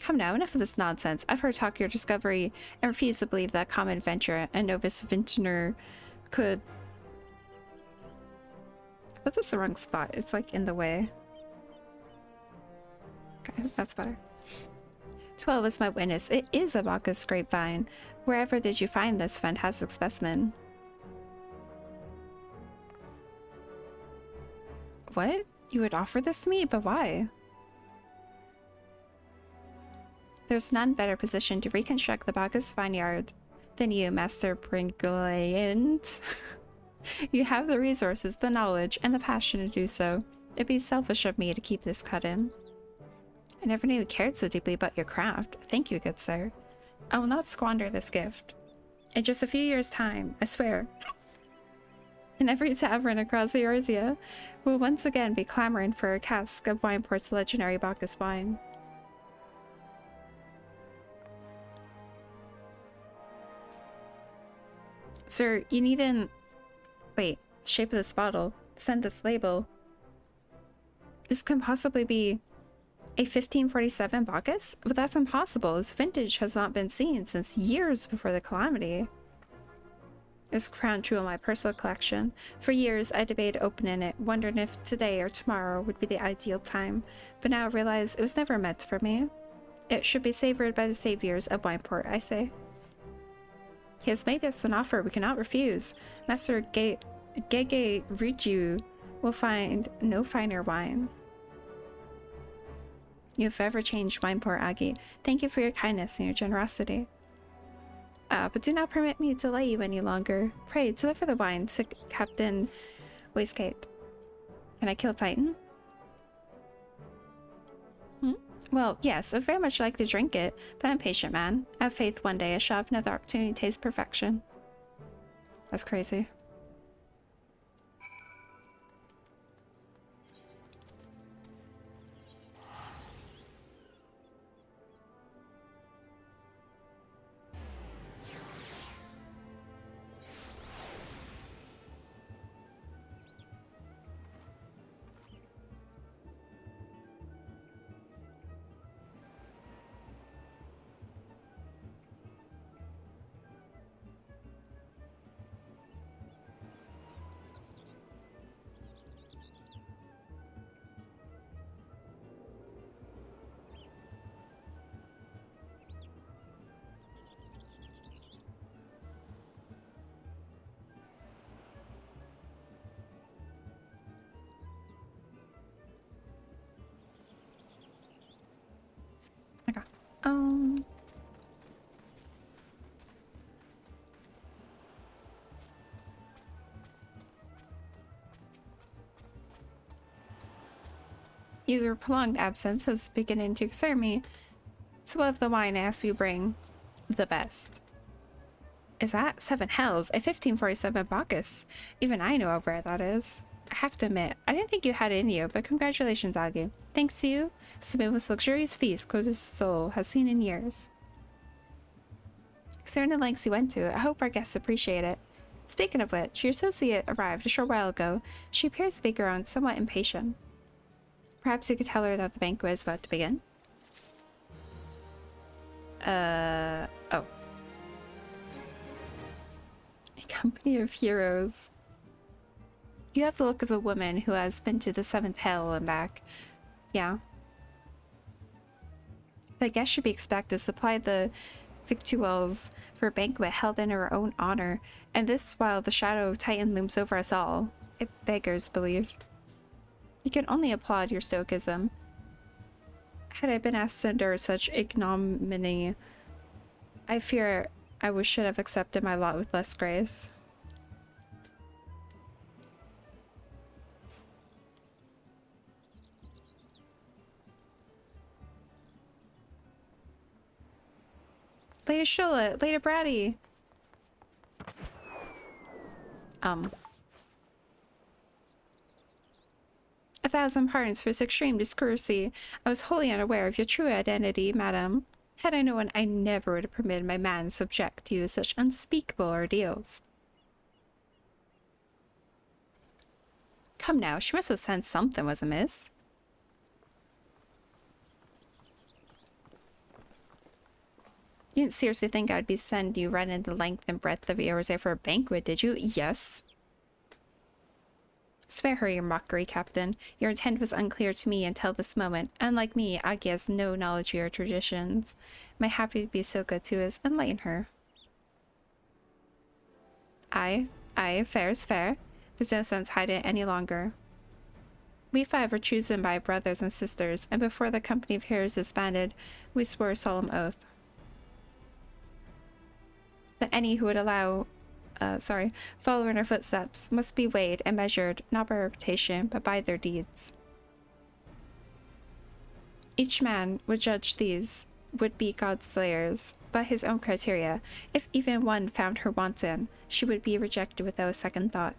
Come now, enough of this nonsense. I've heard talk of your discovery and refuse to believe that common adventurer and novice vintner could... I put this in the wrong spot. It's like in the way. Okay, that's better. 12 is my witness. It is a Bacchus grapevine. Wherever did you find this fantastic specimen? What? You would offer this to me? But why? There's none better positioned to reconstruct the Bacchus vineyard than you, Master Bringliant. You have the resources, the knowledge, and the passion to do so. It'd be selfish of me to keep this cut in. I never knew you cared so deeply about your craft. Thank you, good sir. I will not squander this gift. In just a few years' time, I swear, in every tavern across Eorzea, we'll once again be clamoring for a cask of Wineport's legendary Bacchus wine. Sir, you needn't... Wait, shape of this bottle. Send this label. This can possibly be a 1547 Bacchus? But that's impossible. Its vintage has not been seen since years before the calamity. It's a crown jewel in my personal collection. For years, I debated opening it, wondering if today or tomorrow would be the ideal time. But now I realize it was never meant for me. It should be savored by the saviors of Wineport, I say. He has made us an offer we cannot refuse. Master Gege Riju will find no finer wine. You have forever changed mine, poor Aggie. Thank you for your kindness and your generosity. But do not permit me to delay you any longer. Pray, deliver the wine to Captain Waistcoat. Can I kill Titan? Well, yes, I'd very much like to drink it, but I'm a patient man. I have faith one day I shall have another opportunity to taste perfection. That's crazy. Okay. Your prolonged absence is beginning to concern me. So of the wine I ask you bring the best. Is that 7 hells? A 1547 Bacchus. Even I know how rare that is. I have to admit, I didn't think you had it in you, but congratulations, Aggie. Thanks to you, it's the most luxurious feast Coda's soul has seen in years. Considering the lengths you went to, I hope our guests appreciate it. Speaking of which, your associate arrived a short while ago. She appears to be grown somewhat impatient. Perhaps you could tell her that the banquet is about to begin? Oh. A company of heroes. You have the look of a woman who has been to the 7th hell and back. Yeah. The guest should be expected to supply the victuals for a banquet held in her own honor, and this while the shadow of Titan looms over us all. It beggars belief. You can only applaud your stoicism. Had I been asked to endure such ignominy, I fear I should have accepted my lot with less grace. Lady Charlotte, Lady Bratty. 1,000 pardons for this extreme discourtesy. I was wholly unaware of your true identity, madam. Had I known, I never would have permitted my man to subject you to such unspeakable ordeals. Come now, she must have sensed something was amiss. You didn't seriously think I'd be sending you running the length and breadth of Eorzea for a banquet, did you? Yes. Spare her your mockery, Captain. Your intent was unclear to me until this moment. Unlike me, Aggie has no knowledge of your traditions. My happy to be so good to is enlighten her. Aye, fair is fair. There's no sense hiding it any longer. We 5 were chosen by brothers and sisters, and before the company of heroes disbanded, we swore a solemn oath that any who would follow in our footsteps must be weighed and measured not by reputation but by their deeds. Each man would judge these would-be god-slayers by his own criteria. If even one found her wanton, she would be rejected without a second thought.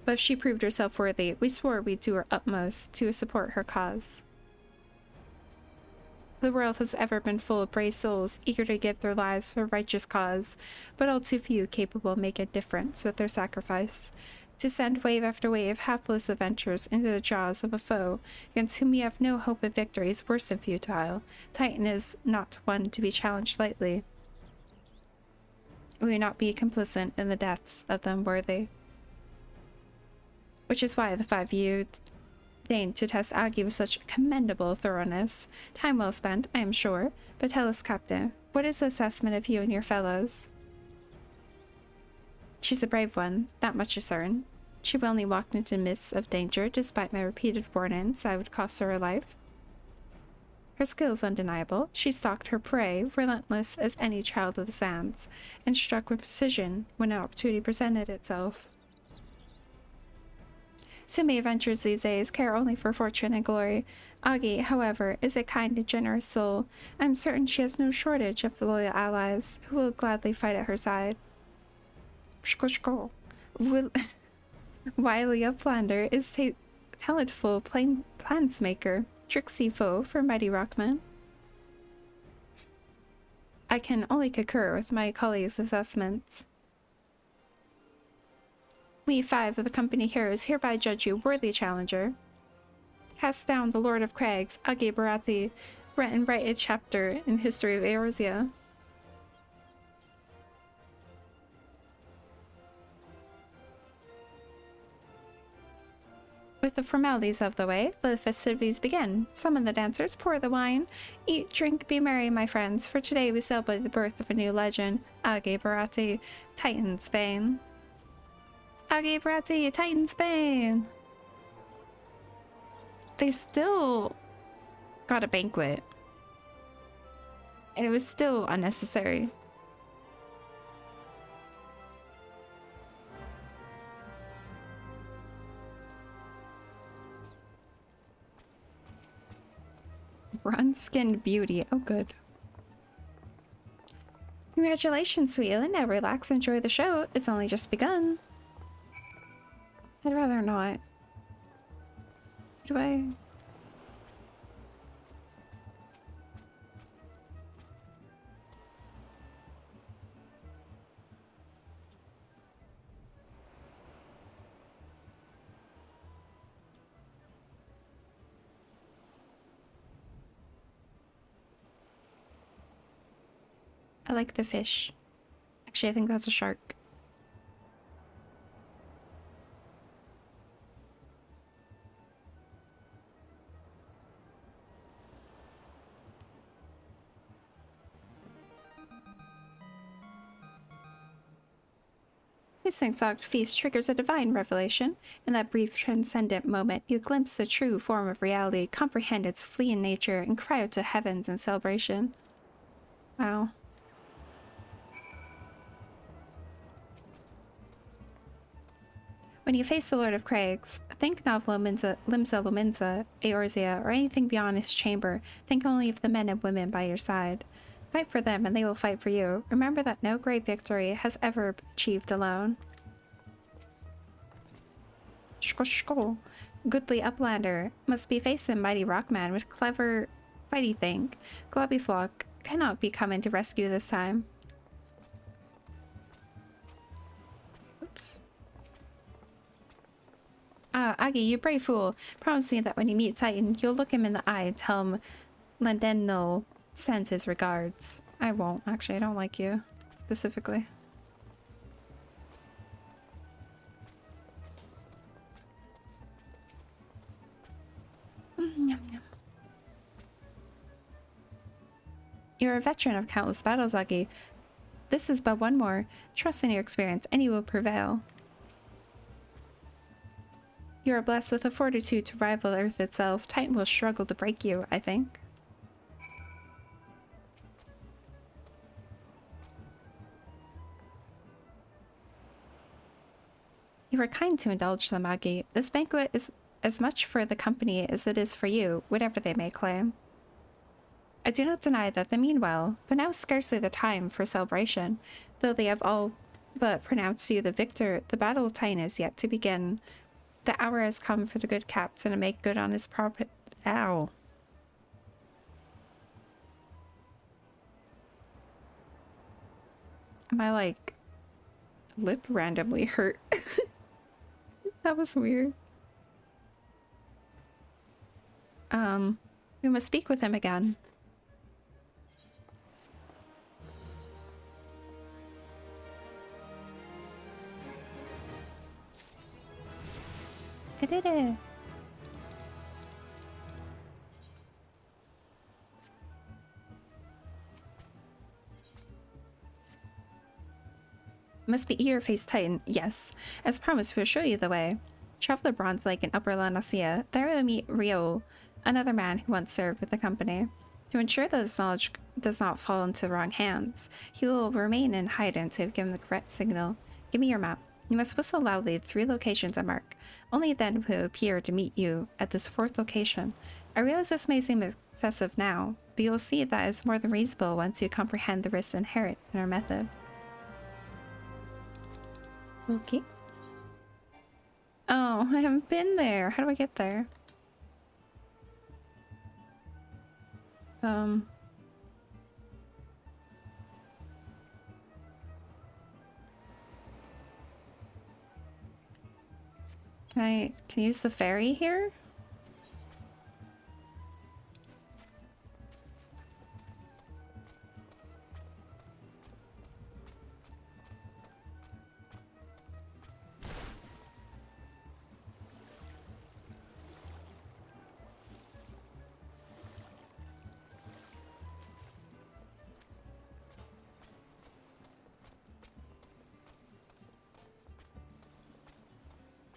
But if she proved herself worthy, we swore we'd do our utmost to support her cause. The world has ever been full of brave souls eager to give their lives for a righteous cause, but all too few capable of making a difference with their sacrifice. To send wave after wave of hapless adventurers into the jaws of a foe against whom we have no hope of victory is worse than futile. Titan is not one to be challenged lightly. We will not be complicit in the deaths of the unworthy. Which is why the 5 of you deigned to test Aggie with such commendable thoroughness. Time well spent, I am sure. But tell us, Captain, what is the assessment of you and your fellows? She's a brave one, that much is certain. She willingly walked into the midst of danger, despite my repeated warnings that would cost her her life. Her skills undeniable, she stalked her prey, relentless as any child of the sands, and struck with precision when an opportunity presented itself. So many adventurers these days care only for fortune and glory. Agi, however, is a kind and generous soul. I'm certain she has no shortage of loyal allies who will gladly fight at her side. Wily of Flander is a talentful plansmaker, tricksy foe for mighty rockmen. I can only concur with my colleagues' assessments. We 5 of the company heroes hereby judge you worthy challenger. Cast down the Lord of Crags, Agi Barati, and write a chapter in history of Eorzea. With the formalities of the way, let the festivities begin. Summon the dancers, pour the wine. Eat, drink, be merry, my friends, for today we celebrate the birth of a new legend, Agi Barati, Titan's Bane. Agi Barati, Titan's Bane! They still got a banquet. And it was still unnecessary. Bronze-skinned beauty. Oh, good. Congratulations, sweetie. Now relax, enjoy the show. It's only just begun. I'd rather not. Do I? I like the fish. Actually, I think that's a shark. This exotic feast triggers a divine revelation. In that brief transcendent moment, you glimpse the true form of reality, comprehend its fleeting nature, and cry out to heavens in celebration. Wow. When you face the Lord of Crags, think not of Limsa Luminsa, Eorzea, or anything beyond his chamber. Think only of the men and women by your side. Fight for them and they will fight for you. Remember that no great victory has ever been achieved alone. Goodly Uplander must be facing mighty Rockman with clever fighty thing. Globbyflock cannot be coming to rescue this time. Oops. Agi, you brave fool. Promise me that when you meet Titan, you'll look him in the eye and tell him Lendenil sends his regards. I won't, actually. I don't like you, specifically. Yum, yum. You're a veteran of countless battles, Agi. This is but one more. Trust in your experience, and you will prevail. You are blessed with a fortitude to rival Earth itself. Titan will struggle to break you, I think. You are kind to indulge them, Agi. This banquet is as much for the company as it is for you, whatever they may claim. I do not deny that they mean well, but now is scarcely the time for celebration. Though they have all but pronounced you the victor, the battle of Titan is yet to begin. The hour has come for the good captain to make good on his property. Ow. My, like, lip randomly hurt. That was weird. We must speak with him again. I did it. Must be eager face tighten. Yes. As promised, we'll show you the way. Travel the Bronze Lake in Upper La Nacia. There we'll meet Rio, another man who once served with the company. To ensure that this knowledge does not fall into the wrong hands, he will remain in hide until you've given the correct signal. Give me your map. You must whistle loudly at 3 locations I mark. Only then will it appear to meet you at this 4th location. I realize this may seem excessive now, but you'll see that it's more than reasonable once you comprehend the risks inherent in our method. Okay. Oh, I haven't been there. How do I get there? Can I use the ferry here?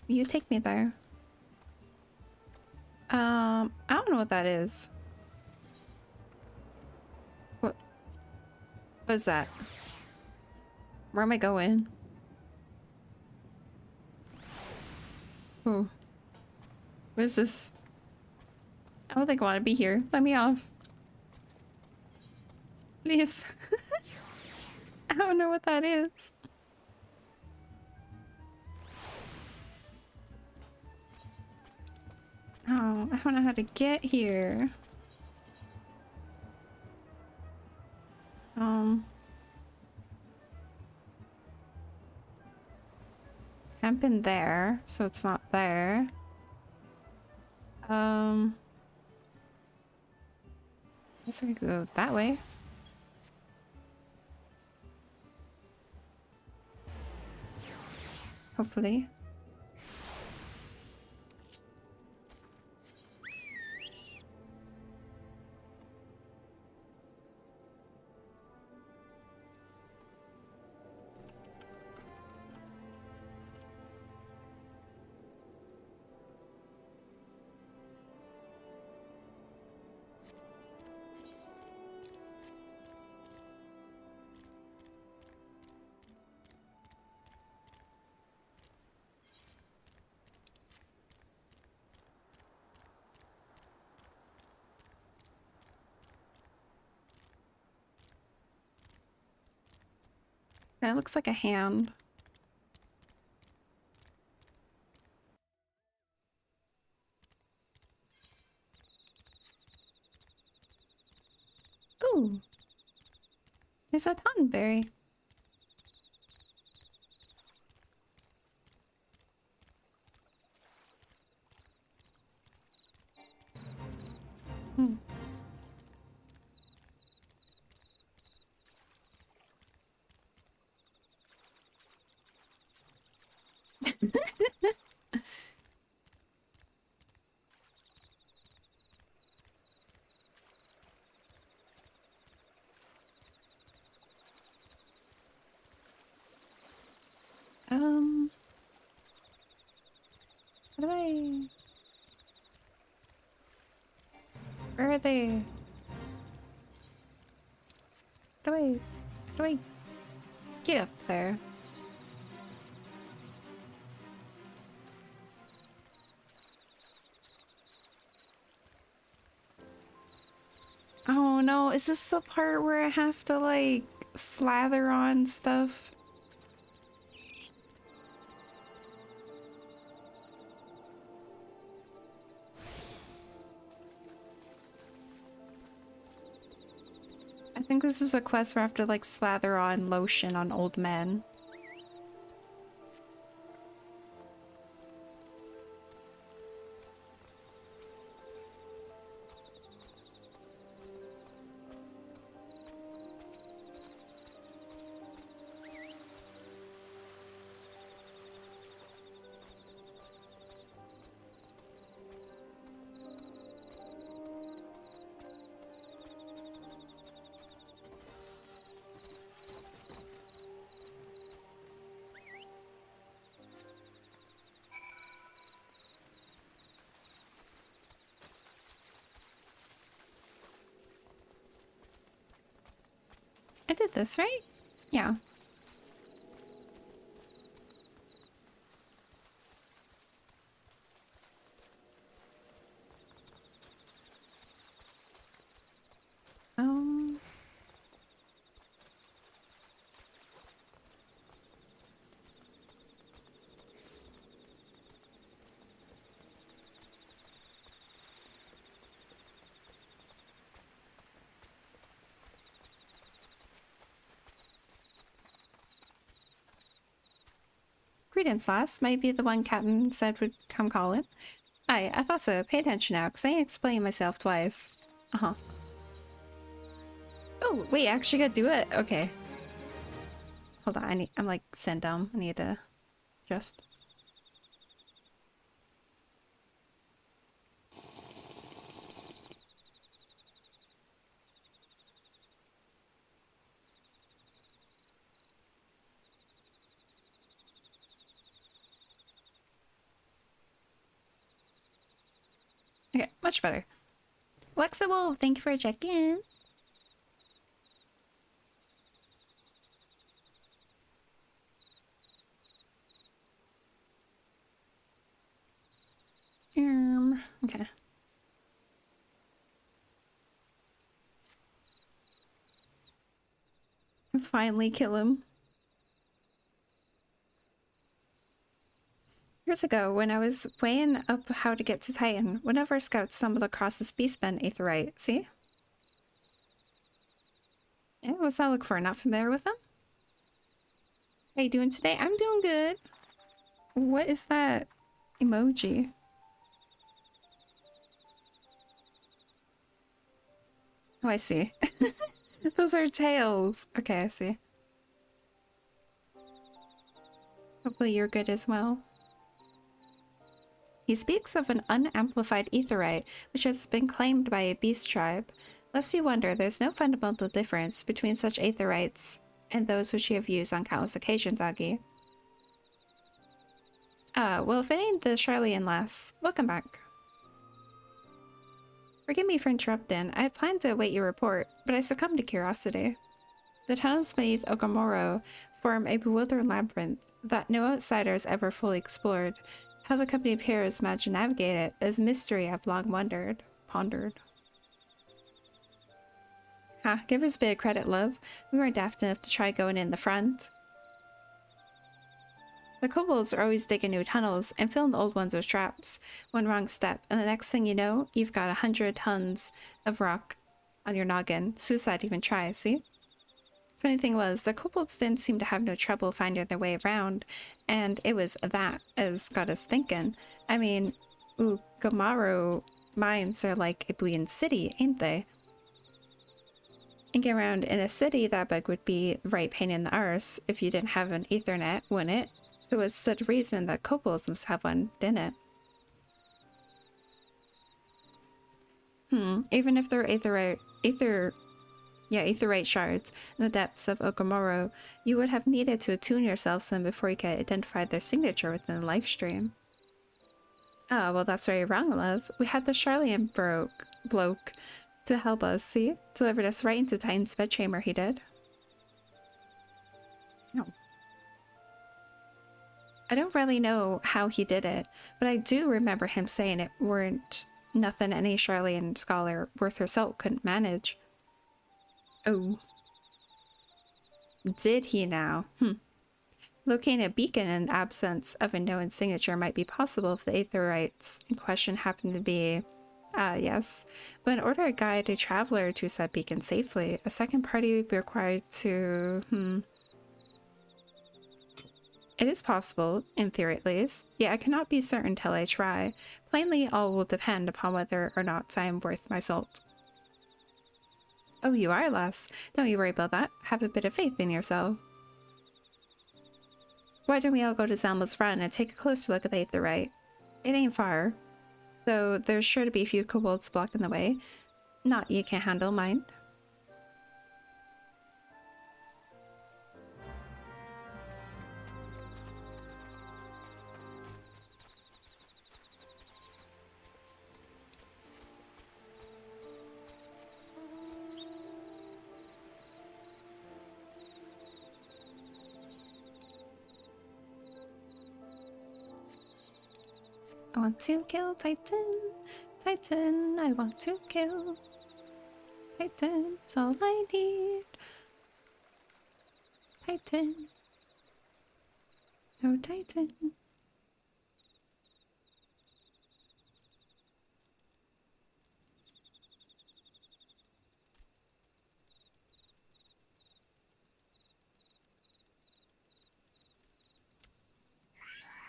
You take me there. I don't know what that is. What is that? Where am I going? Ooh. What is this? I don't think I want to be here. Let me off. Please. I don't know what that is. Oh, I don't know how to get here. I've been there, so it's not there. I guess I could go that way. Hopefully. It looks like a hand. Ooh. There's a tonberry. Hmm. How do I... Where are they? How do I get up there? Oh no, is this the part where I have to like slather on stuff? I think this is a quest where I have to like slather on lotion on old men. did this, right? Yeah. Um... Credence loss might be the one Captain said would come calling. I thought so. Pay attention now, because I ain't explaining myself twice. Uh-huh. Oh, wait, I actually gotta do it? Okay. Hold on, I'm like sent down. I need to just... Okay, much better. Alexa Wolf, thank you for checking. Okay. Finally kill him. Years ago, when I was weighing up how to get to Titan, one of our scouts stumbled across this beastman aetherite. See? Yeah, what's that look for? Not familiar with them? How you doing today? I'm doing good. What is that emoji? Oh, I see. Those are tails. Okay, I see. Hopefully you're good as well. He speaks of an unamplified aetherite, which has been claimed by a beast tribe. Lest you wonder, there's no fundamental difference between such aetherites and those which you have used on countless occasions, Agi. Well, if it ain't the Charlian lass, welcome back. Forgive me for interrupting. I had planned to await your report, but I succumbed to curiosity. The tunnels beneath Ogamoro form a bewildering labyrinth that no outsider has ever fully explored. How the company of heroes managed to navigate it is a mystery I've long pondered. Ha, give us a bit of credit, love. We weren't daft enough to try going in the front. The kobolds are always digging new tunnels and filling the old ones with traps. One wrong step, and the next thing you know, you've got 100 tons of rock on your noggin. Suicide even tries, see? Funny thing was, the kobolds didn't seem to have no trouble finding their way around, and it was that as got us thinking. I mean, Ugamaru mines are like a bleeding city, ain't they? And get around in a city that big would be right pain in the arse if you didn't have an Ethernet, wouldn't it? So it stood to reason that kobolds must have one, didn't it? Even if they're aetherite shards in the depths of Ogamoro, you would have needed to attune yourself to them before you could identify their signature within the live stream. Oh, well that's very wrong, love. We had the Charlian bloke to help us, see? Delivered us right into Titan's bedchamber, he did. No. I don't really know how he did it, but I do remember him saying it weren't nothing any Charlian scholar worth her salt couldn't manage. Oh. Did he now? Locating a beacon in the absence of a known signature might be possible if the aetherites in question happen to be... yes. But in order to guide a traveler to said beacon safely, a second party would be required to... It is possible, in theory at least, yet I cannot be certain till I try. Plainly, all will depend upon whether or not I am worth my salt. Oh, you are, lass. Don't you worry about that. Have a bit of faith in yourself. Why don't we all go to Zelma's run and take a closer look at the aetherite? It ain't far, though there's sure to be a few kobolds blocking the way. Not you can't handle, mind. I want to kill Titan. Titan, I want to kill. Titan is all I need. Titan. Oh, Titan.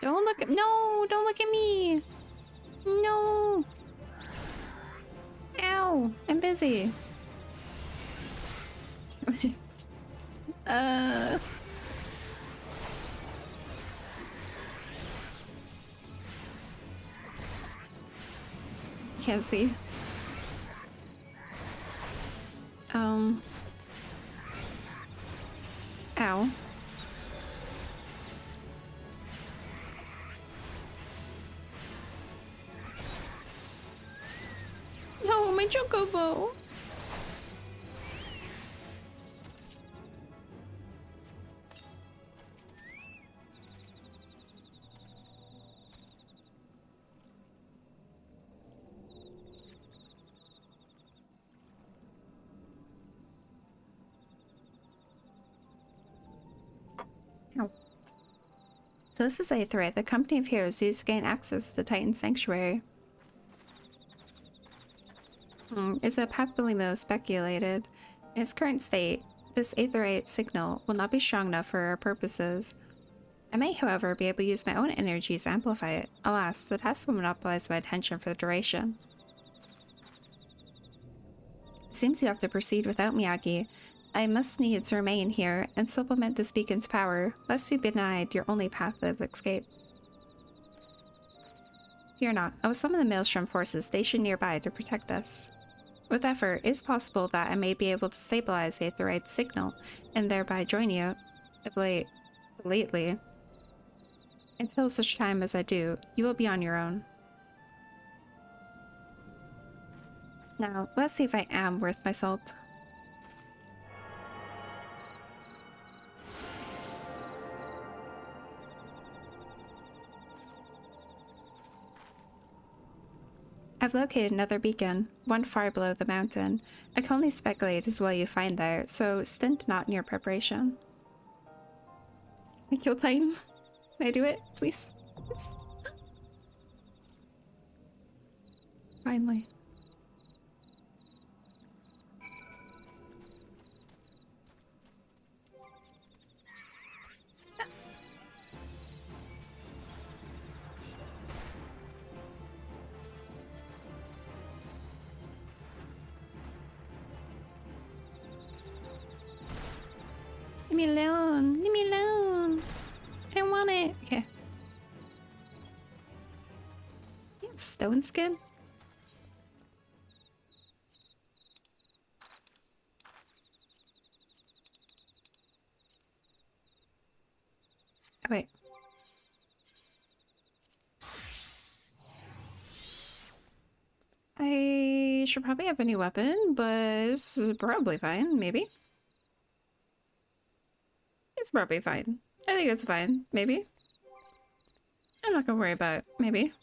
Don't look at— no, don't look at me. No. Ow, I'm busy. Can't see. Ow. No, my chocobo. Ow. So this is a threat. The company of heroes used to gain access to Titan Sanctuary. Is a Papilimo speculated. In its current state, this aetherite signal will not be strong enough for our purposes. I may, however, be able to use my own energies to amplify it. Alas, the task will monopolize my attention for the duration. It seems you have to proceed without Miyagi. I must needs remain here and supplement this beacon's power, lest we be denied your only path of escape. Fear not, I will summon the Maelstrom forces stationed nearby to protect us. With effort, it is possible that I may be able to stabilize the aetherite signal and thereby join you lately. Until such time as I do, you will be on your own. Now, let's see if I am worth my salt. I've located another beacon, one far below the mountain. I can only speculate as what you find there, so stint not in your preparation. Can I kill Titan? Can I do it? Please? Please? Finally. Leave me alone. Leave me alone. I don't want it. Okay. You have stone skin? Oh, wait. I should probably have a new weapon, but this is probably fine, maybe. It's probably fine. I think it's fine, maybe. I'm not gonna worry about it, maybe.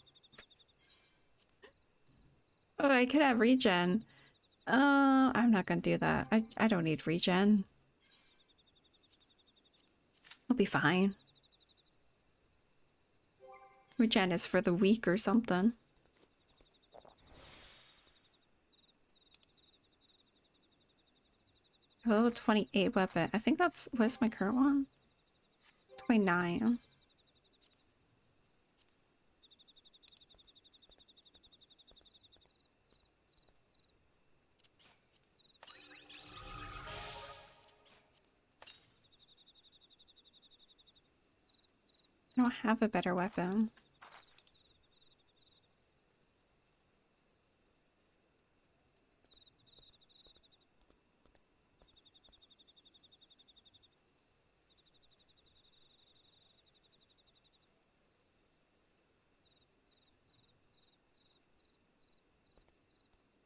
Oh, I could have regen. I'm not gonna do that. I don't need regen. I'll be fine. Regen is for the weak or something. Level 28 weapon. I think what's my current one? 29. I don't have a better weapon.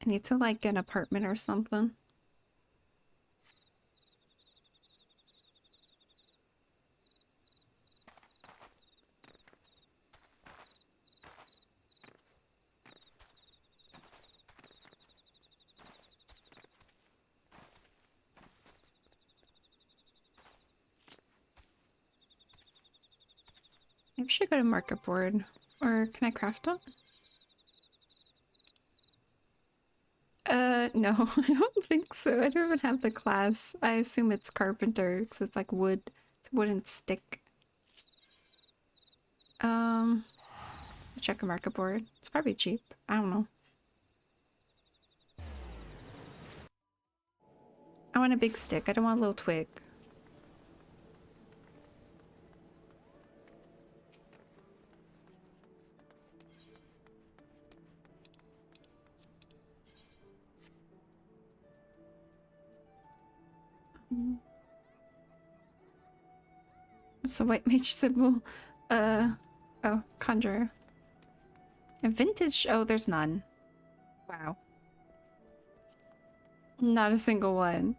I need to like get an apartment or something. Maybe I should go to market board. Or can I craft them? No, I don't think so. I don't even have the class. I assume it's carpenter because it's like wood. It's wooden stick. Check the market board. It's probably cheap. I don't know. I want a big stick. I don't want a little twig. What's the white mage symbol? Oh, conjurer. A vintage? Oh, there's none. Wow. Not a single one.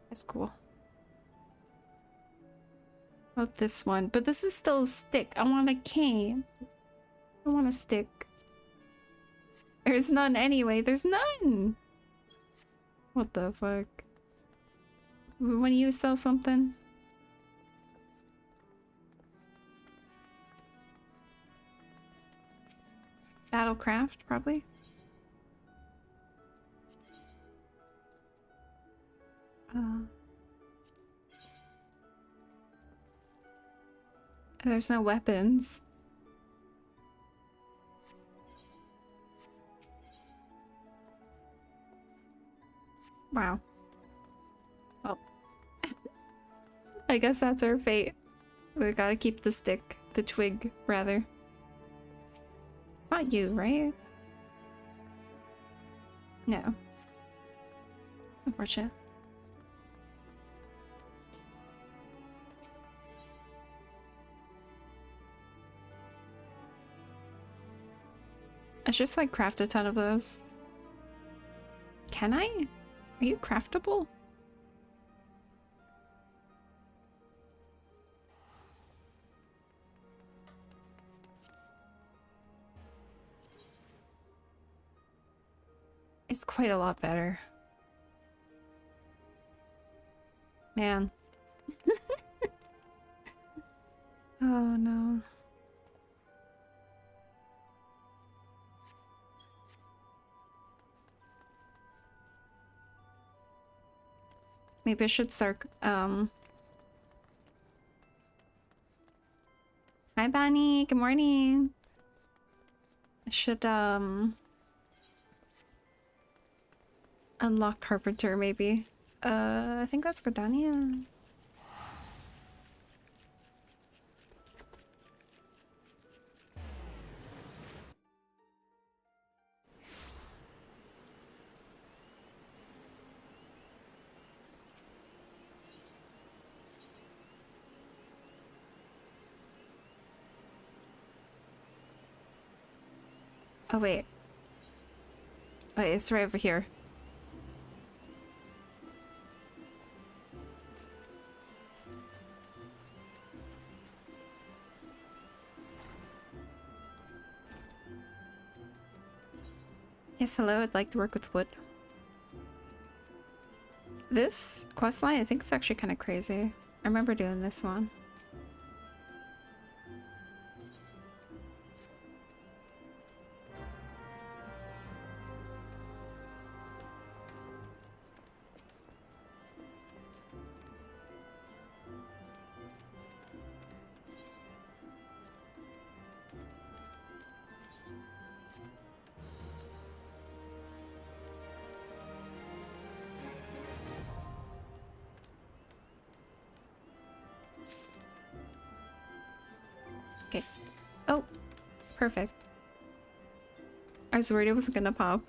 That's cool. Oh, this one. But this is still a stick. I want a cane. I want a stick. There's none anyway. There's none! What the fuck? When you sell something? Battlecraft, probably. There's no weapons. Wow. Well, I guess that's our fate. We gotta keep the stick. The twig, rather. It's not you, right? No. It's unfortunate. I should just like craft a ton of those. Can I? Are you craftable? It's quite a lot better. Man. Oh no. Maybe I should start, Hi Bonnie, good morning. I should, unlock Carpenter, maybe. I think that's for Dania. Oh, wait. Wait, it's right over here. Yes, hello, I'd like to work with wood. This questline, I think it's actually kind of crazy. I remember doing this one. Okay. Oh, perfect. I was worried it wasn't gonna pop.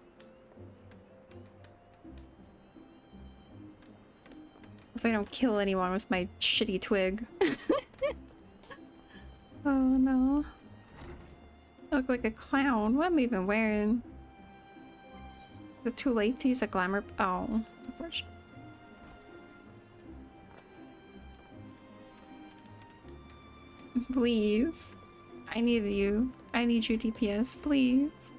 If I don't kill anyone with my shitty twig. Oh no. I look like a clown. What am I even wearing? Is it too late to use a glamour? Oh, it's unfortunate. Please. I need you. I need you, DPS. Please.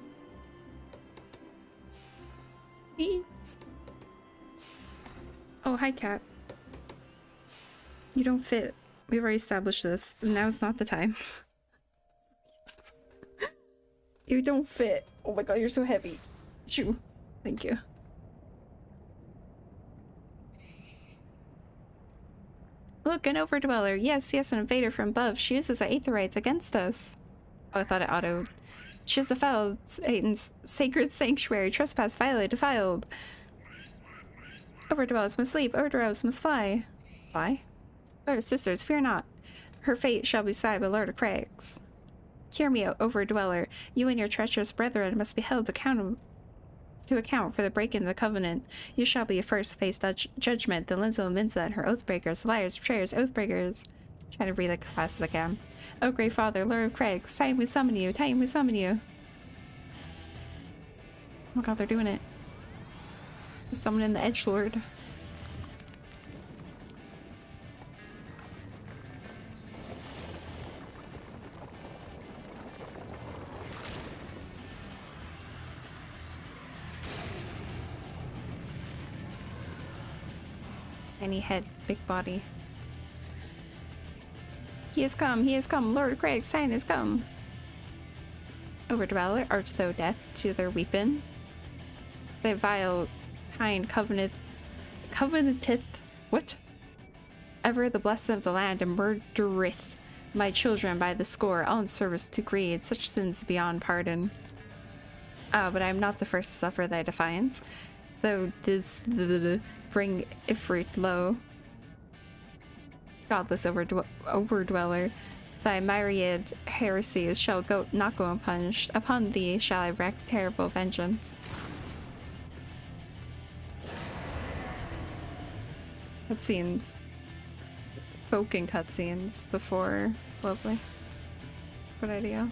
Please. Oh, hi, cat. You don't fit. We've already established this. Now it's not the time. You don't fit. Oh my god, you're so heavy. Shoo. Thank you. Look, an overdweller. Yes, yes, an invader from above. She uses her aetherites against us. Oh, I thought it auto. She has defiled Satan's sacred sanctuary. Trespass, violate, defiled. Overdwellers must leave. Overdwellers must fly. Fly? Oh, sisters, fear not. Her fate shall be decided by Lord of Crags. Hear me, O overdweller. You and your treacherous brethren must be held to account for the breaking of the covenant. You shall be first to face judgment, the Lindsay and Minza and her oathbreakers, liars, betrayers, oathbreakers. Trying to read like as fast as I can. O great father, Lord of Crags, time we summon you, time we summon you. Oh my god, they're doing it. They're summoning the edgelord. Tiny head, big body. He has come, Lord of Craig's sign has come. Overdweller, art thou death to their weeping? The vile kind covenanteth what? Ever the blessing of the land and murdereth my children by the score, all in service to greed, such sins beyond pardon. Ah, but I am not the first to suffer thy defiance, though this bring Ifrit low. Godless overdweller, thy myriad heresies shall not go unpunished. Upon thee shall I wreak terrible vengeance. Cutscenes. Spoken cutscenes before. Lovely. Good idea.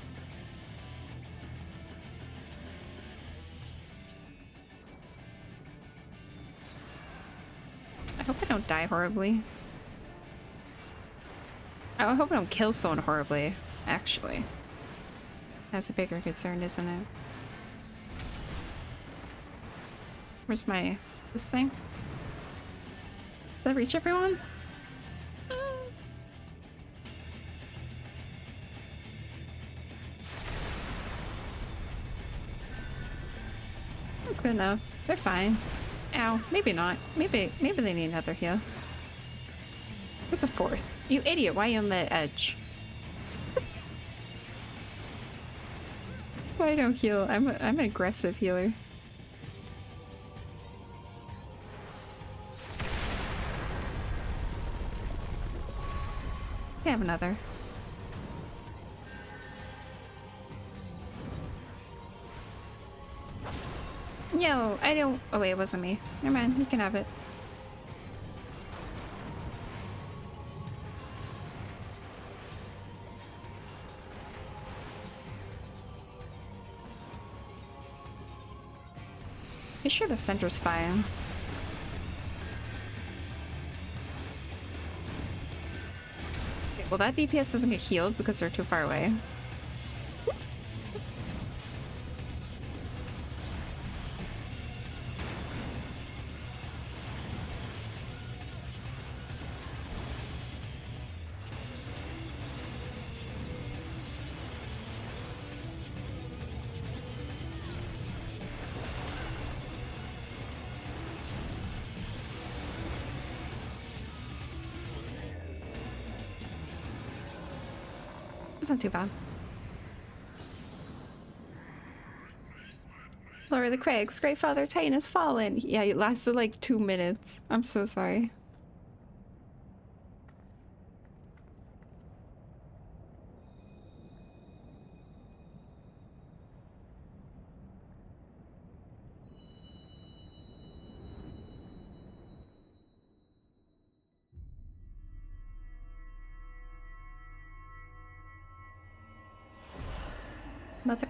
I hope I don't die horribly. I hope I don't kill someone horribly, actually. That's a bigger concern, isn't it? Where's this thing? Does that reach everyone? That's good enough. They're fine. Ow, maybe not. Maybe they need another heal. There's a fourth. You idiot, why are you on the edge? This is why I don't heal. I'm an aggressive healer. I have another. No, I don't. Oh wait, it wasn't me. Never mind, you can have it. Be sure the center's fine. Okay, well, that DPS doesn't get healed because they're too far away. Wasn't too bad. Lord of the Craigs, Great Father Titan has fallen. Yeah, it lasted like 2 minutes. I'm so sorry. Mother.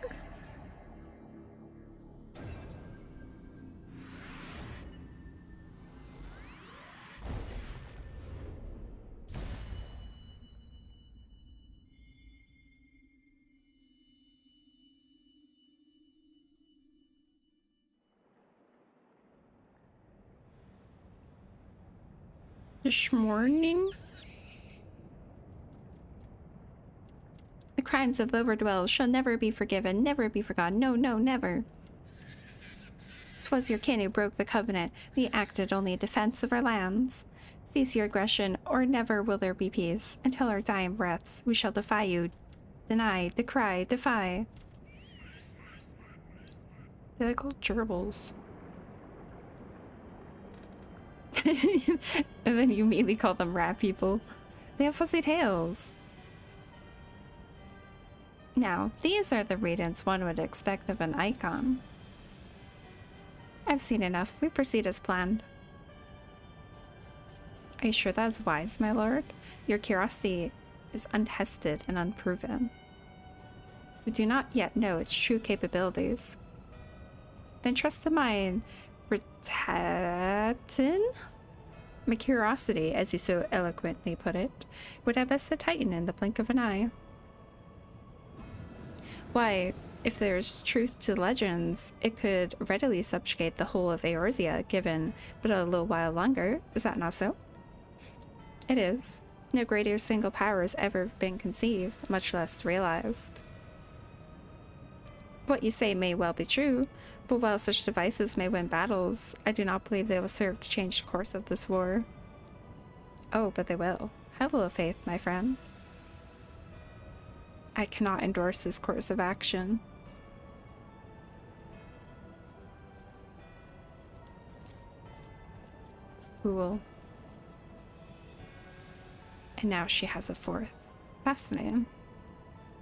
This morning? crimes of the overdwells shall never be forgiven, never be forgotten. No, no, never. 'Twas your kin who broke the covenant. We acted only in defense of our lands. Cease your aggression, or never will there be peace. Until our dying breaths, we shall defy you. Deny, decry, defy. They're like little gerbils. And then you immediately call them rat people. They have fuzzy tails. Now, these are the readings one would expect of an icon. I've seen enough. We proceed as planned. Are you sure that is wise, my lord? Your curiosity is untested and unproven. We do not yet know its true capabilities. Then trust in mine, Ritatin? My curiosity, as you so eloquently put it, would have us a titan in the blink of an eye. Why, if there's truth to legends, it could readily subjugate the whole of Eorzea, given but a little while longer. Is that not so? It is. No greater single power has ever been conceived, much less realized. What you say may well be true, but while such devices may win battles, I do not believe they will serve to change the course of this war. Oh, but they will. Have a little faith, my friend. I cannot endorse this course of action. Fool. And now she has a fourth. Fascinating.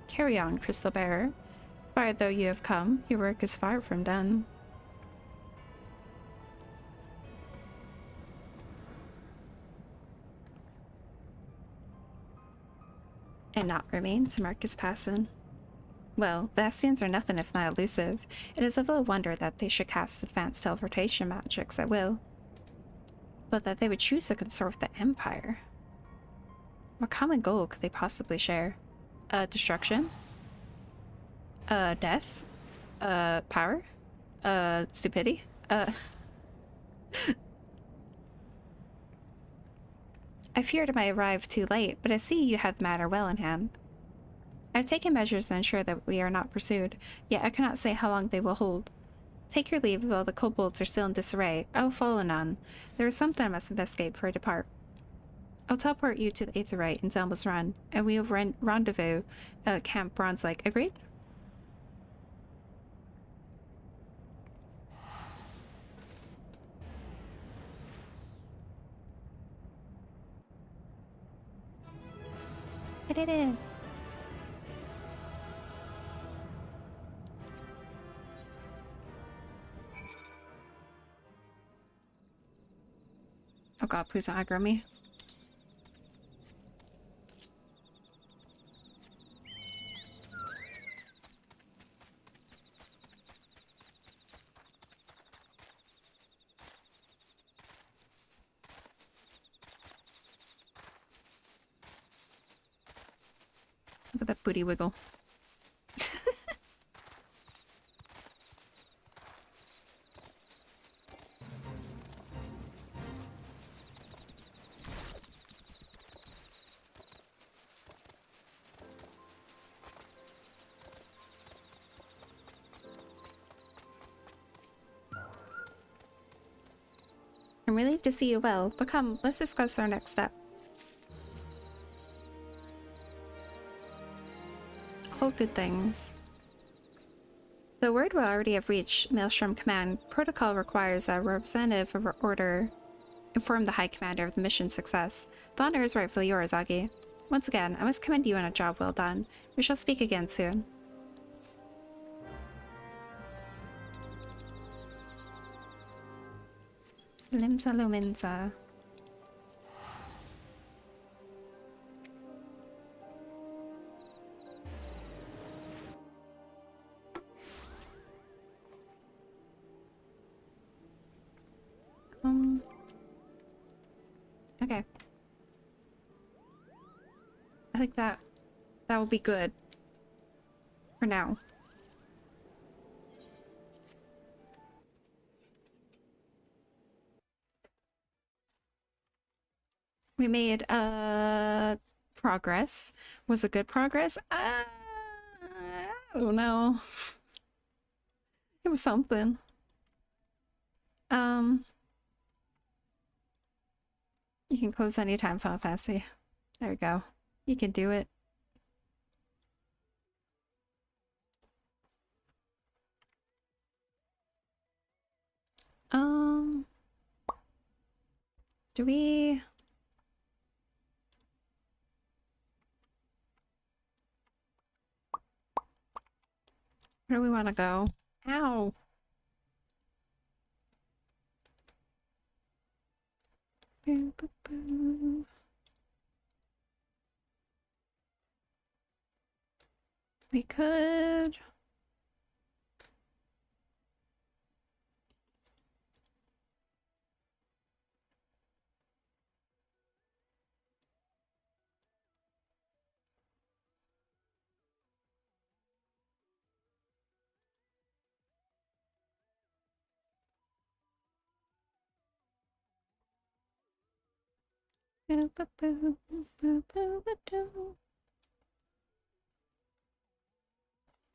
Carry on, Crystal Bearer. Far though you have come, your work is far from done. And naught remains to mark his passing. Well, the Ascians are nothing if not elusive. It is of little wonder that they should cast advanced teleportation magics at will. But that they would choose to consort with the Empire. What common goal could they possibly share? Destruction? Death? Power? Stupidity? I feared I might arrive too late, but I see you have the matter well in hand. I've taken measures to ensure that we are not pursued, yet I cannot say how long they will hold. Take your leave while the kobolds are still in disarray. I will follow none. There is something I must investigate before I depart. I'll teleport you to the Aetherite in Zelma's Run, and we will rendezvous at Camp Bronze Lake. Agreed? I did it! Oh god, please don't aggro me. Look at that booty wiggle. I'm relieved to see you well, but come, let's discuss our next step. All good things. The word will already have reached Maelstrom Command. Protocol requires a representative of our order inform the High Commander of the mission's success. The honor is rightfully yours, Agi. Once again, I must commend you on a job well done. We shall speak again soon. Limsa Luminsa. Okay. I think that will be good for now. We made progress. Was it good progress? I don't know. It was something. You can close anytime, Fantasy. There we go. You can do it. Do we... Where do we want to go? Ow! Boo, boo, boo. We could...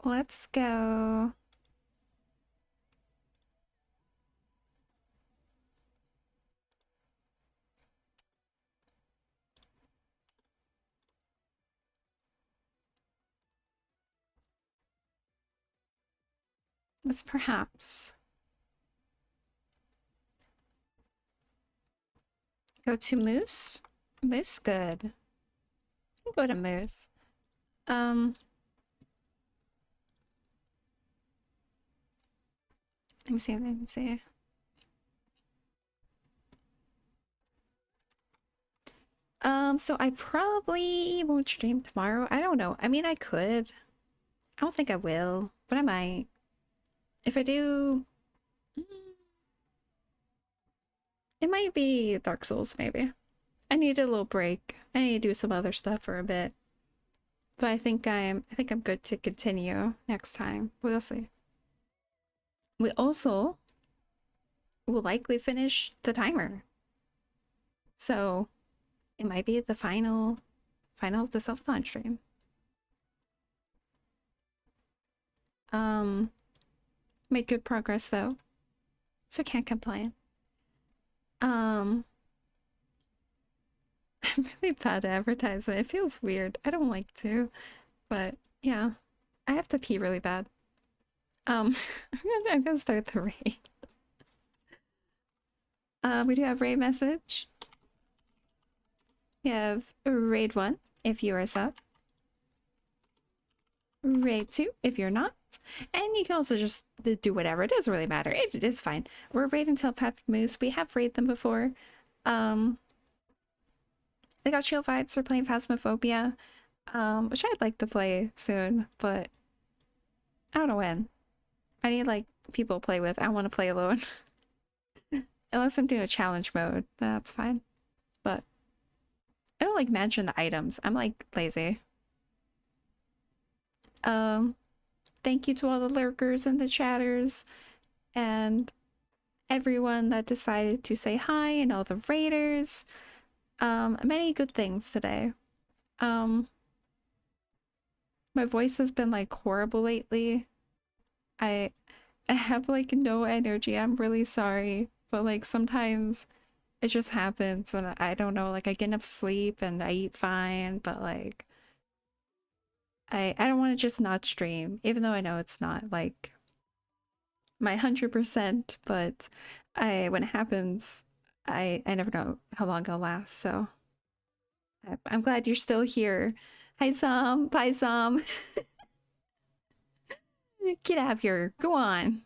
Let's go. Let's perhaps go to Moose. Moose good. Go to Moose. Let me see, let me see. So I probably won't stream tomorrow. I don't know. I mean, I could. I don't think I will, but I might. If I do, it might be Dark Souls, maybe. I need a little break. I need to do some other stuff for a bit. But I think I'm good to continue next time. We'll see. We also will likely finish the timer. So it might be the final of the self-thon stream. Made good progress though. So can't complain. I'm really bad at advertising. It feels weird. I don't like to, but yeah, I have to pee really bad. I'm gonna start the raid. We do have raid message. We have raid 1 if you are sub. Raid 2 if you're not. And you can also just do whatever. It doesn't really matter. It is fine. We're raiding Telepathic Moose. We have raided them before. They got chill vibes for playing Phasmophobia, which I'd like to play soon, but I don't know when. I need like people to play with. I don't want to play alone. Unless I'm doing a challenge mode, that's fine. But I don't like managing the items. I'm like lazy. Thank you to all the lurkers and the chatters and everyone that decided to say hi and all the raiders. Many good things today. My voice has been like horrible lately. I have like no energy. I'm really sorry, but like sometimes it just happens and I don't know, like I get enough sleep and I eat fine, but like I don't want to just not stream, even though I know it's not like my 100%, but when it happens, I never know how long it'll last, so I'm glad you're still here. Hi Sam, bye Sam. Get out of here, go on.